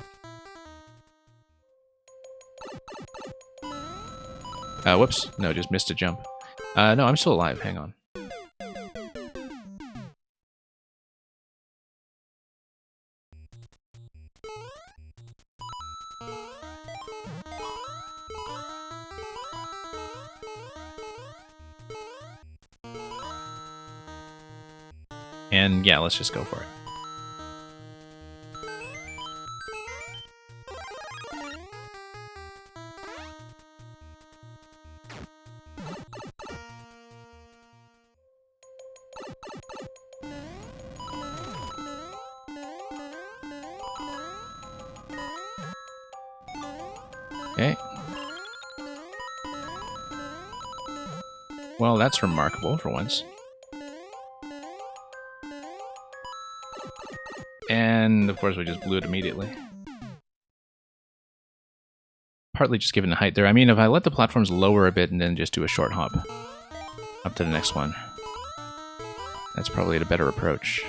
[SPEAKER 2] Whoops. No, just missed a jump. No, I'm still alive. Hang on. And yeah, let's just go for it. Okay. Well, that's remarkable for once. And, of course, we just blew it immediately. Partly just given the height there. I mean, if I let the platforms lower a bit and then just do a short hop up to the next one, that's probably a better approach.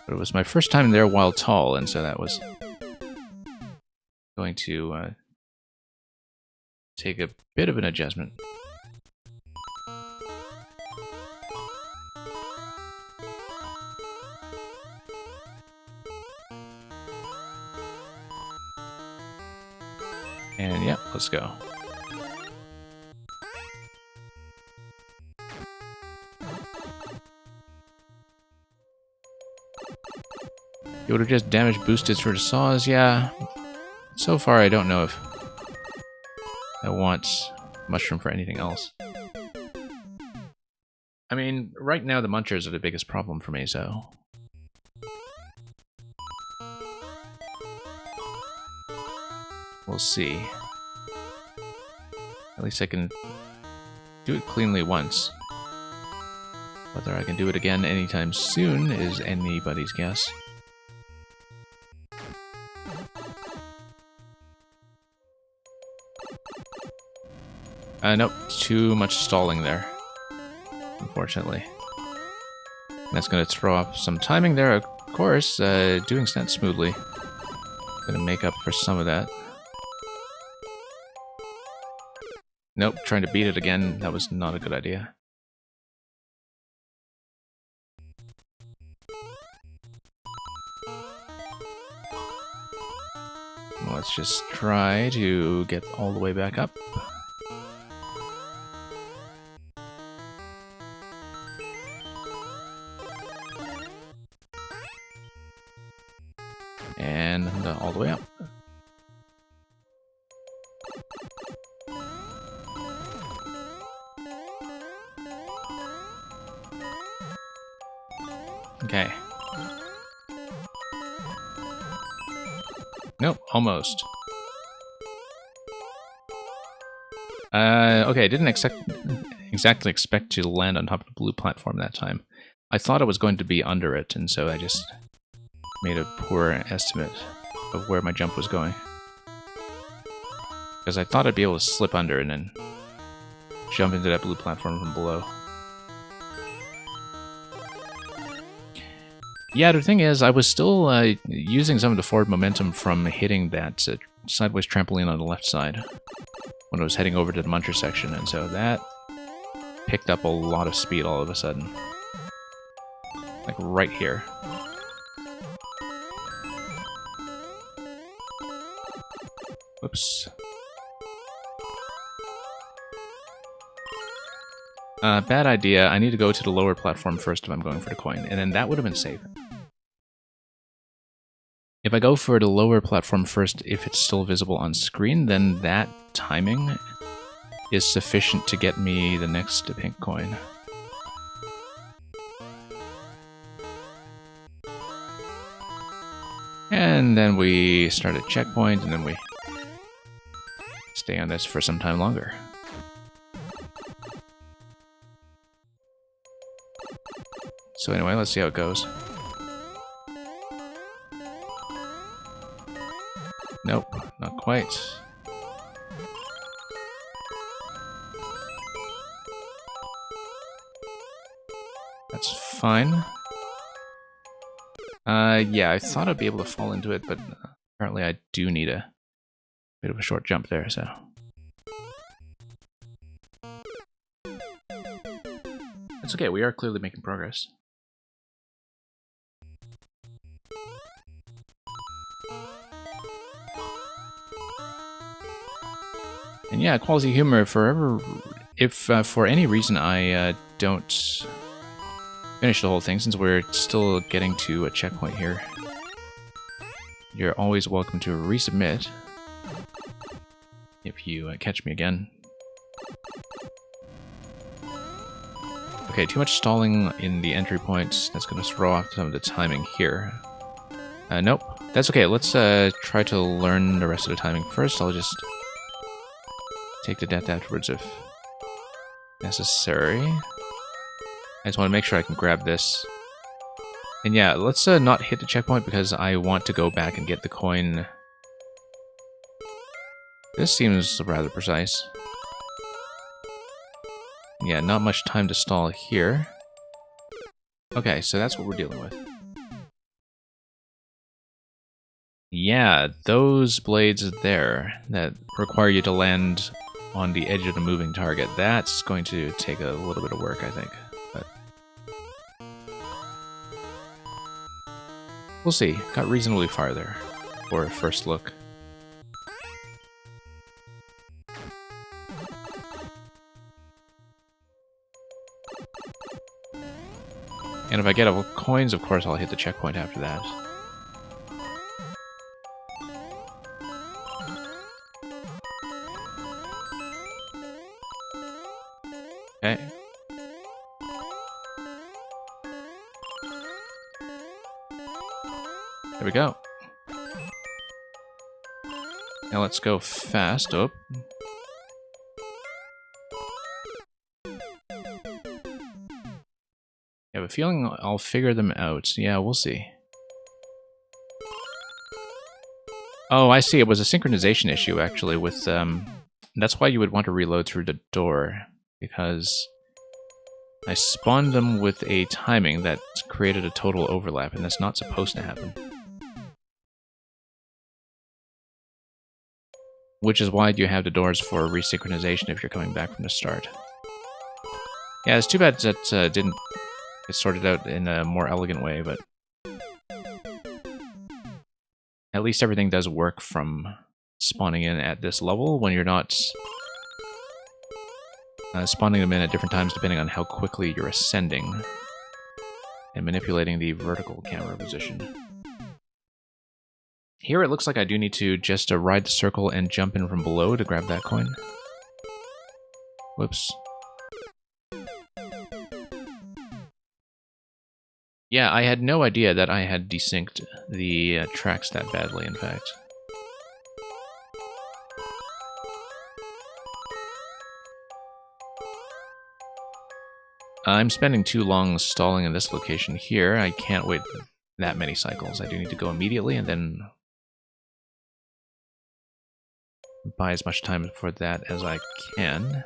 [SPEAKER 2] But it was my first time there while tall, and so that was going to take a bit of an adjustment. And yeah, let's go. It would have just damage boosted through the saws, yeah. So far, I don't know if I want mushroom for anything else. I mean, right now the munchers are the biggest problem for me, so... we'll see. At least I can do it cleanly once. Whether I can do it again anytime soon is anybody's guess. Nope, too much stalling there, unfortunately. That's going to throw off some timing there, of course. Doing that smoothly. Going to make up for some of that. Nope, trying to beat it again, that was not a good idea. Let's just try to get all the way back up. And all the way up. Okay. Nope, almost. Okay, didn't exactly expect to land on top of the blue platform that time. I thought I was going to be under it, and so I just made a poor estimate of where my jump was going. Because I thought I'd be able to slip under and then jump into that blue platform from below. Yeah, the thing is, I was still using some of the forward momentum from hitting that sideways trampoline on the left side when I was heading over to the muncher section, and so that picked up a lot of speed all of a sudden. Like right here. Whoops. Bad idea. I need to go to the lower platform first if I'm going for the coin, and then that would have been safe. If I go for the lower platform first, if it's still visible on screen, then that timing is sufficient to get me the next pink coin. And then we start a checkpoint, and then we stay on this for some time longer. So anyway, let's see how it goes. Nope, not quite. That's fine. Yeah, I thought I'd be able to fall into it, but apparently I do need a bit of a short jump there, so. That's okay, we are clearly making progress. And yeah, quality humor, if for any reason I don't finish the whole thing, since we're still getting to a checkpoint here, you're always welcome to resubmit if you catch me again. Okay, too much stalling in the entry points. That's going to throw off some of the timing here. Nope, that's okay. Let's try to learn the rest of the timing first. I'll just take the death afterwards if necessary. I just want to make sure I can grab this. And yeah, let's not hit the checkpoint because I want to go back and get the coin. This seems rather precise. Yeah, not much time to stall here. Okay, so that's what we're dealing with. Yeah, those blades there that require you to land on the edge of the moving target, that's going to take a little bit of work, I think. But we'll see. Got reasonably far there for a first look. And if I get coins, of course, I'll hit the checkpoint after that. Okay. There we go. Now let's go fast. Oh. I have a feeling I'll figure them out. Yeah, we'll see. Oh, I see. It was a synchronization issue, actually, with... that's why you would want to reload through the door, because I spawned them with a timing that created a total overlap, and that's not supposed to happen. Which is why you have the doors for resynchronization if you're coming back from the start. Yeah, it's too bad that didn't get sorted out in a more elegant way, but at least everything does work from spawning in at this level when you're not spawning them in at different times depending on how quickly you're ascending and manipulating the vertical camera position. Here it looks like I do need to just ride the circle and jump in from below to grab that coin. Whoops. Yeah, I had no idea that I had desynced the tracks that badly, in fact. I'm spending too long stalling in this location here. I can't wait that many cycles. I do need to go immediately and then buy as much time for that as I can.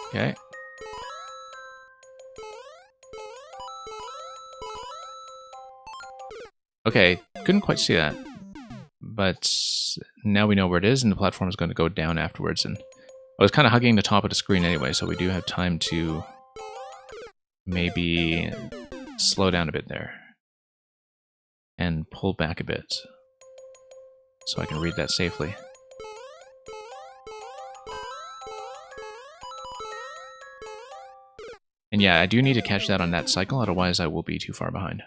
[SPEAKER 2] Okay. Okay, couldn't quite see that. But now we know where it is, and the platform is going to go down afterwards. And I was kind of hugging the top of the screen anyway, so we do have time to maybe slow down a bit there. And pull back a bit. So I can read that safely. And yeah, I do need to catch that on that cycle, otherwise I will be too far behind.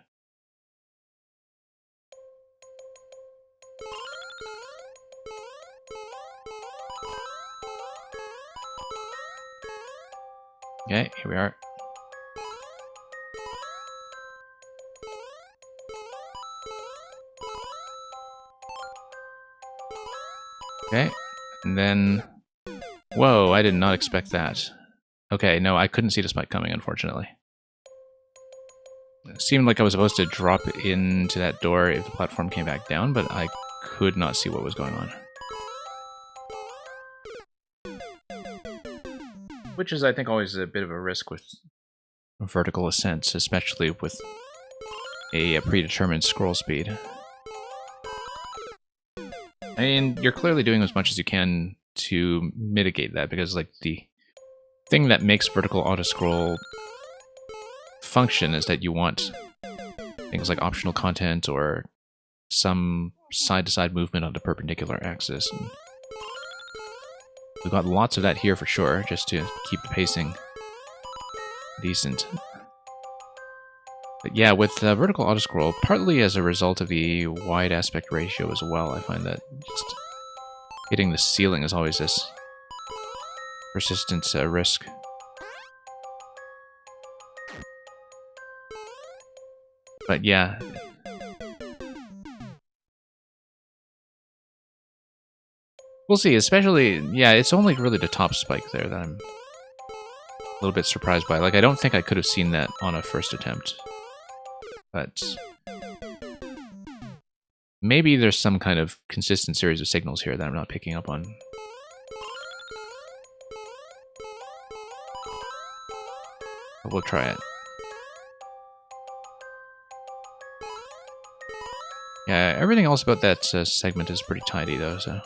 [SPEAKER 2] Okay, here we are. Okay, and then... Whoa, I did not expect that. Okay, no, I couldn't see the spike coming, unfortunately. It seemed like I was supposed to drop into that door if the platform came back down, but I could not see what was going on. Which is, I think, always a bit of a risk with vertical ascents, especially with a predetermined scroll speed. I mean, you're clearly doing as much as you can to mitigate that, because like the thing that makes vertical auto-scroll function is that you want things like optional content or some side-to-side movement on the perpendicular axis. And we've got lots of that here for sure, just to keep the pacing decent. But yeah, with vertical autoscroll, partly as a result of the wide aspect ratio as well, I find that just hitting the ceiling is always this persistent risk. But yeah. We'll see, especially, yeah, it's only really the top spike there that I'm a little bit surprised by. Like, I don't think I could have seen that on a first attempt. But maybe there's some kind of consistent series of signals here that I'm not picking up on. But we'll try it. Yeah, everything else about that segment is pretty tidy though, so...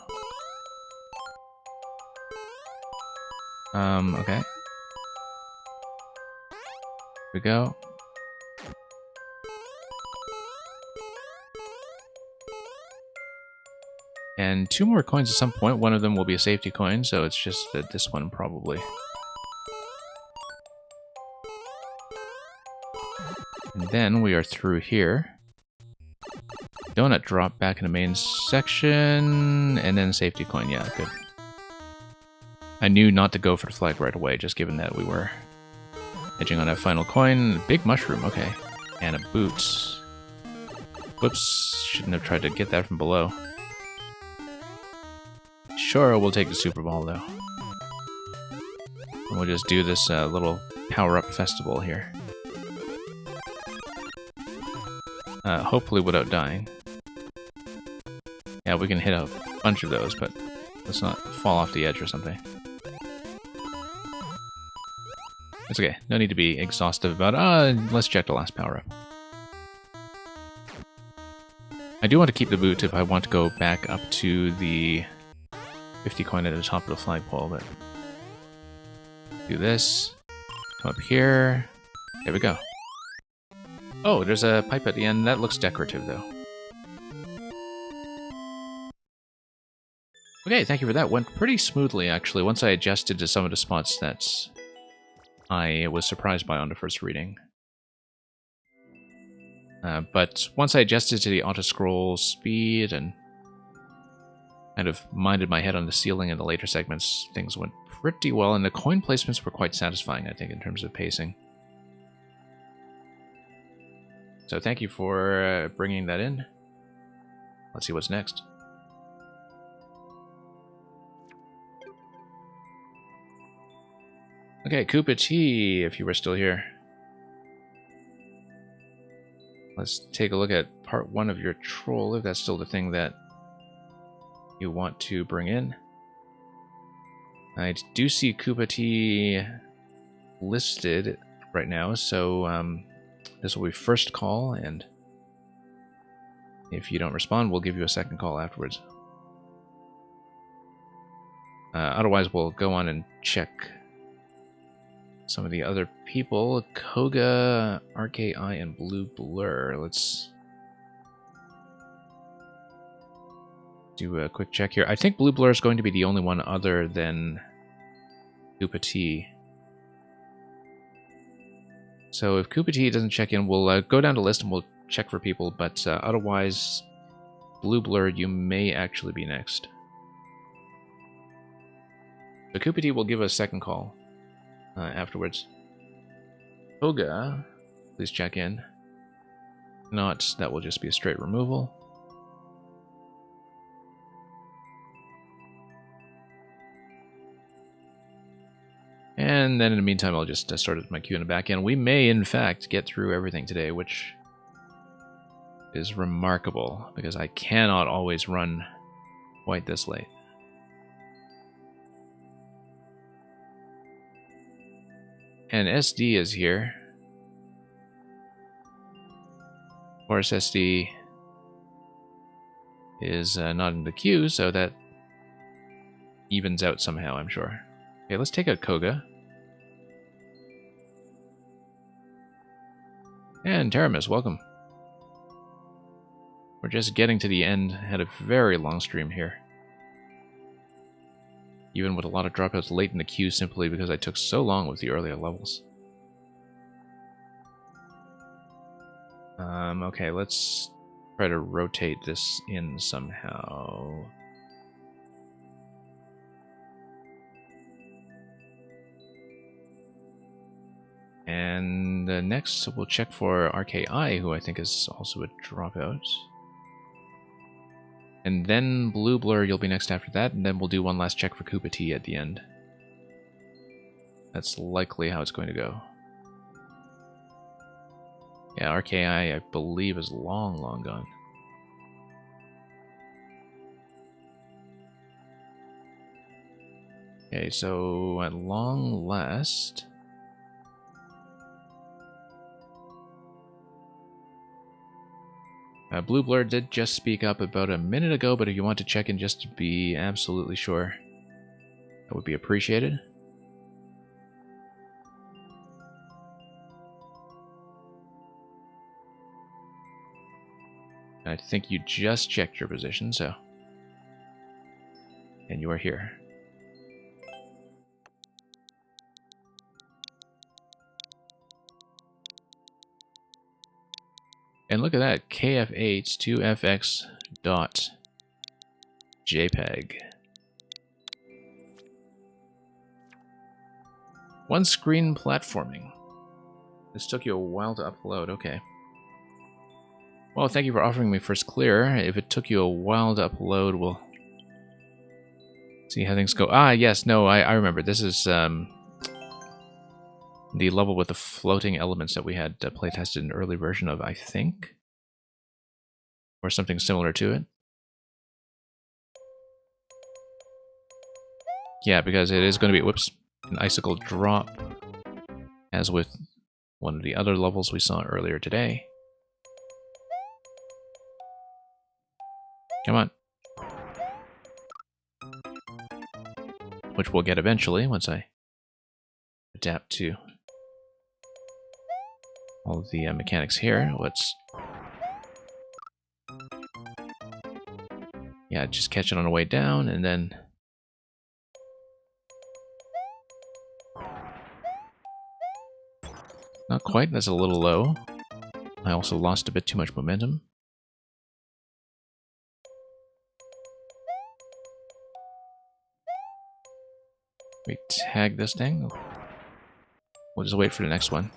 [SPEAKER 2] okay. Here we go. And 2 more coins at some point. One of them will be a safety coin, so it's just that this one probably. And then we are through here. Donut drop back in the main section, and then safety coin. Yeah, good. I knew not to go for the flag right away, just given that we were edging on that final coin. Big mushroom, okay. And a boot. Whoops, shouldn't have tried to get that from below. Sure, we'll take the Super Ball, though. And we'll just do this little power-up festival here. Hopefully without dying. Yeah, we can hit a bunch of those, but let's not fall off the edge or something. It's okay. No need to be exhaustive about it. Let's check the last power-up. I do want to keep the boot if I want to go back up to the 50 coin at the top of the flagpole, but... do this. Come up here. There we go. Oh, there's a pipe at the end. That looks decorative, though. Okay, thank you for that. Went pretty smoothly, actually, once I adjusted to some of the spots that I was surprised by on the first reading. But once I adjusted to the auto-scroll speed and kind of minded my head on the ceiling in the later segments, things went pretty well, and the coin placements were quite satisfying, I think, in terms of pacing. So thank you for bringing that in. Let's see what's next. Okay, Koopa T, if you were still here. Let's take a look at part 1 of your troll, if that's still the thing that you want to bring in. I do see Koopa T listed right now, so this will be first call, and if you don't respond, we'll give you a second call afterwards. Otherwise, we'll go on and check some of the other people. Koga, RKI, and Blue Blur. Let's do a quick check here. I think Blue Blur is going to be the only one other than Koopa T. So if Koopa T doesn't check in, we'll go down the list and we'll check for people, but otherwise, Blue Blur, you may actually be next. So Koopa T will give us a second call afterwards. Koga, please check in. Not, that will just be a straight removal. And then in the meantime, I'll just start my queue in the back end. We may, in fact, get through everything today, which is remarkable, because I cannot always run quite this late. And SD is here. Of course, SD is not in the queue, so that evens out somehow, I'm sure. Okay, let's take out Koga. And Teramis, welcome. We're just getting to the end. Had a very long stream here. Even with a lot of dropouts late in the queue simply because I took so long with the earlier levels. Okay, let's try to rotate this in somehow. And next we'll check for RKI, who I think is also a dropout. And then Blue Blur, you'll be next after that, and then we'll do one last check for Koopa T at the end. That's likely how it's going to go. Yeah, RKI, I believe, is long, long gone. Okay, so at long last... Blue Blur did just speak up about a minute ago, but if you want to check in just to be absolutely sure, that would be appreciated. I think you just checked your position, so... And you are here. And look at that, kf8.2fx.jpg. One screen platforming. This took you a while to upload, okay. Well, thank you for offering me first clear. If it took you a while to upload, we'll see how things go. Ah, yes, no, I remember. This is the level with the floating elements that we had playtested an early version of, I think. Or something similar to it. Yeah, because it is going to be, whoops, an icicle drop, as with one of the other levels we saw earlier today. Come on. Which we'll get eventually once I adapt to all of the mechanics here. Let's... Yeah, just catch it on the way down, and then... Not quite, that's a little low. I also lost a bit too much momentum. We tag this thing. We'll just wait for the next one.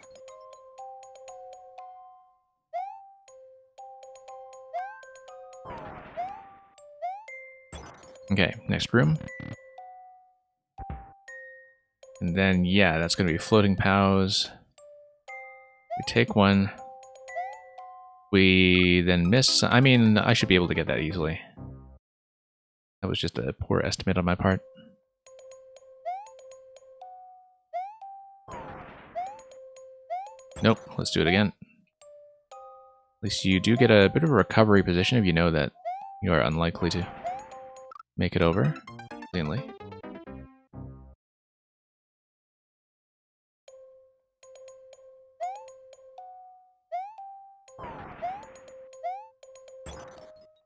[SPEAKER 2] Okay, next room. And then, yeah, that's going to be floating POWs. We take one. We then miss. I mean, I should be able to get that easily. That was just a poor estimate on my part. Nope, let's do it again. At least you do get a bit of a recovery position if you know that you are unlikely to make it over cleanly.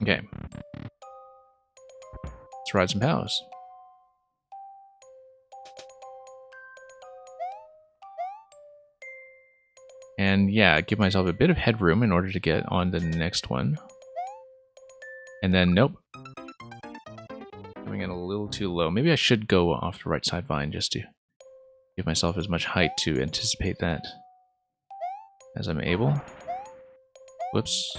[SPEAKER 2] Okay. Let's ride some POWs. And yeah, give myself a bit of headroom in order to get on the next one. And then, nope. Coming in a little too low. Maybe I should go off the right side vine just to give myself as much height to anticipate that. as I'm able. Whoops.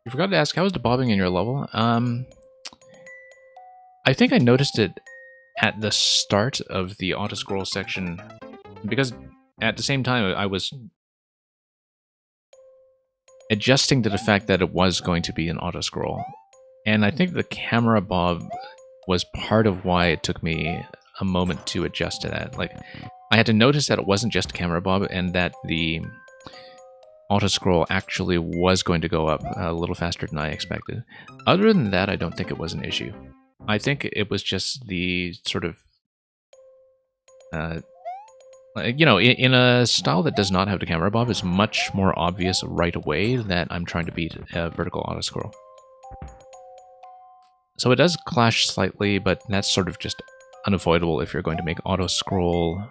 [SPEAKER 2] You forgot to ask, how is the bobbing in your level? I think I noticed it at the start of the auto-scroll section, because at the same time I was adjusting to the fact that it was going to be an auto-scroll. And I think the camera bob was part of why it took me a moment to adjust to that. Like, I had to notice that it wasn't just a camera bob and that the auto-scroll actually was going to go up a little faster than I expected. Other than that, I don't think it was an issue. I think it was just the sort of, you know, in a style that does not have the camera bob, it's much more obvious right away that I'm trying to beat a vertical auto-scroll. So it does clash slightly, but that's sort of just unavoidable if you're going to make auto-scroll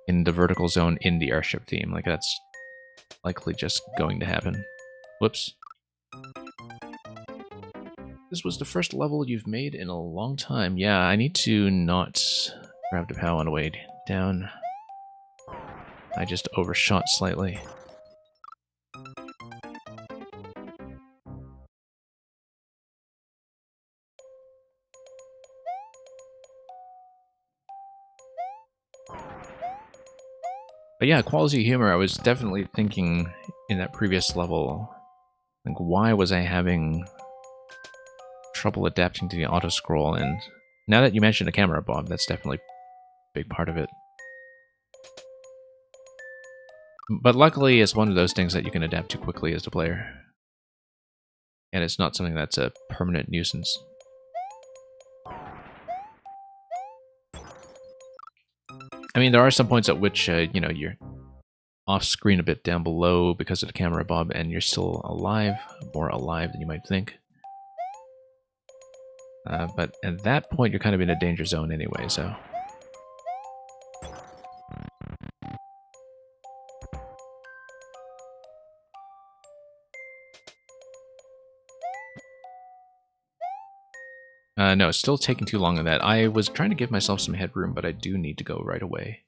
[SPEAKER 2] in the vertical zone in the airship theme. Like, that's likely just going to happen. Whoops. This was the first level you've made in a long time. Yeah, I need to not grab the POW on the way down. I just overshot slightly. But yeah, quality humor, I was definitely thinking in that previous level, like, why was I having trouble adapting to the auto-scroll? And now that you mentioned the camera bob, that's definitely a big part of it. But luckily, it's one of those things that you can adapt to quickly as the player. And it's not something that's a permanent nuisance. I mean, there are some points at which, you know, you're off-screen a bit down below because of the camera bob, and you're still alive, more alive than you might think. But at that point, you're kind of in a danger zone anyway, so... no, it's still taking too long on that. I was trying to give myself some headroom, but I do need to go right away.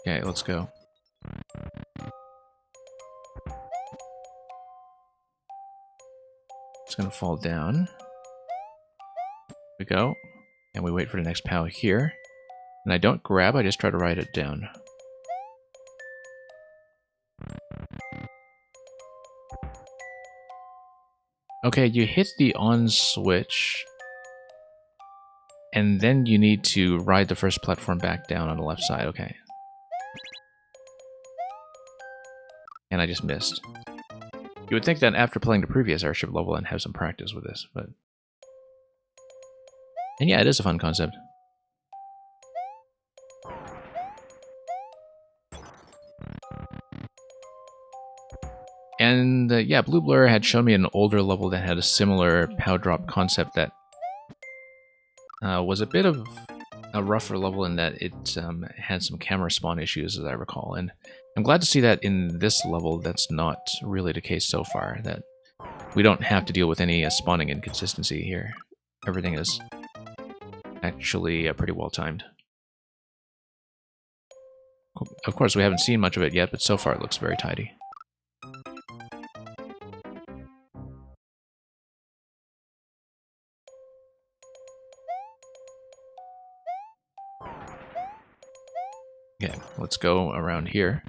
[SPEAKER 2] Okay, let's go. It's gonna fall down. We go. And we wait for the next POW here. And I don't grab, I just try to ride it down. Okay, you hit the on switch, and then you need to ride the first platform back down on the left side. Okay. And I just missed. You would think that after playing the previous airship level and have some practice with this, but... And yeah, it is a fun concept. And yeah, Blue Blur had shown me an older level that had a similar POW drop concept that was a bit of a rougher level in that it had some camera spawn issues, as I recall. And I'm glad to see that in this level that's not really the case so far, that we don't have to deal with any spawning inconsistency here. Everything is actually pretty well timed. Of course, we haven't seen much of it yet, but so far it looks very tidy. Okay, let's go around here.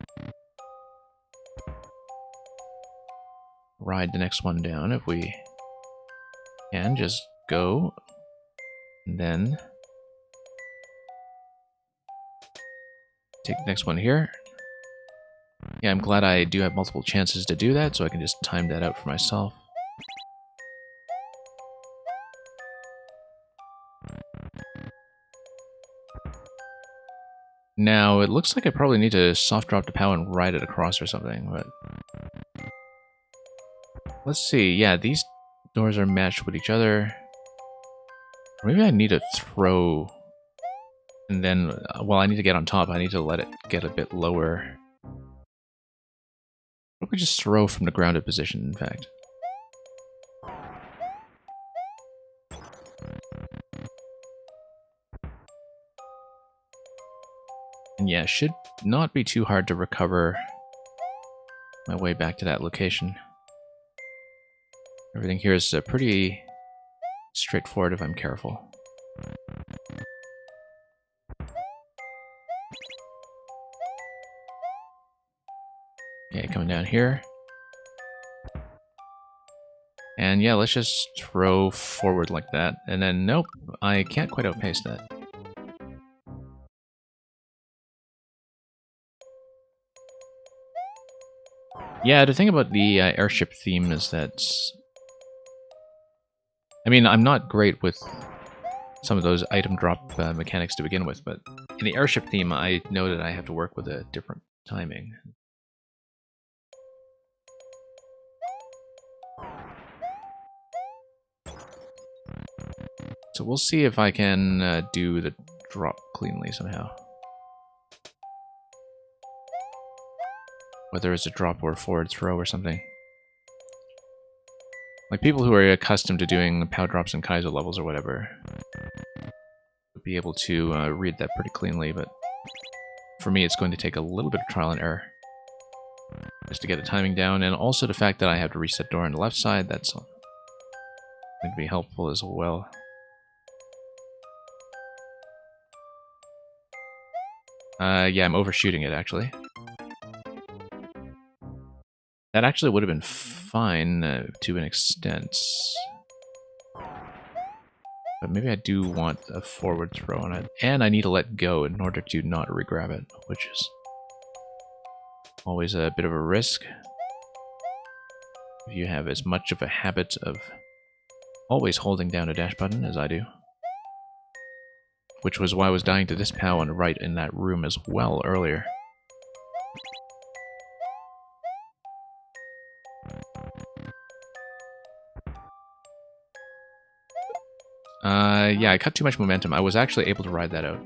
[SPEAKER 2] Ride the next one down if we can. Just go. And then take the next one here. Yeah, I'm glad I do have multiple chances to do that, so I can just time that out for myself. Now, it looks like I probably need to soft drop the POW and ride it across or something, but... Let's see, yeah, these doors are matched with each other. Maybe I need to throw... And then, well, I need to get on top, I need to let it get a bit lower. probably just throw from the grounded position, in fact. And yeah, should not be too hard to recover my way back to that location. Everything here is pretty straightforward if I'm careful. Okay, coming down here. And yeah, let's just throw forward like that. And then, nope, I can't quite outpace that. Yeah, the thing about the airship theme is that... I mean, I'm not great with some of those item drop mechanics to begin with, but in the airship theme, I know that I have to work with a different timing. So we'll see if I can do the drop cleanly somehow. Whether it's a drop or a forward throw or something. Like people who are accustomed to doing POW drops and Kaizo levels or whatever would be able to read that pretty cleanly, but for me it's going to take a little bit of trial and error just to get the timing down, and also the fact that I have to reset door on the left side, that's going to be helpful as well. Yeah, I'm overshooting it, actually. That actually would have been fine to an extent. But maybe I do want a forward throw on it. And I need to let go in order to not regrab it, which is always a bit of a risk. If you have as much of a habit of always holding down a dash button as I do. Which was why I was dying to this POW on the right in that room as well earlier. Yeah, I cut too much momentum. I was actually able to ride that out.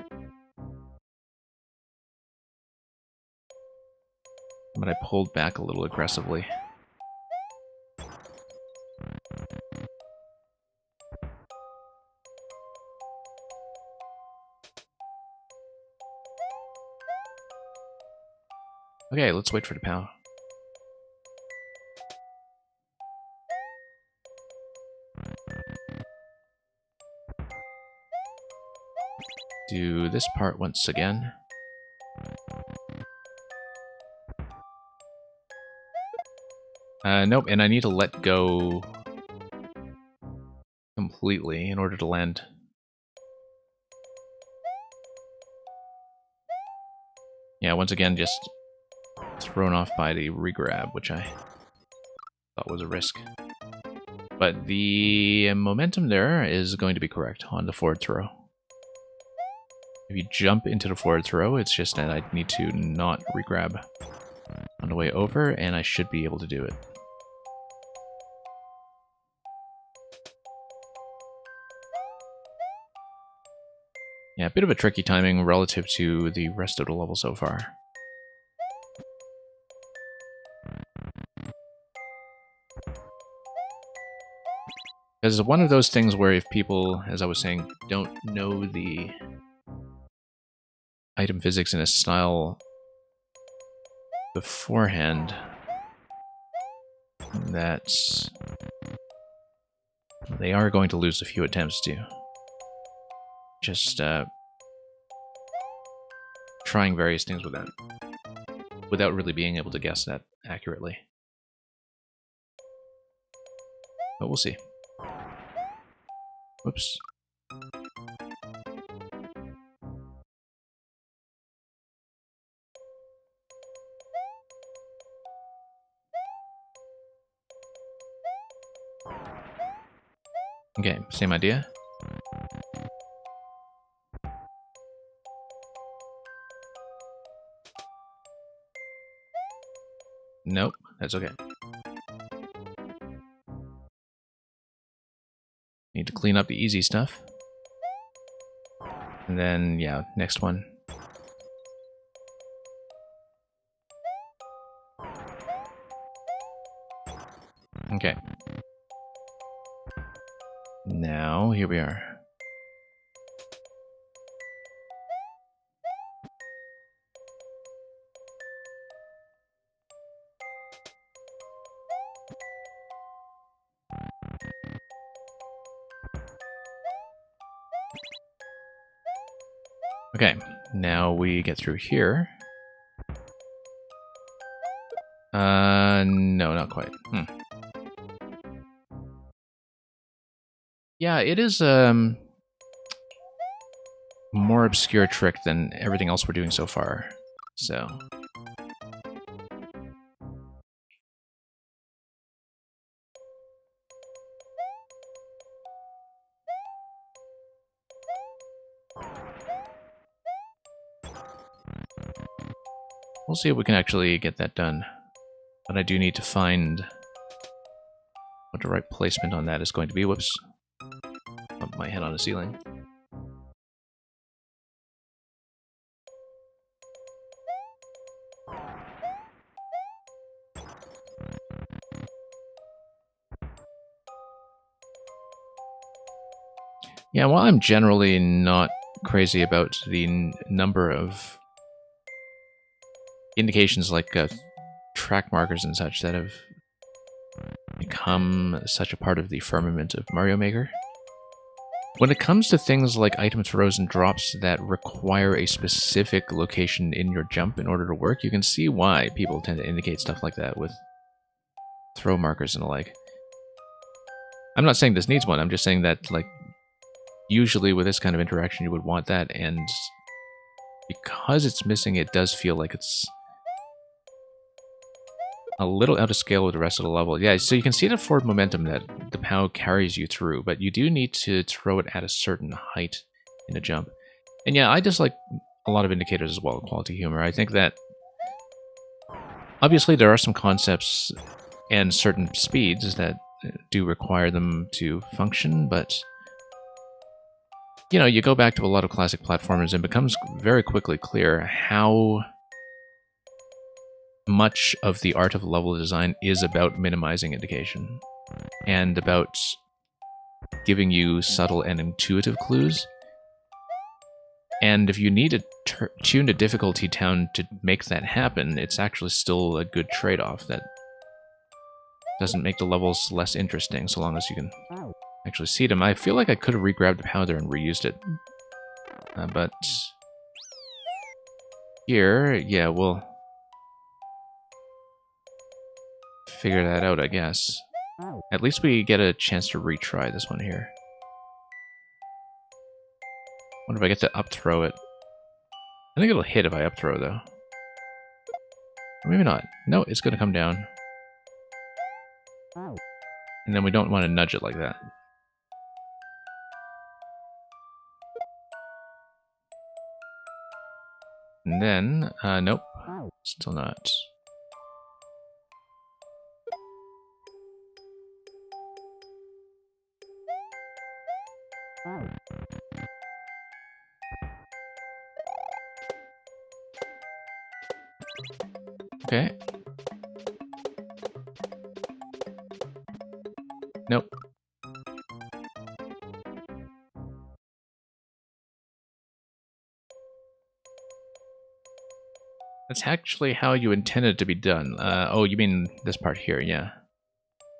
[SPEAKER 2] But I pulled back a little aggressively. Okay, let's wait for the POW. Do this part once again. Nope, and I need to let go completely in order to land. Yeah, once again, just thrown off by the regrab, which I thought was a risk. But the momentum there is going to be correct on the forward throw. If you jump into the forward throw, it's just that I need to not regrab on the way over, and I should be able to do it. Yeah, a bit of a tricky timing relative to the rest of the level so far. Because it's one of those things where if people, as I was saying, don't know the item physics in a style beforehand, that they are going to lose a few attempts to just trying various things with that without really being able to guess that accurately. But we'll see. Whoops. Okay, same idea. Nope, that's okay. Need to clean up the easy stuff. And then, yeah, next one. Okay. Now, here we are. Okay, now we get through here. No, not quite. Yeah, it is more obscure trick than everything else we're doing so far. So we'll see if we can actually get that done. But I do need to find what the right placement on that is going to be. Whoops. Bump my head on the ceiling. Yeah, while I'm generally not crazy about the number of indications like track markers and such that have become such a part of the firmament of Mario Maker, when it comes to things like item throws and drops that require a specific location in your jump in order to work, you can see why people tend to indicate stuff like that with throw markers and the like. I'm not saying this needs one, I'm just saying that, like, usually with this kind of interaction you would want that, and because it's missing, it does feel like it's a little out of scale with the rest of the level. Yeah, so you can see the forward momentum that the POW carries you through, but you do need to throw it at a certain height in a jump. And yeah, I dislike a lot of indicators as well, quality humor. I think that obviously there are some concepts and certain speeds that do require them to function, but you know, you go back to a lot of classic platformers and it becomes very quickly clear how much of the art of level design is about minimizing indication and about giving you subtle and intuitive clues. And if you need to tune the difficulty down to make that happen, it's actually still a good trade-off that doesn't make the levels less interesting so long as you can actually see them. I feel like I could have re-grabbed the powder and reused it. But here, yeah, we'll figure that out, I guess. At least we get a chance to retry this one here. Wonder if I get to up throw it. I think it'll hit if I up throw though. Or maybe not. No, it's gonna come down. And then we don't want to nudge it like that. And then, nope. Still not. Okay. Nope. That's actually how you intended it to be done. Oh, you mean this part here, yeah.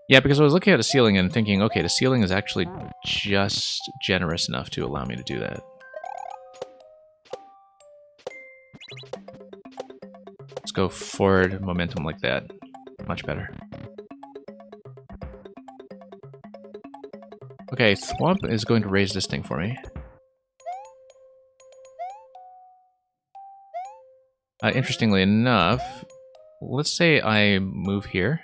[SPEAKER 2] Yeah, because I was looking at the ceiling and thinking, okay, the ceiling is actually just generous enough to allow me to do that. Let's go forward momentum like that. Much better. Okay, Thwomp is going to raise this thing for me. Interestingly enough, let's say I move here.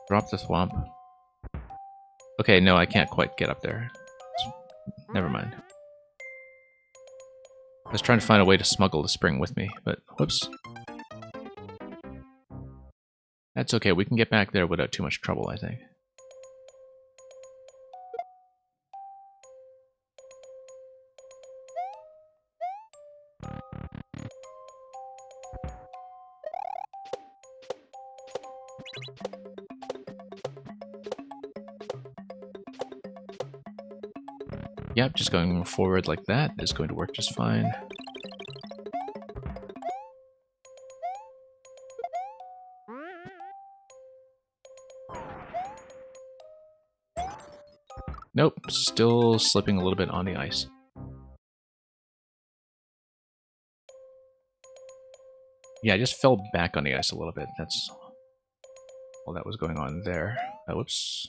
[SPEAKER 2] Drop the Thwomp. Okay, no, I can't quite get up there. Never mind. I was trying to find a way to smuggle the spring with me, but whoops. That's okay, we can get back there without too much trouble, I think. Yep, just going forward like that is going to work just fine. Nope, still slipping a little bit on the ice. Yeah, I just fell back on the ice a little bit. That's all that was going on there. Oh, whoops.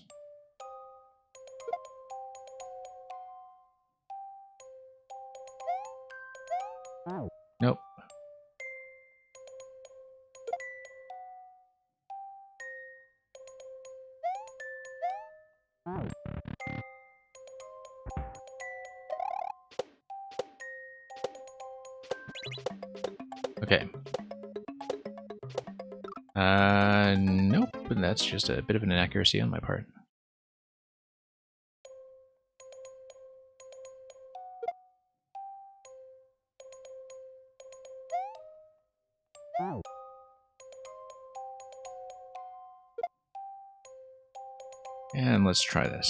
[SPEAKER 2] Nope. Okay. Nope, and that's just a bit of an inaccuracy on my part. And let's try this.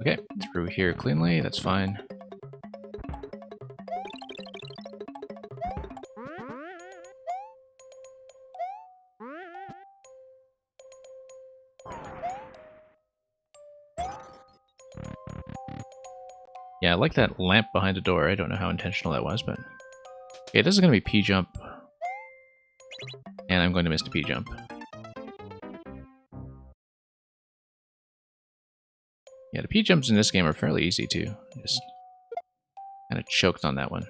[SPEAKER 2] Okay, through here cleanly, that's fine. Yeah, I like that lamp behind the door. I don't know how intentional that was, but... Okay, this is going to be P-jump. And I'm going to miss the P-jump. Yeah, the P-jumps in this game are fairly easy, too. Just kind of choked on that one.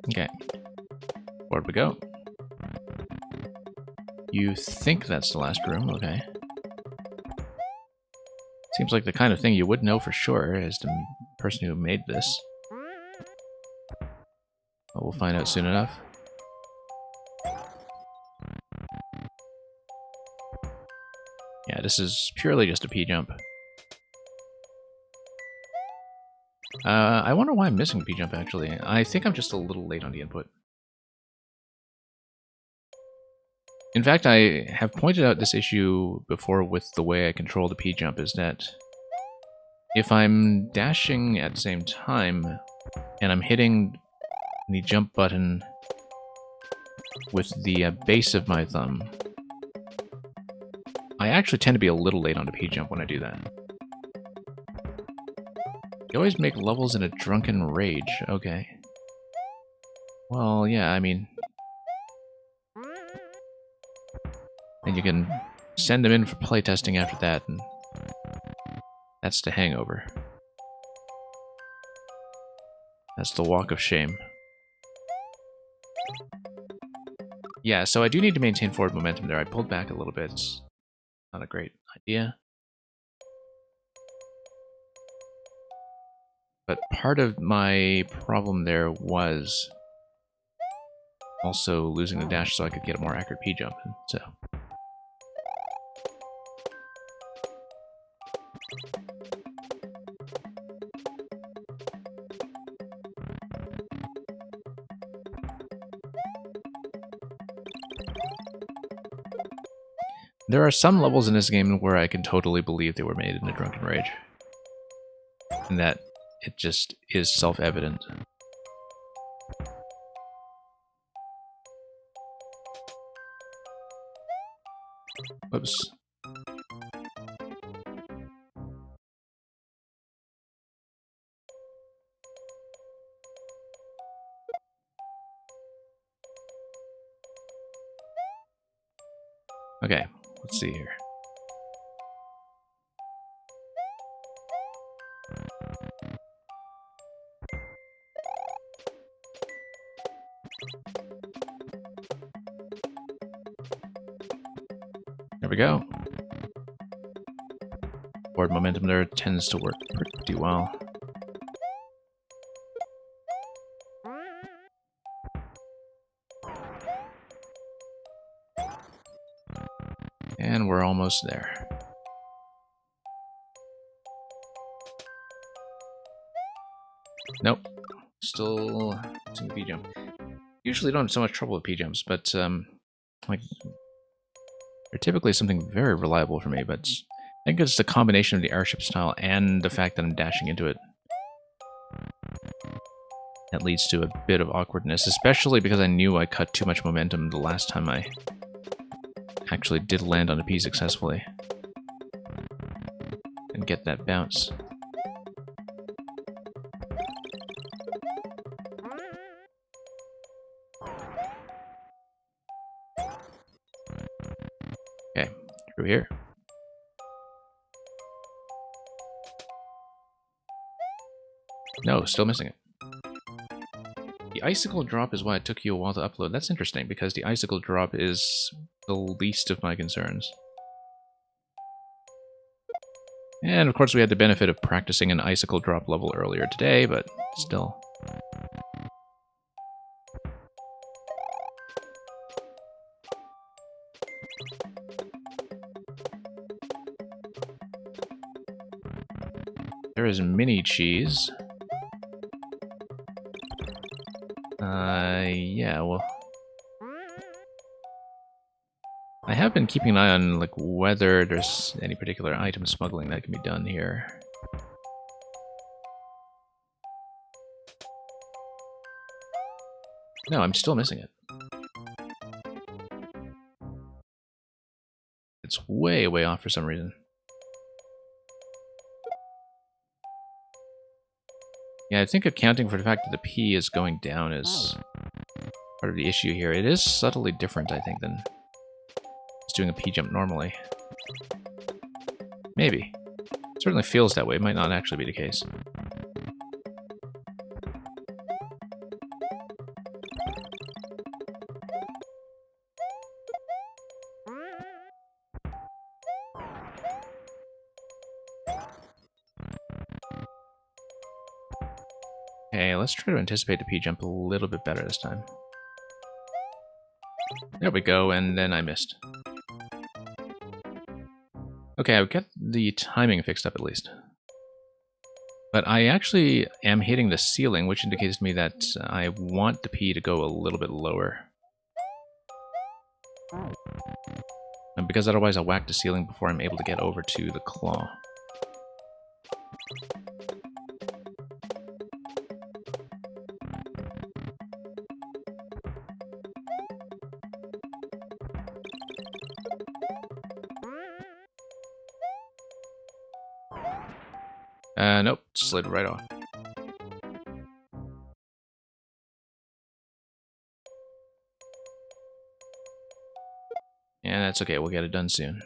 [SPEAKER 2] Okay. Forward we go. You think that's the last room, okay. Seems like the kind of thing you would know for sure as the person who made this. But we'll find out soon enough. Yeah, this is purely just a P-jump. I wonder why I'm missing P-jump, actually. I think I'm just a little late on the input. In fact, I have pointed out this issue before with the way I control the P-jump, is that if I'm dashing at the same time, and I'm hitting the jump button with the base of my thumb, I actually tend to be a little late on the P-jump when I do that. You always make levels in a drunken rage. Okay. Well, yeah, I mean... And you can send them in for playtesting after that, and that's the hangover. That's the walk of shame. Yeah, so I do need to maintain forward momentum there. I pulled back a little bit. It's not a great idea. But part of my problem there was also losing the dash so I could get a more accurate P-jump. So there are some levels in this game where I can totally believe they were made in a drunken rage. And that it just is self-evident. Whoops. Okay, let's see here. There we go. Forward momentum there tends to work pretty well. And we're almost there. Nope. Still using the P-jump. Usually don't have so much trouble with P-jumps, but like they're typically something very reliable for me, but I think it's the combination of the airship style and the fact that I'm dashing into it that leads to a bit of awkwardness, especially because I knew I cut too much momentum the last time I actually did land on a P successfully and get that bounce. Okay, through here. No, still missing it. The icicle drop is why it took you a while to upload. That's interesting, because the icicle drop is the least of my concerns. And of course we had the benefit of practicing an icicle drop level earlier today, but still. There is mini cheese. Yeah, well, I have been keeping an eye on like whether there's any particular item smuggling that can be done here. No, I'm still missing it. It's way, way off for some reason. Yeah, I think accounting for the fact that the P is going down is part of the issue here. It is subtly different, I think, than just doing a P jump normally. Maybe. It certainly feels that way. It might not actually be the case. Okay, let's try to anticipate the P-jump a little bit better this time. There we go, and then I missed. Okay, I've got the timing fixed up at least. But I actually am hitting the ceiling, which indicates to me that I want the P to go a little bit lower. And because otherwise I'll whack the ceiling before I'm able to get over to the claw. Nope, slid right off. And that's okay, we'll get it done soon.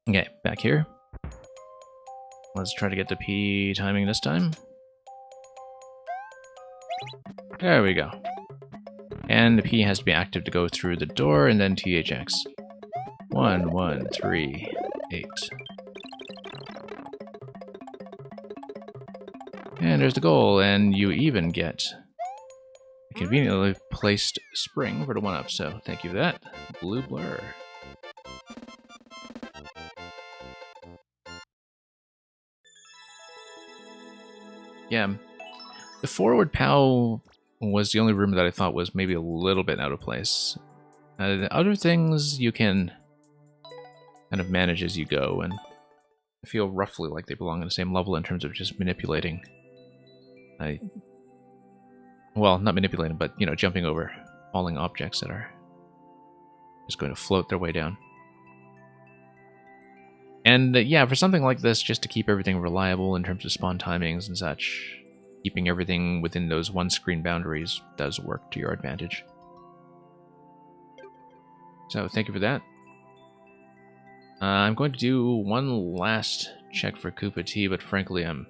[SPEAKER 2] Okay, back here. Let's try to get the P timing this time. There we go. And the P has to be active to go through the door, and then THX. 1, 1, 3, 8. And there's the goal, and you even get a conveniently placed spring for the 1-up, so thank you for that. Blue blur. Yeah, the forward POW was the only room that I thought was maybe a little bit out of place. The other things you can kind of manage as you go, and I feel roughly like they belong on the same level in terms of just manipulating. Well, not manipulating, but, you know, jumping over falling objects that are just going to float their way down. And yeah, for something like this, just to keep everything reliable in terms of spawn timings and such, keeping everything within those one-screen boundaries does work to your advantage. So thank you for that. I'm going to do one last check for Koopa Tea, but frankly, I'm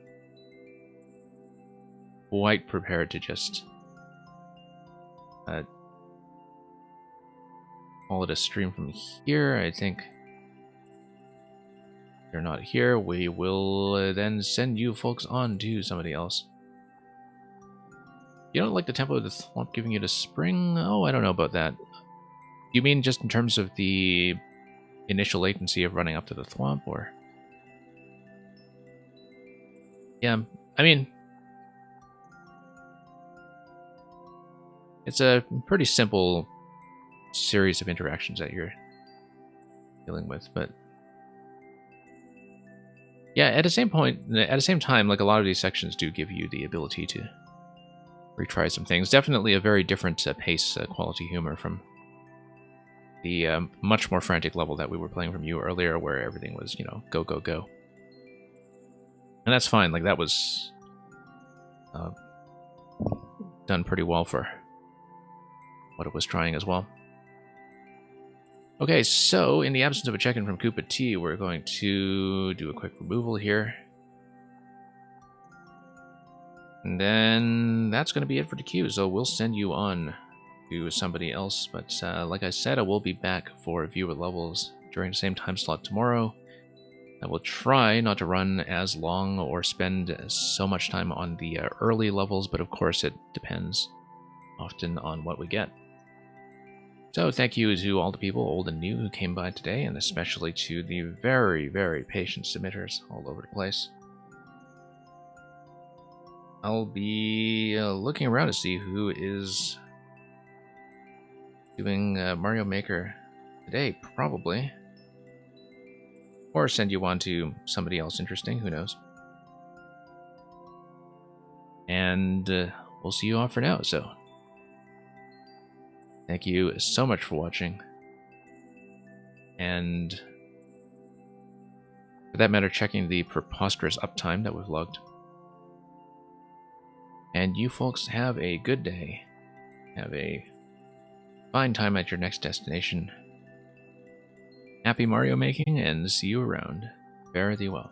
[SPEAKER 2] quite prepared to just call it a stream from here. I think if you're not here, we will then send you folks on to somebody else. You don't like the tempo of the Thwomp giving you to spring? Oh, I don't know about that. You mean just in terms of the initial latency of running up to the Thwomp, or? Yeah, I mean, it's a pretty simple series of interactions that you're dealing with, but yeah, at the same time, like a lot of these sections do give you the ability to retry some things. Definitely a very different pace, quality humor from the much more frantic level that we were playing from you earlier, where everything was, you know, go, go, go. And that's fine. Like, that was done pretty well for what it was trying as well. Okay, so in the absence of a check-in from Koopa Tea, we're going to do a quick removal here. And then that's going to be it for the queue, so we'll send you on to somebody else. But like I said, I will be back for viewer levels during the same time slot tomorrow. I will try not to run as long or spend so much time on the early levels, but of course it depends often on what we get. So thank you to all the people, old and new, who came by today, and especially to the very, very patient submitters all over the place. I'll be looking around to see who is doing Mario Maker today, probably. Or send you on to somebody else interesting, who knows. And we'll see you off for now, so thank you so much for watching. And for that matter, checking the preposterous uptime that we've logged. And you folks have a good day. Have a fine time at your next destination. Happy Mario making, and see you around. Fare thee well.